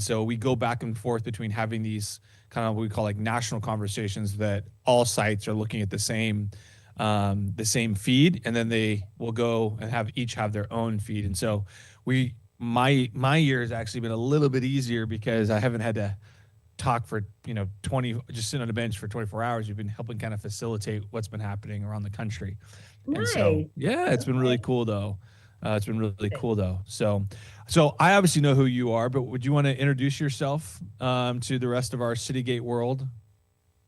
so we go back and forth between having these kind of what we call like national conversations that all sites are looking at the same feed, and then they will go and each have their own feed. And so my year has actually been a little bit easier because I haven't had to talk for just sit on a bench for 24 hours. You've been helping kind of facilitate what's been happening around the country. Nice. And so it's been really cool though. So I obviously know who you are, but would you want to introduce yourself to the rest of our Citygate world?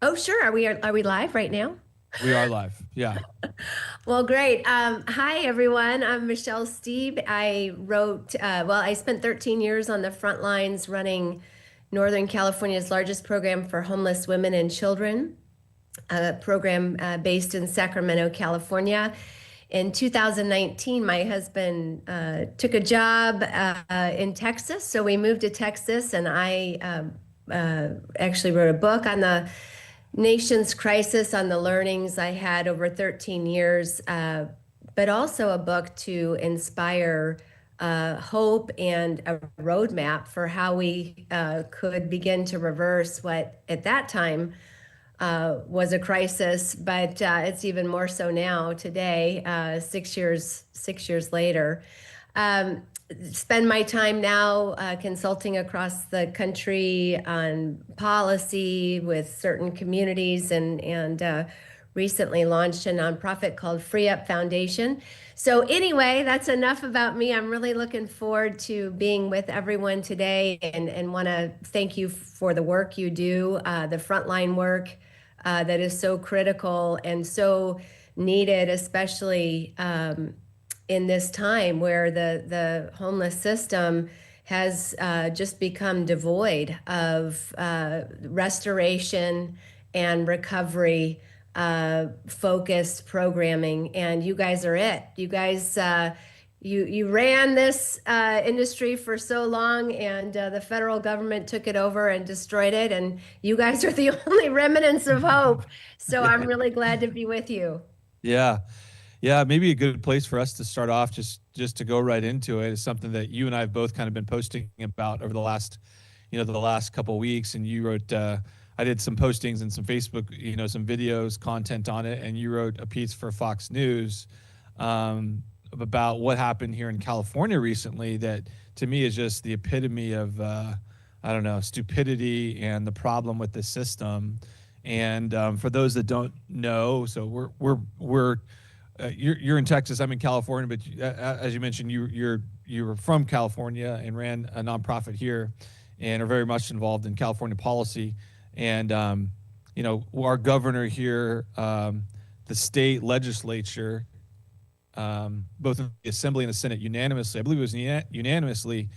Oh, sure. Are we live right now? We are live. Yeah. Well, great. Hi, everyone. I'm Michelle Steeb. I spent 13 years on the front lines running Northern California's largest program for homeless women and children, a program based in Sacramento, California. In 2019, my husband took a job in Texas, so we moved to Texas, and I actually wrote a book on the nation's crisis, on the learnings I had over 13 years, but also a book to inspire hope and a roadmap for how we could begin to reverse what at that time was a crisis, but it's even more so now today, 6 years later. Spend my time now consulting across the country on policy with certain communities, and recently launched a nonprofit called Free Up Foundation. So anyway, that's enough about me. I'm really looking forward to being with everyone today, and want to thank you for the work you do, the frontline work that is so critical and so needed, especially in this time where the homeless system has just become devoid of restoration and recovery focused programming. And you guys are it. You guys, you ran this industry for so long, and the federal government took it over and destroyed it. And you guys are the only remnants of hope. So I'm really glad to be with you. Yeah. Yeah, maybe a good place for us to start off, just to go right into it, is something that you and I have both kind of been posting about over the last, the last couple of weeks. And you wrote, I did some postings and some Facebook, some videos, content on it, and you wrote a piece for Fox News about what happened here in California recently. That to me is just the epitome of, I don't know, stupidity and the problem with the system. And for those that don't know, so we're you're in Texas. I'm in California, but as you mentioned, you were from California and ran a nonprofit here, and are very much involved in California policy. And our governor here, the state legislature, both in the Assembly and the Senate, unanimously, I believe it was unanimously,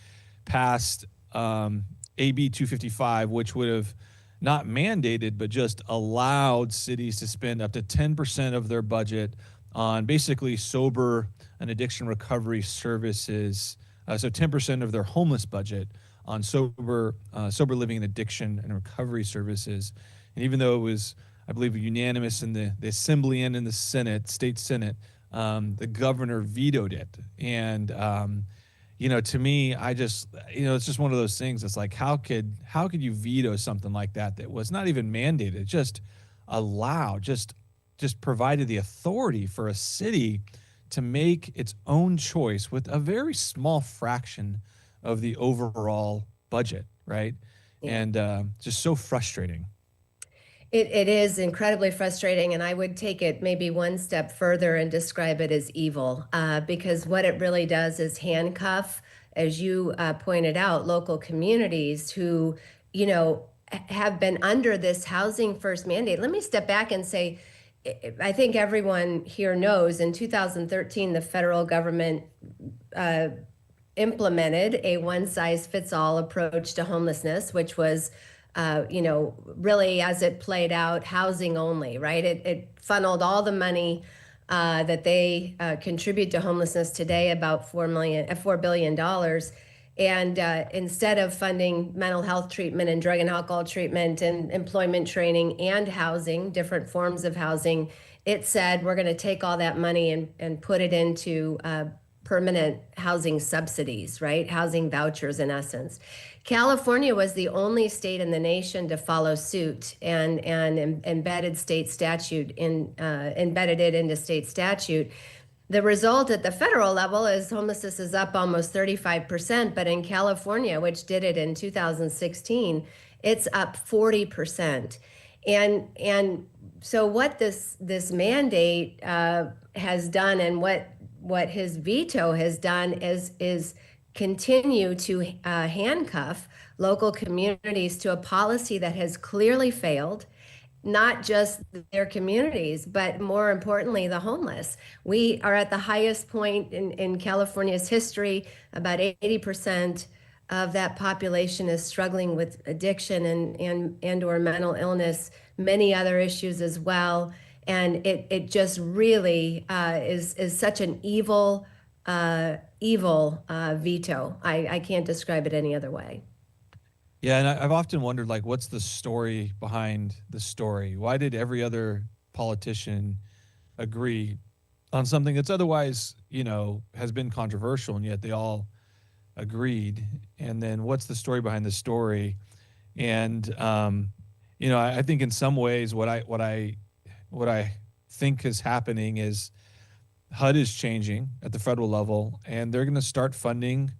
passed AB 255, which would have not mandated, but just allowed cities to spend up to 10% of their budget on basically sober and addiction recovery services. So 10% of their homeless budget on sober living and addiction and recovery services. And even though it was, I believe, unanimous in the Assembly and in the Senate, state Senate, the governor vetoed it. And, to me, I just, it's just one of those things. It's like, how could you veto something like that was not even mandated, just allowed, just provided the authority for a city to make its own choice with a very small fraction of the overall budget, right? Yeah. And just so frustrating. It is incredibly frustrating, and I would take it maybe one step further and describe it as evil, because what it really does is handcuff, as you pointed out, local communities who, have been under this housing first mandate. Let me step back and say, I think everyone here knows in 2013, the federal government implemented a one-size-fits-all approach to homelessness, which was, really, as it played out, housing only, right? It funneled all the money that they contribute to homelessness today, about $4 billion. And instead of funding mental health treatment and drug and alcohol treatment and employment training and housing, different forms of housing, it said, we're going to take all that money and put it into permanent housing subsidies, right? Housing vouchers, in essence. California was the only state in the nation to follow suit and embedded it into state statute. The result at the federal level is homelessness is up almost 35%, but in California, which did it in 2016, it's up 40%. And so what this mandate has done, and what his veto has done, is continue to handcuff local communities to a policy that has clearly failed, not just their communities, but more importantly, the homeless. We are at the highest point in California's history. About 80% of that population is struggling with addiction and or mental illness, many other issues as well. And it just really is such an evil veto. I can't describe it any other way. Yeah, and I've often wondered, like, what's the story behind the story? Why did every other politician agree on something that's otherwise, has been controversial, and yet they all agreed? And then what's the story behind the story? And I think in some ways what I think is happening is HUD is changing at the federal level, and they're going to start funding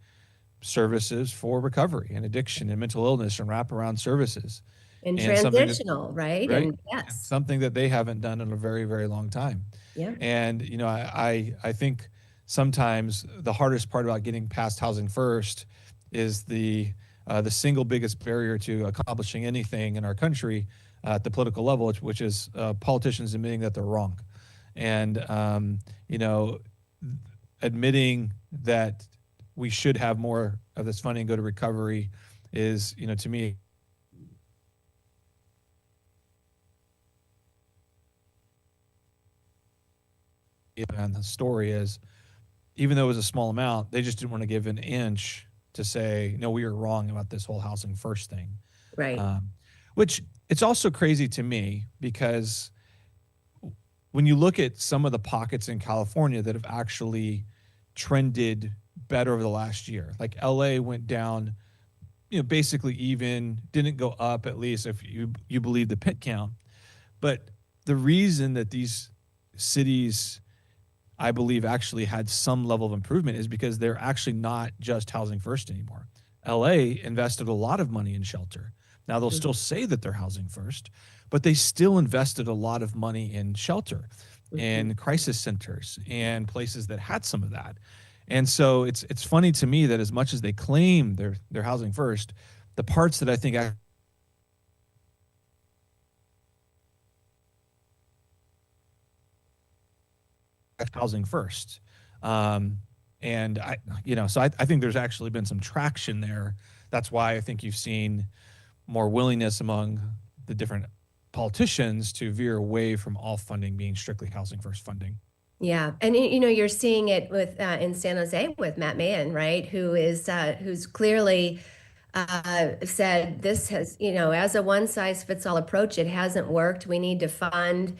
services for recovery and addiction and mental illness and wraparound services. And transitional, right? And yes. Something that they haven't done in a very, very long time. Yeah. And, I think sometimes the hardest part about getting past housing first is the single biggest barrier to accomplishing anything in our country, at the political level, which is politicians admitting that they're wrong, and you know, admitting that we should have more of this funding go to recovery is, you know, to me, and the story is, even though it was a small amount, they just didn't want to give an inch to say, no, we were wrong about this whole housing first thing. Right. Which it's also crazy to me because when you look at some of the pockets in California that have actually trended better over the last year, like LA went down, you know, basically even, didn't go up, at least if you believe the pit count. But the reason that these cities, I believe, actually had some level of improvement is because they're actually not just housing first anymore. LA invested a lot of money in shelter. Now they'll still say that they're housing first, but they still invested a lot of money in shelter and crisis centers and places that had some of that. And so it's funny to me that as much as they claim they're housing first, the parts that I think housing first. And I, you know, so I think there's actually been some traction there. That's why I think you've seen more willingness among the different politicians to veer away from all funding being strictly housing first funding. Yeah, and you know, you're seeing it with in San Jose with Matt Mahan, right? Who's clearly said this has, you know, as a one size fits all approach, it hasn't worked. We need to fund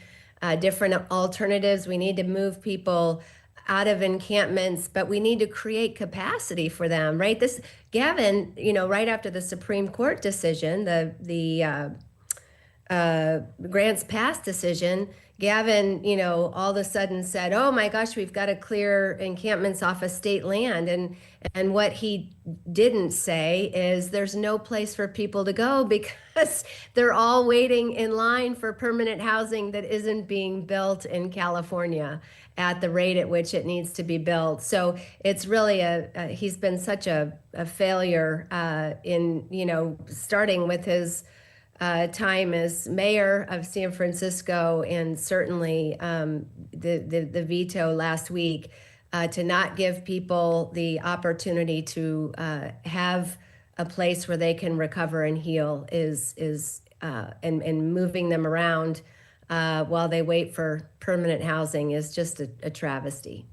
different alternatives. We need to move people out of encampments, but we need to create capacity for them, right? This Gavin, you know, right after the Supreme Court decision, the Grants Pass decision, Gavin, you know, all of a sudden said, "Oh my gosh, we've got to clear encampments off of state land." And what he didn't say is there's no place for people to go because they're all waiting in line for permanent housing that isn't being built in California at the rate at which it needs to be built. So it's really he's been such a failure in, you know, starting with his time as mayor of San Francisco, and certainly the veto last week to not give people the opportunity to have a place where they can recover and heal and moving them around while they wait for permanent housing is just a travesty.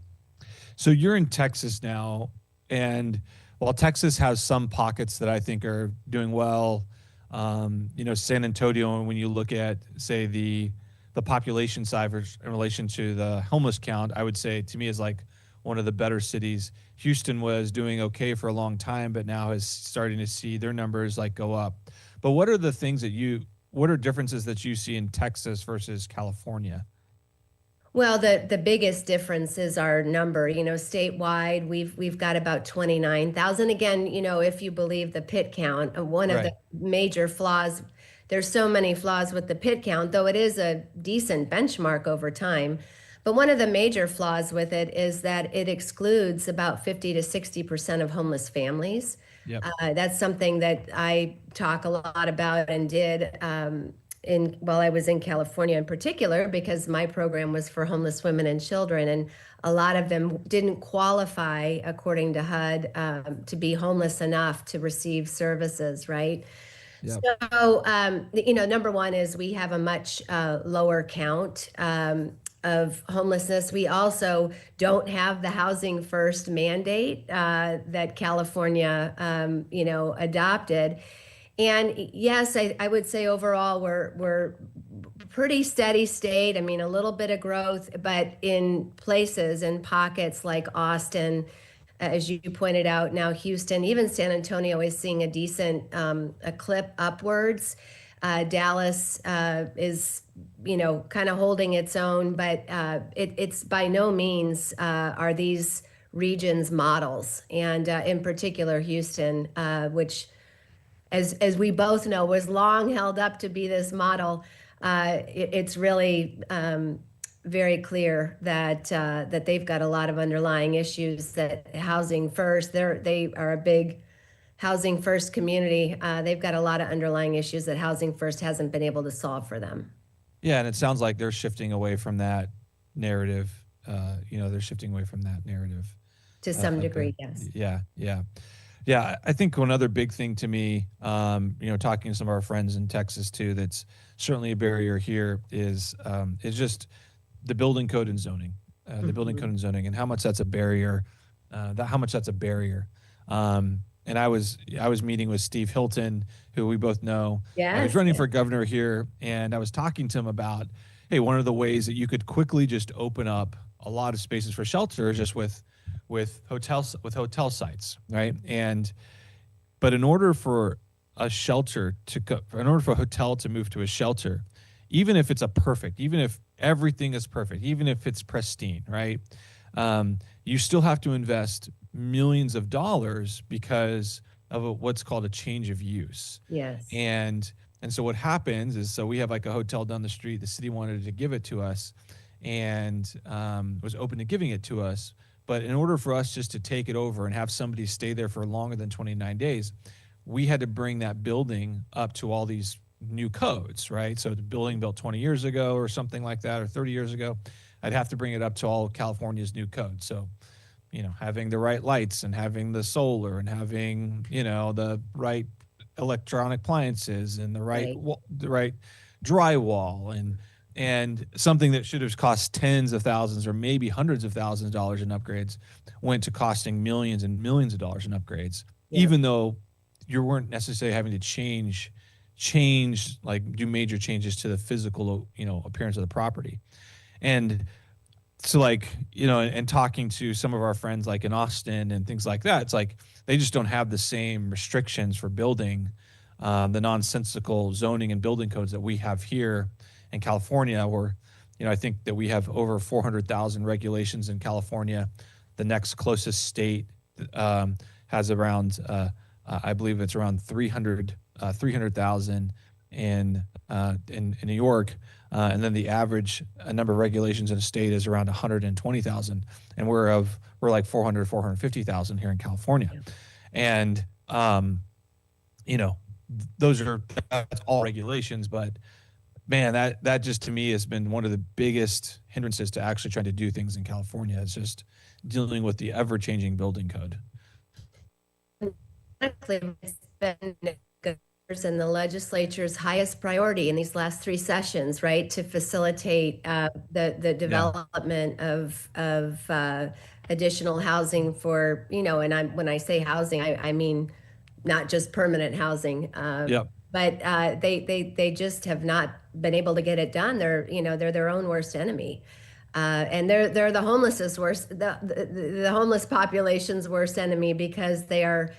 So you're in Texas now, and while Texas has some pockets that I think are doing well, you know, San Antonio, and when you look at, say, the population side in relation to the homeless count, I would say to me is like one of the better cities. Houston was doing okay for a long time, but now is starting to see their numbers like go up. But what are the things what are differences that you see in Texas versus California? Well, the biggest difference is our number. You know, statewide, we've got about 29,000. Again, you know, if you believe the pit count, one of the major flaws, there's so many flaws with the pit count, though it is a decent benchmark over time. But one of the major flaws with it is that it excludes about 50 to 60% of homeless families. Yep. That's something that I talk a lot about and did while I was in California in particular, because my program was for homeless women and children, and a lot of them didn't qualify according to HUD to be homeless enough to receive services, right? Yep. So, you know, number one is we have a much lower count of homelessness. We also don't have the housing first mandate that California, you know, adopted. And yes, I would say overall we're pretty steady state. I mean, a little bit of growth, but in places and pockets like Austin, as you pointed out, now Houston, even San Antonio is seeing a decent a clip upwards. Dallas is, you know, kind of holding its own, but it's by no means are these regions models. And in particular, Houston, which as we both know, was long held up to be this model. It's really very clear that they've got a lot of underlying issues. That housing first, they are a big Housing First community. They've got a lot of underlying issues that Housing First hasn't been able to solve for them. Yeah, and it sounds like they're shifting away from that narrative. They're shifting away from that narrative To some a degree, bit. yes. Yeah. I think one other big thing to me, talking to some of our friends in Texas too, that's certainly a barrier here is just the building code and zoning, and how much that's a barrier. And I was meeting with Steve Hilton, who we both know. He's running for governor here, and I was talking to him about, hey, one of the ways that you could quickly just open up a lot of spaces for shelter is just with hotel sites, right? But in order for a hotel to move to a shelter, even if even if everything is perfect, even if it's pristine, right? You still have to invest millions of dollars because of what's called a change of use. Yes. And so what happens is, so we have like a hotel down the street. The city wanted to give it to us, and was open to giving it to us. But in order for us just to take it over and have somebody stay there for longer than 29 days, we had to bring that building up to all these new codes, right? So the building built 20 years ago or something like that, or 30 years ago, I'd have to bring it up to all of California's new codes. So, having the right lights and having the solar and having, the right electronic appliances and the right drywall and something that should have cost tens of thousands or maybe hundreds of thousands of dollars in upgrades went to costing millions and millions of dollars in upgrades, even though you weren't necessarily having to change, like do major changes to the physical, appearance of the property. And so and talking to some of our friends like in Austin and things like that, it's like they just don't have the same restrictions for building, the nonsensical zoning and building codes that we have here in California, where, I think that we have over 400,000 regulations in California. The next closest state has around, I believe it's around 300,000 in New York. And then the average number of regulations in a state is around 120,000, and we're like 450,000 here in California. And that's all regulations, but man, that just to me has been one of the biggest hindrances to actually trying to do things in California. It's just dealing with the ever-changing building code. It's been and the legislature's highest priority in these last 3 sessions, right, to facilitate the development of additional housing for, and when I say housing, I mean not just permanent housing. But they just have not been able to get it done. They're their own worst enemy. And they're the homeless's worst, the homeless population's worst enemy, because they are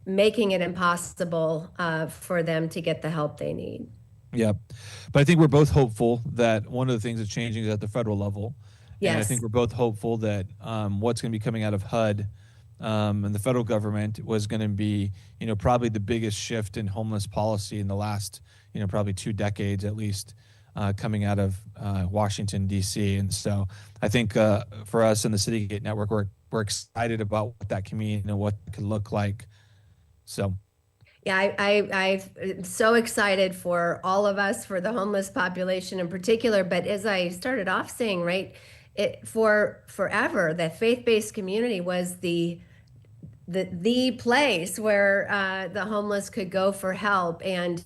making it impossible for them to get the help they need. Yeah. But I think we're both hopeful that one of the things that's changing is at the federal level. Yes. And I think we're both hopeful that what's going to be coming out of HUD and the federal government was going to be, probably the biggest shift in homeless policy in the last, probably 2 decades at least, coming out of Washington, D.C. And so I think for us in the Citygate Network, we're excited about what that can mean and what it could look like. So, yeah, I'm so excited for all of us, for the homeless population in particular. But as I started off saying, right, for forever, the faith-based community was the place where the homeless could go for help, and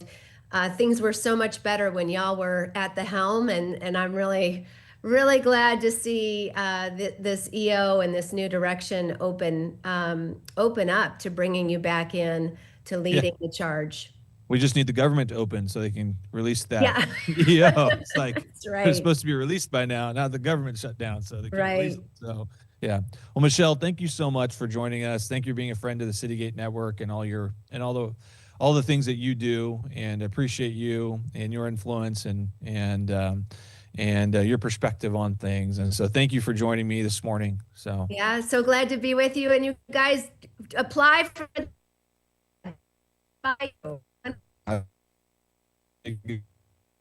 things were so much better when y'all were at the helm. And I'm really glad to see this EO and this new direction open up to bringing you back in to leading the charge. We just need the government to open so they can release that. Yeah. It's like That's right. they're supposed to be released by now. Now the government shut down, so they can't release it. So yeah. Well, Michelle, thank you so much for joining us. Thank you for being a friend of the Citygate Network and all the things that you do, and appreciate you and your influence and your perspective on things. And so thank you for joining me this morning. So yeah, so glad to be with you, and you guys apply for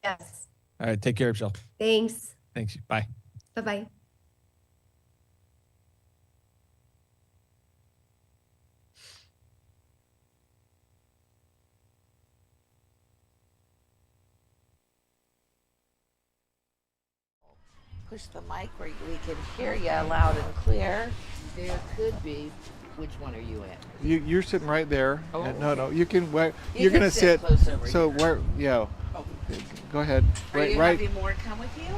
yes. All right, take care of yourself. Thanks. Thanks. Bye. Bye-bye. push the mic where we can hear you loud and clear. There could be. Which one are you at? You're sitting right there. Oh, No, you can. You're can gonna sit close over So here. where? Yeah. Go ahead. Are you Right. having more come with you?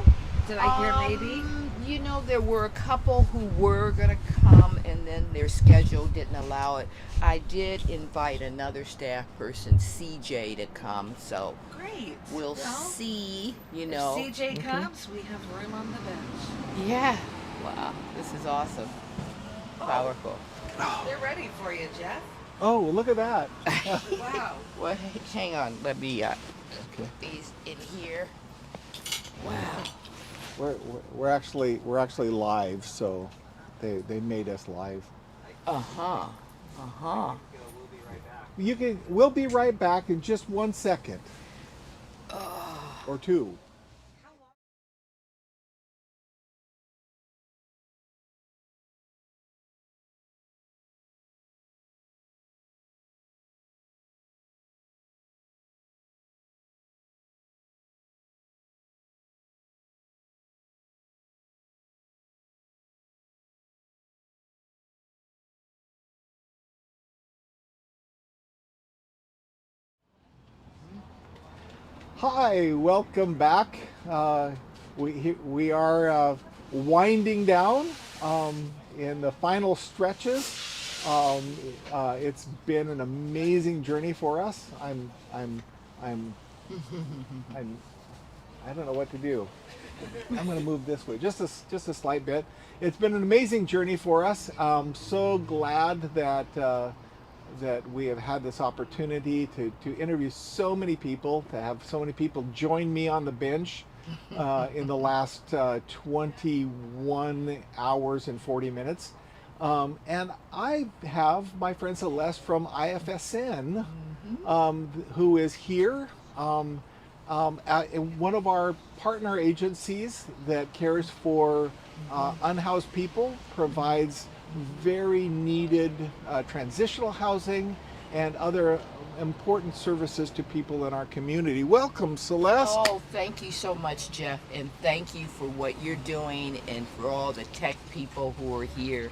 Did I hear maybe? You know, there were a couple who were going to come and then their schedule didn't allow it. I did invite another staff person, CJ, to come, so Great. we'll see, you know. If CJ comes, we have room on the bench. Yeah. Wow, this is awesome. Powerful. They're ready for you, Jeff. Oh, look at that. Wow. Well, hang on, let me put these in here. Wow. We're actually live, so they made us live. We'll be right back in just 1 second. Or two. Hi, welcome back. We are winding down in the final stretches. It's been an amazing journey for us. I don't know what to do. I'm going to move this way just a slight bit. It's been an amazing journey for us. I'm so glad that we have had this opportunity to interview so many people, to have so many people join me on the bench in the last 21 hours and 40 minutes. And I have my friend Celeste from IFSN, who is here. One of our partner agencies that cares for unhoused people, provides very needed transitional housing and other important services to people in our community. Welcome, Celeste. Oh, thank you so much, Jeff, and thank you for what you're doing and for all the tech people who are here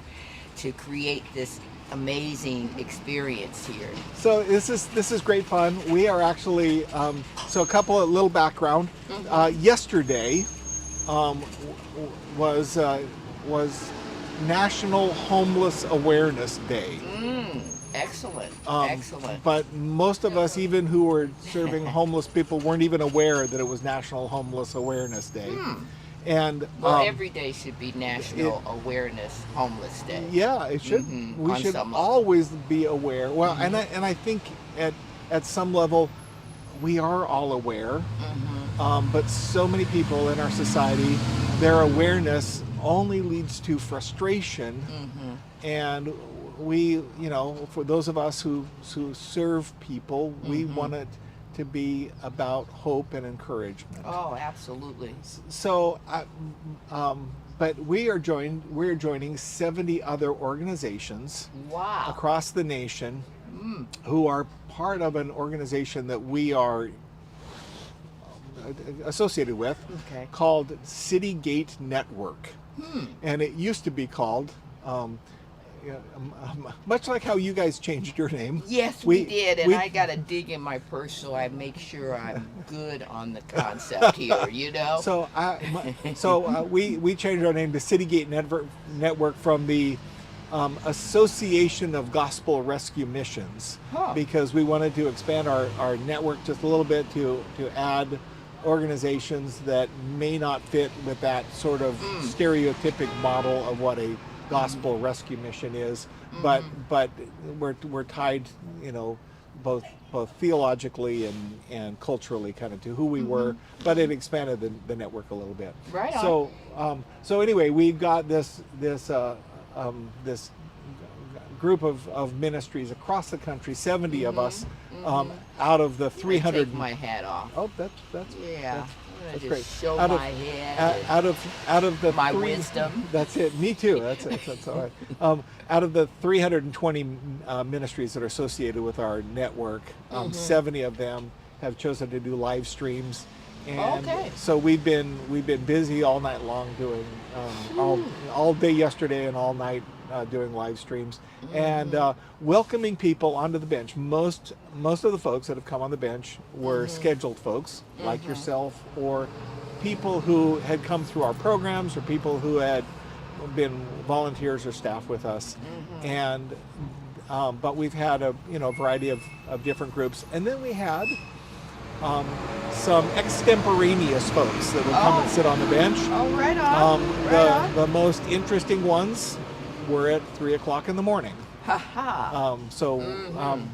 to create this amazing experience here. So this is great fun. We are actually so a little background. Yesterday was National Homeless Awareness Day. Excellent. Excellent. But most of us, even who were serving homeless people, weren't even aware that it was National Homeless Awareness Day. And every day should be National Awareness Homeless Day. Yeah, it should. We should always be aware. Well, and I think at some level we are all aware, but so many people in our society, their awareness only leads to frustration, and we, for those of us who serve people, we want it to be about hope and encouragement. Oh, absolutely. So, but we're joining 70 other organizations across the nation who are part of an organization that we are associated with called City Gate Network. And it used to be called, much like how you guys changed your name. Yes, we did, and I got to dig in my purse so I make sure I'm good on the concept here, So, we changed our name to City Gate Network from the Association of Gospel Rescue Missions, because we wanted to expand our network just a little bit to add organizations that may not fit with that sort of stereotypic model of what a gospel rescue mission is, but we're tied, both theologically and culturally kind of to who we were, but it expanded the network a little bit. Right on. So anyway, we've got this group of ministries across the country, 70 of us, out of the 300. Take my hat off. Oh, that's yeah. That's just great. Show my head. Out of the my wisdom. That's it. Me too. That's all right. Out of the 320 ministries that are associated with our network, 70 of them have chosen to do live streams, And Okay. so we've been busy all night long doing all day yesterday and all night doing live streams and welcoming people onto the bench. Most of the folks that have come on the bench were scheduled folks like yourself, or people who had come through our programs, or people who had been volunteers or staff with us. And but we've had a variety of different groups, and then we had some extemporaneous folks that would come and sit on the bench. Oh, right on. The most interesting ones were at 3 o'clock in the morning. Ha ha.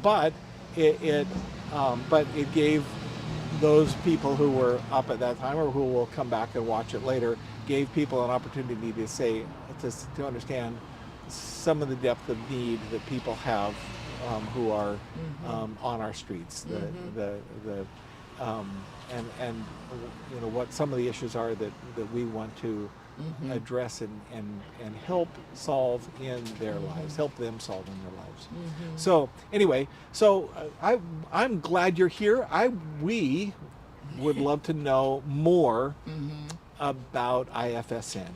But it gave those people who were up at that time, or who will come back and watch it later, gave people an opportunity to say, to understand some of the depth of need that people have who are on our streets. And what some of the issues are that we want to address and help solve in their lives, help them solve in their lives. So anyway, I'm glad you're here. We would love to know more about IFSN.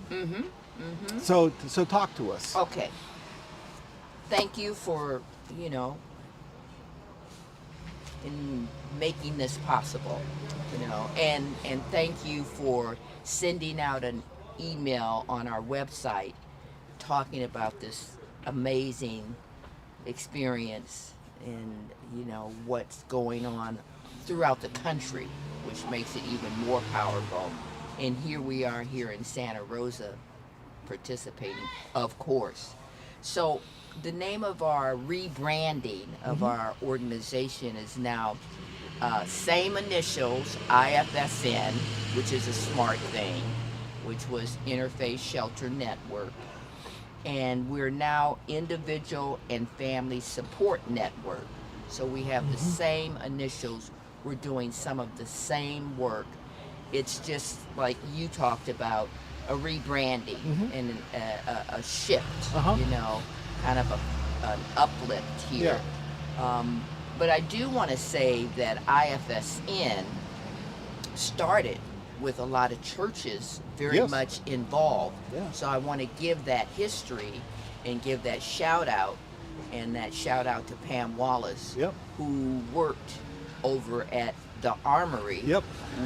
So talk to us. Okay. Thank you for, in making this possible, and thank you for sending out an email on our website talking about this amazing experience and what's going on throughout the country, which makes it even more powerful. And here we are here in Santa Rosa participating, of course. So the name of our rebranding of our organization is now same initials, IFSN, which is a smart thing, which was Interfaith Shelter Network. And we're now Individual and Family Support Network. So we have the same initials. We're doing some of the same work. It's just like you talked about, a rebranding and a shift, kind of an uplift here. But I do want to say that IFSN started with a lot of churches very much involved. So I want to give that history and give that shout out, and that shout out to Pam Wallace, who worked over at the Armory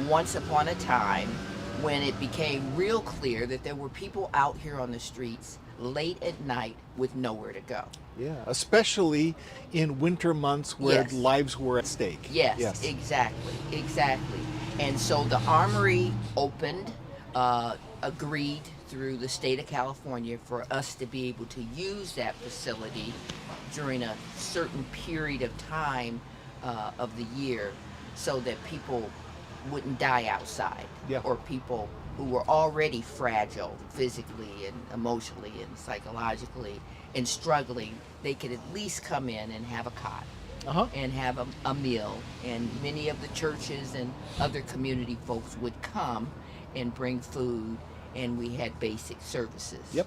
once upon a time when it became real clear that there were people out here on the streets late at night with nowhere to go. Yeah, especially in winter months where lives were at stake. Yes, exactly. And so the Armory opened, agreed through the state of California for us to be able to use that facility during a certain period of time of the year, so that people wouldn't die outside, or people who were already fragile physically and emotionally and psychologically and struggling, they could at least come in and have a cot and have a meal. And many of the churches and other community folks would come and bring food, and we had basic services.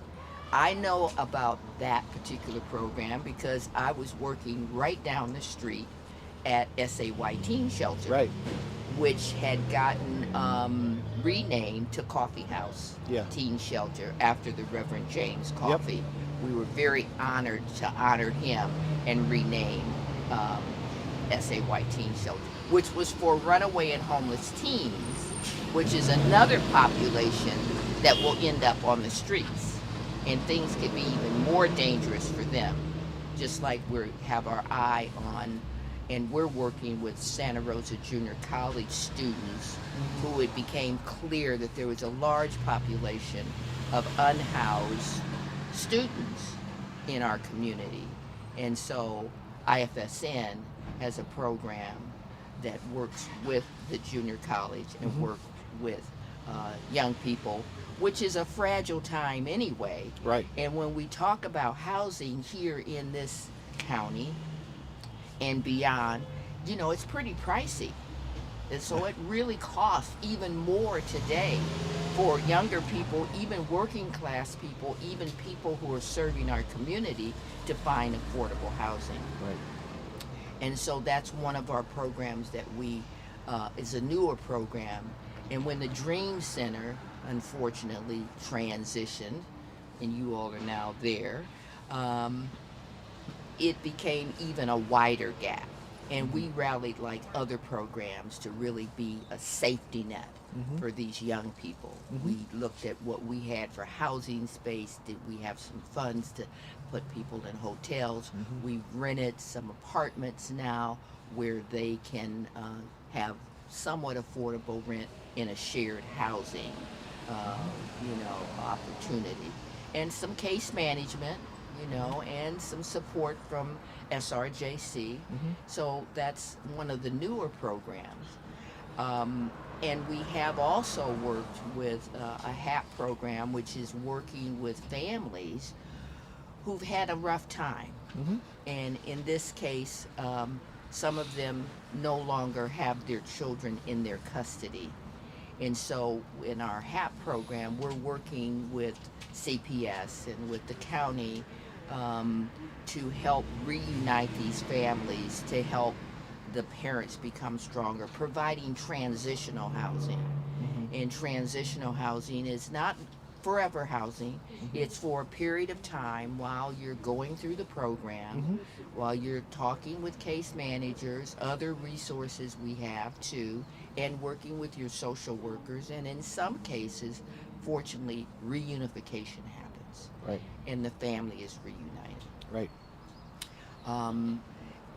I know about that particular program because I was working right down the street at SAY Teen Shelter, which had gotten renamed to Coffee House Teen Shelter after the Reverend James Coffee. We were very honored to honor him and rename SAY Teen Shelter, which was for runaway and homeless teens, which is another population that will end up on the streets, and things could be even more dangerous for them, just like we have our eye on. And we're working with Santa Rosa Junior College students who it became clear that there was a large population of unhoused students in our community. And so IFSN has a program that works with the junior college and works with young people, which is a fragile time anyway. And when we talk about housing here in this county and beyond, it's pretty pricey. And so it really costs even more today for younger people, even working class people, even people who are serving our community, to find affordable housing. And so that's one of our programs that we, is a newer program, And when the Dream Center unfortunately transitioned, and you all are now there, it became even a wider gap. And we rallied like other programs to really be a safety net for these young people. We looked at what we had for housing space. Did we have some funds to put people in hotels? We've rented some apartments now where they can have somewhat affordable rent in a shared housing, opportunity. And some case management, and some support from SRJC. So that's one of the newer programs. And we have also worked with a HAP program, which is working with families who've had a rough time. And in this case, some of them no longer have their children in their custody. And so in our HAP program, we're working with CPS and with the county to help reunite these families, to help the parents become stronger, providing transitional housing. And transitional housing is not forever housing. It's for a period of time while you're going through the program, while you're talking with case managers, other resources we have too, and working with your social workers. And in some cases, fortunately, reunification happens. Right. And the family is reunited. Right.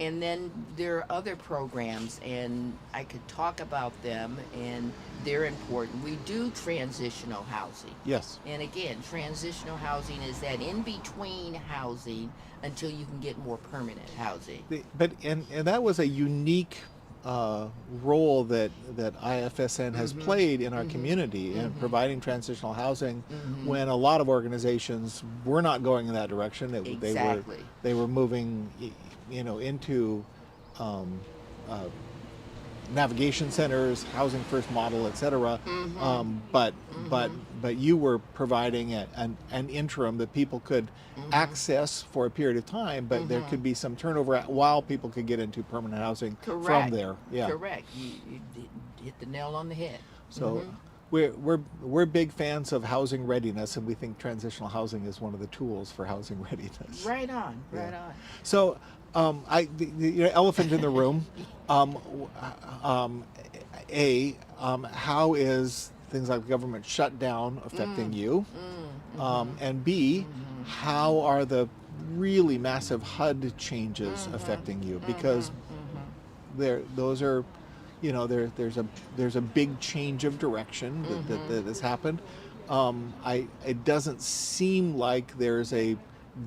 And then there are other programs, and I could talk about them, and they're important. We do transitional housing. Yes. And again, transitional housing is that in-between housing until you can get more permanent housing. But that was a unique role that IFSN has played in our community in providing transitional housing when a lot of organizations were not going in that direction. Exactly. They were moving into navigation centers, housing first model, etc. But you were providing an interim that people could access for a period of time, but there could be some turnover while people could get into permanent housing from there. Yeah. Correct. You hit the nail on the head. So we're big fans of housing readiness, and we think transitional housing is one of the tools for housing readiness. Right on. Right on. So the elephant in the room. How is things like government shutdown affecting you? And B, how are the really massive HUD changes affecting you? Because those are, there's a big change of direction that has happened. It doesn't seem like there's a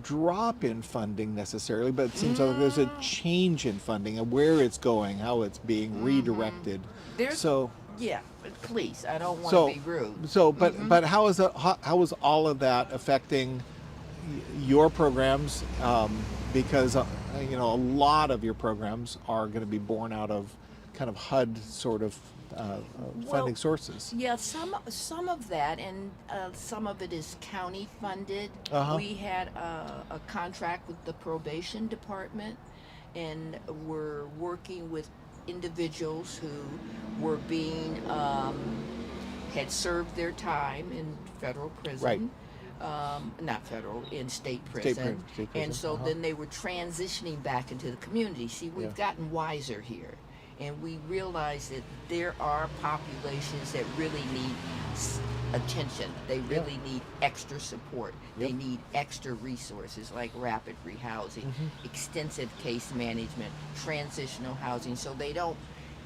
drop in funding necessarily, but it seems like there's a change in funding and where it's going, how it's being redirected. Yeah, but please, I don't want to be rude. But how is all of that affecting your programs? Because a lot of your programs are going to be born out of kind of HUD sort of funding sources. Yeah, some of that, and some of it is county funded. We had a contract with the probation department, and we're working with individuals who were being had served their time in federal prison. Not federal, in state prison. State prison. And so then they were transitioning back into the community. See, we've gotten wiser here. And we realize that there are populations that really need attention. They really need extra support. They need extra resources like rapid rehousing, extensive case management, transitional housing. So they don't,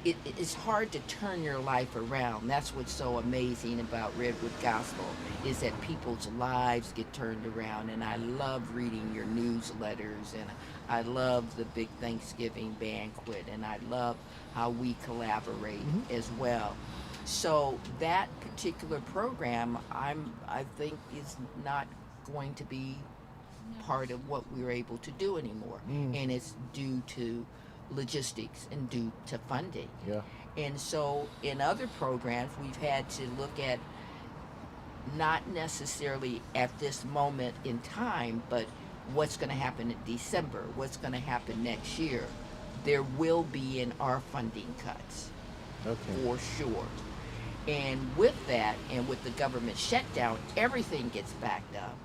it's hard to turn your life around. That's what's so amazing about Redwood Gospel, is that people's lives get turned around. And I love reading your newsletters, and I love the big Thanksgiving banquet, and I love how we collaborate as well. So that particular program, I think is not going to be part of what we're able to do anymore. And it's due to logistics and due to funding. And so in other programs, we've had to look at not necessarily at this moment in time, but what's going to happen in December, what's going to happen next year. There will be in our funding cuts, for sure. And with that, and with the government shutdown, everything gets backed up.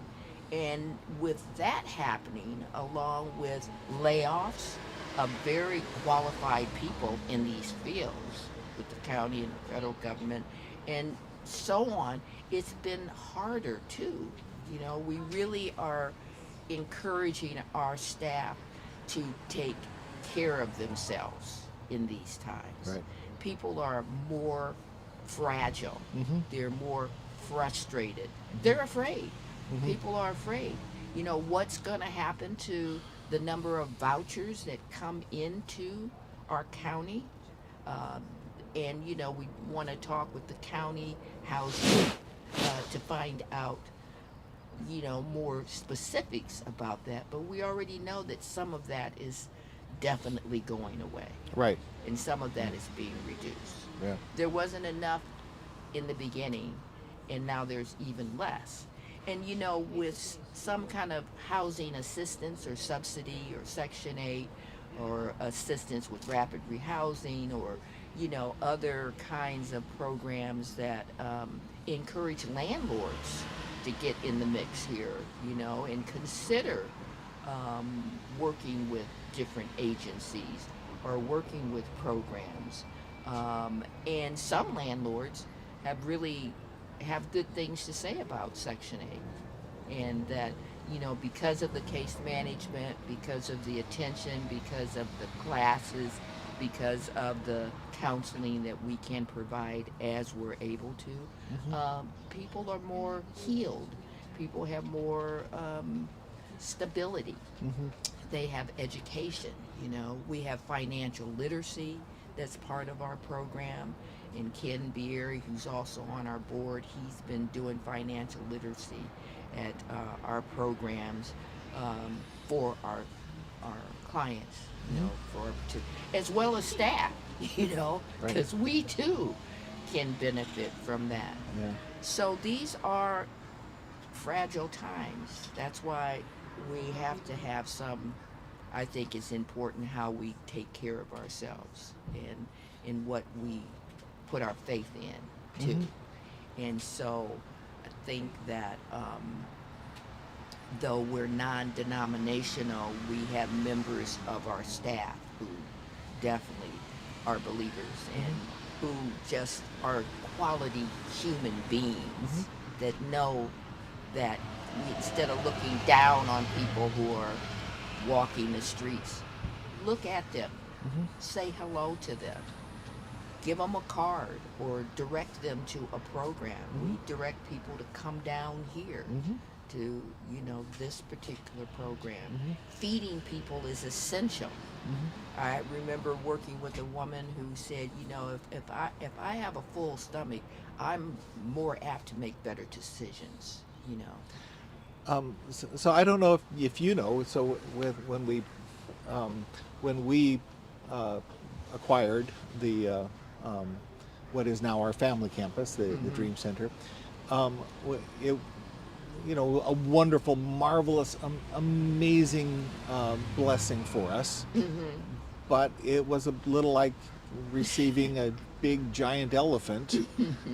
And with that happening, along with layoffs of very qualified people in these fields, with the county and the federal government, and so on, it's been harder too. You know, we really are encouraging our staff to take care of themselves in these times. Right. People are more fragile. Mhm. They're more frustrated. They're afraid. People are afraid. You know, what's going to happen to the number of vouchers that come into our county? Um, and, you know, we want to talk with the county housing to find out, you know, more specifics about that. But we already know that some of that is definitely going away. Right. And some of that is being reduced. Yeah. There wasn't enough in the beginning, and now there's even less. And you know, with some kind of housing assistance or subsidy or Section 8 or assistance with rapid rehousing or, you know, other kinds of programs that encourage landlords to get in the mix here, you know, and consider working with different agencies or working with programs. And some landlords have good things to say about Section 8. And that, you know, because of the case management, because of the attention, because of the classes, because of the counseling that we can provide as we're able to, people are more healed. People have more stability. They have education, you know. We have financial literacy that's part of our program. And Ken Beery, who's also on our board, he's been doing financial literacy at our programs for our clients, you know, as well as staff, you know, because we too can benefit from that. Yeah. So these are fragile times. That's why we have to have some. I think it's important how we take care of ourselves and in what we put our faith in too. And so I think that though we're non-denominational, we have members of our staff who definitely are believers and who just are quality human beings that know that instead of looking down on people who are walking the streets, look at them, say hello to them, give them a card or direct them to a program. We direct people to come down here to, you know, this particular program. Feeding people is essential. I remember working with a woman who said, you know, if I have a full stomach, I'm more apt to make better decisions, you know. So I don't know if you know. So when we acquired the what is now our family campus, the Dream Center, it, you know, a wonderful, marvelous, amazing blessing for us. But it was a little like receiving a big giant elephant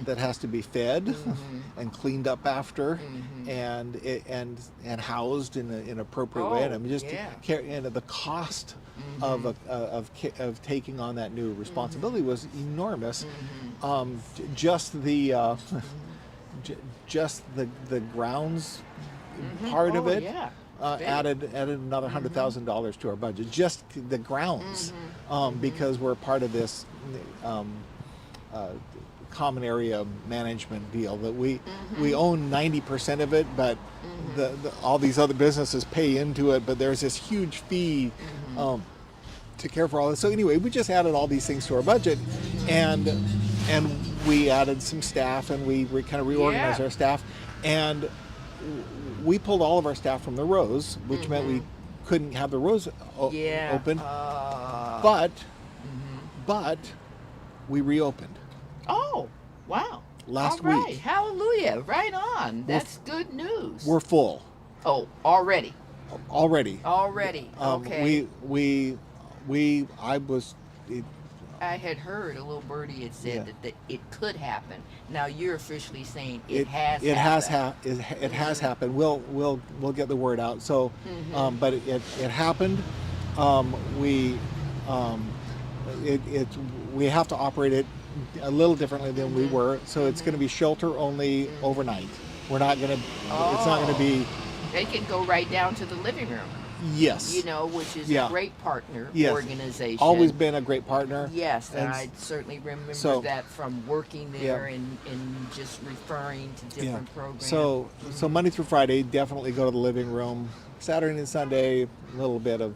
that has to be fed and cleaned up after and housed in an appropriate way. And I mean, just and the cost of taking on that new responsibility was enormous. Just the grounds part of it added another $100,000 to our budget. Just the grounds, because we're part of this common area management deal that we own 90% of it, but all these other businesses pay into it. But there's this huge fee to care for all this. So anyway, we just added all these things to our budget, and we added some staff, and we kind of reorganized our staff, and we pulled all of our staff from the Rose, which meant we couldn't have the Rose open, but we reopened. Oh, wow. Last all right. week. Hallelujah. Right on. That's good news. We're full. Oh, already. Already. Okay. I had heard a little birdie had said Yeah. that it could happen. Now you're officially saying it it has it has happened. it has happened. We'll get the word out. So, but it happened. We we have to operate it a little differently than we were. So it's going to be shelter only overnight. We're not going to. It's not going to be. They can go right down to the living room. Yes. You know, which is Yeah. a great partner Yes. organization. Always been a great partner. Yes, and And I certainly remember so- that from working there and just referring to different programs. So Monday through Friday, definitely go to the living room. Saturday and Sunday, a little bit of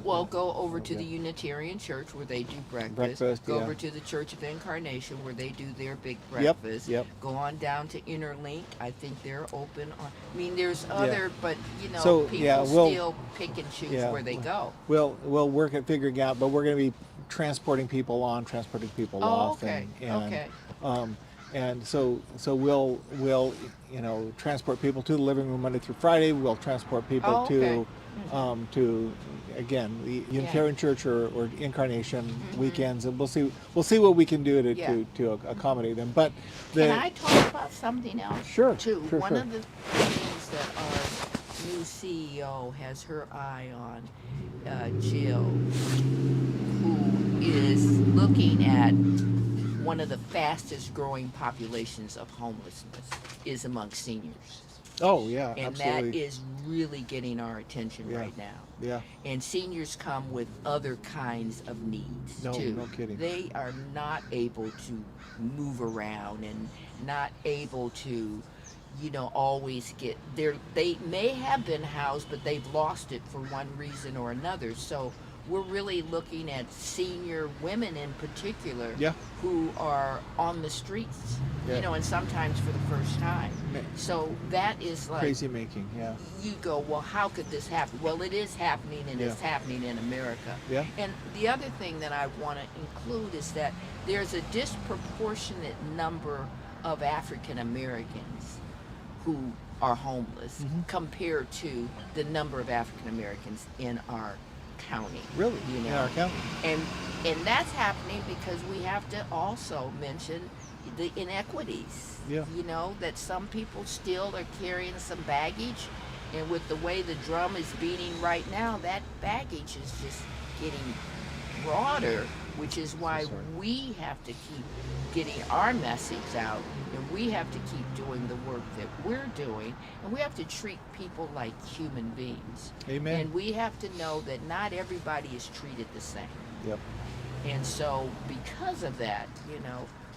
Well, go over to the Unitarian Church where they do breakfast. Breakfast, Go yeah. over to the Church of Incarnation where they do their big Yep, breakfast. yep. Go on down to Interlink. I think they're open. I mean, there's other, but So, people yeah, we'll- still pick and choose yeah. where they go. We'll work at figuring out, but we're going to be transporting people on, transporting people off, okay, okay. And so we'll transport people to the living room Monday through Friday. We'll transport people to again the Unitarian Church or Incarnation weekends, and we'll see what we can do to accommodate them. But Can I talk about something else? Sure, Too. sure, One sure. of the things that our new CEO has her eye on, Jill, who is looking at one of the fastest growing populations of homelessness is among seniors. Oh yeah, And absolutely. that is really getting our attention right now. Yeah. And seniors come with other kinds of needs No, too. no kidding. They are not able to move around and not able to, always get there. They may have been housed, but they've lost it for one reason or another. So we're really looking at senior women in particular Yeah. who are on the streets, Yeah. and sometimes for the first time. So that is like Crazy making, yeah. you go, well, how could this happen? Well, it is happening, and it's Yeah. happening in America. Yeah. And the other thing that I want to include is that there's a disproportionate number of African Americans who are homeless compared to the number of African Americans in our county. Really? In our county? And that's happening because we have to also mention the inequities. Yeah. That some people still are carrying some baggage, and with the way the drum is beating right now, that baggage is just getting broader, which is why we have to keep getting our message out, and we have to keep doing the work that we're doing, and we have to treat people like human beings. Amen. And we have to know that not everybody is treated the same. Yep. And so because of that,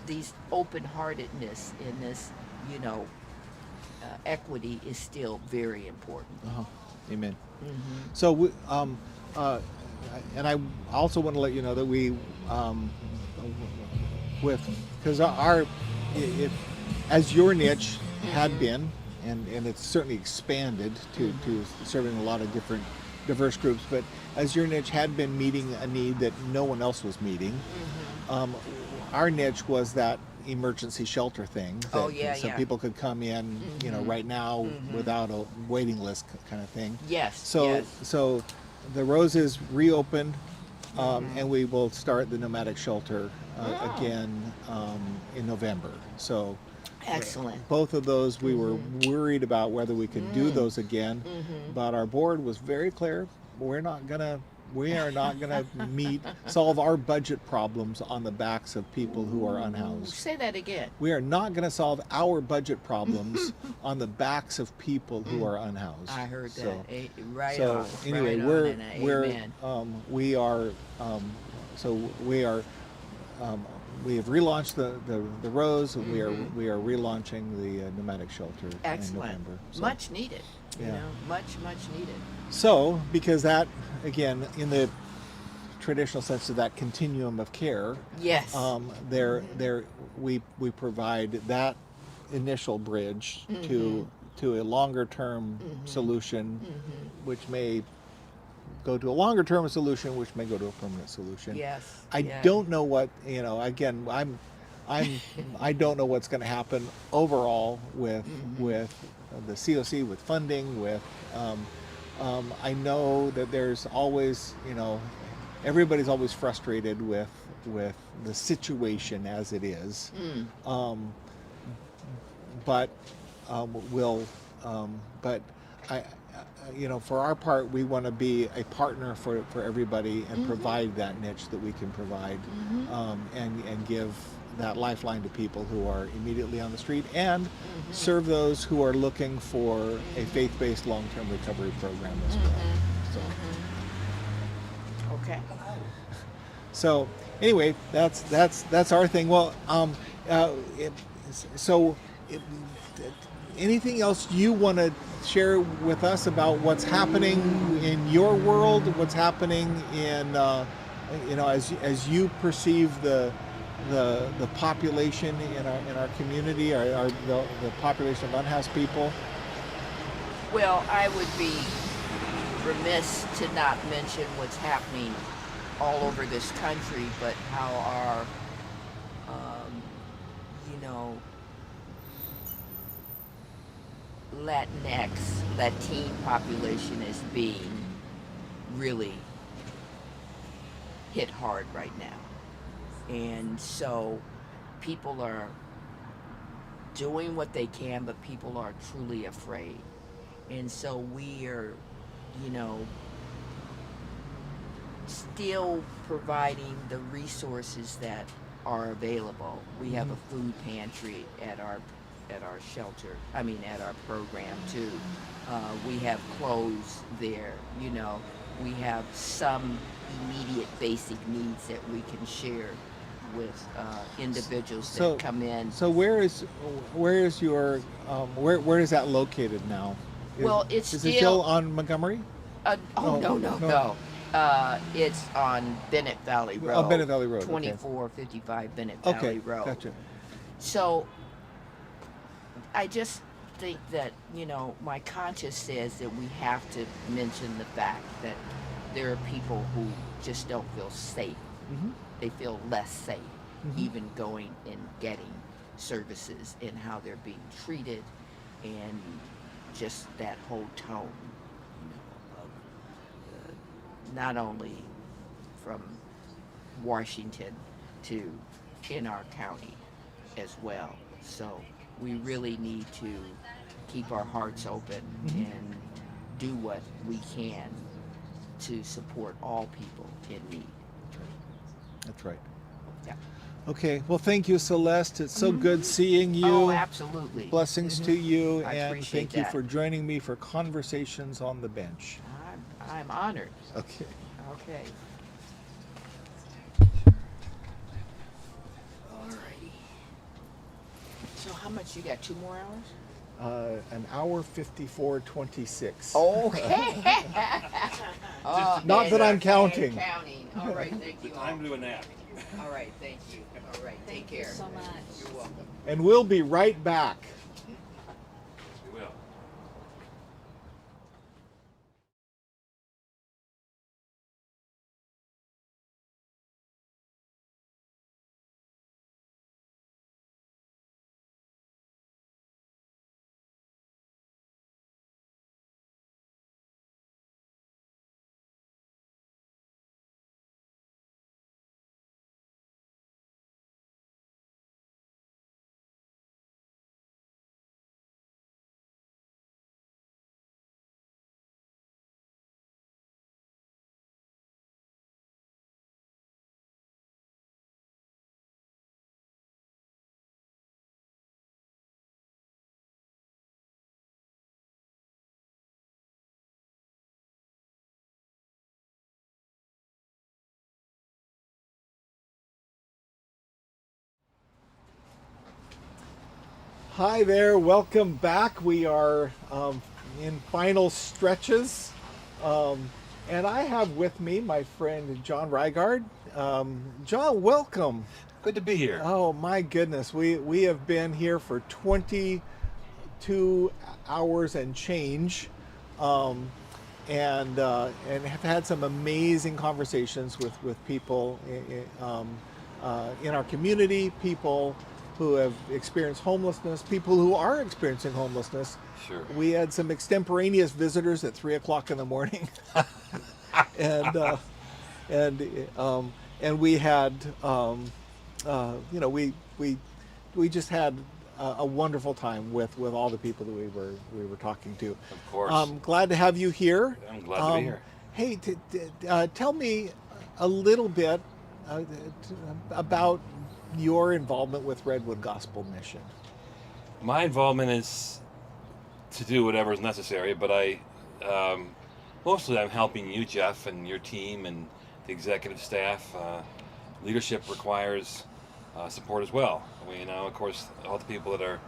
these open-heartedness in this, equity is still very important. Amen. Mhm. So and I also want to let you know that we because as your niche had been, and it's certainly expanded to serving a lot of different diverse groups, but as your niche had been meeting a need that no one else was meeting, our niche was that emergency shelter thing. Oh, that- yeah, so yeah. people could come in, right now without a waiting list kind of thing. Yes, So yes. so the Roses reopened, and we will start the nomadic shelter again in November. So Excellent. both of those we were worried about whether we could do those again, but our board was very clear. We are not gonna solve our budget problems on the backs of people who are unhoused. Say that again. We are not going to solve our budget problems on the backs of people who are unhoused. I heard that. So, Right so on. anyway, right on, we're and amen. we are we have relaunched the Rose, and we are relaunching the nomadic shelter Excellent. in November. So, Much needed. Yeah. Much needed. So because that again in the traditional sense of that continuum of care. Yes. We provide that initial bridge to a longer term solution, which may go to a longer term solution, which may go to a permanent solution. Yes. I don't know what Again, I don't know what's going to happen overall with the COC, with funding, with. I know that there's always everybody's always frustrated with the situation as it is. But will but I for our part, we want to be a partner for everybody and provide that niche that we can provide, and give that lifeline to people who are immediately on the street, and serve those who are looking for a faith-based long-term recovery program as well. So. Okay. So anyway, that's our thing. Well, anything else you want to share with us about what's happening in your world? What's happening in as you perceive the population in our community, or the population of unhoused people? Well, I would be remiss to not mention what's happening all over this country, but how our, Latine population is being really hit hard right now. And so people are doing what they can, but people are truly afraid. And so we are, still providing the resources that are available. We have a food pantry at our shelter. At our program too. We have clothes there. We have some immediate basic needs that we can share with individuals that come in. So where is your where is that located now? Is it still on Montgomery? No. It's on Bennett Valley Road. Oh, Bennett Valley Road. 2455 Bennett Valley Road. Gotcha. So I just think that, my conscience says that we have to mention the fact that there are people who just don't feel safe. They feel less safe, even going and getting services, and how they're being treated, and just that whole tone, of not only from Washington to in our county as well. So we really need to keep our hearts open and do what we can to support all people in need. That's right. Yeah. Okay. Well, thank you, Celeste. It's so good seeing you. Oh, absolutely. Blessings to you, I and appreciate thank you that. for joining me for Conversations on the Bench. I'm honored. Okay. Okay. Alrighty. So how much you got? 2 more hours? An hour 54:26. Okay. Not that I'm counting. Counting. All right, thank you. Time to a nap. All right, thank you. All right, take care. so much. You're welcome. And we'll be right back. We will. Hi there, welcome back. We are in final stretches. And I have with me my friend John Reigard. John, welcome. Good to be here. Oh my goodness, we have been here for 22 hours and change, and have had some amazing conversations with people in our community, people who have experienced homelessness, people who are experiencing homelessness. Sure. We had some extemporaneous visitors at 3 o'clock in the morning. And and we had, you know, we just had a wonderful time with all the people that we were talking to. Of course. Glad to have you here. I'm glad to be here. Hey, tell me a little bit about your involvement with Redwood Gospel Mission. My involvement is to do whatever is necessary, but mostly I'm helping you, Jeff, and your team and the executive staff. Leadership requires support as well. You know, of course, all the people that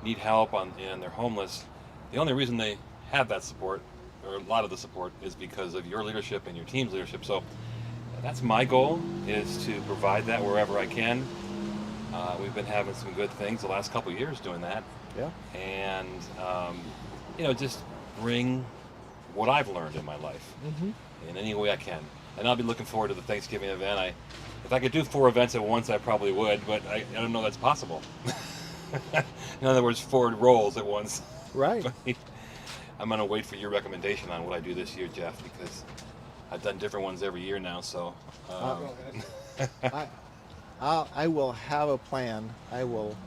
need help and they're homeless, the only reason they have that support, or a lot of the support, is because of your leadership and your team's leadership. So that's my goal, is to provide that wherever I can. We've been having some good things the last couple of years doing that. Yeah. And, you know, just bring what I've learned in my life in any way I can. And I'll be looking forward to the Thanksgiving event. If I could do 4 events at once, I probably would, but I don't know that's possible. In other words, 4 roles at once. Right. I'm going to wait for your recommendation on what I do this year, Jeff, because I've done different ones every year now. So I will have a plan. I will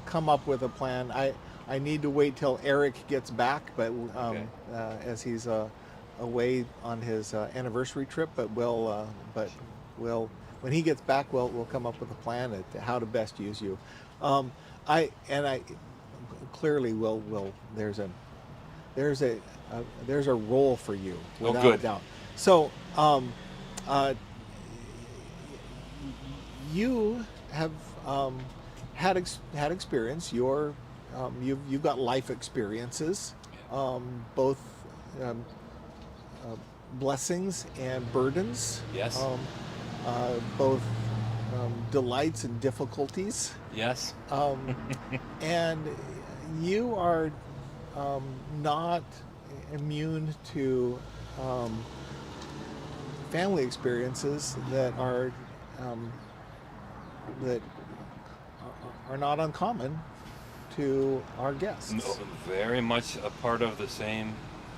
come up with a plan. I need to wait till Eric gets back, but as he's away on his anniversary trip. But we'll when he gets back, we'll come up with a plan at how to best use you. I clearly will. There's a role for you without a doubt. So you have had experience. You've got life experiences, both blessings and burdens. Yes. Both delights and difficulties. Yes. And you are not immune to family experiences that are not uncommon to our guests. No, very much a part of the same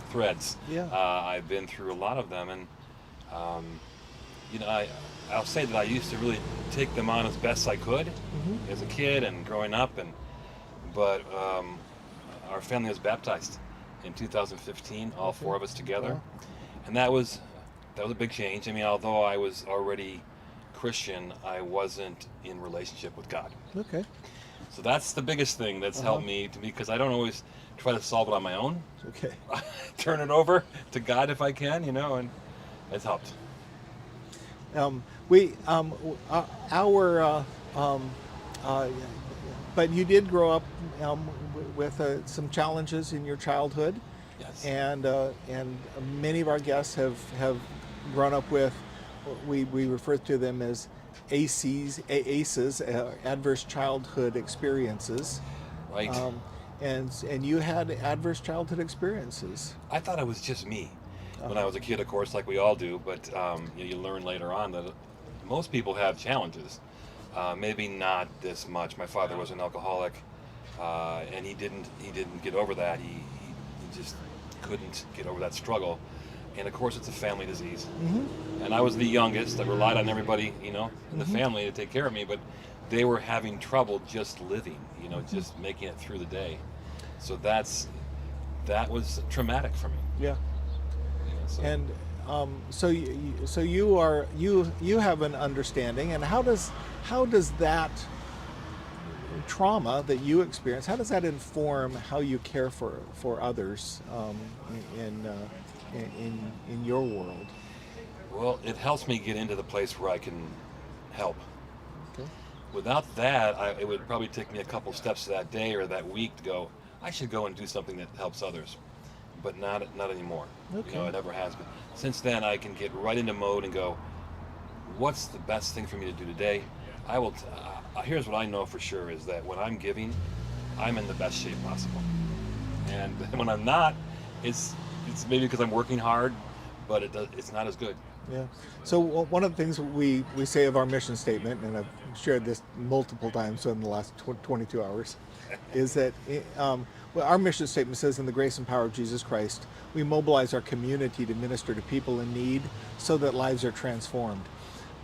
threads. Yeah. I've been through a lot of them, and you know, I'll say that I used to really take them on as best I could as a kid and growing up, but our family was baptized in 2015, all 4 of us together, and that was a big change. I mean, although I was already Christian, I wasn't in relationship with God. Okay. So that's the biggest thing that's helped me, because I don't always try to solve it on my own. Okay. I turn it over to God if I can, you know, and it's helped. But you did grow up with some challenges in your childhood. Yes. And many of our guests have grown up with, we refer to them as ACEs, adverse childhood experiences. Right. And you had adverse childhood experiences. I thought it was just me when I was a kid, of course, like we all do. But you learn later on that most people have challenges. Maybe not this much. My father was an alcoholic, and he didn't get over that. He just couldn't get over that struggle. And of course, it's a family disease. And I was the youngest. I relied on everybody, you know, in the family to take care of me. But they were having trouble just living, you know, just making it through the day. So that was traumatic for me. Yeah. You know, so. And so you have an understanding. And how does that trauma that you experience, how does that inform how you care for others in your world? Well, it helps me get into the place where I can help. Okay. Without that, it would probably take me a couple steps that day or that week to go, I should go and do something that helps others. But not anymore. Okay. You know, it never has been. Since then, I can get right into mode and go, what's the best thing for me to do today? I will. Here's what I know for sure is that when I'm giving, I'm in the best shape possible. And when I'm not, it's maybe because I'm working hard, but it's not as good. Yeah. So one of the things we say of our mission statement, and I've shared this multiple times in the last 22 hours, is that well, our mission statement says, in the grace and power of Jesus Christ, we mobilize our community to minister to people in need so that lives are transformed.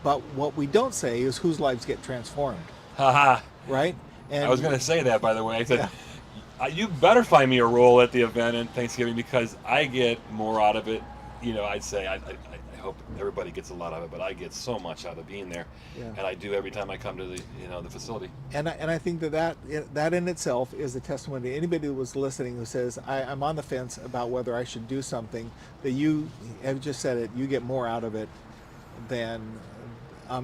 But what we don't say is whose lives get transformed. Haha. Right? And I was going to say that, by the way. I said, yeah. You better find me a role at the event in Thanksgiving because I get more out of it. You know, I'd say I hope everybody gets a lot of it, but I get so much out of being there, Yeah. and I do every time I come to the the facility. And I think that in itself is a testimony to anybody who was listening who says, I'm on the fence about whether I should do something, that you have just said it, you get more out of it than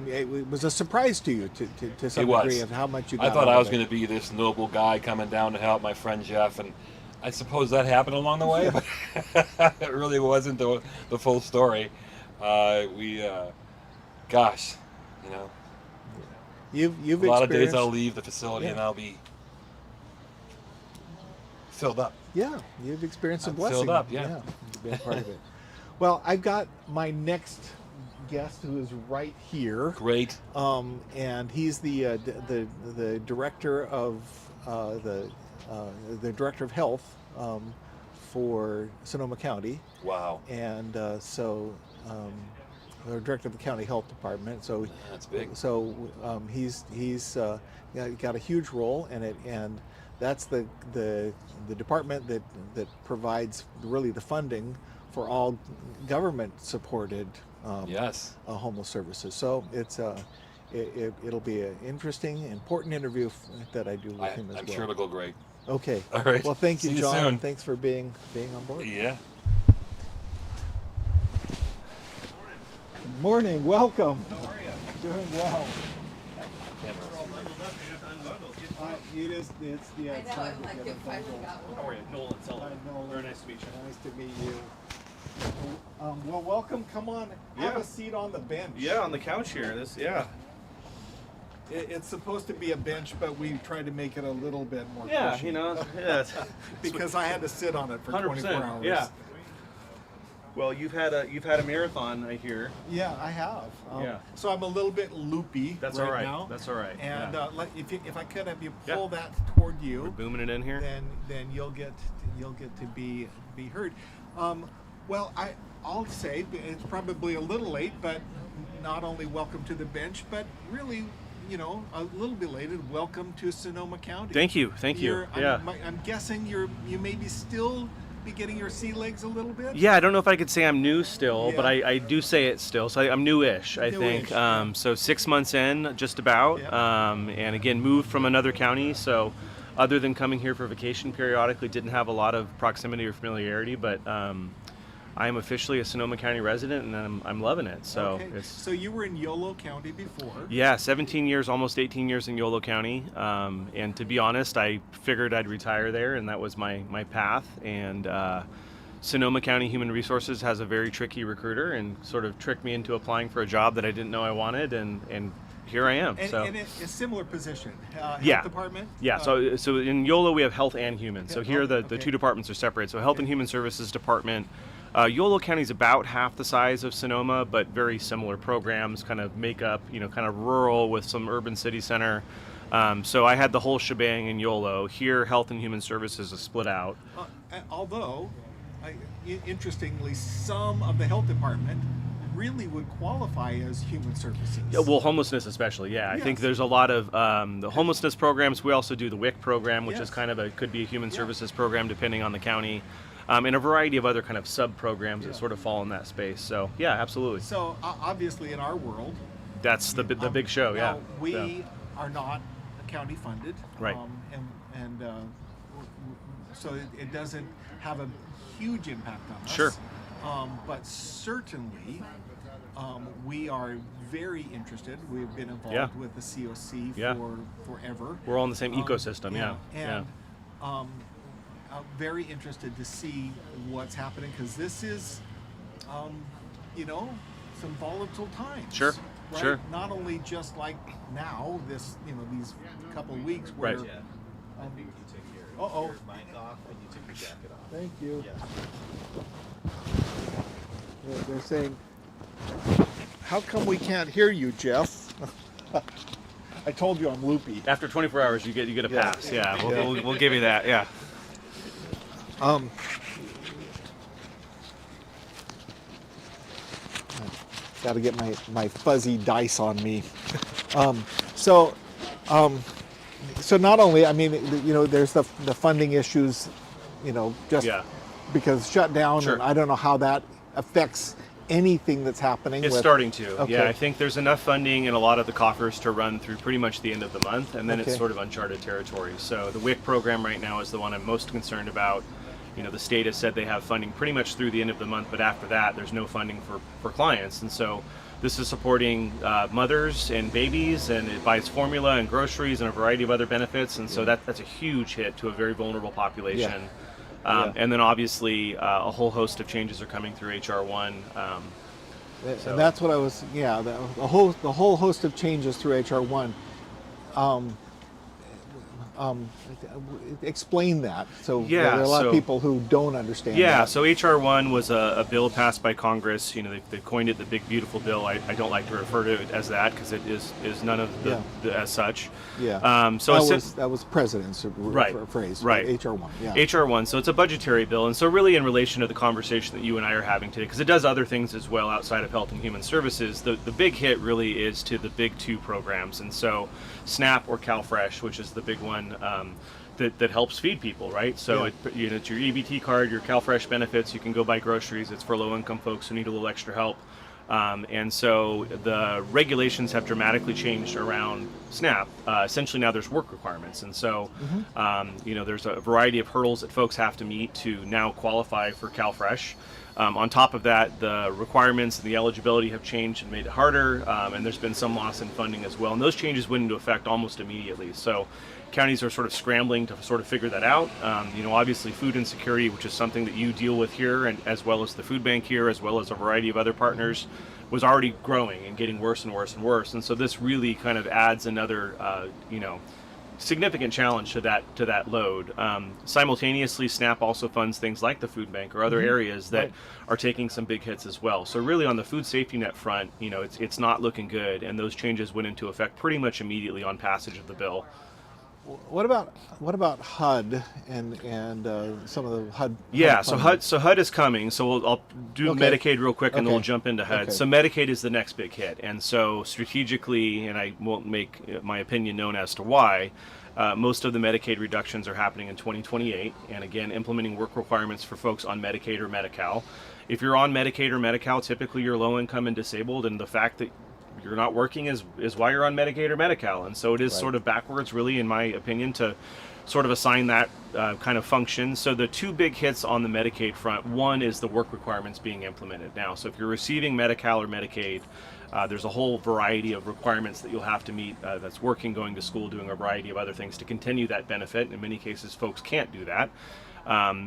it was a surprise to you to some degree of how much you got I thought out I was of it. going to be this noble guy coming down to help my friend Jeff, and I suppose that happened along the way, but it really wasn't the full story. Gosh, you've a lot of days experienced- I'll leave the facility Yeah. and I'll be filled up. Yeah, you've experienced some I'm blessing. filled up, yeah. You've been part of it. Well, I've got my next guest who is right here. Great. And he's the director of the director of health for Sonoma County. Wow. And the director of the county health department. So that's big. So he's got a huge role in it, and that's the department that provides really the funding for all government supported homeless services. So it'll be an interesting, important interview that I do with him as well. I'm sure it'll go great. Okay. All right. Well, thank you, See you John. soon. Thanks for being on board. Yeah. Good morning. Welcome. How are you? Doing well. It's the How are you? Nolan Sullivan. Very nice to meet you. Nice to meet you. Well, welcome. Come on. Have a seat on the bench. Yeah, on the couch here. It's supposed to be a bench, but we tried to make it a little bit more Yeah, cushy. yeah. Because I had to sit on it for 24 hours. Yeah. Well, you've had a marathon, I hear. Yeah, I have. Yeah. So I'm a little bit loopy That's right all right. now. That's all right. And Yeah. if I could have you Yeah. pull that toward you, We're booming it in here. then you'll get to be heard. Well, I'll say it's probably a little late, but not only welcome to the bench, but really, a little belated welcome to Sonoma County. Thank you. Yeah. I'm guessing you maybe still be getting your sea legs a little bit. Yeah, I don't know if I could say I'm new still, Yeah. but I do say it still. So I'm newish, I Newish, think. So 6 months in, just about. And again, moved from another county. So other than coming here for vacation periodically, didn't have a lot of proximity or familiarity. But I am officially a Sonoma County resident, and I'm loving it. So Okay. So you were in Yolo County before. yeah, 17 years, almost 18 years in Yolo County. And to be honest, I figured I'd retire there, and that was my path. And Sonoma County Human Resources has a very tricky recruiter and sort of tricked me into applying for a job that I didn't know I wanted, and here I am. And it's a similar position. Health Yeah. department. Yeah, so in YOLO we have health and human. So here the two departments are separated. So Health and Human Services Department. YOLO County is about half the size of Sonoma, but very similar programs kind of make up, kind of rural with some urban city center. So I had the whole shebang in YOLO. Here, Health and Human Services is split out. Although, interestingly, some of the health department really would qualify as human services. Yeah, well, homelessness especially, yeah. I think there's a lot of the homelessness programs. We also do the WIC program, which is kind of could be a human services program depending on the county. And a variety of other kind of sub-programs that sort of fall in that space. So, yeah, absolutely. So, obviously, in our world, that's the big show, yeah. now, we are not county funded. Right. So it doesn't have a huge impact on us. Sure. But certainly, we are very interested. We've been involved Yeah. with the COC Yeah. for forever. We're all in the same ecosystem, yeah. And very interested to see what's happening, because this is, some volatile times. Sure, right? sure. Not only just like now, these couple of weeks where. Right. You take your mic off and you take your jacket off. Thank you. Yeah. They're saying How come we can't hear you, Jeff? I told you I'm loopy. After 24 hours, you get a pass. Yeah, we'll give you that. Yeah. Got to get my fuzzy dice on me. So not only, I mean, there's the funding issues, just because shutdown, Sure. and I don't know how that affects anything that's happening. It's with, starting to. Okay. Yeah, I think there's enough funding in a lot of the coffers to run through pretty much the end of the month, and then it's Okay. sort of uncharted territory. So the WIC program right now is the one I'm most concerned about. The state has said they have funding pretty much through the end of the month, but after that, there's no funding for clients. And so this is supporting mothers and babies, and it buys formula and groceries and a variety of other benefits. And so that's a huge hit to a very vulnerable population. And then obviously a whole host of changes are coming through HR1. And that's what I was, the whole host of changes through HR1. Explain that. So there are a lot of people who don't understand that. So HR1 was a bill passed by Congress. They coined it the big beautiful bill. I don't like to refer to it as that because it is none of the as such. That was president's phrase. Right. HR1. Yeah. HR1. So it's a budgetary bill, and so really in relation to the conversation that you and I are having today, because it does other things as well outside of Health and Human Services. The big hit really is to the big two programs, and so SNAP or CalFresh, which is the big one. That helps feed people, right? So it's your EBT card, your CalFresh benefits. You can go buy groceries. It's for low-income folks who need a little extra help. And so the regulations have dramatically changed around SNAP. Essentially now there's work requirements. And so, there's a variety of hurdles that folks have to meet to now qualify for CalFresh. On top of that, the requirements and the eligibility have changed and made it harder, and there's been some loss in funding as well. And those changes went into effect almost immediately. So counties are sort of scrambling to sort of figure that out. Obviously food insecurity, which is something that you deal with here, and as well as the food bank here, as well as a variety of other partners, was already growing and getting worse and worse and worse. And so this really kind of adds another, significant challenge to that load. Simultaneously, SNAP also funds things like the food bank or other areas that are taking some big hits as well. So really on the food safety net front, it's not looking good, and those changes went into effect pretty much immediately on passage of the bill. What about HUD and some of the HUD? Yeah, HUD so HUD is coming. So I'll do Medicaid real quick, and then we'll jump into HUD. Okay. So Medicaid is the next big hit, and so strategically, and I won't make my opinion known as to why. Most of the Medicaid reductions are happening in 2028, and again, implementing work requirements for folks on Medicaid or Medi-Cal. If you're on Medicaid or Medi-Cal, typically you're low income and disabled, and the fact that you're not working is why you're on Medicaid or Medi-Cal. And so it is sort of backwards, really, in my opinion, to sort of assign that kind of function. So the two big hits on the Medicaid front, one is the work requirements being implemented now. So if you're receiving Medi-Cal or Medicaid, there's a whole variety of requirements that you'll have to meet, that's working, going to school, doing a variety of other things to continue that benefit. In many cases, folks can't do that.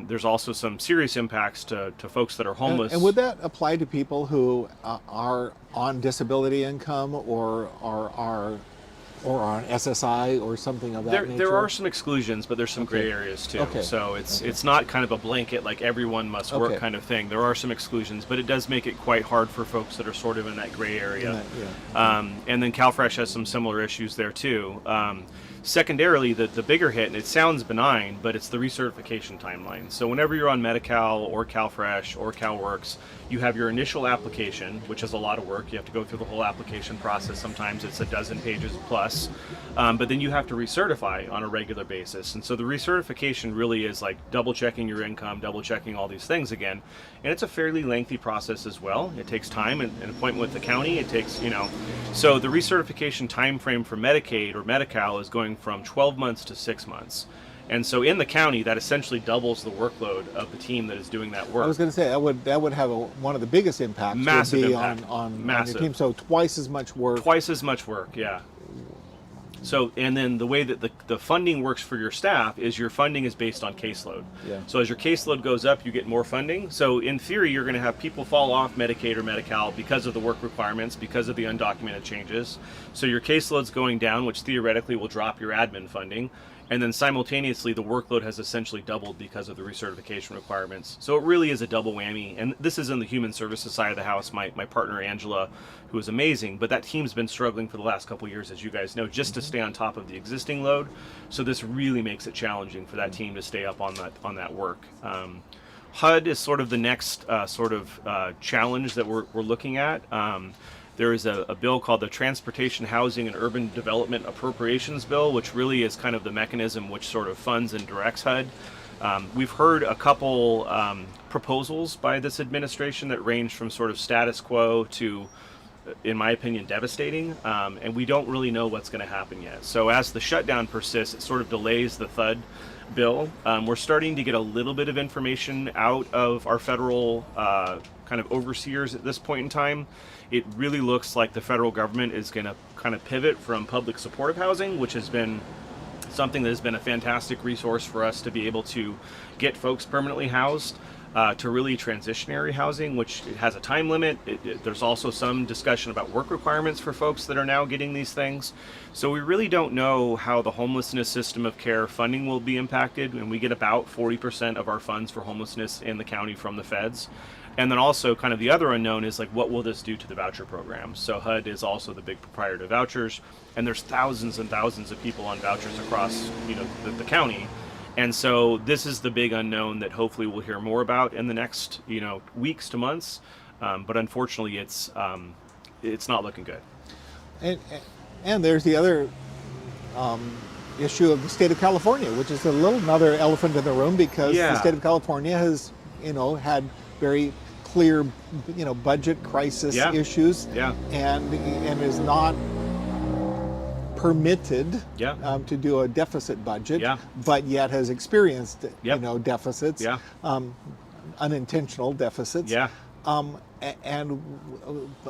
There's also some serious impacts to folks that are homeless. And would that apply to people who are on disability income or are on SSI or something of that nature? There are some exclusions, but there's some gray areas too. So it's not kind of a blanket like everyone must work kind of thing. There are some exclusions, but it does make it quite hard for folks that are sort of in that gray area. And then CalFresh has some similar issues there too. Secondarily, the bigger hit, and it sounds benign, but it's the recertification timeline. So whenever you're on Medi-Cal or CalFresh or CalWorks, you have your initial application, which is a lot of work. You have to go through the whole application process. Sometimes it's a dozen pages plus. But then you have to recertify on a regular basis. And so the recertification really is like double checking your income, double checking all these things again. And it's a fairly lengthy process as well. It takes time, and an appointment with the county. It takes, so the recertification time frame for Medicaid or Medi-Cal is going from 12 months to 6 months. And so in the county, that essentially doubles the workload of the team that is doing that work. I was going to say that would have one of the biggest impacts. Massive would be impact. on Massive. your team. So twice as much work. Twice as much work, yeah. So, and then the way that the funding works for your staff is your funding is based on caseload. Yeah. So as your caseload goes up, you get more funding. So in theory, you're going to have people fall off Medicaid or Medi-Cal because of the work requirements, because of the undocumented changes. So your caseload's going down, which theoretically will drop your admin funding. And then simultaneously, the workload has essentially doubled because of the recertification requirements. So it really is a double whammy. And this is in the human services side of the house. My partner, Angela, who is amazing, but that team's been struggling for the last couple of years, as you guys know, just to stay on top of the existing load. So this really makes it challenging for that team to stay up on that work. HUD is sort of the next challenge that we're looking at. There is a bill called the Transportation, Housing, and Urban Development Appropriations Bill, which really is kind of the mechanism which sort of funds and directs HUD. We've heard a couple proposals by this administration that range from sort of status quo to, in my opinion, devastating, and we don't really know what's going to happen yet. So as the shutdown persists, it sort of delays the THUD bill. We're starting to get a little bit of information out of our federal kind of overseers at this point in time. It really looks like the federal government is going to kind of pivot from public supportive housing, which has been something that has been a fantastic resource for us to be able to get folks permanently housed, to really transitionary housing, which has a time limit. There's also some discussion about work requirements for folks that are now getting these things. So we really don't know how the homelessness system of care funding will be impacted, and we get about 40% of our funds for homelessness in the county from the feds. And then also kind of the other unknown is like, what will this do to the voucher program? So HUD is also the big proprietor of vouchers, and there's thousands and thousands of people on vouchers across, the county. And so this is the big unknown that hopefully we'll hear more about in the next, weeks to months. But unfortunately, it's not looking good. And there's the other issue of the state of California, which is another elephant in the room, because the state of California has, had very clear, budget crisis issues, and is not permitted to do a deficit budget, but yet has experienced, deficits, unintentional deficits, and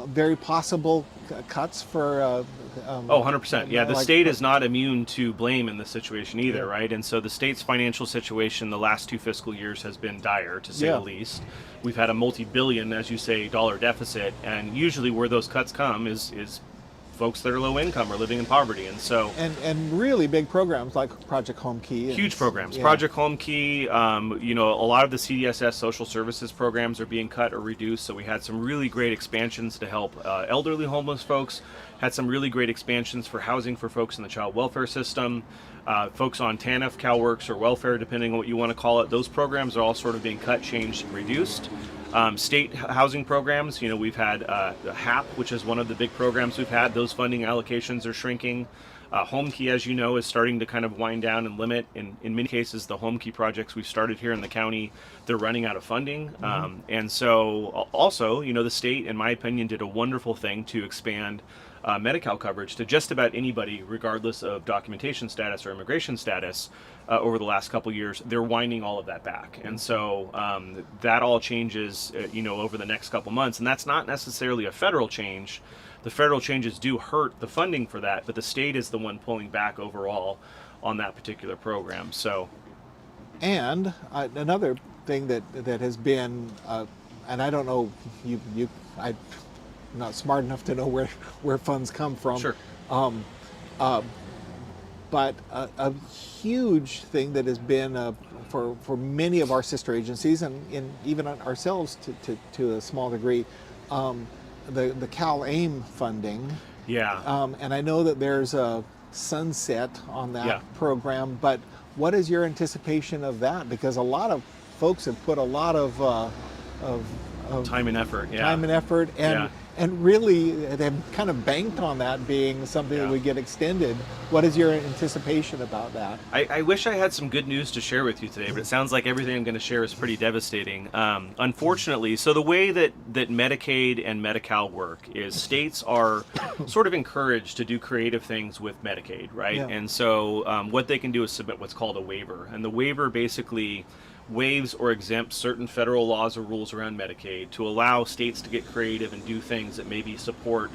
very possible cuts for. 100%. Yeah, the state is not immune to blame in this situation either, right? And so the state's financial situation the last 2 fiscal years has been dire, to say the least. We've had a multi-billion, as you say, dollar deficit, and usually where those cuts come is folks that are low income or living in poverty. And so and really big programs like Project Home Key, huge programs, Project Home Key, a lot of the CDSS social services programs are being cut or reduced. So we had some really great expansions to help elderly homeless folks, had some really great expansions for housing for folks in the child welfare system, folks on TANF, CalWorks, or welfare, depending on what you want to call it. Those programs are all sort of being cut, changed, and reduced. State housing programs, we've had HAP, which is one of the big programs we've had. Those funding allocations are shrinking. Home Key, as you know, is starting to kind of wind down and limit. In many cases, the Home Key projects we've started here in the county, they're running out of funding. And so also, the state, in my opinion, did a wonderful thing to expand Medi-Cal coverage to just about anybody, regardless of documentation status or immigration status. Over the last couple years, they're winding all of that back. And so that all changes, over the next couple months. And that's not necessarily a federal change. The federal changes do hurt the funding for that, but the state is the one pulling back overall on that particular program. So, and another thing that has been, and I don't know, I'm not smart enough to know where funds come from. Sure. But a huge thing that has been for many of our sister agencies, and even ourselves to a small degree, the Cal-AIM funding. And I know that there's a sunset on that program, but what is your anticipation of that? Because a lot of folks have put a lot of time and effort. And really, they've kind of banked on that being something that would get extended. What is your anticipation about that? I wish I had some good news to share with you today, but it sounds like everything I'm going to share is pretty devastating. Unfortunately, so the way that Medicaid and Medi-Cal work is states are sort of encouraged to do creative things with Medicaid, right? And so what they can do is submit what's called a waiver. And the waiver basically waives or exempts certain federal laws or rules around Medicaid to allow states to get creative and do things that maybe support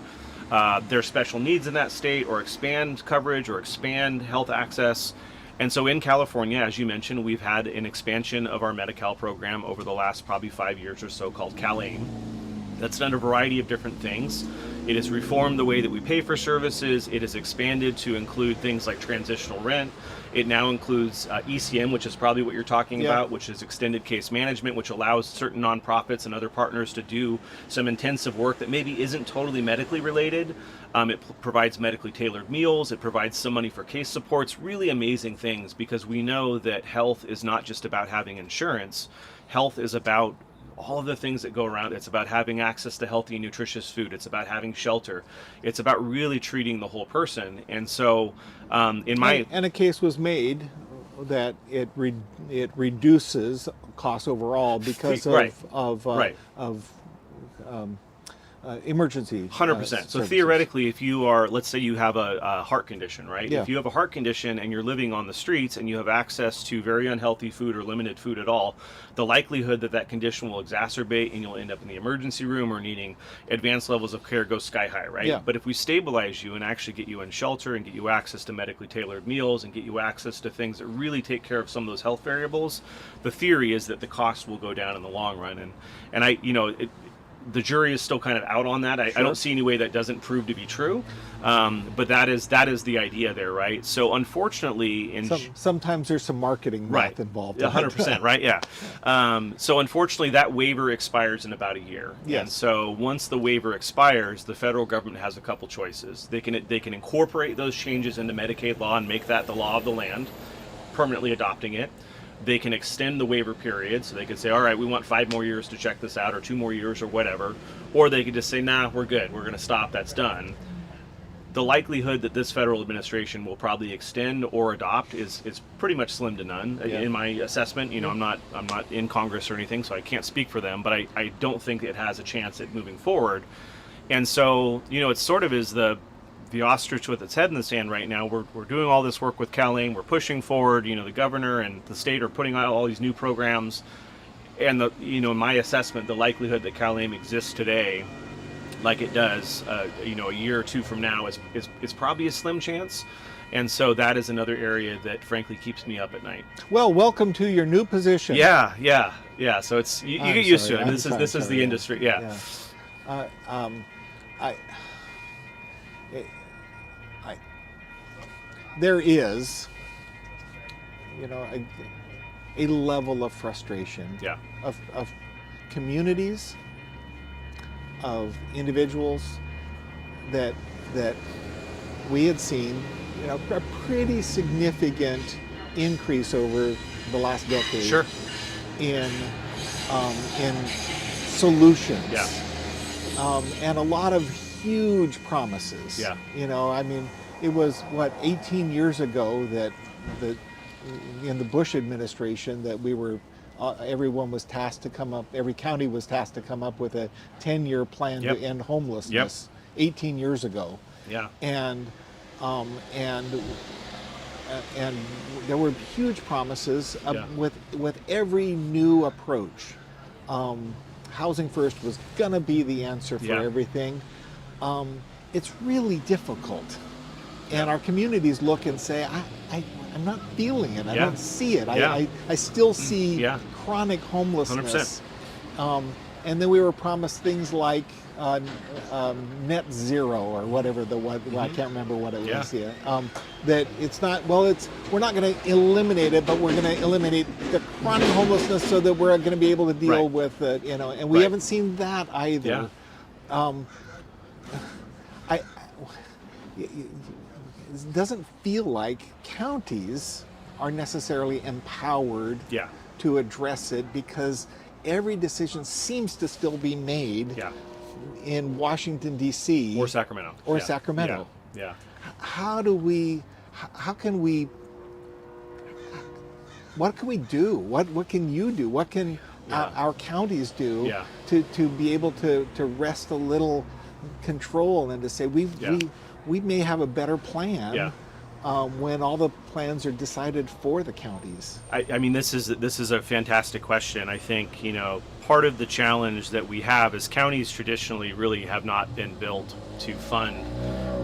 their special needs in that state, or expand coverage or expand health access. And so in California, as you mentioned, we've had an expansion of our Medi-Cal program over the last probably 5 years or so called Cal-AIM. That's done a variety of different things. It has reformed the way that we pay for services. It has expanded to include things like transitional rent. It now includes ECM, which is probably what you're talking about, which is extended case management, which allows certain nonprofits and other partners to do some intensive work that maybe isn't totally medically related. It provides medically tailored meals. It provides some money for case supports. Really amazing things, because we know that health is not just about having insurance. Health is about all of the things that go around. It's about having access to healthy and nutritious food. It's about having shelter. It's about really treating the whole person. And so and a case was made that it reduces costs overall because of emergency 100%. So theoretically, if you are, let's say you have a heart condition, right? Yeah. If you have a heart condition and you're living on the streets and you have access to very unhealthy food or limited food at all, the likelihood that that condition will exacerbate and you'll end up in the emergency room or needing advanced levels of care goes sky high, right? Yeah. But if we stabilize you and actually get you in shelter and get you access to medically tailored meals and get you access to things that really take care of some of those health variables, the theory is that the cost will go down in the long run. And I, the jury is still kind of out on that. I don't see any way that doesn't prove to be true, but that is the idea there, right? So unfortunately, sometimes there's some marketing math involved. 100%, right? Yeah. So unfortunately, that waiver expires in about a year. Yes. And so once the waiver expires, the federal government has a couple choices. They can incorporate those changes into Medicaid law and make that the law of the land, permanently adopting it. They can extend the waiver period, so they could say, all right, we want 5 more years to check this out, or 2 more years, or whatever. Or they could just say, nah, we're good, we're going to stop, that's done. The likelihood that this federal administration will probably extend or adopt is pretty much slim to none, in my assessment. I'm not in Congress or anything, so I can't speak for them, but I don't think it has a chance at moving forward. And so, it sort of is the ostrich with its head in the sand right now. We're doing all this work with CalAIM. We're pushing forward. The governor and the state are putting out all these new programs. And in my assessment, the likelihood that CalAIM exists today, like it does, a year or two from now, is probably a slim chance. And so that is another area that frankly keeps me up at night. Well, welcome to your new position. Yeah. So it's you get used to it. I mean, this is the industry. Yeah. There is, a level of frustration of communities, of individuals that we had seen, a pretty significant increase over the last decade. Sure. In solutions. Yeah. And a lot of huge promises. Yeah. It was 18 years ago that in the Bush administration that we were everyone was tasked to come up, every county was tasked to come up with a 10-year plan to end homelessness. 18 years ago. Yeah. And there were huge promises with every new approach. Housing First was gonna be the answer for everything. It's really difficult. And our communities look and say, I'm not feeling it. I don't see it. I still see chronic homelessness. 100%. And then we were promised things like net zero or whatever I can't remember what it was. That it's not, we're not going to eliminate it, but we're going to eliminate the chronic homelessness so that we're going to be able to deal with it, and we haven't seen that either. It doesn't feel like counties are necessarily empowered to address it, because every decision seems to still be made in Washington, D.C. Or Sacramento. Yeah. How can we what can we do? What can you do? What can our counties do to be able to wrest a little control and to say we may have a better plan when all the plans are decided for the counties? I mean, this is a fantastic question. I think part of the challenge that we have is counties traditionally really have not been built to fund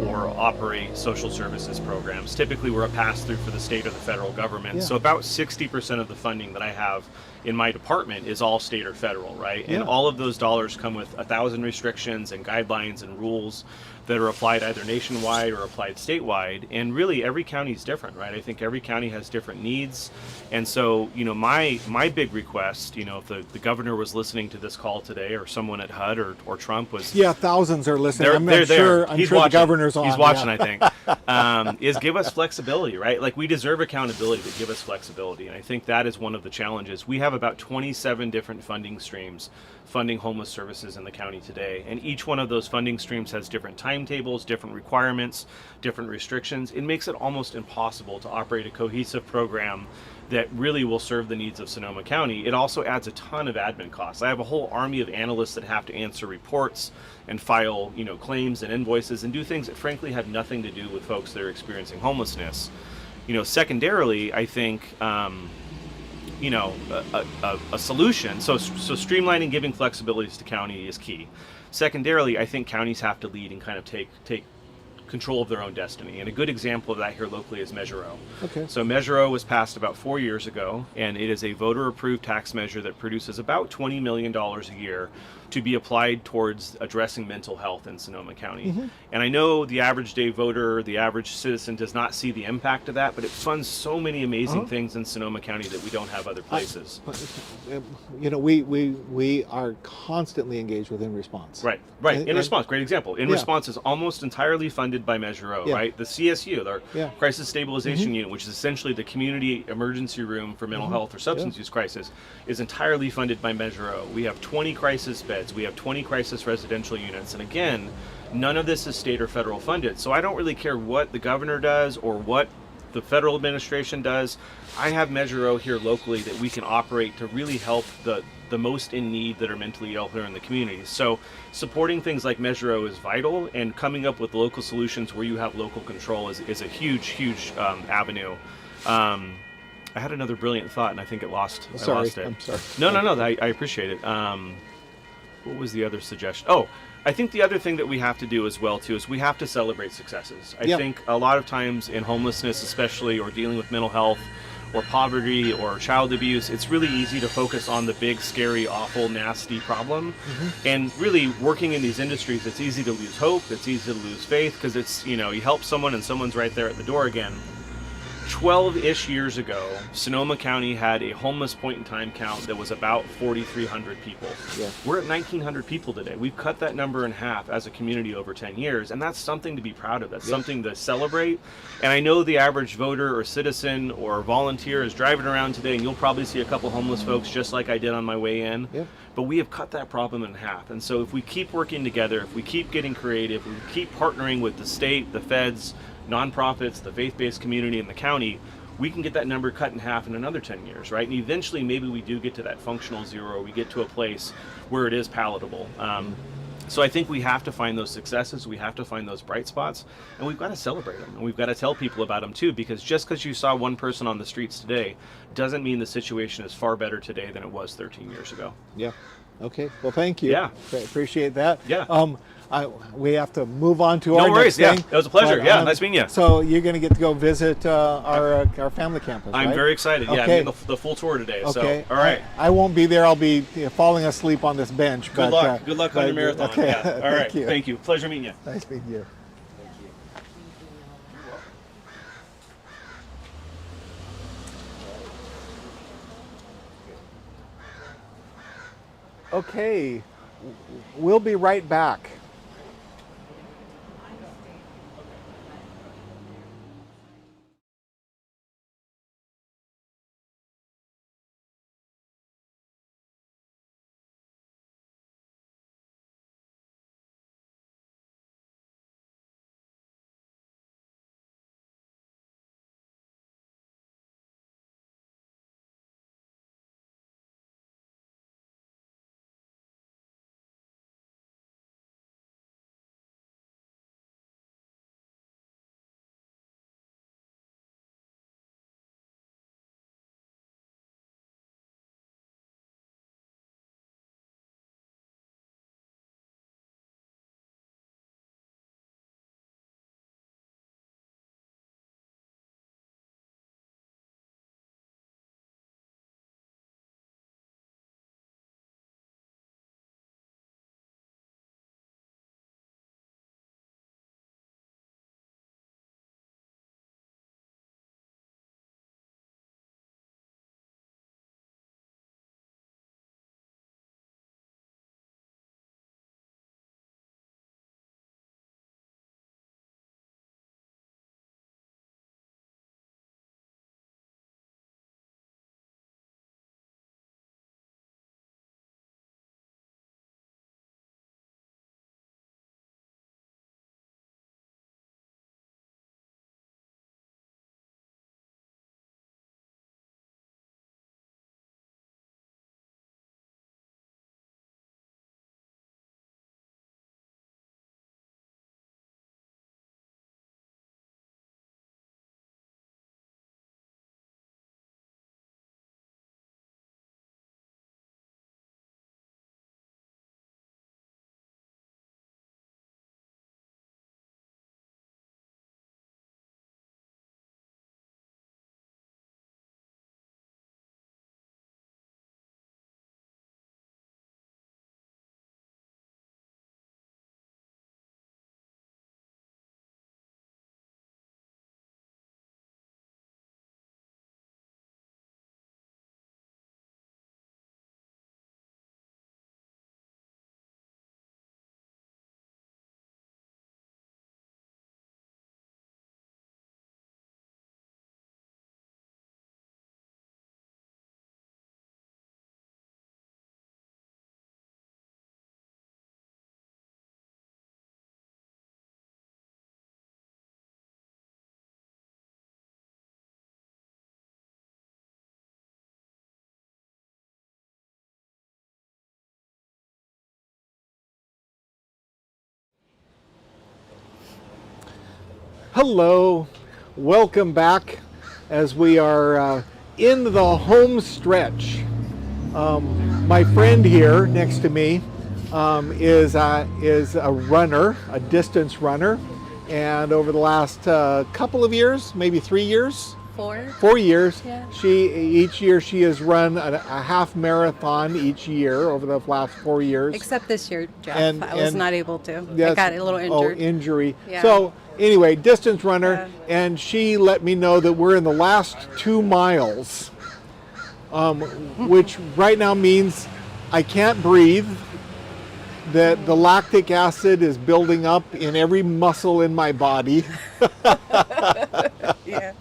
or operate social services programs. Typically, we're a pass-through for the state or the federal government. Yeah. So about 60% of the funding that I have in my department is all state or federal, right? Yeah. And all of those dollars come with 1,000 restrictions and guidelines and rules that are applied either nationwide or applied statewide. And really, every county is different, right? I think every county has different needs. And so, my big request, if the governor was listening to this call today, or someone at HUD or Trump was... Yeah, thousands are listening. They're I'm there. sure He's the watching. governor's on. He's watching, yeah. I think. Is give us flexibility, right? Like, we deserve accountability, but give us flexibility. And I think that is one of the challenges. We have about 27 different funding streams funding homeless services in the county today. And each one of those funding streams has different timetables, different requirements, different restrictions. It makes it almost impossible to operate a cohesive program that really will serve the needs of Sonoma County. It also adds a ton of admin costs. I have a whole army of analysts that have to answer reports and file, claims and invoices and do things that frankly have nothing to do with folks that are experiencing homelessness. Secondarily, I think, a solution. So streamlining, giving flexibilities to county is key. Secondarily, I think counties have to lead and kind of take control of their own destiny. And a good example of that here locally is Measure O. Okay. So Measure O was passed about 4 years ago, and it is a voter-approved tax measure that produces about $20 million a year to be applied towards addressing mental health in Sonoma County. Mhm. And I know the average day voter, the average citizen does not see the impact of that, but it funds so many amazing things in Sonoma County that we don't have other places. We are constantly engaged with In Response. Right. In Response, great example. In Response is almost entirely funded by Measure O, Yeah. right? The CSU, our Yeah. Crisis Stabilization Mhm. Unit, which is essentially the community emergency room for mental health or substance Yeah. use crisis, is entirely funded by Measure O. We have 20 crisis beds. We have 20 crisis residential units. And again, none of this is state or federal funded. So I don't really care what the governor does or what the federal administration does. I have Measure O here locally that we can operate to really help the most in need that are mentally ill here in the community. So supporting things like Measure O is vital, and coming up with local solutions where you have local control is a huge avenue. I had another brilliant thought, and I think I lost it. I'm sorry. No, I appreciate it. What was the other suggestion? Oh, I think the other thing that we have to do as well, too, is we have to celebrate successes. I think a lot of times in homelessness, especially, or dealing with mental health, or poverty, or child abuse, it's really easy to focus on the big, scary, awful, nasty problem. And really, working in these industries, it's easy to lose hope, it's easy to lose faith, because it's, you help someone and someone's right there at the door again. 12-ish years ago, Sonoma County had a homeless point-in-time count that was about 4,300 people. Yeah. We're at 1,900 people today. We've cut that number in half as a community over 10 years, and that's something to be proud of. That's something to celebrate. And I know the average voter or citizen or volunteer is driving around today, and you'll probably see a couple homeless folks just like I did on my way in. Yeah. But we have cut that problem in half. And so if we keep working together, if we keep getting creative, if we keep partnering with the state, the feds, nonprofits, the faith-based community, and the county, we can get that number cut in half in another 10 years, right? And eventually, maybe we do get to that functional zero, or we get to a place where it is palatable. So I think we have to find those successes, we have to find those bright spots, and we've got to celebrate them, and we've got to tell people about them too, because just because you saw one person on the streets today doesn't mean the situation is far better today than it was 13 years ago. Yeah. Okay. Well, thank you. Yeah. Appreciate that. Yeah. We have to move on to No our worries. next Yeah, thing. it was a pleasure. But, Yeah, nice meeting you. So you're going to get to go visit our family campus. I'm right? very excited. Yeah, I'm Okay. getting the full tour today. Okay. So, all right. I won't be there. I'll be falling asleep on this bench. Good luck. Good luck on your marathon. Okay. Yeah. All right. Thank you. Thank you. Pleasure meeting you. Nice meeting you. Okay, we'll be right back. Hello, welcome back as we are in the home stretch. My friend here next to me is a runner, a distance runner, and over the last couple of years, maybe 3 years, 4 years, Yeah. each year she has run a half marathon each year over the last 4 years. Except this year, Jeff. And- I was and not able to. I Yes. got a little injured. Oh, injury. Yeah. So anyway, distance runner, and she let me know that we're in the last 2 miles, which right now means I can't breathe, that the lactic acid is building up in every muscle in my body. Yes.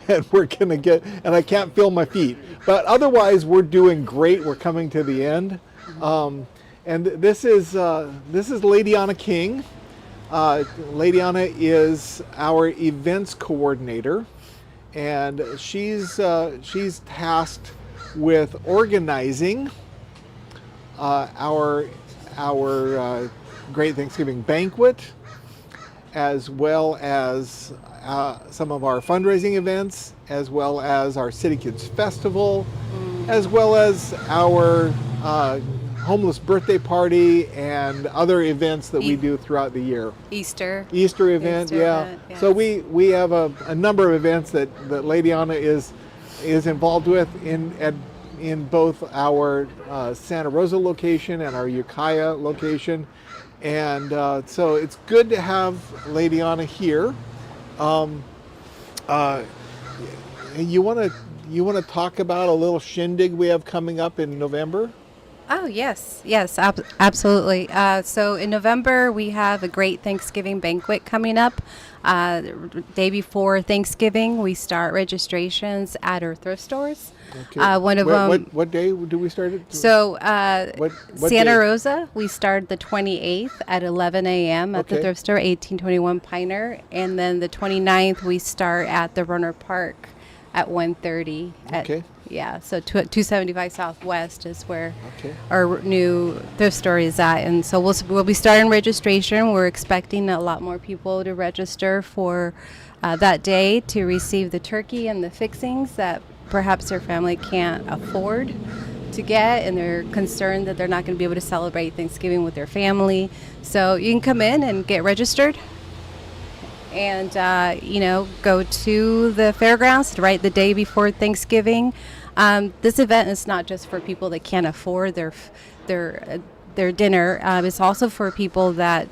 And we're gonna get, and I can't feel my feet. But otherwise, we're doing great. We're coming to the end. And this is Lady Anna King. Lady Anna is our events coordinator, and she's tasked with organizing our Great Thanksgiving Banquet, as well as some of our fundraising events, as well as our City Kids Festival, as well as our homeless birthday party and other events that we do throughout the year. Easter event, Easter yeah. event, yes. So we have a number of events that Lady Anna is involved with in both our Santa Rosa location and our Ukiah location. And so it's good to have Lady Anna here. You want to talk about a little shindig we have coming up in November? Oh, yes. Yes, absolutely. So in November, we have a great Thanksgiving banquet coming up. Day before Thanksgiving, we start registrations at our thrift stores. Okay. One of them. What day do we start it? So what Santa day? Rosa, we start the 28th at 11 a.m. at the Okay. thrift store, 1821 Pioneer. And then the 29th, we start at the Runner Park at 1:30. Okay. Yeah, so 275 Southwest is where Okay. our new thrift store is at. And so we'll be starting registration. We're expecting a lot more people to register for that day to receive the turkey and the fixings that perhaps their family can't afford to get, and they're concerned that they're not going to be able to celebrate Thanksgiving with their family. So you can come in and get registered and go to the fairgrounds right the day before Thanksgiving. This event is not just for people that can't afford their dinner. It's also for people that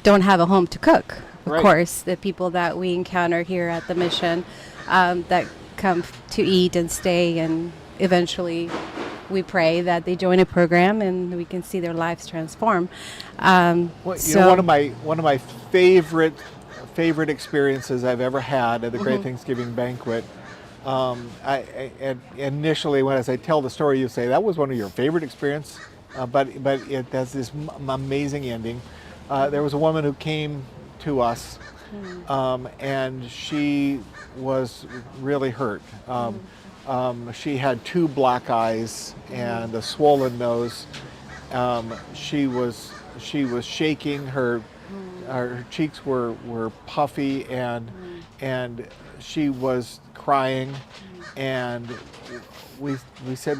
don't have a home to cook. Of Right. course, the people that we encounter here at the mission that come to eat and stay, and eventually we pray that they join a program and we can see their lives transform. Well, one of my favorite experiences I've ever had at the Great Thanksgiving Banquet. Initially, as I tell the story, you say that was one of your favorite experiences, but it has this amazing ending. There was a woman who came to us, and she was really hurt. She had 2 black eyes and a swollen nose. She was shaking. Her cheeks were puffy, and she was crying. And we said,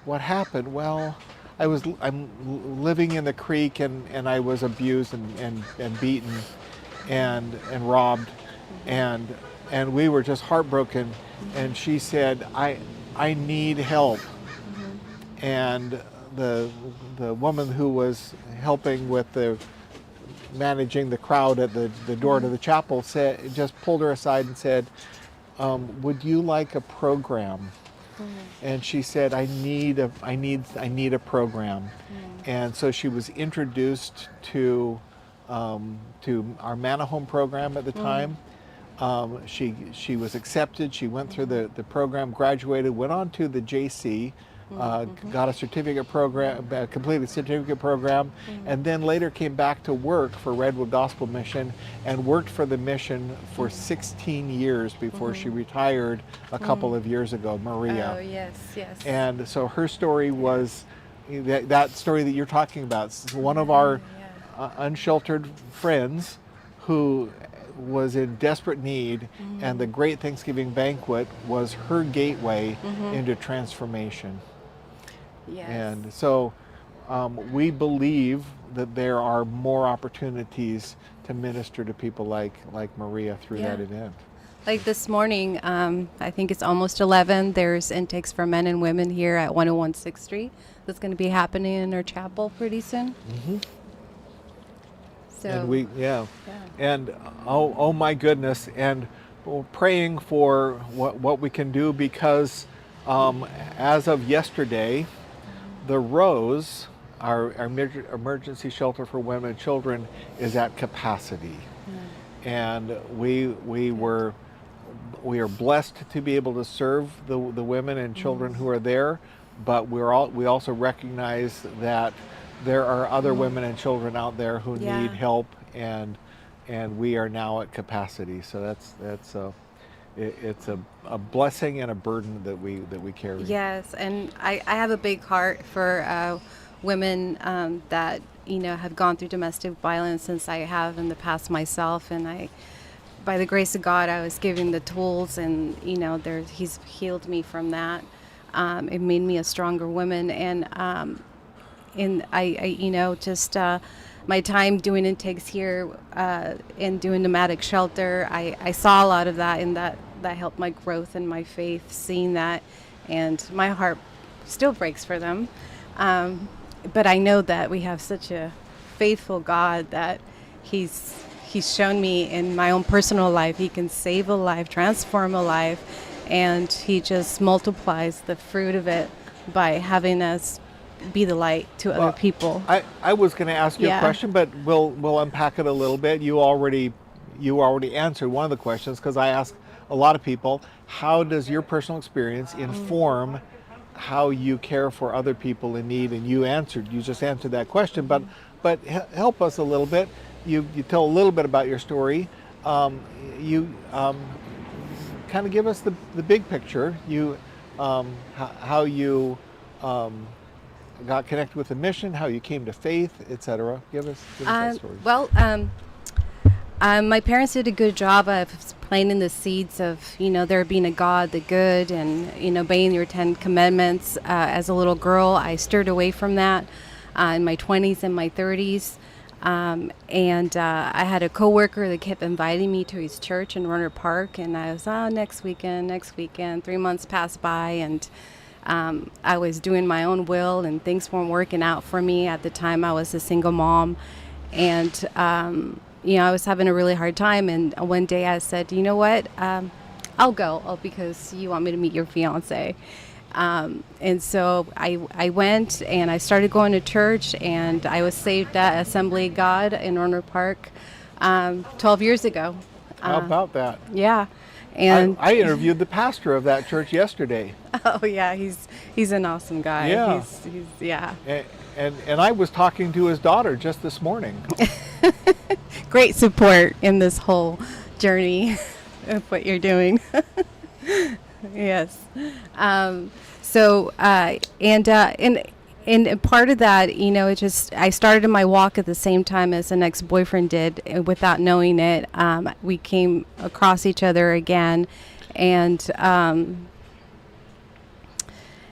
what happened? Well, I'm living in the creek, and I was abused and beaten and robbed, and we were just heartbroken. And she said, I need help. And the woman who was helping with managing the crowd at the door to the chapel just pulled her aside and said, would you like a program? And she said, I need a program. And so she was introduced to our Manna Home program at the time. She was accepted. She went through the program, graduated, went on to the JC, got a certificate program, completed a certificate program, and then later came back to work for Redwood Gospel Mission and worked for the mission for 16 years before she retired a couple of years ago, Maria. Oh, yes. And so her story was that story that you're talking about. One of our unsheltered friends who was in desperate need, and the Great Thanksgiving Banquet was her gateway into transformation. Yes. And so we believe that there are more opportunities to minister to people like Maria through that event. Like this morning, I think it's almost 11. There's intakes for men and women here at 101 6th Street. That's going to be happening in our chapel pretty soon. So, and and oh my goodness, and we're praying for what we can do, because as of yesterday, the Rose, our emergency shelter for women and children, is at capacity, and we are blessed to be able to serve the women and children who are there, but we also recognize that there are other women and children out there who need help, and we are now at capacity. So it's a blessing and a burden that we carry. Yes, and I have a big heart for women that have gone through domestic violence, since I have in the past myself, and by the grace of God, I was given the tools, and He's healed me from that. It made me a stronger woman, and I just my time doing intakes here and doing nomadic shelter, I saw a lot of that, and that helped my growth and my faith, seeing that, and my heart still breaks for them. But I know that we have such a faithful God that He's shown me in my own personal life He can save a life, transform a life, and He just multiplies the fruit of it by having us be the light to other people. I was going to ask you a question, but we'll unpack it a little bit. You already answered one of the questions, because I ask a lot of people, how does your personal experience inform how you care for other people in need? And you just answered that question, but help us a little bit. You tell a little bit about your story. You kind of give us the big picture. How you got connected with the mission, how you came to faith, etc. Give us that story. Well, my parents did a good job of planting the seeds of there being a God, the good, and obeying your 10 commandments. As a little girl, I steered away from that in my 20s and my 30s. And I had a coworker that kept inviting me to his church in Runner Park, and I was, next weekend. 3 months passed by, and I was doing my own will, and things weren't working out for me. At the time, I was a single mom, and I was having a really hard time. And one day I said, you know what, I'll go, because you want me to meet your fiance. And so I went, and I started going to church, and I was saved at Assembly of God in Runner Park 12 years ago. How about that? Yeah. And I interviewed the pastor of that church yesterday. Oh yeah, he's an awesome guy. Yeah. He's yeah. And I was talking to his daughter just this morning. Great support in this whole journey of what you're doing. Yes. And part of that, I started my walk at the same time as an ex-boyfriend did, without knowing it. We came across each other again, and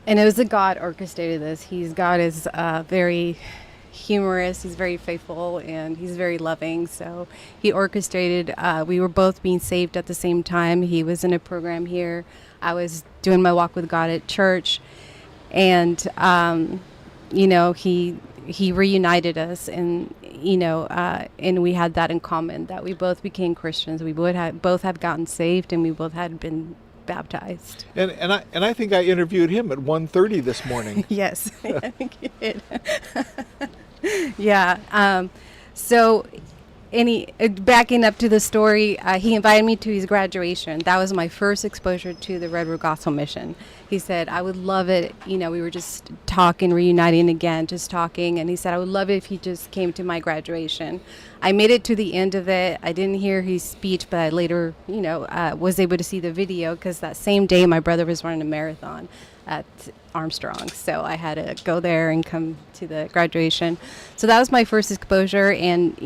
it was that God orchestrated this. God is very humorous. He's very faithful, and He's very loving. So He orchestrated. We were both being saved at the same time. He was in a program here. I was doing my walk with God at church, and he reunited us, and and we had that in common, that we both became Christians. We both had gotten saved, and we both had been baptized. And I think I interviewed him at 1:30 this morning. Yes, I think you did. Yeah. Backing up to the story, he invited me to his graduation. That was my first exposure to the Redwood Gospel Mission. He said, I would love it. We were just talking, reuniting again, just talking. And he said, I would love it if he just came to my graduation. I made it to the end of it. I didn't hear his speech, but I later, was able to see the video, because that same day my brother was running a marathon at Armstrong. So I had to go there and come to the graduation. So that was my first exposure. And,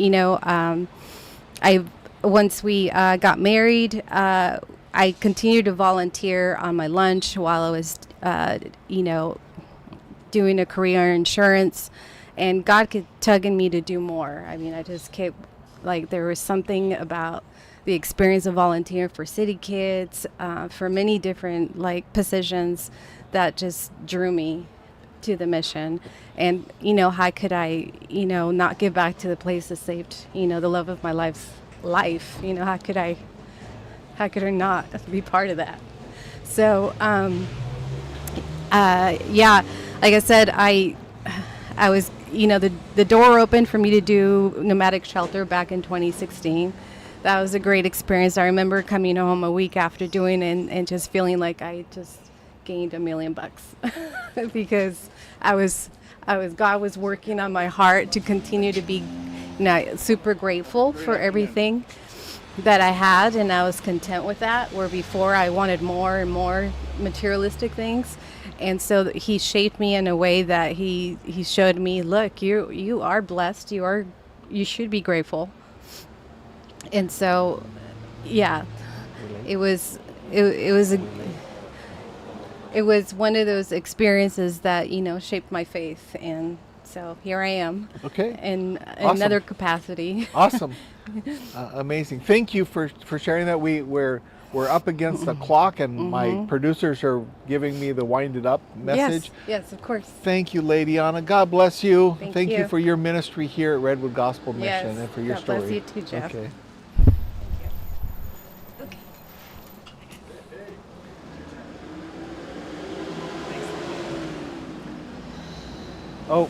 once we got married, I continued to volunteer on my lunch while I was, doing a career in insurance, and God kept tugging me to do more. I mean, I just kept, there was something about the experience of volunteering for city kids, for many different positions that just drew me to the mission. And how could I not give back to the place that saved the love of my life. How could I not be part of that? So like I said, I was, the door opened for me to do nomadic shelter back in 2016. That was a great experience. I remember coming home a week after doing it and just feeling like I just gained $1 million because God was working on my heart to continue to be super grateful for everything that I had, and I was content with that, where before I wanted more and more materialistic things. And so he shaped me in a way that he showed me, look, you are blessed, you should be grateful. And so it was one of those experiences that shaped my faith, and so here I am. Okay. In Awesome. another capacity. Awesome. Amazing. Thank you for sharing that. We're up against the clock, and my producers are giving me the wind it up message. Yes, of course. Thank you, Lady Anna. God bless you. Thank you you for your ministry here at Redwood Gospel Mission, Yes. and for your God story. bless you too, Jeff. Okay. Oh.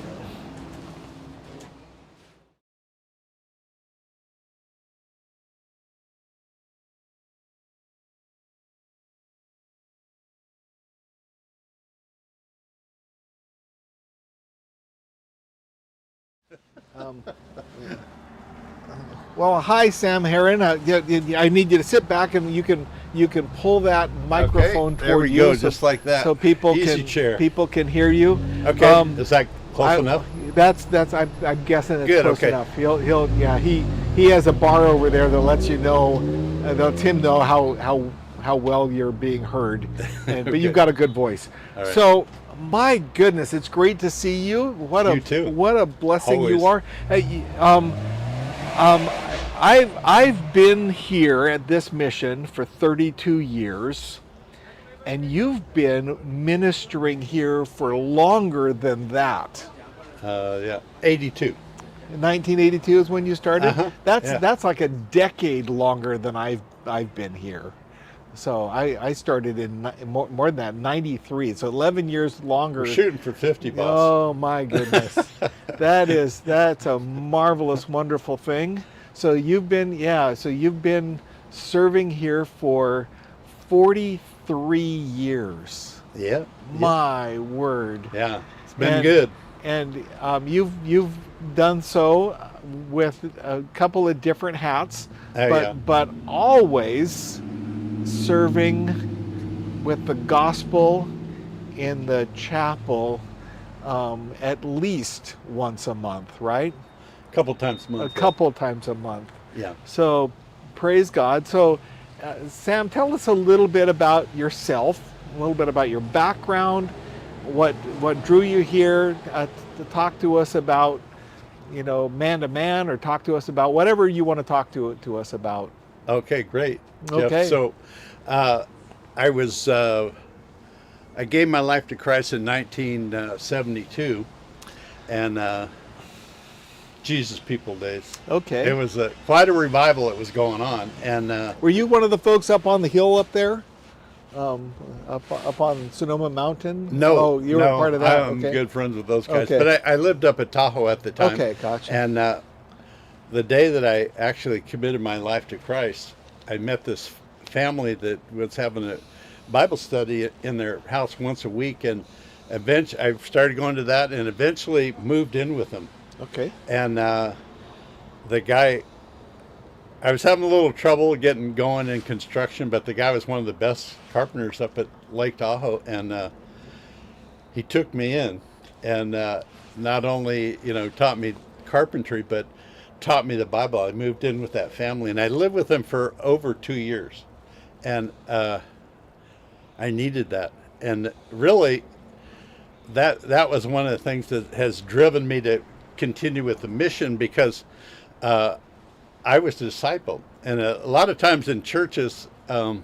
Well, hi, Sam Heron. I need you to sit back, and you can pull that microphone there toward we you, go, just like that. so people Easy chair. can hear you. Okay, is that close enough? That's I'm guessing it's Good, close okay. enough. He has a bar over there that lets you know, lets him know how well you're being heard, but you've got a good voice. All right. So. My goodness, it's great to see you. What a blessing you are. Hey, I've been here at this mission for 32 years, and you've been ministering here for longer than that. 82. 1982 is when you started. Uh-huh. That's like a decade longer than I've been here. So I started in more than that, 93. So 11 years longer. We're shooting for 50, boss. Oh my goodness, that's a marvelous, wonderful thing. So you've been serving here for 43 years. Yeah. My word. Yeah, it's been good. And you've done so with a couple of different hats, but always serving with the gospel in the chapel at least once a month, right? A couple times a month. A couple times a month. Yeah. So praise God. So Sam, tell us a little bit about yourself, a little bit about your background, what drew you here to talk to us about, man to man, or talk to us about whatever you want to talk to us about. Okay, great, Jeff. Okay. So I gave my life to Christ in 1972, and Jesus People Days. Okay. It was quite a revival that was going on. And were you one of the folks up on the hill up there? Up on Sonoma Mountain? No. Oh, you were part of that? I'm okay. good friends with those guys. Okay. But I lived up at Tahoe at the time. Okay, gotcha. And the day that I actually committed my life to Christ, I met this family that was having a Bible study in their house once a week, and eventually I started going to that, and eventually moved in with them. Okay. And the guy, I was having a little trouble getting going in construction, but the guy was one of the best carpenters up at Lake Tahoe, and he took me in, and not only taught me carpentry, but taught me the Bible. I moved in with that family, and I lived with them for over 2 years, and I needed that. And really, that was one of the things that has driven me to continue with the mission, because I was discipled. And a lot of times in churches, you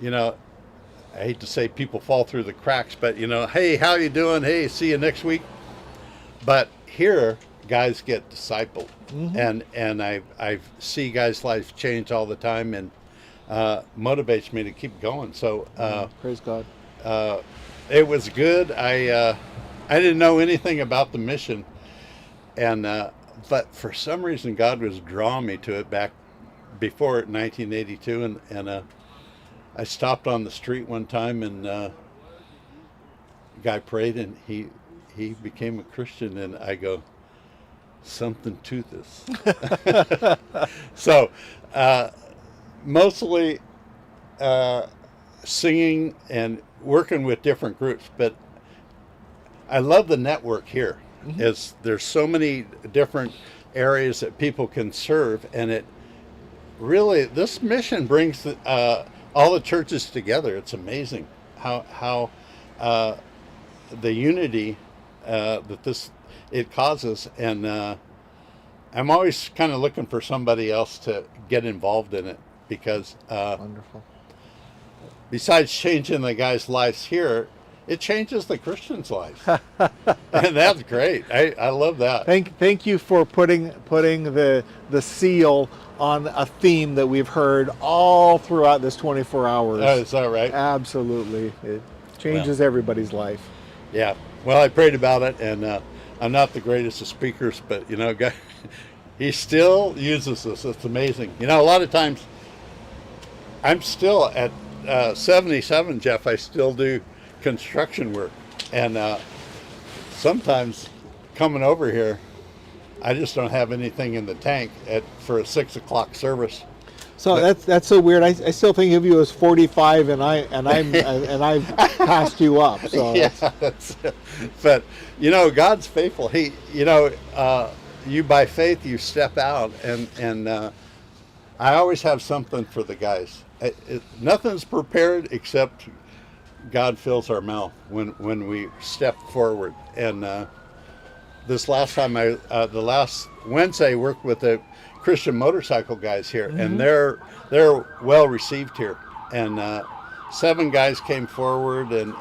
know, I hate to say people fall through the cracks, but you know, hey, how you doing? Hey, see you next week. But here, guys get discipled, and I see guys' lives change all the time, and motivates me to keep going. So praise God. It was good. I didn't know anything about the mission, and but for some reason God was drawing me to it back before 1982, and I stopped on the street one time, and a guy prayed, and he became a Christian, and I go, something to this. So mostly singing and working with different groups, but I love the network here. Is there's so many different areas that people can serve, and it really, this mission brings all the churches together. It's amazing how the unity that it causes, and I'm always kind of looking for somebody else to get involved in it, because wonderful. Besides changing the guys' lives here, it changes the Christians' lives, and that's great. I love that. Thank you for putting the seal on a theme that we've heard all throughout this 24 hours. Oh, is that right? Absolutely, it changes everybody's life. Yeah. Well, I prayed about it, and I'm not the greatest of speakers, but you know, God, He still uses us. It's amazing. You know, a lot of times, I'm still at 77, Jeff. I still do construction work, and sometimes coming over here, I just don't have anything in the tank for a 6 o'clock service. So that's so weird. I still think of you as 45, and I've passed you up. So yeah, but you know, God's faithful. He, you know, you by faith you step out, and I always have something for the guys. Nothing's prepared except God fills our mouth when we step forward. And this last time, the last Wednesday, I worked with the Christian motorcycle guys here, and they're well received here. And 7 guys came forward, and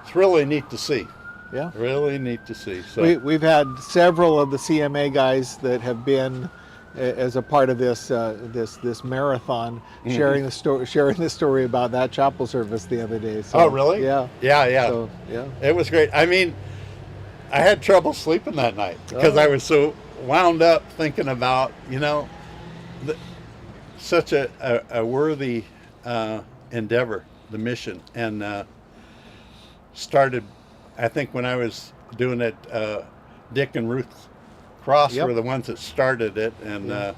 it's really neat to see. Yeah, really neat to see. So we've had several of the CMA guys that have been as a part of this this marathon, sharing the story about that chapel service the other day. So, oh, really? Yeah. So, yeah. It was great. I mean, I had trouble sleeping that night because I was so wound up thinking about, you know, such a worthy endeavor, the mission, and started, I think when I was doing it, Dick and Ruth Cross were the ones that started it, and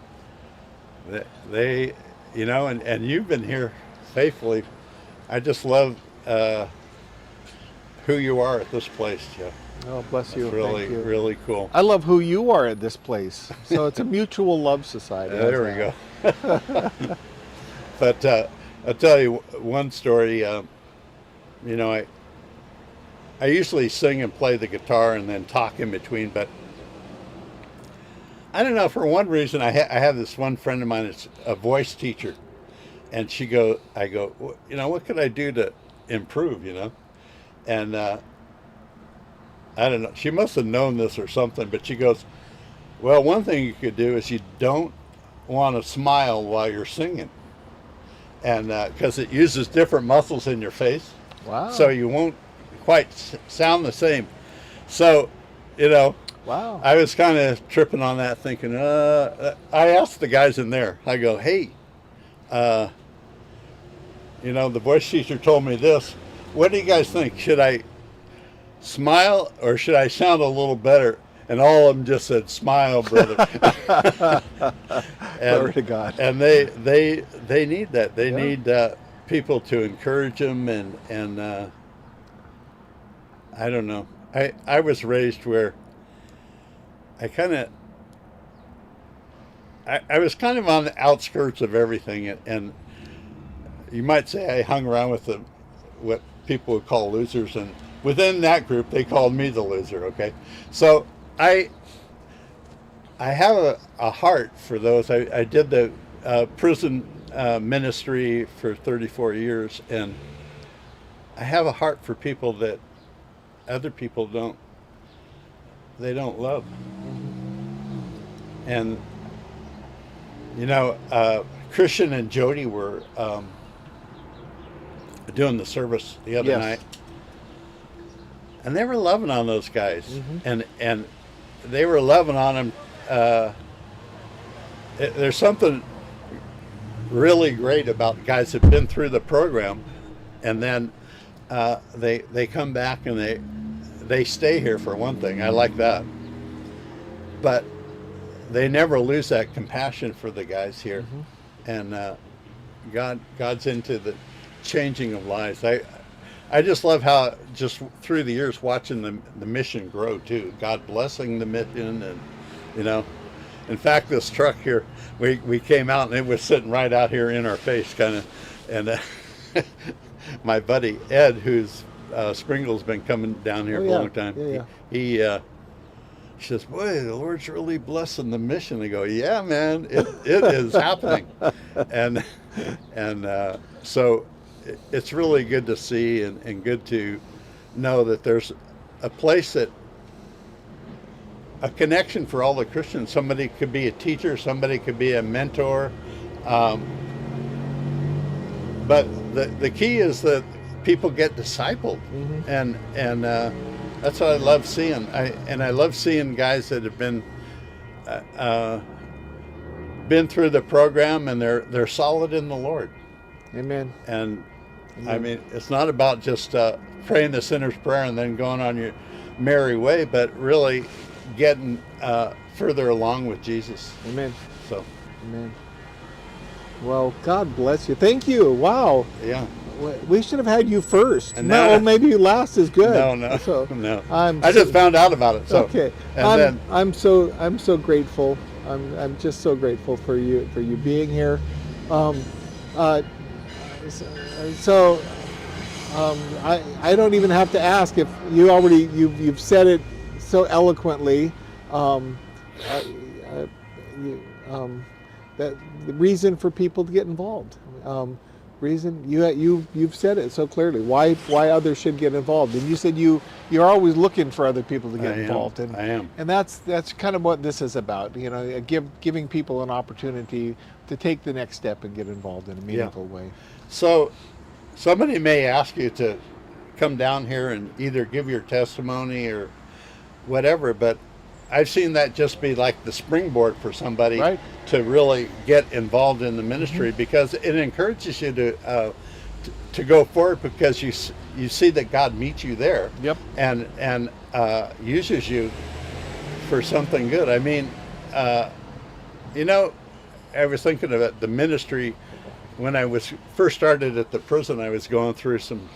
they, you know, and you've been here faithfully. I just love who you are at this place, Jeff. Oh, bless you. It's really, Thank you. really cool. I love who you are at this place. So it's a mutual love society. There we go. But I'll tell you one story. You know, I usually sing and play the guitar and then talk in between, but I don't know, for one reason, I have this one friend of mine that's a voice teacher, and I go, you know, what could I do to improve, you know? And I don't know, she must have known this or something, but she goes, well, one thing you could do is you don't want to smile while you're singing, and because it uses different muscles in your face. Wow. So you won't quite sound the same. So, you know, wow. I was kind of tripping on that, thinking, I asked the guys in there, I go, hey, you know, the voice teacher told me this. What do you guys think? Should I smile or should I sound a little better? And all of them just said, smile, brother. Glory to God. And they need that. They need people to encourage them, and I don't know. I was raised where I kind of I was kind of on the outskirts of everything, and you might say I hung around with the what people would call losers, and within that group they called me the loser. Okay, so I have a heart for those. I did the prison ministry for 34 years, and I have a heart for people that other people don't love. And you know, Christian and Jody were doing the service the other Yes. night, and they were loving on those guys, and they were loving on them. There's something really great about guys that have been through the program, and then they come back and they stay here for one thing. I like that, but they never lose that compassion for the guys here, and God's into the changing of lives. I just love how just through the years watching the mission grow too. God blessing the mission, and you know, in fact, this truck here, we came out and it was sitting right out here in our face, kind of, and my buddy Ed, who's Springle's been coming down here for a long time. He says, "Boy, the Lord's really blessing the mission." I go, "Yeah, man, it is happening," and so it's really good to see and good to know that there's a place that a connection for all the Christians. Somebody could be a teacher, somebody could be a mentor, but the key is that people get discipled, and that's what I love seeing. I love seeing guys that have been through the program, and they're solid in the Lord. Amen. And I mean, it's not about just praying the sinner's prayer and then going on your merry way, but really getting further along with Jesus. Amen. So, amen. Well, God bless you. Thank you. Wow. Yeah. We should have had you first. And No, now- or maybe last is good. No, So, no. I'm I just found out about it. So, okay. and I'm so grateful. I'm just so grateful for you being here. I don't even have to ask if you already you've said it so eloquently. That the reason for people to get involved. You've said it so clearly. Why others should get involved, and you said you're always looking for other people to get involved. And I am. And that's kind of what this is about. You know, giving people an opportunity to take the next step and get involved in a meaningful way. So, somebody may ask you to come down here and either give your testimony or whatever, but I've seen that just be like the springboard for somebody to really get involved in the ministry, because it encourages you to go forward, because you see that God meets you there, and uses you for something good. I mean, you know, I was thinking about the ministry when I was first started at the prison. I was going through some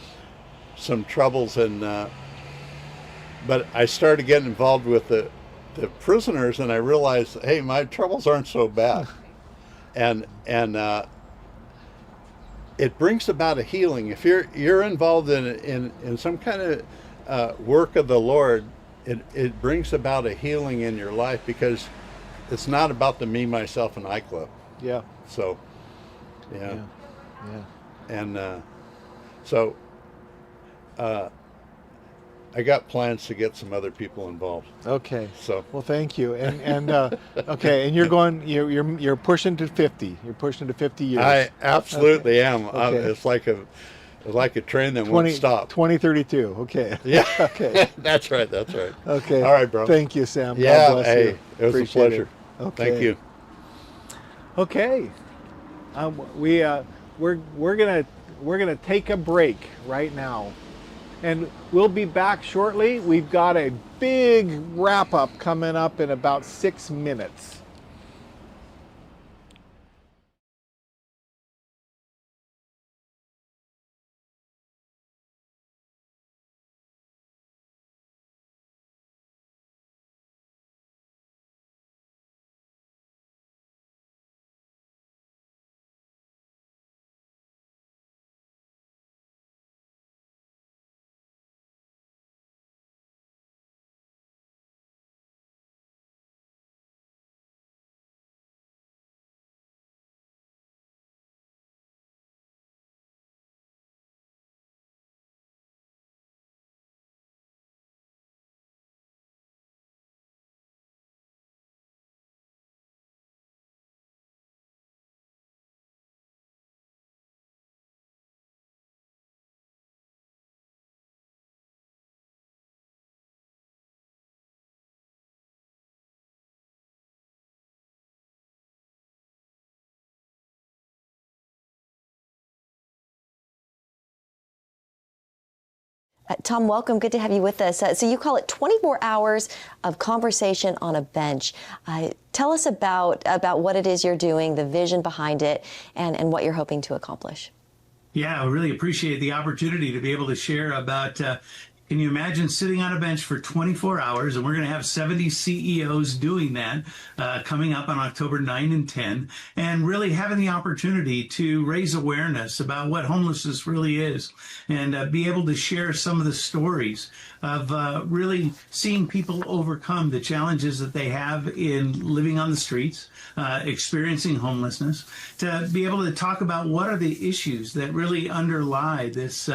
troubles, and but I started getting involved with the prisoners, and I realized, hey, my troubles aren't so bad, and it brings about a healing. If you're involved in some kind of work of the Lord, it brings about a healing in your life, because it's not about the me, myself, and I club. Yeah. So, yeah. And so I got plans to get some other people involved. Okay. So, well, thank you. And okay, and you're pushing to 50. You're pushing to 50 years. I absolutely am. Okay. It's like a train that won't stop. 2032. Okay. Yeah. Okay. That's right. Okay. All right, bro. Thank you, Sam. Yeah. God bless Hey, you. it was Appreciate a pleasure. it. Okay. Thank you. Okay. We're gonna take a break right now, and we'll be back shortly. We've got a big wrap up coming up in about 6 minutes. Tom, welcome. Good to have you with us. So you call it 24 hours of conversation on a bench. Tell us about what it is you're doing, the vision behind it, and what you're hoping to accomplish. Yeah, I really appreciate the opportunity to be able to share about can you imagine sitting on a bench for 24 hours? And we're going to have 70 CEOs doing that coming up on October 9 and 10, and really having the opportunity to raise awareness about what homelessness really is, and be able to share some of the stories of really seeing people overcome the challenges that they have in living on the streets, experiencing homelessness, to be able to talk about what are the issues that really underlie this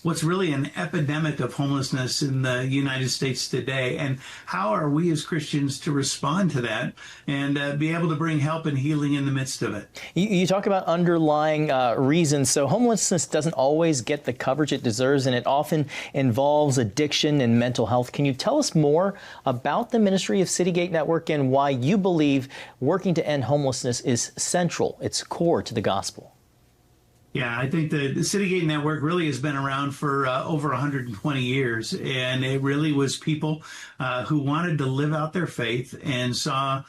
what's really an epidemic of homelessness in the United States today, and how are we as Christians to respond to that and be able to bring help and healing in the midst of it. You talk about underlying reasons. So homelessness doesn't always get the coverage it deserves, and it often involves addiction and mental health. Can you tell us more about the ministry of Citygate Network and why you believe working to end homelessness is central, it's core to the gospel? Yeah, I think the Citygate Network really has been around for over 120 years, and it really was people who wanted to live out their faith and saw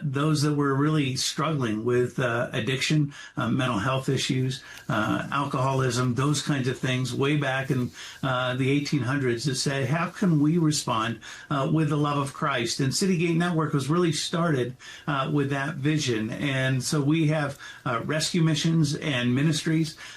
those that were really struggling with addiction, mental health issues, alcoholism, those kinds of things way back in the 1800s that said, how can we respond with the love of Christ? And Citygate Network was really started with that vision. And so we have rescue missions and ministries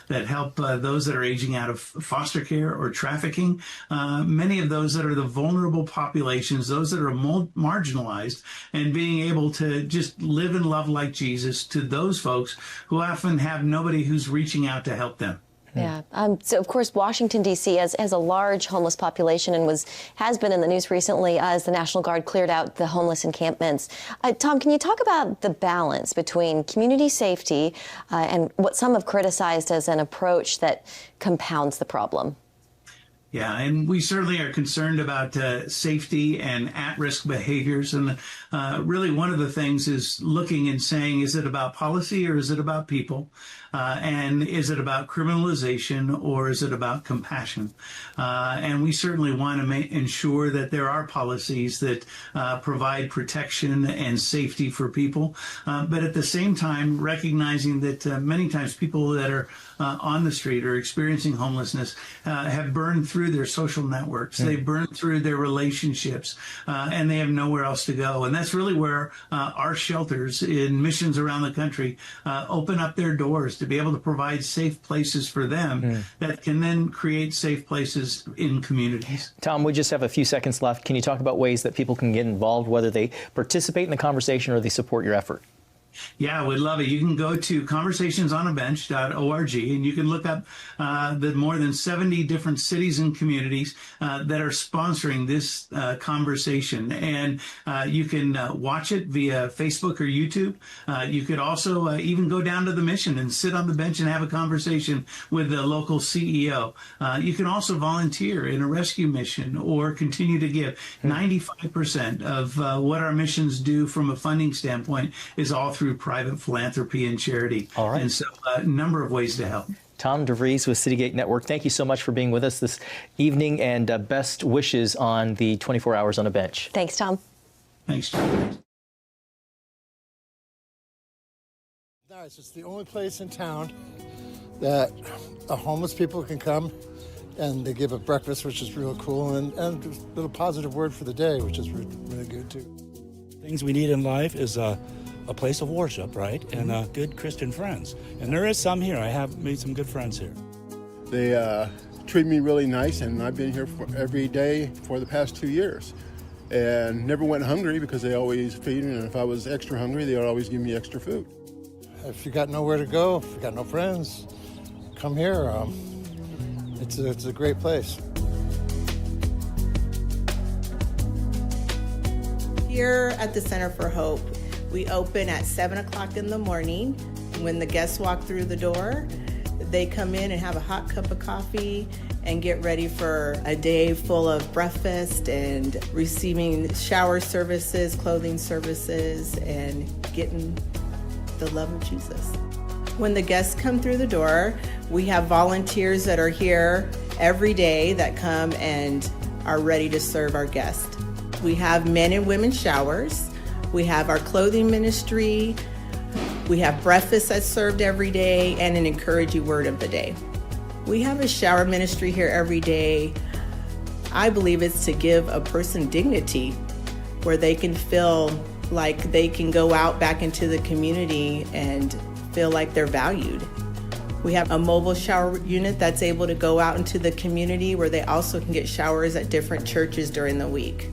that help those that are aging out of foster care or trafficking, many of those that are the vulnerable populations, those that are marginalized, and being able to just live and love like Jesus to those folks who often have nobody who's reaching out to help them. Yeah. So, of course, Washington, D.C. has a large homeless population and has been in the news recently as the National Guard cleared out the homeless encampments. Tom, can you talk about the balance between community safety and what some have criticized as an approach that compounds the problem? Yeah, and we certainly are concerned about safety and at-risk behaviors. And really one of the things is looking and saying, is it about policy or is it about people? And is it about criminalization or is it about compassion? And we certainly want to ensure that there are policies that provide protection and safety for people. But at the same time, recognizing that many times people that are on the street or experiencing homelessness have burned through their social networks. They've burned through their relationships, and they have nowhere else to go. And that's really where our shelters in missions around the country open up their doors to be able to provide safe places for them that can then create safe places in communities. Tom, we just have a few seconds left. Can you talk about ways that people can get involved, whether they participate in the conversation or they support your effort? Yeah, we'd love it. You can go to conversationsonabench.org and you can look up the more than 70 different cities and communities that are sponsoring this conversation. And you can watch it via Facebook or YouTube. You could also even go down to the mission and sit on the bench and have a conversation with the local CEO. You can also volunteer in a rescue mission or continue to give. 95% of what our missions do from a funding standpoint is all through private philanthropy and charity. All right. And so a number of ways to help. Tom DeVries with Citygate Network, thank you so much for being with us this evening, and best wishes on the 24 hours on a bench. Thanks, Tom. Thanks, Tom. Nice. It's the only place in town that homeless people can come, and they give a breakfast, which is real cool, and a little positive word for the day, which is really good too. Things we need in life is a place of worship, right? And good Christian friends. And there is some here. I have made some good friends here. They treat me really nice, and I've been here every day for the past 2 years. And never went hungry because they always feed me, and if I was extra hungry, they would always give me extra food. If you got nowhere to go, if you got no friends, come here. It's a great place. Here at the Center for Hope, we open at 7 o'clock in the morning. When the guests walk through the door, they come in and have a hot cup of coffee and get ready for a day full of breakfast and receiving shower services, clothing services, and getting the love of Jesus. When the guests come through the door, we have volunteers that are here every day that come and are ready to serve our guests. We have men and women showers. We have our clothing ministry. We have breakfast that's served every day and an encouraging word of the day. We have a shower ministry here every day. I believe it's to give a person dignity where they can feel like they can go out back into the community and feel like they're valued. We have a mobile shower unit that's able to go out into the community where they also can get showers at different churches during the week.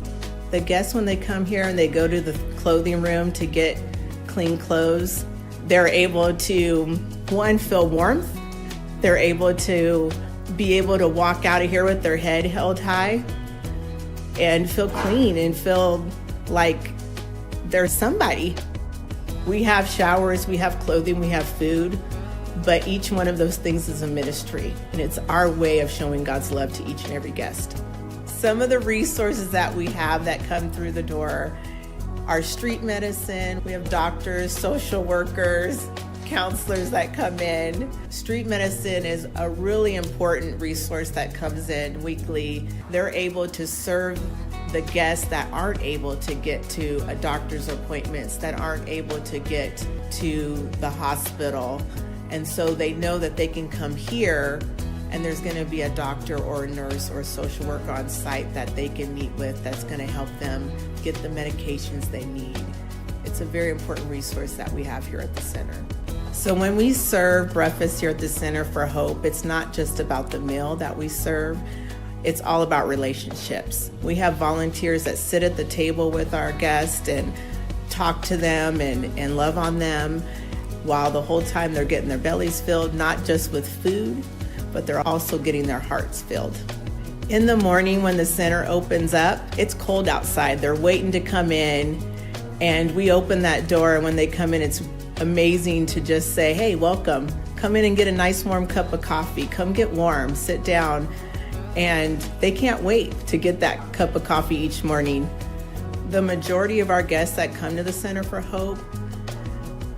The guests, when they come here and they go to the clothing room to get clean clothes, they're able to, one, feel warmth. They're able to be able to walk out of here with their head held high and feel clean and feel like they're somebody. We have showers, we have clothing, we have food, but each one of those things is a ministry, and it's our way of showing God's love to each and every guest. Some of the resources that we have that come through the door are street medicine. We have doctors, social workers, counselors that come in. Street medicine is a really important resource that comes in weekly. They're able to serve the guests that aren't able to get to a doctor's appointments, that aren't able to get to the hospital. And so they know that they can come here and there's going to be a doctor or a nurse or a social worker on site that they can meet with that's going to help them get the medications they need. It's a very important resource that we have here at the center. So when we serve breakfast here at the Center for Hope, it's not just about the meal that we serve. It's all about relationships. We have volunteers that sit at the table with our guests and talk to them and love on them while the whole time they're getting their bellies filled, not just with food, but they're also getting their hearts filled. In the morning when the center opens up, it's cold outside. They're waiting to come in, and we open that door, and when they come in, it's amazing to just say, hey, welcome. Come in and get a nice warm cup of coffee. Come get warm, sit down. And they can't wait to get that cup of coffee each morning. The majority of our guests that come to the Center for Hope,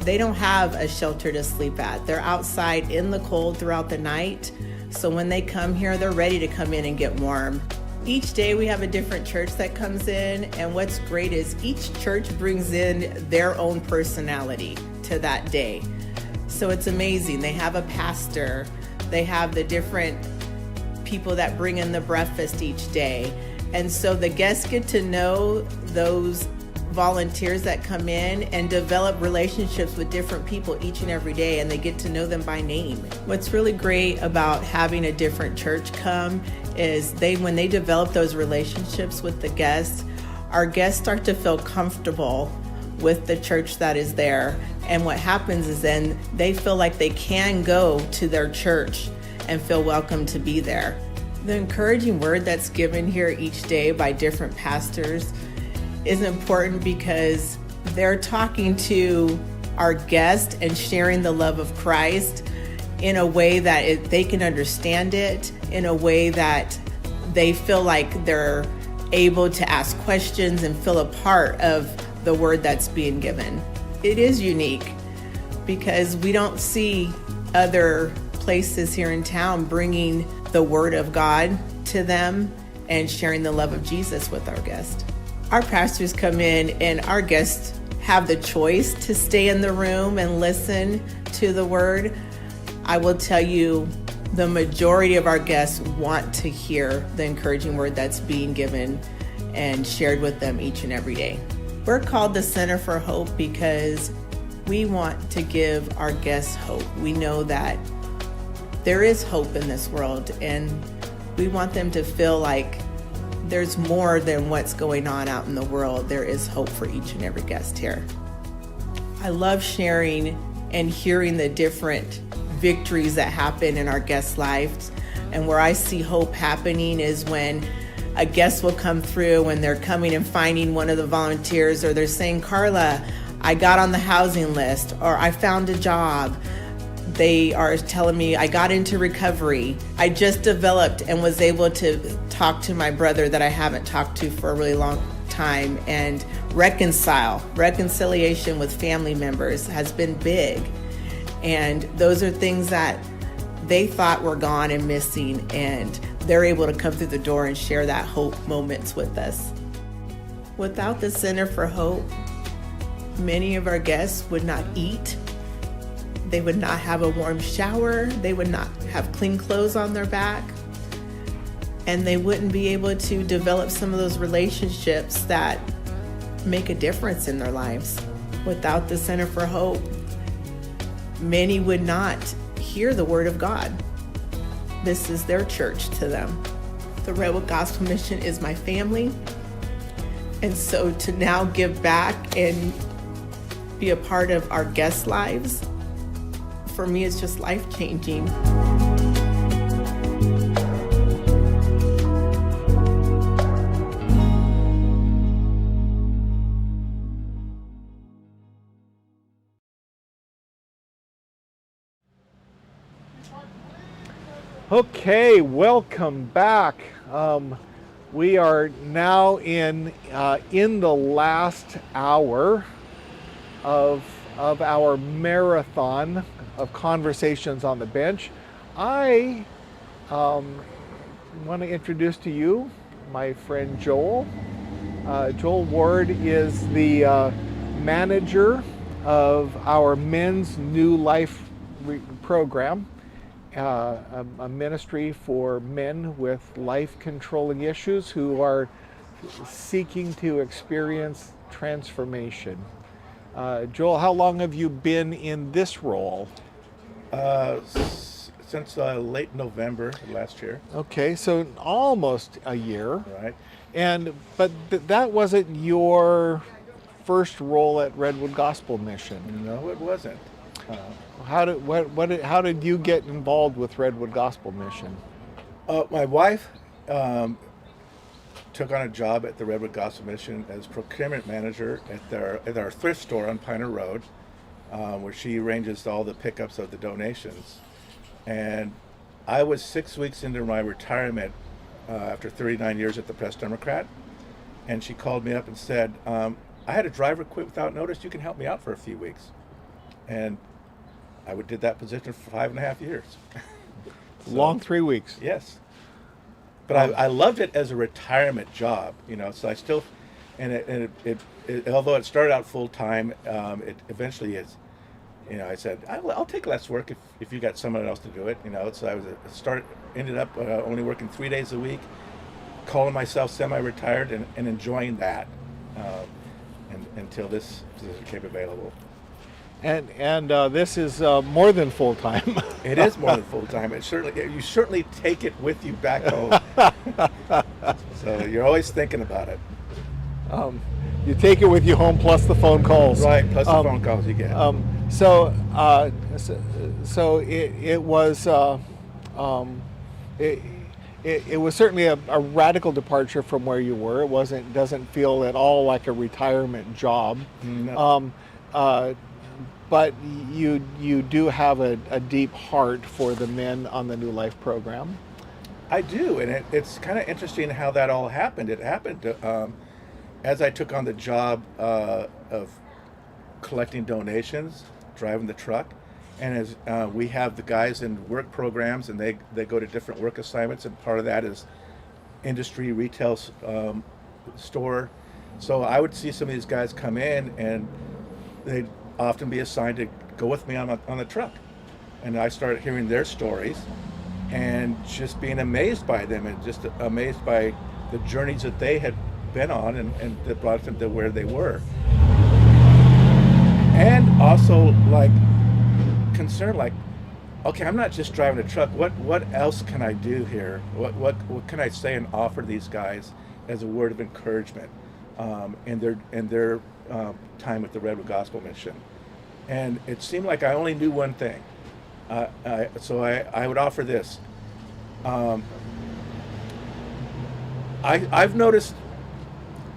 they don't have a shelter to sleep at. They're outside in the cold throughout the night. So when they come here, they're ready to come in and get warm. Each day we have a different church that comes in, and what's great is each church brings in their own personality to that day. So it's amazing. They have a pastor, they have the different people that bring in the breakfast each day. And so the guests get to know those volunteers that come in and develop relationships with different people each and every day, and they get to know them by name. What's really great about having a different church come is when they develop those relationships with the guests, our guests start to feel comfortable with the church that is there. And what happens is then they feel like they can go to their church and feel welcome to be there. The encouraging word that's given here each day by different pastors is important because they're talking to our guests and sharing the love of Christ in a way that they can understand it, in a way that they feel like they're able to ask questions and feel a part of the word that's being given. It is unique because we don't see other places here in town bringing the word of God to them and sharing the love of Jesus with our guests. Our pastors come in and our guests have the choice to stay in the room and listen to the word. I will tell you, the majority of our guests want to hear the encouraging word that's being given and shared with them each and every day. We're called the Center for Hope because we want to give our guests hope. We know that there is hope in this world, and we want them to feel like there's more than what's going on out in the world. There is hope for each and every guest here. I love sharing and hearing the different victories that happen in our guests' lives. And where I see hope happening is when a guest will come through when they're coming and finding one of the volunteers, or they're saying, Carla, I got on the housing list, or I found a job. They are telling me I got into recovery. I just developed and was able to talk to my brother that I haven't talked to for a really long time and reconciliation with family members has been big. And those are things that they thought were gone and missing, and they're able to come through the door and share that hope moments with us. Without the Center for Hope, many of our guests would not eat. They would not have a warm shower. They would not have clean clothes on their back. And they wouldn't be able to develop some of those relationships that make a difference in their lives. Without the Center for Hope, many would not hear the Word of God. This is their church to them. The Redwood Gospel Mission is my family. And so to now give back and be a part of our guests' lives, for me, it's just life-changing. Okay, welcome back. We are now in the last hour of our marathon of conversations on the bench. I want to introduce to you my friend Joel. Joel Ward is the manager of our Men's New Life program. A ministry for men with life-controlling issues who are seeking to experience transformation. Joel, how long have you been in this role? Since late November of last year. Okay, so almost a year. Right. But that wasn't your first role at Redwood Gospel Mission. No, it wasn't. How did you get involved with Redwood Gospel Mission? My wife took on a job at the Redwood Gospel Mission as procurement manager at our thrift store on Piner Road, where she arranges all the pickups of the donations. And I was 6 weeks into my retirement after 39 years at the Press Democrat, and she called me up and said, I had a driver quit without notice. You can help me out for a few weeks. And I did that position for 5.5 years. Long 3 weeks. Yes. But I loved it as a retirement job, so I still, and it although it started out full time, it eventually is, I said, I'll take less work if you got someone else to do it, so I ended up only working 3 days a week, calling myself semi-retired and enjoying that until this position became available. And this is more than full time. It is more than full time. You certainly take it with you back home. So you're always thinking about it. You take it with you home plus the phone calls. Right, plus the phone calls you get. So it was it was certainly a radical departure from where you were. It doesn't feel at all like a retirement job. No. But you do have a deep heart for the men on the New Life program. I do, and it's kind of interesting how that all happened. It happened as I took on the job of collecting donations, driving the truck, and as we have the guys in work programs, and they go to different work assignments, and part of that is industry, retail store. So I would see some of these guys come in, and they'd often be assigned to go with me on the truck. And I started hearing their stories and just being amazed by them and just amazed by the journeys that they had been on and that brought them to where they were. And also concerned, okay, I'm not just driving a truck. What else can I do here? What can I say and offer these guys as a word of encouragement in their time with the Redwood Gospel Mission? And it seemed like I only knew one thing. So I would offer this. I've noticed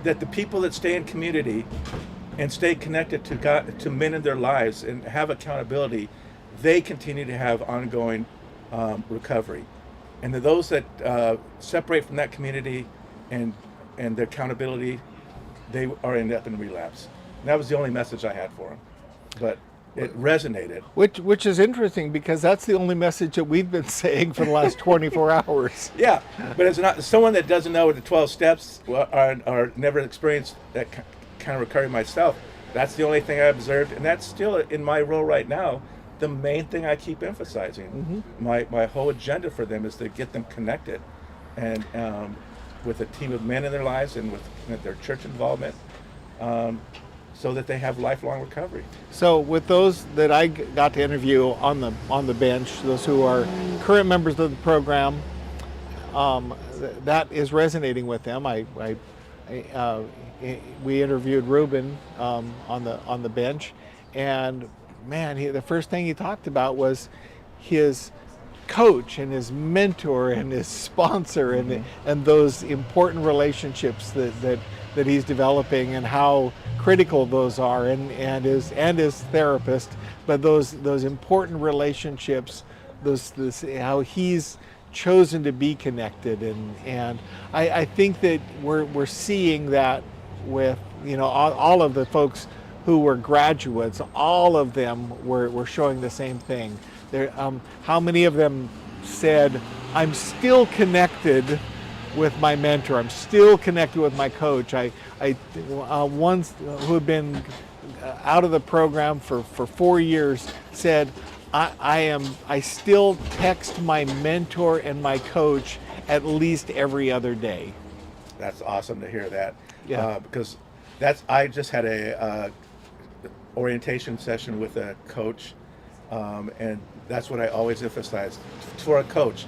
that the people that stay in community and stay connected to God, to men in their lives and have accountability, they continue to have ongoing recovery. And those that separate from that community and their accountability, they are end up in relapse. And that was the only message I had for them. But it resonated. Which is interesting because that's the only message that we've been saying for the last 24 hours. Yeah, but it's not someone that doesn't know what the 12 steps or never experienced that kind of recovery myself. That's the only thing I observed, and that's still in my role right now. The main thing I keep emphasizing, my whole agenda for them is to get them connected, and with a team of men in their lives and with their church involvement, so that they have lifelong recovery. So with those that I got to interview on the bench, those who are current members of the program, that is resonating with them. We interviewed Ruben on the bench, and man, the first thing he talked about was his coach and his mentor and his sponsor and those important relationships that he's developing and how critical those are, and his therapist, but those important relationships, how he's chosen to be connected, and I think that we're seeing that with all of the folks who were graduates. All of them were showing the same thing. How many of them said, I'm still connected with my mentor, I'm still connected with my coach. Ones who had been out of the program for 4 years said, I still text my mentor and my coach at least every other day. That's awesome to hear that. Yeah. Because I just had a orientation session with a coach, and that's what I always emphasize for a coach.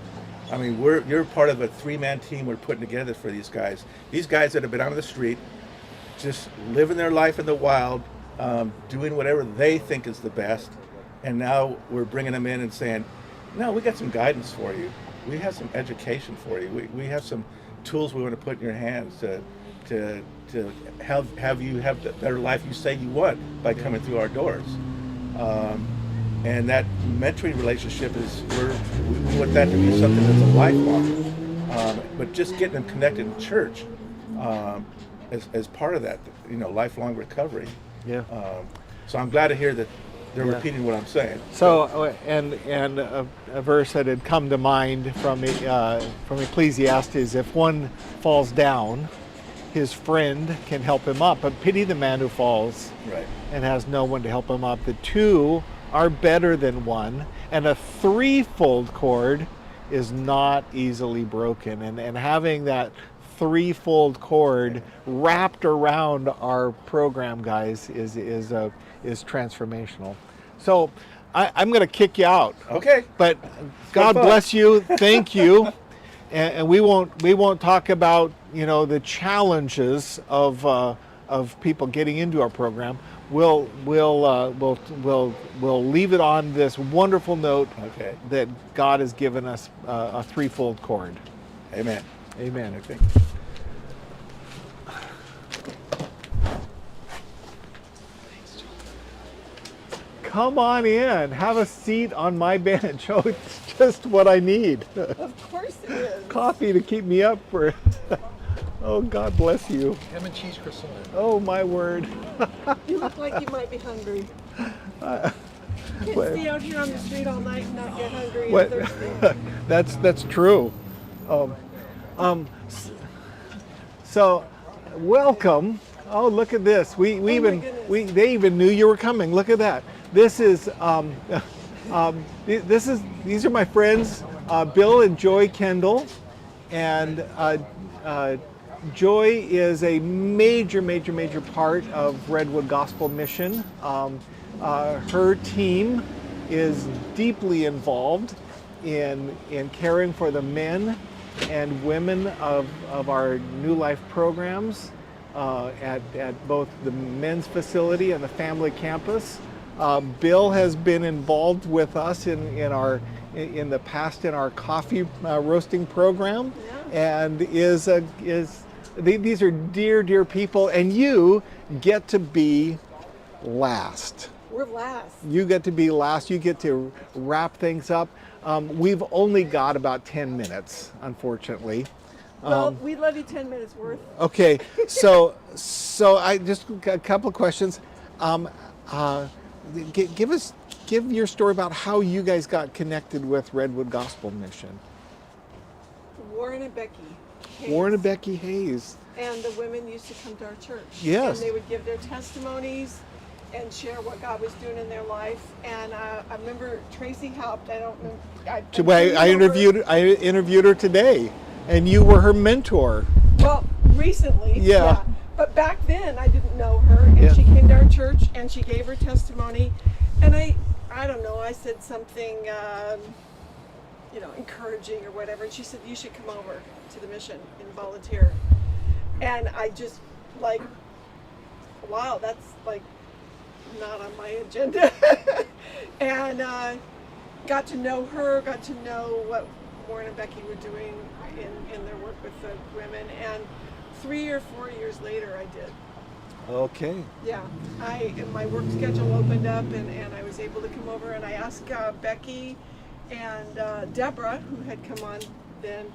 I mean, you're part of a 3-man team we're putting together for these guys. These guys that have been on the street, just living their life in the wild, doing whatever they think is the best, and now we're bringing them in and saying, no, we got some guidance for you. We have some education for you. We have some tools we want to put in your hands to have you have the better life you say you want by coming through our doors. And that mentoring relationship we want that to be something that's a lifelong. But just getting them connected in church as part of that, lifelong recovery. Yeah. So I'm glad to hear that they're repeating what I'm saying. So, and a verse that had come to mind from Ecclesiastes: if one falls down, his friend can help him up, but pity the man who falls and has no one to help him up. The two are better than one, and a threefold cord is not easily broken. And having that threefold cord wrapped around our program, guys, is transformational. So I'm going to kick you out. Okay. But God bless you. Thank you. And we won't talk about the challenges of people getting into our program. We'll leave it on this wonderful note that God has given us a threefold cord. Amen. Amen. Okay. Come on in. Have a seat on my bench. Oh, it's just what I need. Of course it is. Coffee to keep me up for. Oh, God bless you. Ham and cheese croissant. Oh, my word. You look like you might be hungry. Can't stay out here on the street all night and not get hungry and thirsty. That's true. So, welcome. Oh, look at this. They even knew you were coming. Look at that. These are my friends, Bill and Joy Kendall, and Joy is a major part of Redwood Gospel Mission. Her team is deeply involved in caring for the men and women of our New Life programs at both the men's facility and the family campus. Bill has been involved with us in the past in our coffee roasting program, and these are dear people, and you get to be last. We're last. You get to be last. You get to wrap things up. We've only got about 10 minutes, unfortunately. Well, we love you 10 minutes worth. Okay, so I just a couple of questions. give your story about how you guys got connected with Redwood Gospel Mission. Warren and Becky Hayes. Warren and Becky Hayes. And the women used to come to our church. Yes. And they would give their testimonies and share what God was doing in their life. And I remember Tracy helped. I don't remember. I interviewed her today, and you were her mentor. Well, recently. Yeah. But back then, I didn't know her, and she came to our church, and she gave her testimony. And I don't know, I said something, encouraging or whatever. And she said, you should come over to the mission and volunteer. And I just wow, that's not on my agenda. And got to know her, got to know what Warren and Becky were doing in their work with the women. And 3 or 4 years later, I did. Okay. Yeah, my work schedule opened up, and I was able to come over, and I asked Becky and Deborah, who had come on then,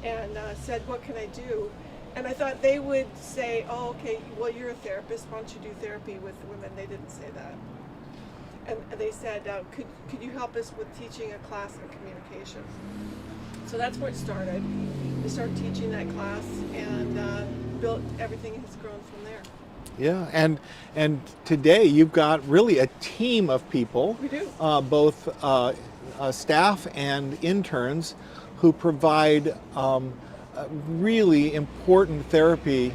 and said, what can I do? And I thought they would say, oh, okay, well, you're a therapist, why don't you do therapy with the women? They didn't say that. And they said, could you help us with teaching a class on communication? So that's where it started. We started teaching that class, and built, everything has grown from there. Yeah, and today you've got really a team of people. We do. Both staff and interns who provide really important therapy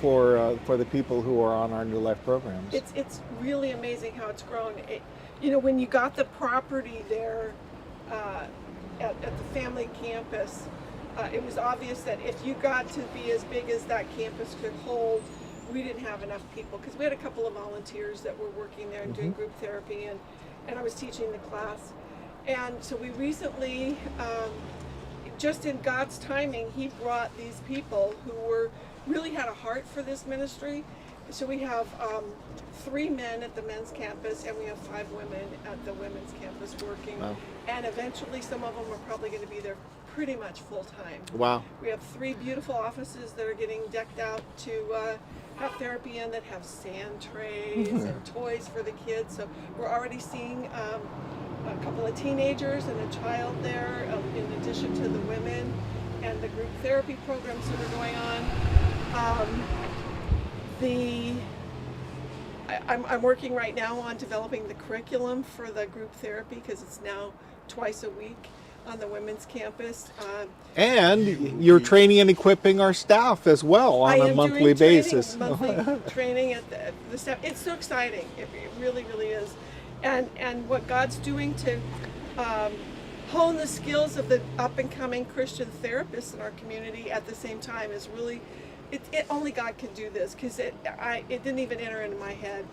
for the people who are on our New Life programs. It's really amazing how it's grown. When you got the property there at the family campus, it was obvious that if you got to be as big as that campus could hold, we didn't have enough people, because we had a couple of volunteers that were working there and doing group therapy, and I was teaching the class. And so we recently, just in God's timing, he brought these people who really had a heart for this ministry. So we have 3 men at the men's campus, and we have 5 women at the women's campus working. Wow. And eventually some of them are probably going to be there pretty much full time. Wow. We have 3 beautiful offices that are getting decked out to have therapy in, that have sand trays and toys for the kids. So we're already seeing a couple of teenagers and a child there, in addition to the women and the group therapy programs that are going on. I'm working right now on developing the curriculum for the group therapy, because it's now twice a week on the women's campus. And you're training and equipping our staff as well on a monthly basis. Monthly training at the staff. It's so exciting. It really, really is. And what God's doing to hone the skills of the up-and-coming Christian therapists in our community at the same time is really, only God can do this, because it didn't even enter into my head.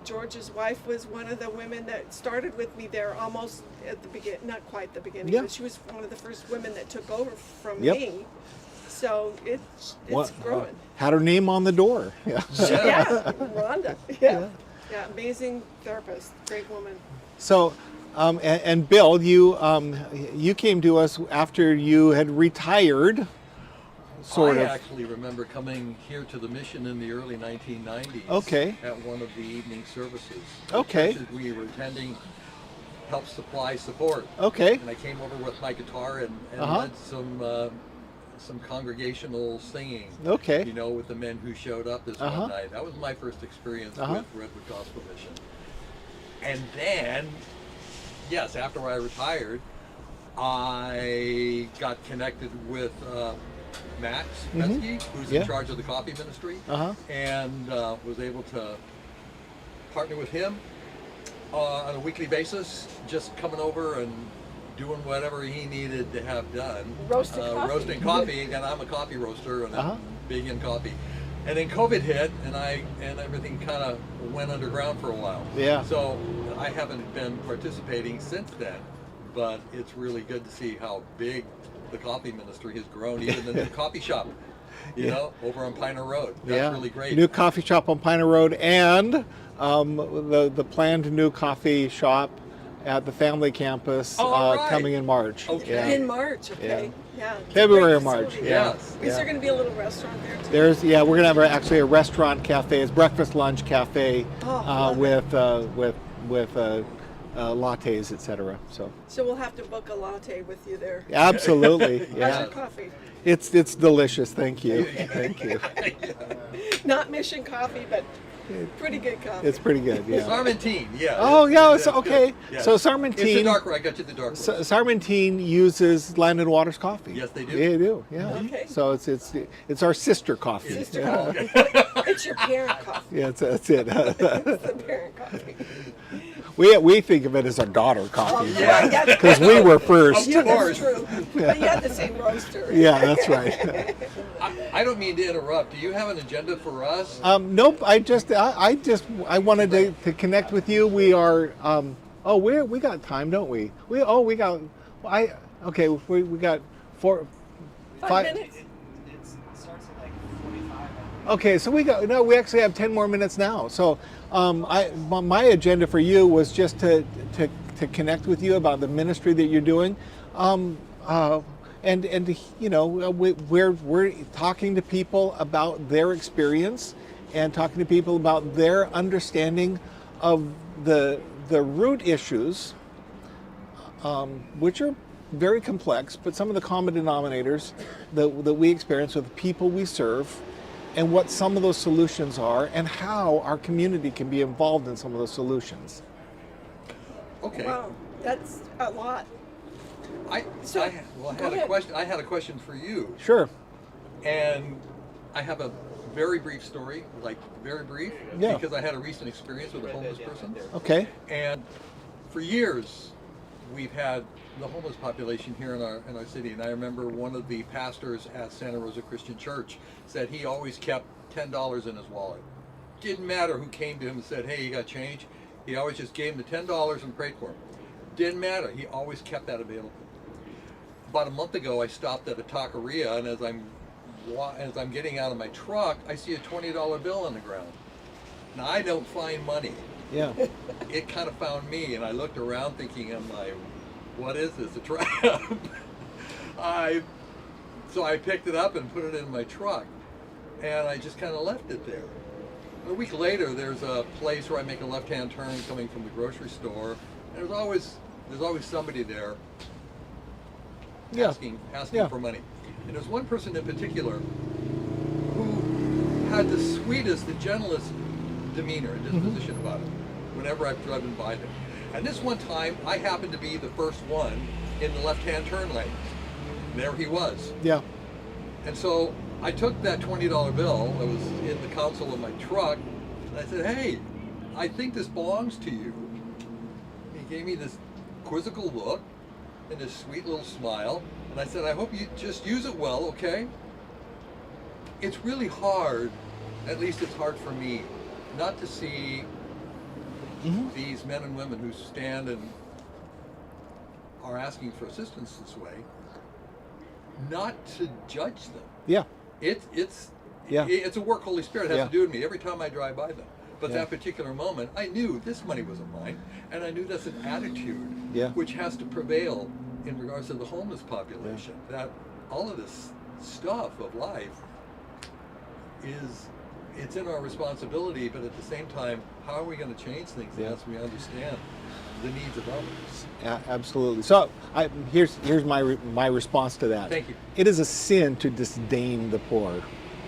George's wife was one of the women that started with me there almost at the beginning, not quite the beginning, but she was one of the first women that took over from me. So it's growing. Had her name on the door. Yeah, Rhonda. Yeah, amazing therapist, great woman. So, and Bill, you came to us after you had retired. I actually remember coming here to the mission in the early 1990s. Okay. At one of the evening services. Okay. The we were attending helped supply support. Okay. And I came over with my guitar and led some congregational singing. Okay. With the men who showed up this one night. That was my first experience with Redwood Gospel Mission. And then, yes, after I retired, I got connected with Max Betsky, who's in charge of the coffee ministry, and was able to partner with him on a weekly basis, just coming over and doing whatever he needed to have done. Roasting coffee, and I'm a coffee roaster, and I'm big in coffee. And then COVID hit, and everything kind of went underground for a while. Yeah. So I haven't been participating since then, but it's really good to see how big the coffee ministry has grown, even the new coffee shop, over on Piner Road. That's really great. New coffee shop on Piner Road, and the planned new coffee shop at the family campus Right. coming in March. Okay. Yeah. In March, okay. Yeah. February or Great March. facility. Yeah. Yes. Is there going to be a little restaurant there too? There's we're gonna have actually a restaurant cafe. It's breakfast lunch cafe with lattes, etc. So So we'll have to book a latte with you there. absolutely, How's yeah. your coffee? It's delicious. Thank you. Thank you. Not Mission Coffee, but pretty good coffee. It's pretty good. Yeah. Sarmentine, yeah. Oh yeah. It's So, okay. good. So It's the Sarmentine. darker. I got you the darker. Sarmentine uses Land and Waters coffee. Yes, they do. They do. Yeah. Okay. So it's our sister coffee. Sister Yeah. coffee. It's your parent coffee. Yeah, that's it. It's the parent coffee. We think of it as our daughter coffee. Yeah. Because we were first. Yeah, that's true. But you had the same roaster. Yeah, that's right. I don't mean to interrupt. Do you have an agenda for us? Nope. I wanted to connect with you. We are. We got time, don't we? We got. We got 5 minutes. It starts at like 45. Okay, so we actually have 10 more minutes now. So my agenda for you was just to connect with you about the ministry that you're doing. We're talking to people about their experience and talking to people about their understanding of the root issues, which are very complex, but some of the common denominators that we experience with the people we serve, and what some of those solutions are, and how our community can be involved in some of those solutions. Okay. Wow, that's a lot. I had a question for you. Sure. And I have a very brief story, like very brief, Yeah. because I had a recent experience with a homeless person. Okay. And for years, we've had the homeless population here in our city. And I remember one of the pastors at Santa Rosa Christian Church said he always kept $10 in his wallet. Didn't matter who came to him and said, "Hey, you got change?" He always just gave him the $10 and prayed for him. Didn't matter. He always kept that available. About a month ago, I stopped at a taqueria, and as I'm getting out of my truck, I see a $20 bill on the ground. Now, I don't find money. Yeah. It kind of found me, and I looked around thinking, I'm like, what is this, a trap? So I picked it up and put it in my truck, and I just kind of left it there. A week later, there's a place where I make a left-hand turn coming from the grocery store, and there's always somebody there asking for money. And there's one person in particular who had the sweetest, the gentlest demeanor and disposition about it whenever I've driven by them. And this one time, I happened to be the first one in the left-hand turn lane. There he was. Yeah. And so I took that $20 bill that was in the console of my truck, and I said, "Hey, I think this belongs to you." He gave me this quizzical look and this sweet little smile, and I said, "I hope you just use it well, okay?" It's really hard, at least it's hard for me, not to see these men and women who stand and are asking for assistance this way, not to judge them. Yeah. It's Yeah. it's a work Holy Spirit has Yeah. to do with me every time I drive by them. But Yeah. that particular moment, I knew this money wasn't mine, and I knew that's an attitude which has to prevail in regards to the homeless population. That all of this stuff of life it's in our responsibility, but at the same time, how are we going to change things as we understand the needs of others? Absolutely. So here's my response to that. Thank you. It is a sin to disdain the poor.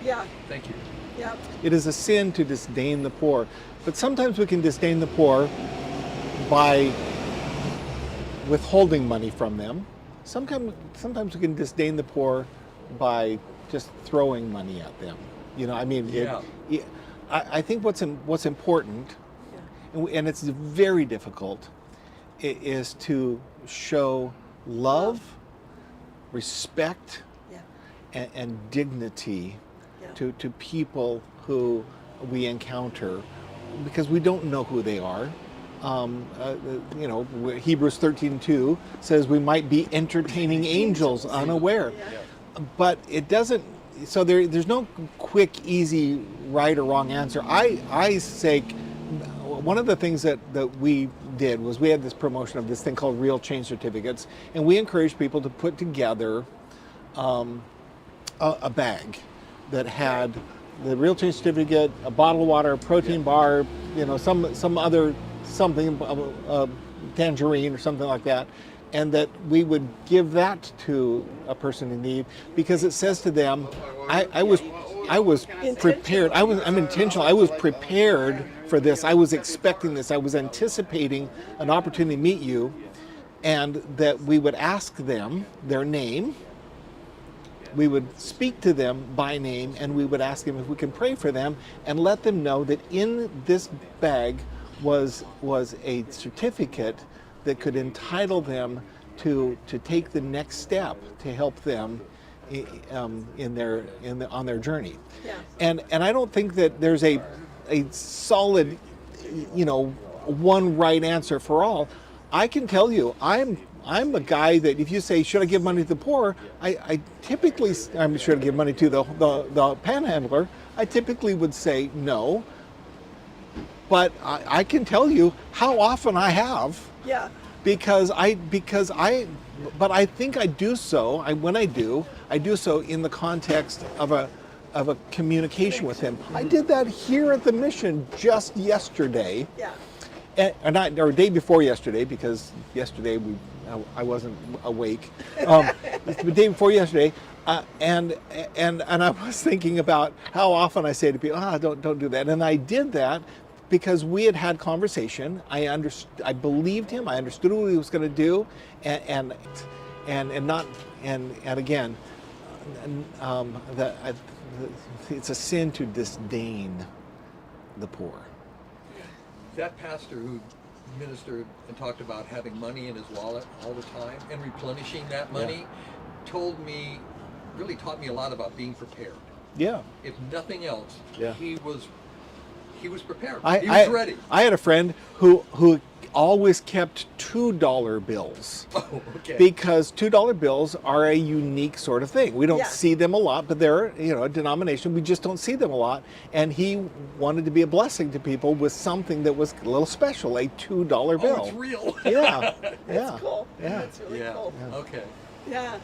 Yeah. Thank you. Yeah. It is a sin to disdain the poor. But sometimes we can disdain the poor by withholding money from them. Sometimes we can disdain the poor by just throwing money at them. You know, I mean, I think what's important, and it's very difficult, is to show love, respect, and dignity to people who we encounter, because we don't know who they are. Hebrews 13:2 says we might be entertaining angels unaware, but it doesn't. So there's no quick, easy, right or wrong answer. I say one of the things that we did was we had this promotion of this thing called Real Change Certificates, and we encouraged people to put together a bag that had the Real Change Certificate, a bottle of water, a protein bar, some other something, tangerine or something like that, and that we would give that to a person in need, because it says to them, I was prepared. I'm intentional. I was prepared for this. I was expecting this. I was anticipating an opportunity to meet you, and that we would ask them their name. We would speak to them by name, and we would ask them if we can pray for them, and let them know that in this bag was a certificate that could entitle them to take the next step to help them on their journey. Yeah. And I don't think that there's a solid, one right answer for all. I can tell you, I'm a guy that if you say, should I give money to the poor, I typically, should I give money to the panhandler, I typically would say no. But I can tell you how often I have. Yeah. Because I think I do so. When I do so in the context of a communication with him. I did that here at the mission just yesterday. Yeah. Or day before yesterday, because yesterday I wasn't awake. The day before yesterday, and I was thinking about how often I say to people, don't do that, and I did that because we had conversation. I believed him. I understood what he was going to do, and again, it's a sin to disdain the poor. That pastor who ministered and talked about having money in his wallet all the time and replenishing that money really taught me a lot about being prepared. Yeah. If nothing else, he was prepared. He was ready. I had a friend who always kept $2 bills. Oh, okay. Because $2 bills are a unique sort of thing. We don't see them a lot, but they're a denomination. We just don't see them a lot. And he wanted to be a blessing to people with something that was a little special, a $2 bill. Oh, it's real. Yeah. That's cool. Yeah. That's really cool. Yeah. Okay. Yeah.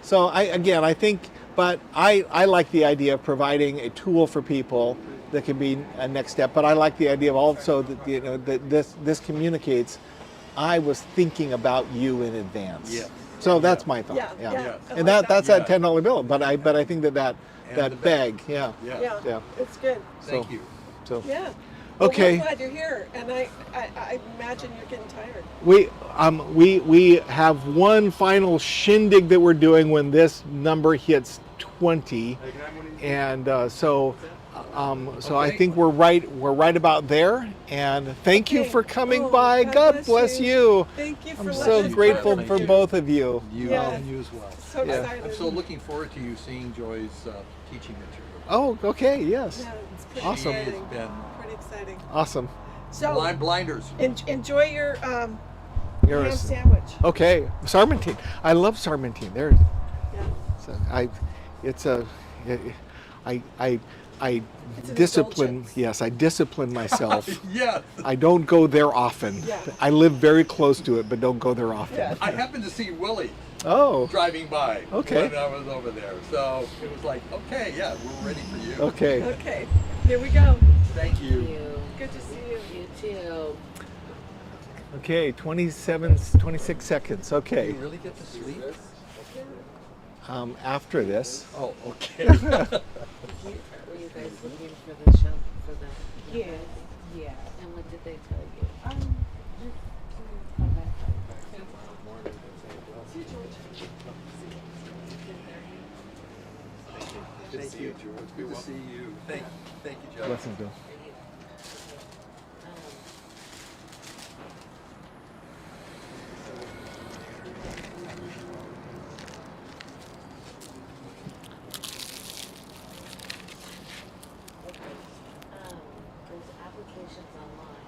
So I think, but I like the idea of providing a tool for people that can be a next step. But I like the idea of also that that this communicates, I was thinking about you in advance. Yeah. So that's my thought. Yeah. And that's that $10 bill. But I think that bag. Yeah. It's good. Thank you. So. Yeah. Okay. Well, we're glad you're here, and I imagine you're getting tired. We have one final shindig that we're doing when this number hits 20, and so I think we're right about there. And thank you for coming by. God bless you. Thank you for I'm so grateful for both of you. You as well. So excited. I'm so looking forward to you seeing Joy's teaching material. Oh, okay. Yes. Yeah, it's pretty Awesome. exciting. Been Pretty exciting. Awesome. So blinders. Enjoy your ham Yours. sandwich. Okay, Sarmentine. I love Sarmentine. There. Yeah. I It's an discipline. indulgence. Yes, I discipline myself. Yeah. I don't go there often. Yeah. I live very close to it, but don't go there often. Yeah. I happened to see Willie driving by Okay. when I was over there. So it was like, okay, yeah, we're ready for you. Okay. Okay. Here we go. Thank you. Good to see you. You too. Okay, 26 seconds. Do Okay. you really get to sleep? After this. Oh, okay. Were you guys looking for the show for the? Yeah. Yeah. And what did they tell you? Thank you, George. Good to see you. Thank you, Joe. Blessings, Bill. There's applications online.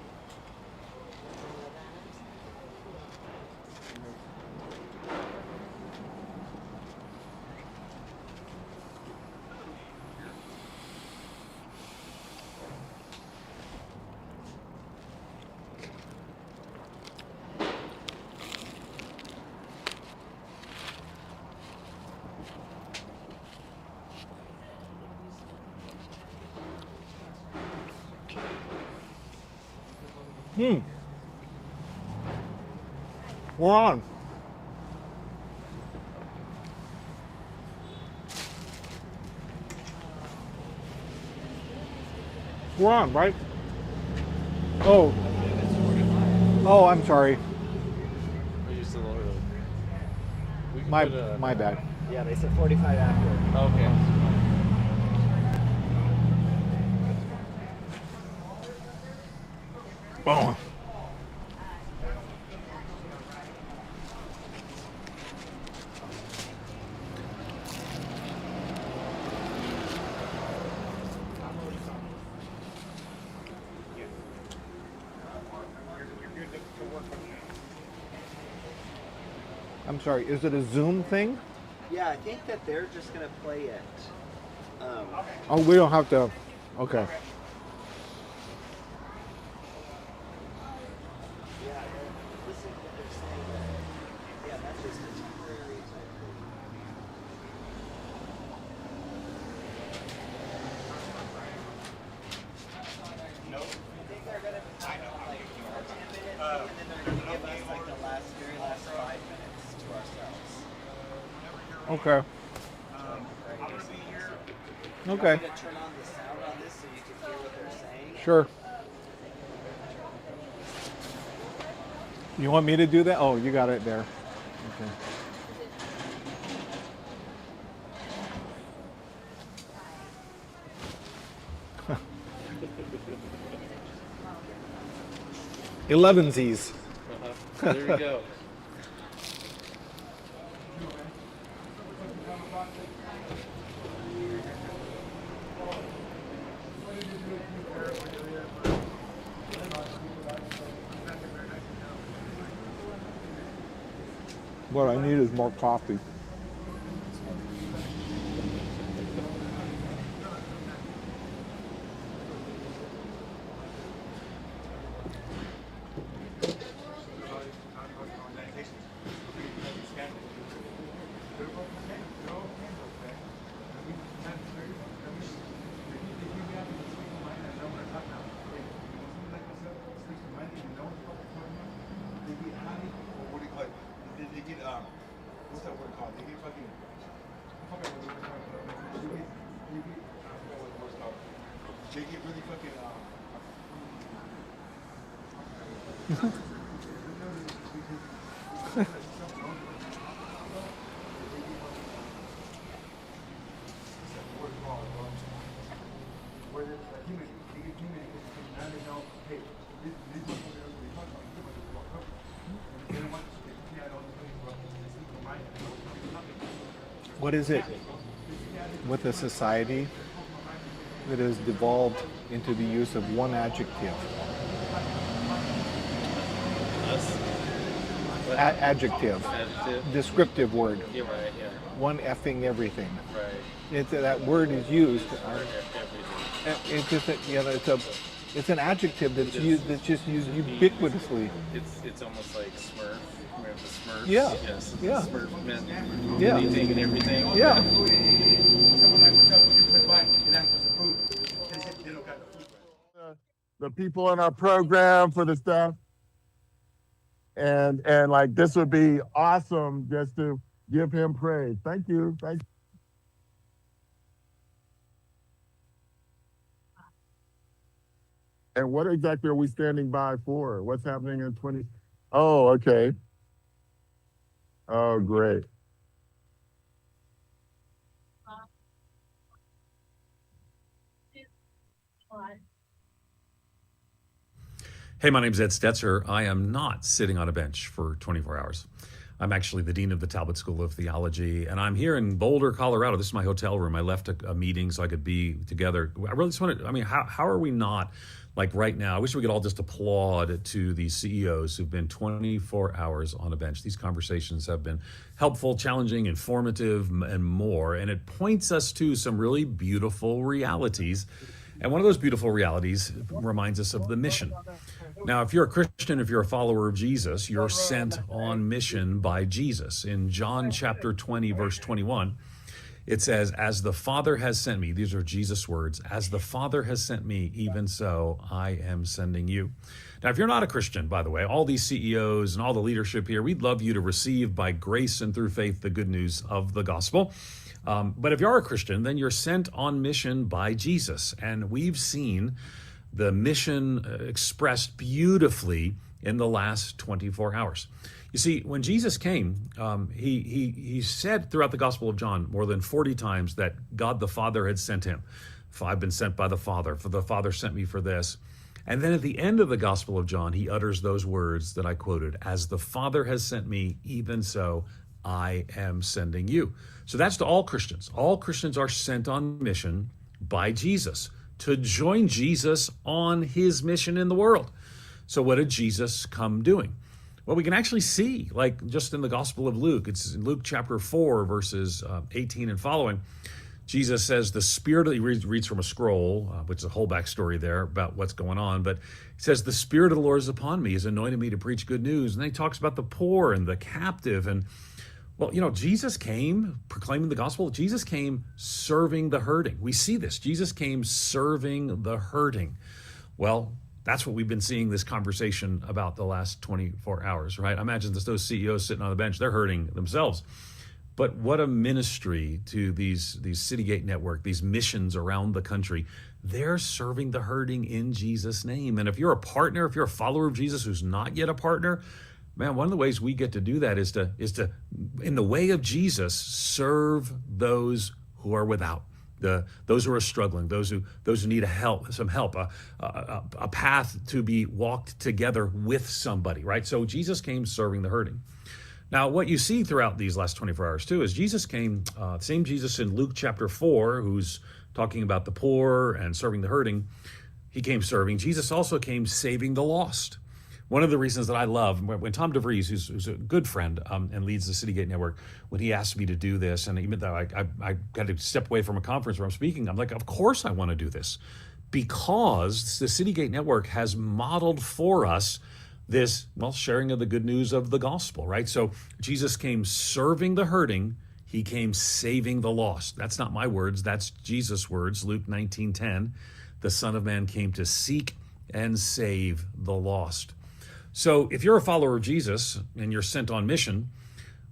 We're on. We're on, right? Oh. Oh, I'm sorry. My bad. Yeah, they said 45 after. Okay. Boom. I'm sorry, is it a Zoom thing? Yeah, I think that they're just gonna play it. Oh, we don't have to. Okay. Yeah, listen to what they're saying. Yeah, that's just a temporary type thing. No. I think they're gonna like 10 minutes, and then they're gonna give us like the very last 5 minutes to ourselves. Okay. Okay. I'm gonna turn on the sound on this so you can hear what they're saying. Sure. You want me to do that? Oh, you got it there. Okay. Elevensies. There we go. What I need is more coffee. What's that word called? They get fucking. I forgot what the word called. I forgot what the word's called. They get really fucking. What is it with a society that has devolved into the use of one adjective? Adjective. Descriptive word. You're right, yeah. One effing everything. Right. That word is used. It's just it's an adjective that's just used ubiquitously. It's almost like Smurf. Remember the Smurfs? Yeah. Yes. Yeah. Smurf meant Yeah. anything and everything. Yeah. The people in our program, for the staff, and like this would be awesome just to give him praise. Thank you. Thank you. And what exactly are we standing by for? What's happening in 20? Oh, okay. Oh, great. Hey, my name's Ed Stetzer. I am not sitting on a bench for 24 hours. I'm actually the dean of the Talbot School of Theology, and I'm here in Boulder, Colorado. This is my hotel room. I left a meeting so I could be together. I really just wanted, how are we not, like right now, I wish we could all just applaud to these CEOs who've been 24 hours on a bench. These conversations have been helpful, challenging, informative, and more, and it points us to some really beautiful realities. And one of those beautiful realities reminds us of the mission. Now, if you're a Christian, if you're a follower of Jesus, you're sent on mission by Jesus. In John chapter 20, verse 21, It says, as the Father has sent me, these are Jesus' words, as the Father has sent me, even so I am sending you. Now, if you're not a Christian, by the way, all these CEOs and all the leadership here, we'd love you to receive by grace and through faith the good news of the gospel. But if you are a Christian, then you're sent on mission by Jesus. And we've seen the mission expressed beautifully in the last 24 hours. You see, when Jesus came, he said throughout the Gospel of John more than 40 times that God the Father had sent him. I've been sent by the Father, for the Father sent me for this. And then at the end of the Gospel of John, he utters those words that I quoted, as the Father has sent me, even so I am sending you. So that's to all Christians. All Christians are sent on mission by Jesus to join Jesus on his mission in the world. So what did Jesus come doing? Well, we can actually see, like just in the Gospel of Luke, it's in Luke chapter 4, verses 18 and following. Jesus says, the Spirit, he reads from a scroll, which is a whole backstory there about what's going on, but he says, the Spirit of the Lord is upon me. He's anointed me to preach good news. And then he talks about the poor and the captive. And, well, you know, Jesus came proclaiming the gospel. Jesus came serving the hurting. We see this. Jesus came serving the hurting. Well, that's what we've been seeing this conversation about the last 24 hours, right? I imagine those CEOs sitting on the bench, they're hurting themselves. But what a ministry to these Citygate Network, these missions around the country. They're serving the hurting in Jesus' name. And if you're a partner, if you're a follower of Jesus who's not yet a partner, man, one of the ways we get to do that is to, in the way of Jesus, serve those who are without. Those who are struggling, those who need some help, a path to be walked together with somebody, right? So Jesus came serving the hurting. Now, what you see throughout these last 24 hours too is Jesus came, same Jesus in Luke chapter 4, who's talking about the poor and serving the hurting. He came serving. Jesus also came saving the lost. One of the reasons that I love, when Tom DeVries, who's a good friend and leads the Citygate Network, when he asked me to do this, and even though I got to step away from a conference where I'm speaking, I'm like, of course I want to do this, because the Citygate Network has modeled for us this, well, sharing of the good news of the gospel, right? So Jesus came serving the hurting. He came saving the lost. That's not my words. That's Jesus' words, Luke 19:10. The Son of Man came to seek and save the lost. So if you're a follower of Jesus and you're sent on mission,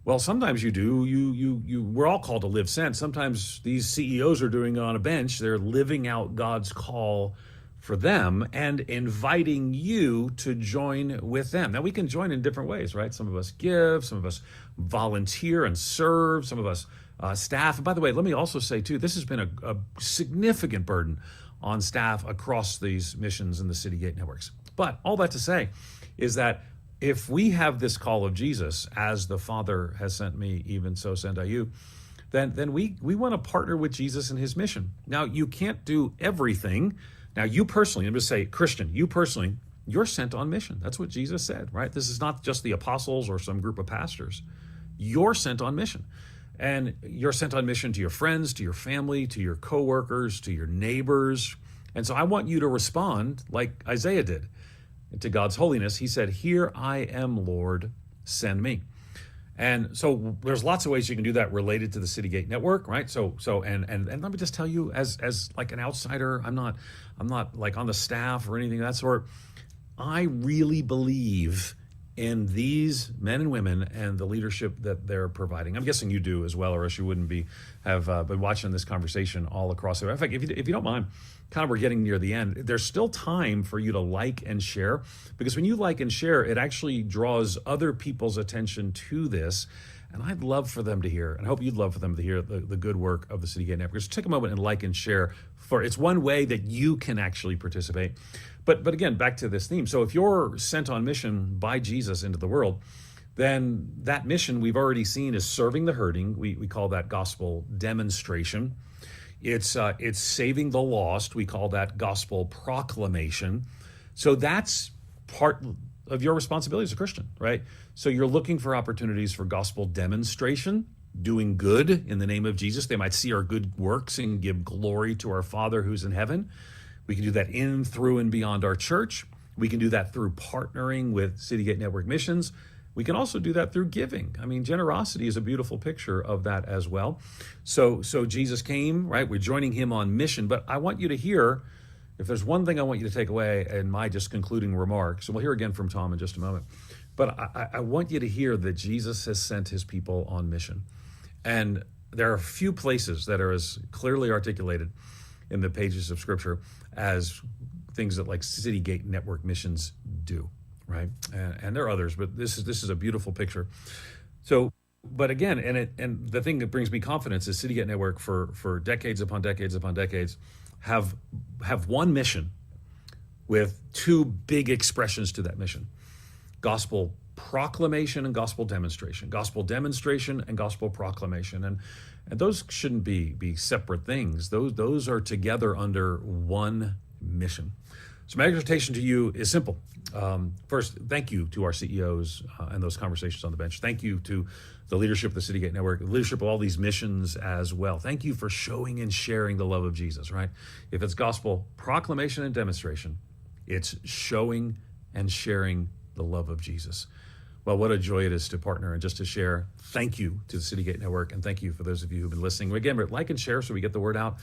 well, sometimes you do. We're all called to live sent. Sometimes these CEOs are doing it on a bench. They're living out God's call for them and inviting you to join with them. Now, we can join in different ways, right? Some of us give, some of us volunteer and serve, some of us staff. And by the way, let me also say, too, this has been a significant burden on staff across these missions in the Citygate networks. But all that to say is that if we have this call of Jesus, as the Father has sent me, even so send I you, then we want to partner with Jesus in his mission. Now, you can't do everything. Now, you personally, I'm going to say, Christian, you personally, you're sent on mission. That's what Jesus said, right? This is not just the apostles or some group of pastors. You're sent on mission. And you're sent on mission to your friends, to your family, to your coworkers, to your neighbors. And so I want you to respond like Isaiah did to God's holiness. He said, "Here I am, Lord, send me." And so there's lots of ways you can do that related to the Citygate network, right? So and let me just tell you, as like an outsider, I'm not like on the staff or anything of that sort. I really believe in these men and women and the leadership that they're providing. I'm guessing you do as well, or else you wouldn't have been watching this conversation all across the. In fact, if you don't mind, kind of we're getting near the end. There's still time for you to like and share, because when you like and share, it actually draws other people's attention to this. And I'd love for them to hear, and I hope you'd love for them to hear the good work of the Citygate Network. Just take a moment and like and share. It's one way that you can actually participate. But again, back to this theme. So if you're sent on mission by Jesus into the world, then that mission we've already seen is serving the hurting. We call that gospel demonstration. It's saving the lost. We call that gospel proclamation. So that's part of your responsibility as a Christian, right? So you're looking for opportunities for gospel demonstration, doing good in the name of Jesus. They might see our good works and give glory to our Father who's in heaven. We can do that in, through, and beyond our church. We can do that through partnering with Citygate Network Missions. We can also do that through giving. I mean, generosity is a beautiful picture of that as well. So Jesus came, right? We're joining him on mission. But I want you to hear, if there's one thing I want you to take away in my just concluding remarks, and we'll hear again from Tom in just a moment, but I want you to hear that Jesus has sent his people on mission. And there are few places that are as clearly articulated in the pages of Scripture as things that like City Gate Network missions do, right? And there are others, but this is a beautiful picture. So, but again, and the thing that brings me confidence is City Gate Network for decades upon decades upon decades have one mission with two big expressions to that mission: gospel proclamation and gospel demonstration, gospel demonstration and gospel proclamation. And those shouldn't be separate things. Those are together under one mission. So my exhortation to you is simple. First, thank you to our CEOs and those conversations on the bench. Thank you to the leadership of the City Gate Network, the leadership of all these missions as well. Thank you for showing and sharing the love of Jesus, right? If it's gospel proclamation and demonstration, it's showing and sharing the love of Jesus. Well, what a joy it is to partner and just to share. Thank you to the City Gate Network, and thank you for those of you who've been listening. Again, like and share so we get the word out,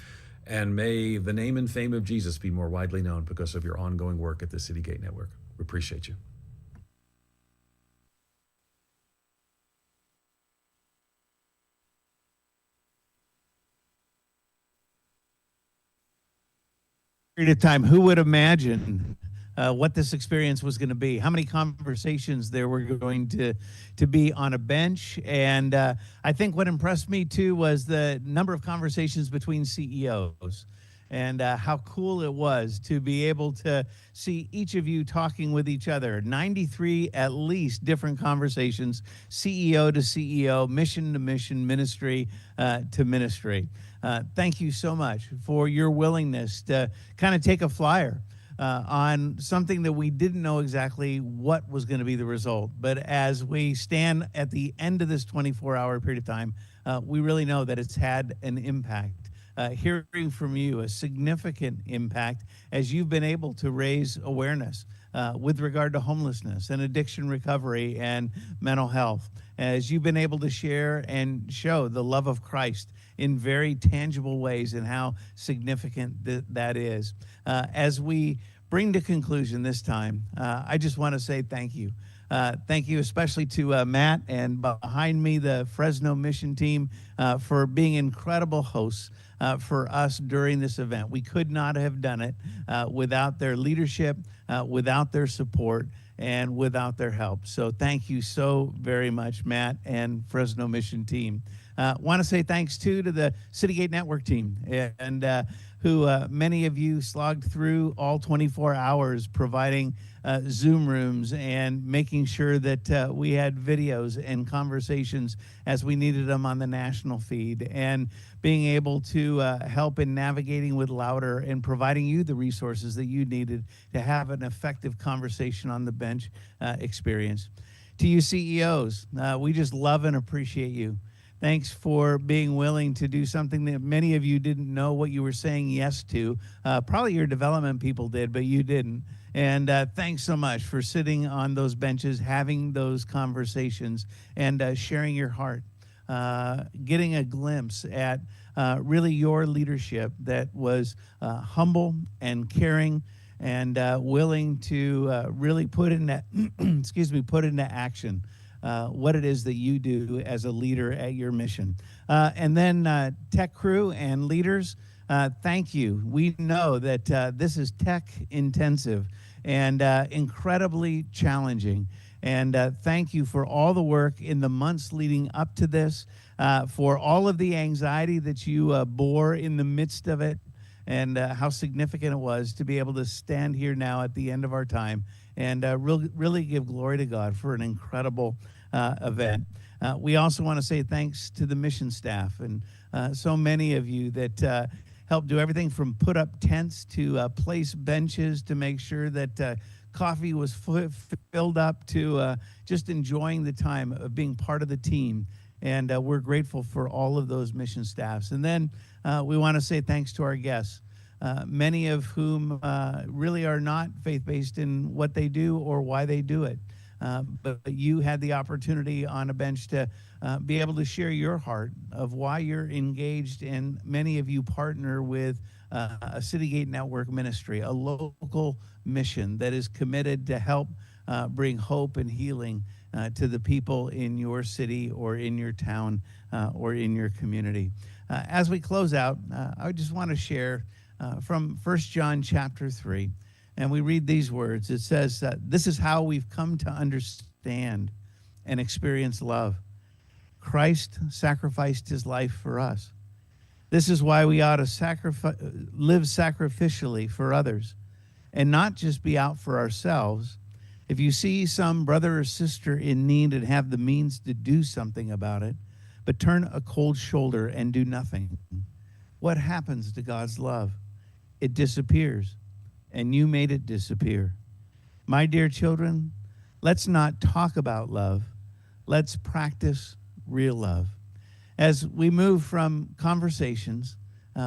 and may the name and fame of Jesus be more widely known because of your ongoing work at the City Gate Network. We appreciate you. Period of time, who would imagine what this experience was going to be? How many conversations there were going to be on a bench? And I think what impressed me too was the number of conversations between CEOs, and how cool it was to be able to see each of you talking with each other. 93 at least different conversations, CEO to CEO, mission to mission, ministry to ministry. Thank you so much for your willingness to kind of take a flyer on something that we didn't know exactly what was going to be the result. But as we stand at the end of this 24-hour period of time, we really know that it's had an impact. Hearing from you, a significant impact as you've been able to raise awareness with regard to homelessness and addiction recovery and mental health, as you've been able to share and show the love of Christ in very tangible ways and how significant that is. As we bring to conclusion this time, I just want to say thank you. Thank you especially to Matt and behind me, the Fresno mission team, for being incredible hosts for us during this event. We could not have done it without their leadership, without their support, and without their help. So thank you so very much, Matt and Fresno mission team. Want to say thanks too to the City Gate Network team, and who many of you slogged through all 24 hours providing Zoom rooms and making sure that we had videos and conversations as we needed them on the national feed, and being able to help in navigating with Louder and providing you the resources that you needed to have an effective conversation on the bench experience. To you CEOs, we just love and appreciate you. Thanks for being willing to do something that many of you didn't know what you were saying yes to. Probably your development people did, but you didn't. And thanks so much for sitting on those benches, having those conversations, and sharing your heart, getting a glimpse at really your leadership that was humble and caring and willing to really put into, put into action what it is that you do as a leader at your mission. And then tech crew and leaders, thank you. We know that this is tech intensive and incredibly challenging. And thank you for all the work in the months leading up to this, for all of the anxiety that you bore in the midst of it, and how significant it was to be able to stand here now at the end of our time and really give glory to God for an incredible event. We also want to say thanks to the mission staff and so many of you that helped do everything from put up tents to place benches to make sure that coffee was filled up to just enjoying the time of being part of the team. And we're grateful for all of those mission staffs. And then we want to say thanks to our guests, many of whom really are not faith-based in what they do or why they do it. but you had the opportunity on a bench to be able to share your heart of why you're engaged, and many of you partner with a Citygate Network ministry, a local mission that is committed to help bring hope and healing to the people in your city or in your town or in your community. As we close out, I just want to share from 1 John chapter 3, and we read these words. It says that this is how we've come to understand and experience love. Christ sacrificed his life for us. This is why we ought to live sacrificially for others and not just be out for ourselves. If you see some brother or sister in need and have the means to do something about it, but turn a cold shoulder and do nothing, what happens to God's love? It disappears, and you made it disappear. My dear children, let's not talk about love. Let's practice real love. As we move from conversations,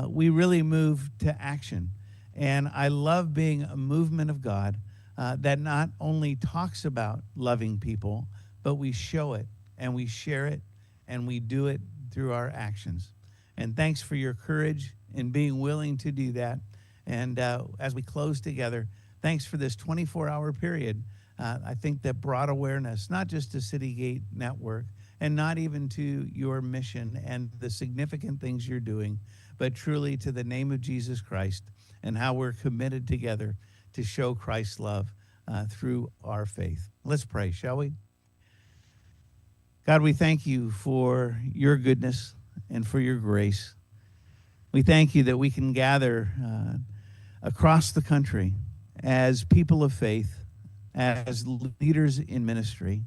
we really move to action. And I love being a movement of God that not only talks about loving people, but we show it and we share it and we do it through our actions. And thanks for your courage in being willing to do that. And as we close together, thanks for this 24-hour period. I think that brought awareness, not just to Citygate Network, and not even to your mission and the significant things you're doing, but truly to the name of Jesus Christ and how we're committed together to show Christ's love through our faith. Let's pray, shall we? God, we thank you for your goodness and for your grace. We thank you that we can gather across the country as people of faith, as leaders in ministry,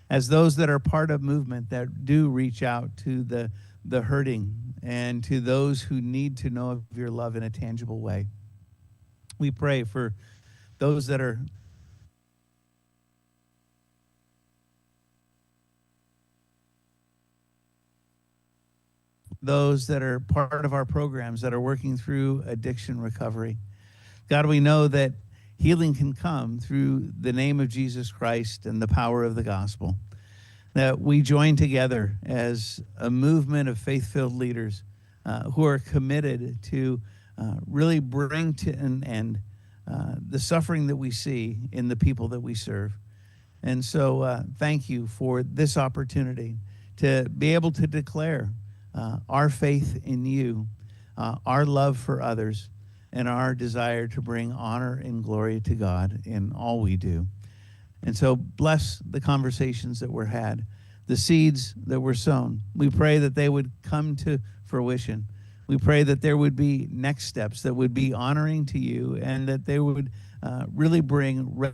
as those that are part of movement that do reach out to the hurting and to those who need to know of your love in a tangible way. We pray for those that are part of our programs that are working through addiction recovery. God, we know that healing can come through the name of Jesus Christ and the power of the gospel. That we join together as a movement of faith-filled leaders who are committed to really bring to an end the suffering that we see in the people that we serve. And so thank you for this opportunity to be able to declare our faith in you, our love for others, and our desire to bring honor and glory to God in all we do. And so bless the conversations that were had, the seeds that were sown. We pray that they would come to fruition. We pray that there would be next steps that would be honoring to you, and that they would really bring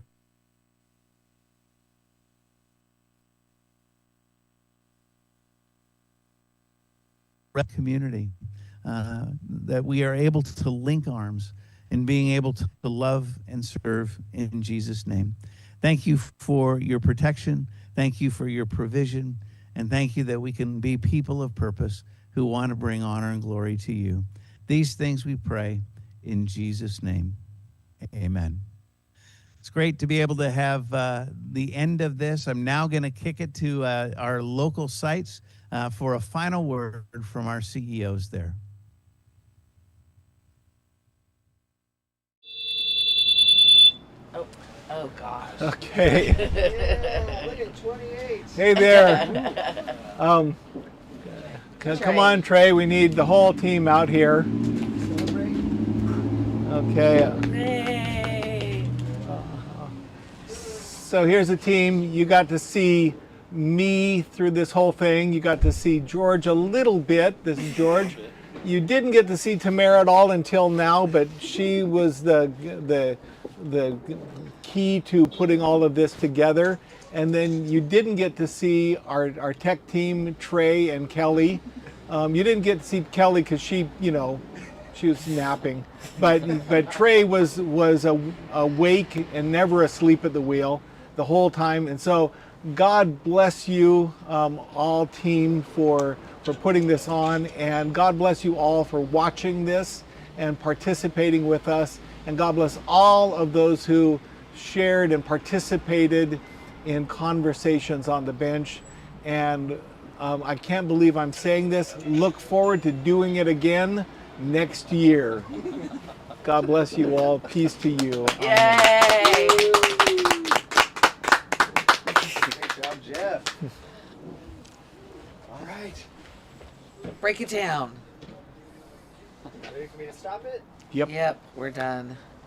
community, that we are able to link arms in being able to love and serve in Jesus' name. Thank you for your protection. Thank you for your provision. And thank you that we can be people of purpose who want to bring honor and glory to you. These things we pray in Jesus' name. Amen. It's great to be able to have the end of this. I'm now going to kick it to our local sites for a final word from our CEOs there. Oh gosh. Okay. Yeah, look at 28. Hey there. Come on, Trey. We need the whole team out here. Okay. Hey. So here's a team. You got to see me through this whole thing. You got to see George a little bit. This is George. You didn't get to see Tamara at all until now, but she was the key to putting all of this together. And then you didn't get to see our tech team, Trey and Kelly. You didn't get to see Kelly because she was napping. But Trey was awake and never asleep at the wheel the whole time. And so God bless you, all team, for putting this on. And God bless you all for watching this and participating with us. And God bless all of those who shared and participated in conversations on the bench. And I can't believe I'm saying this. Look forward to doing it again next year. God bless you all. Peace to you. Yay! Great job, Jeff. All right. Break it down. Ready for me to stop it? Yep. Yep, we're done.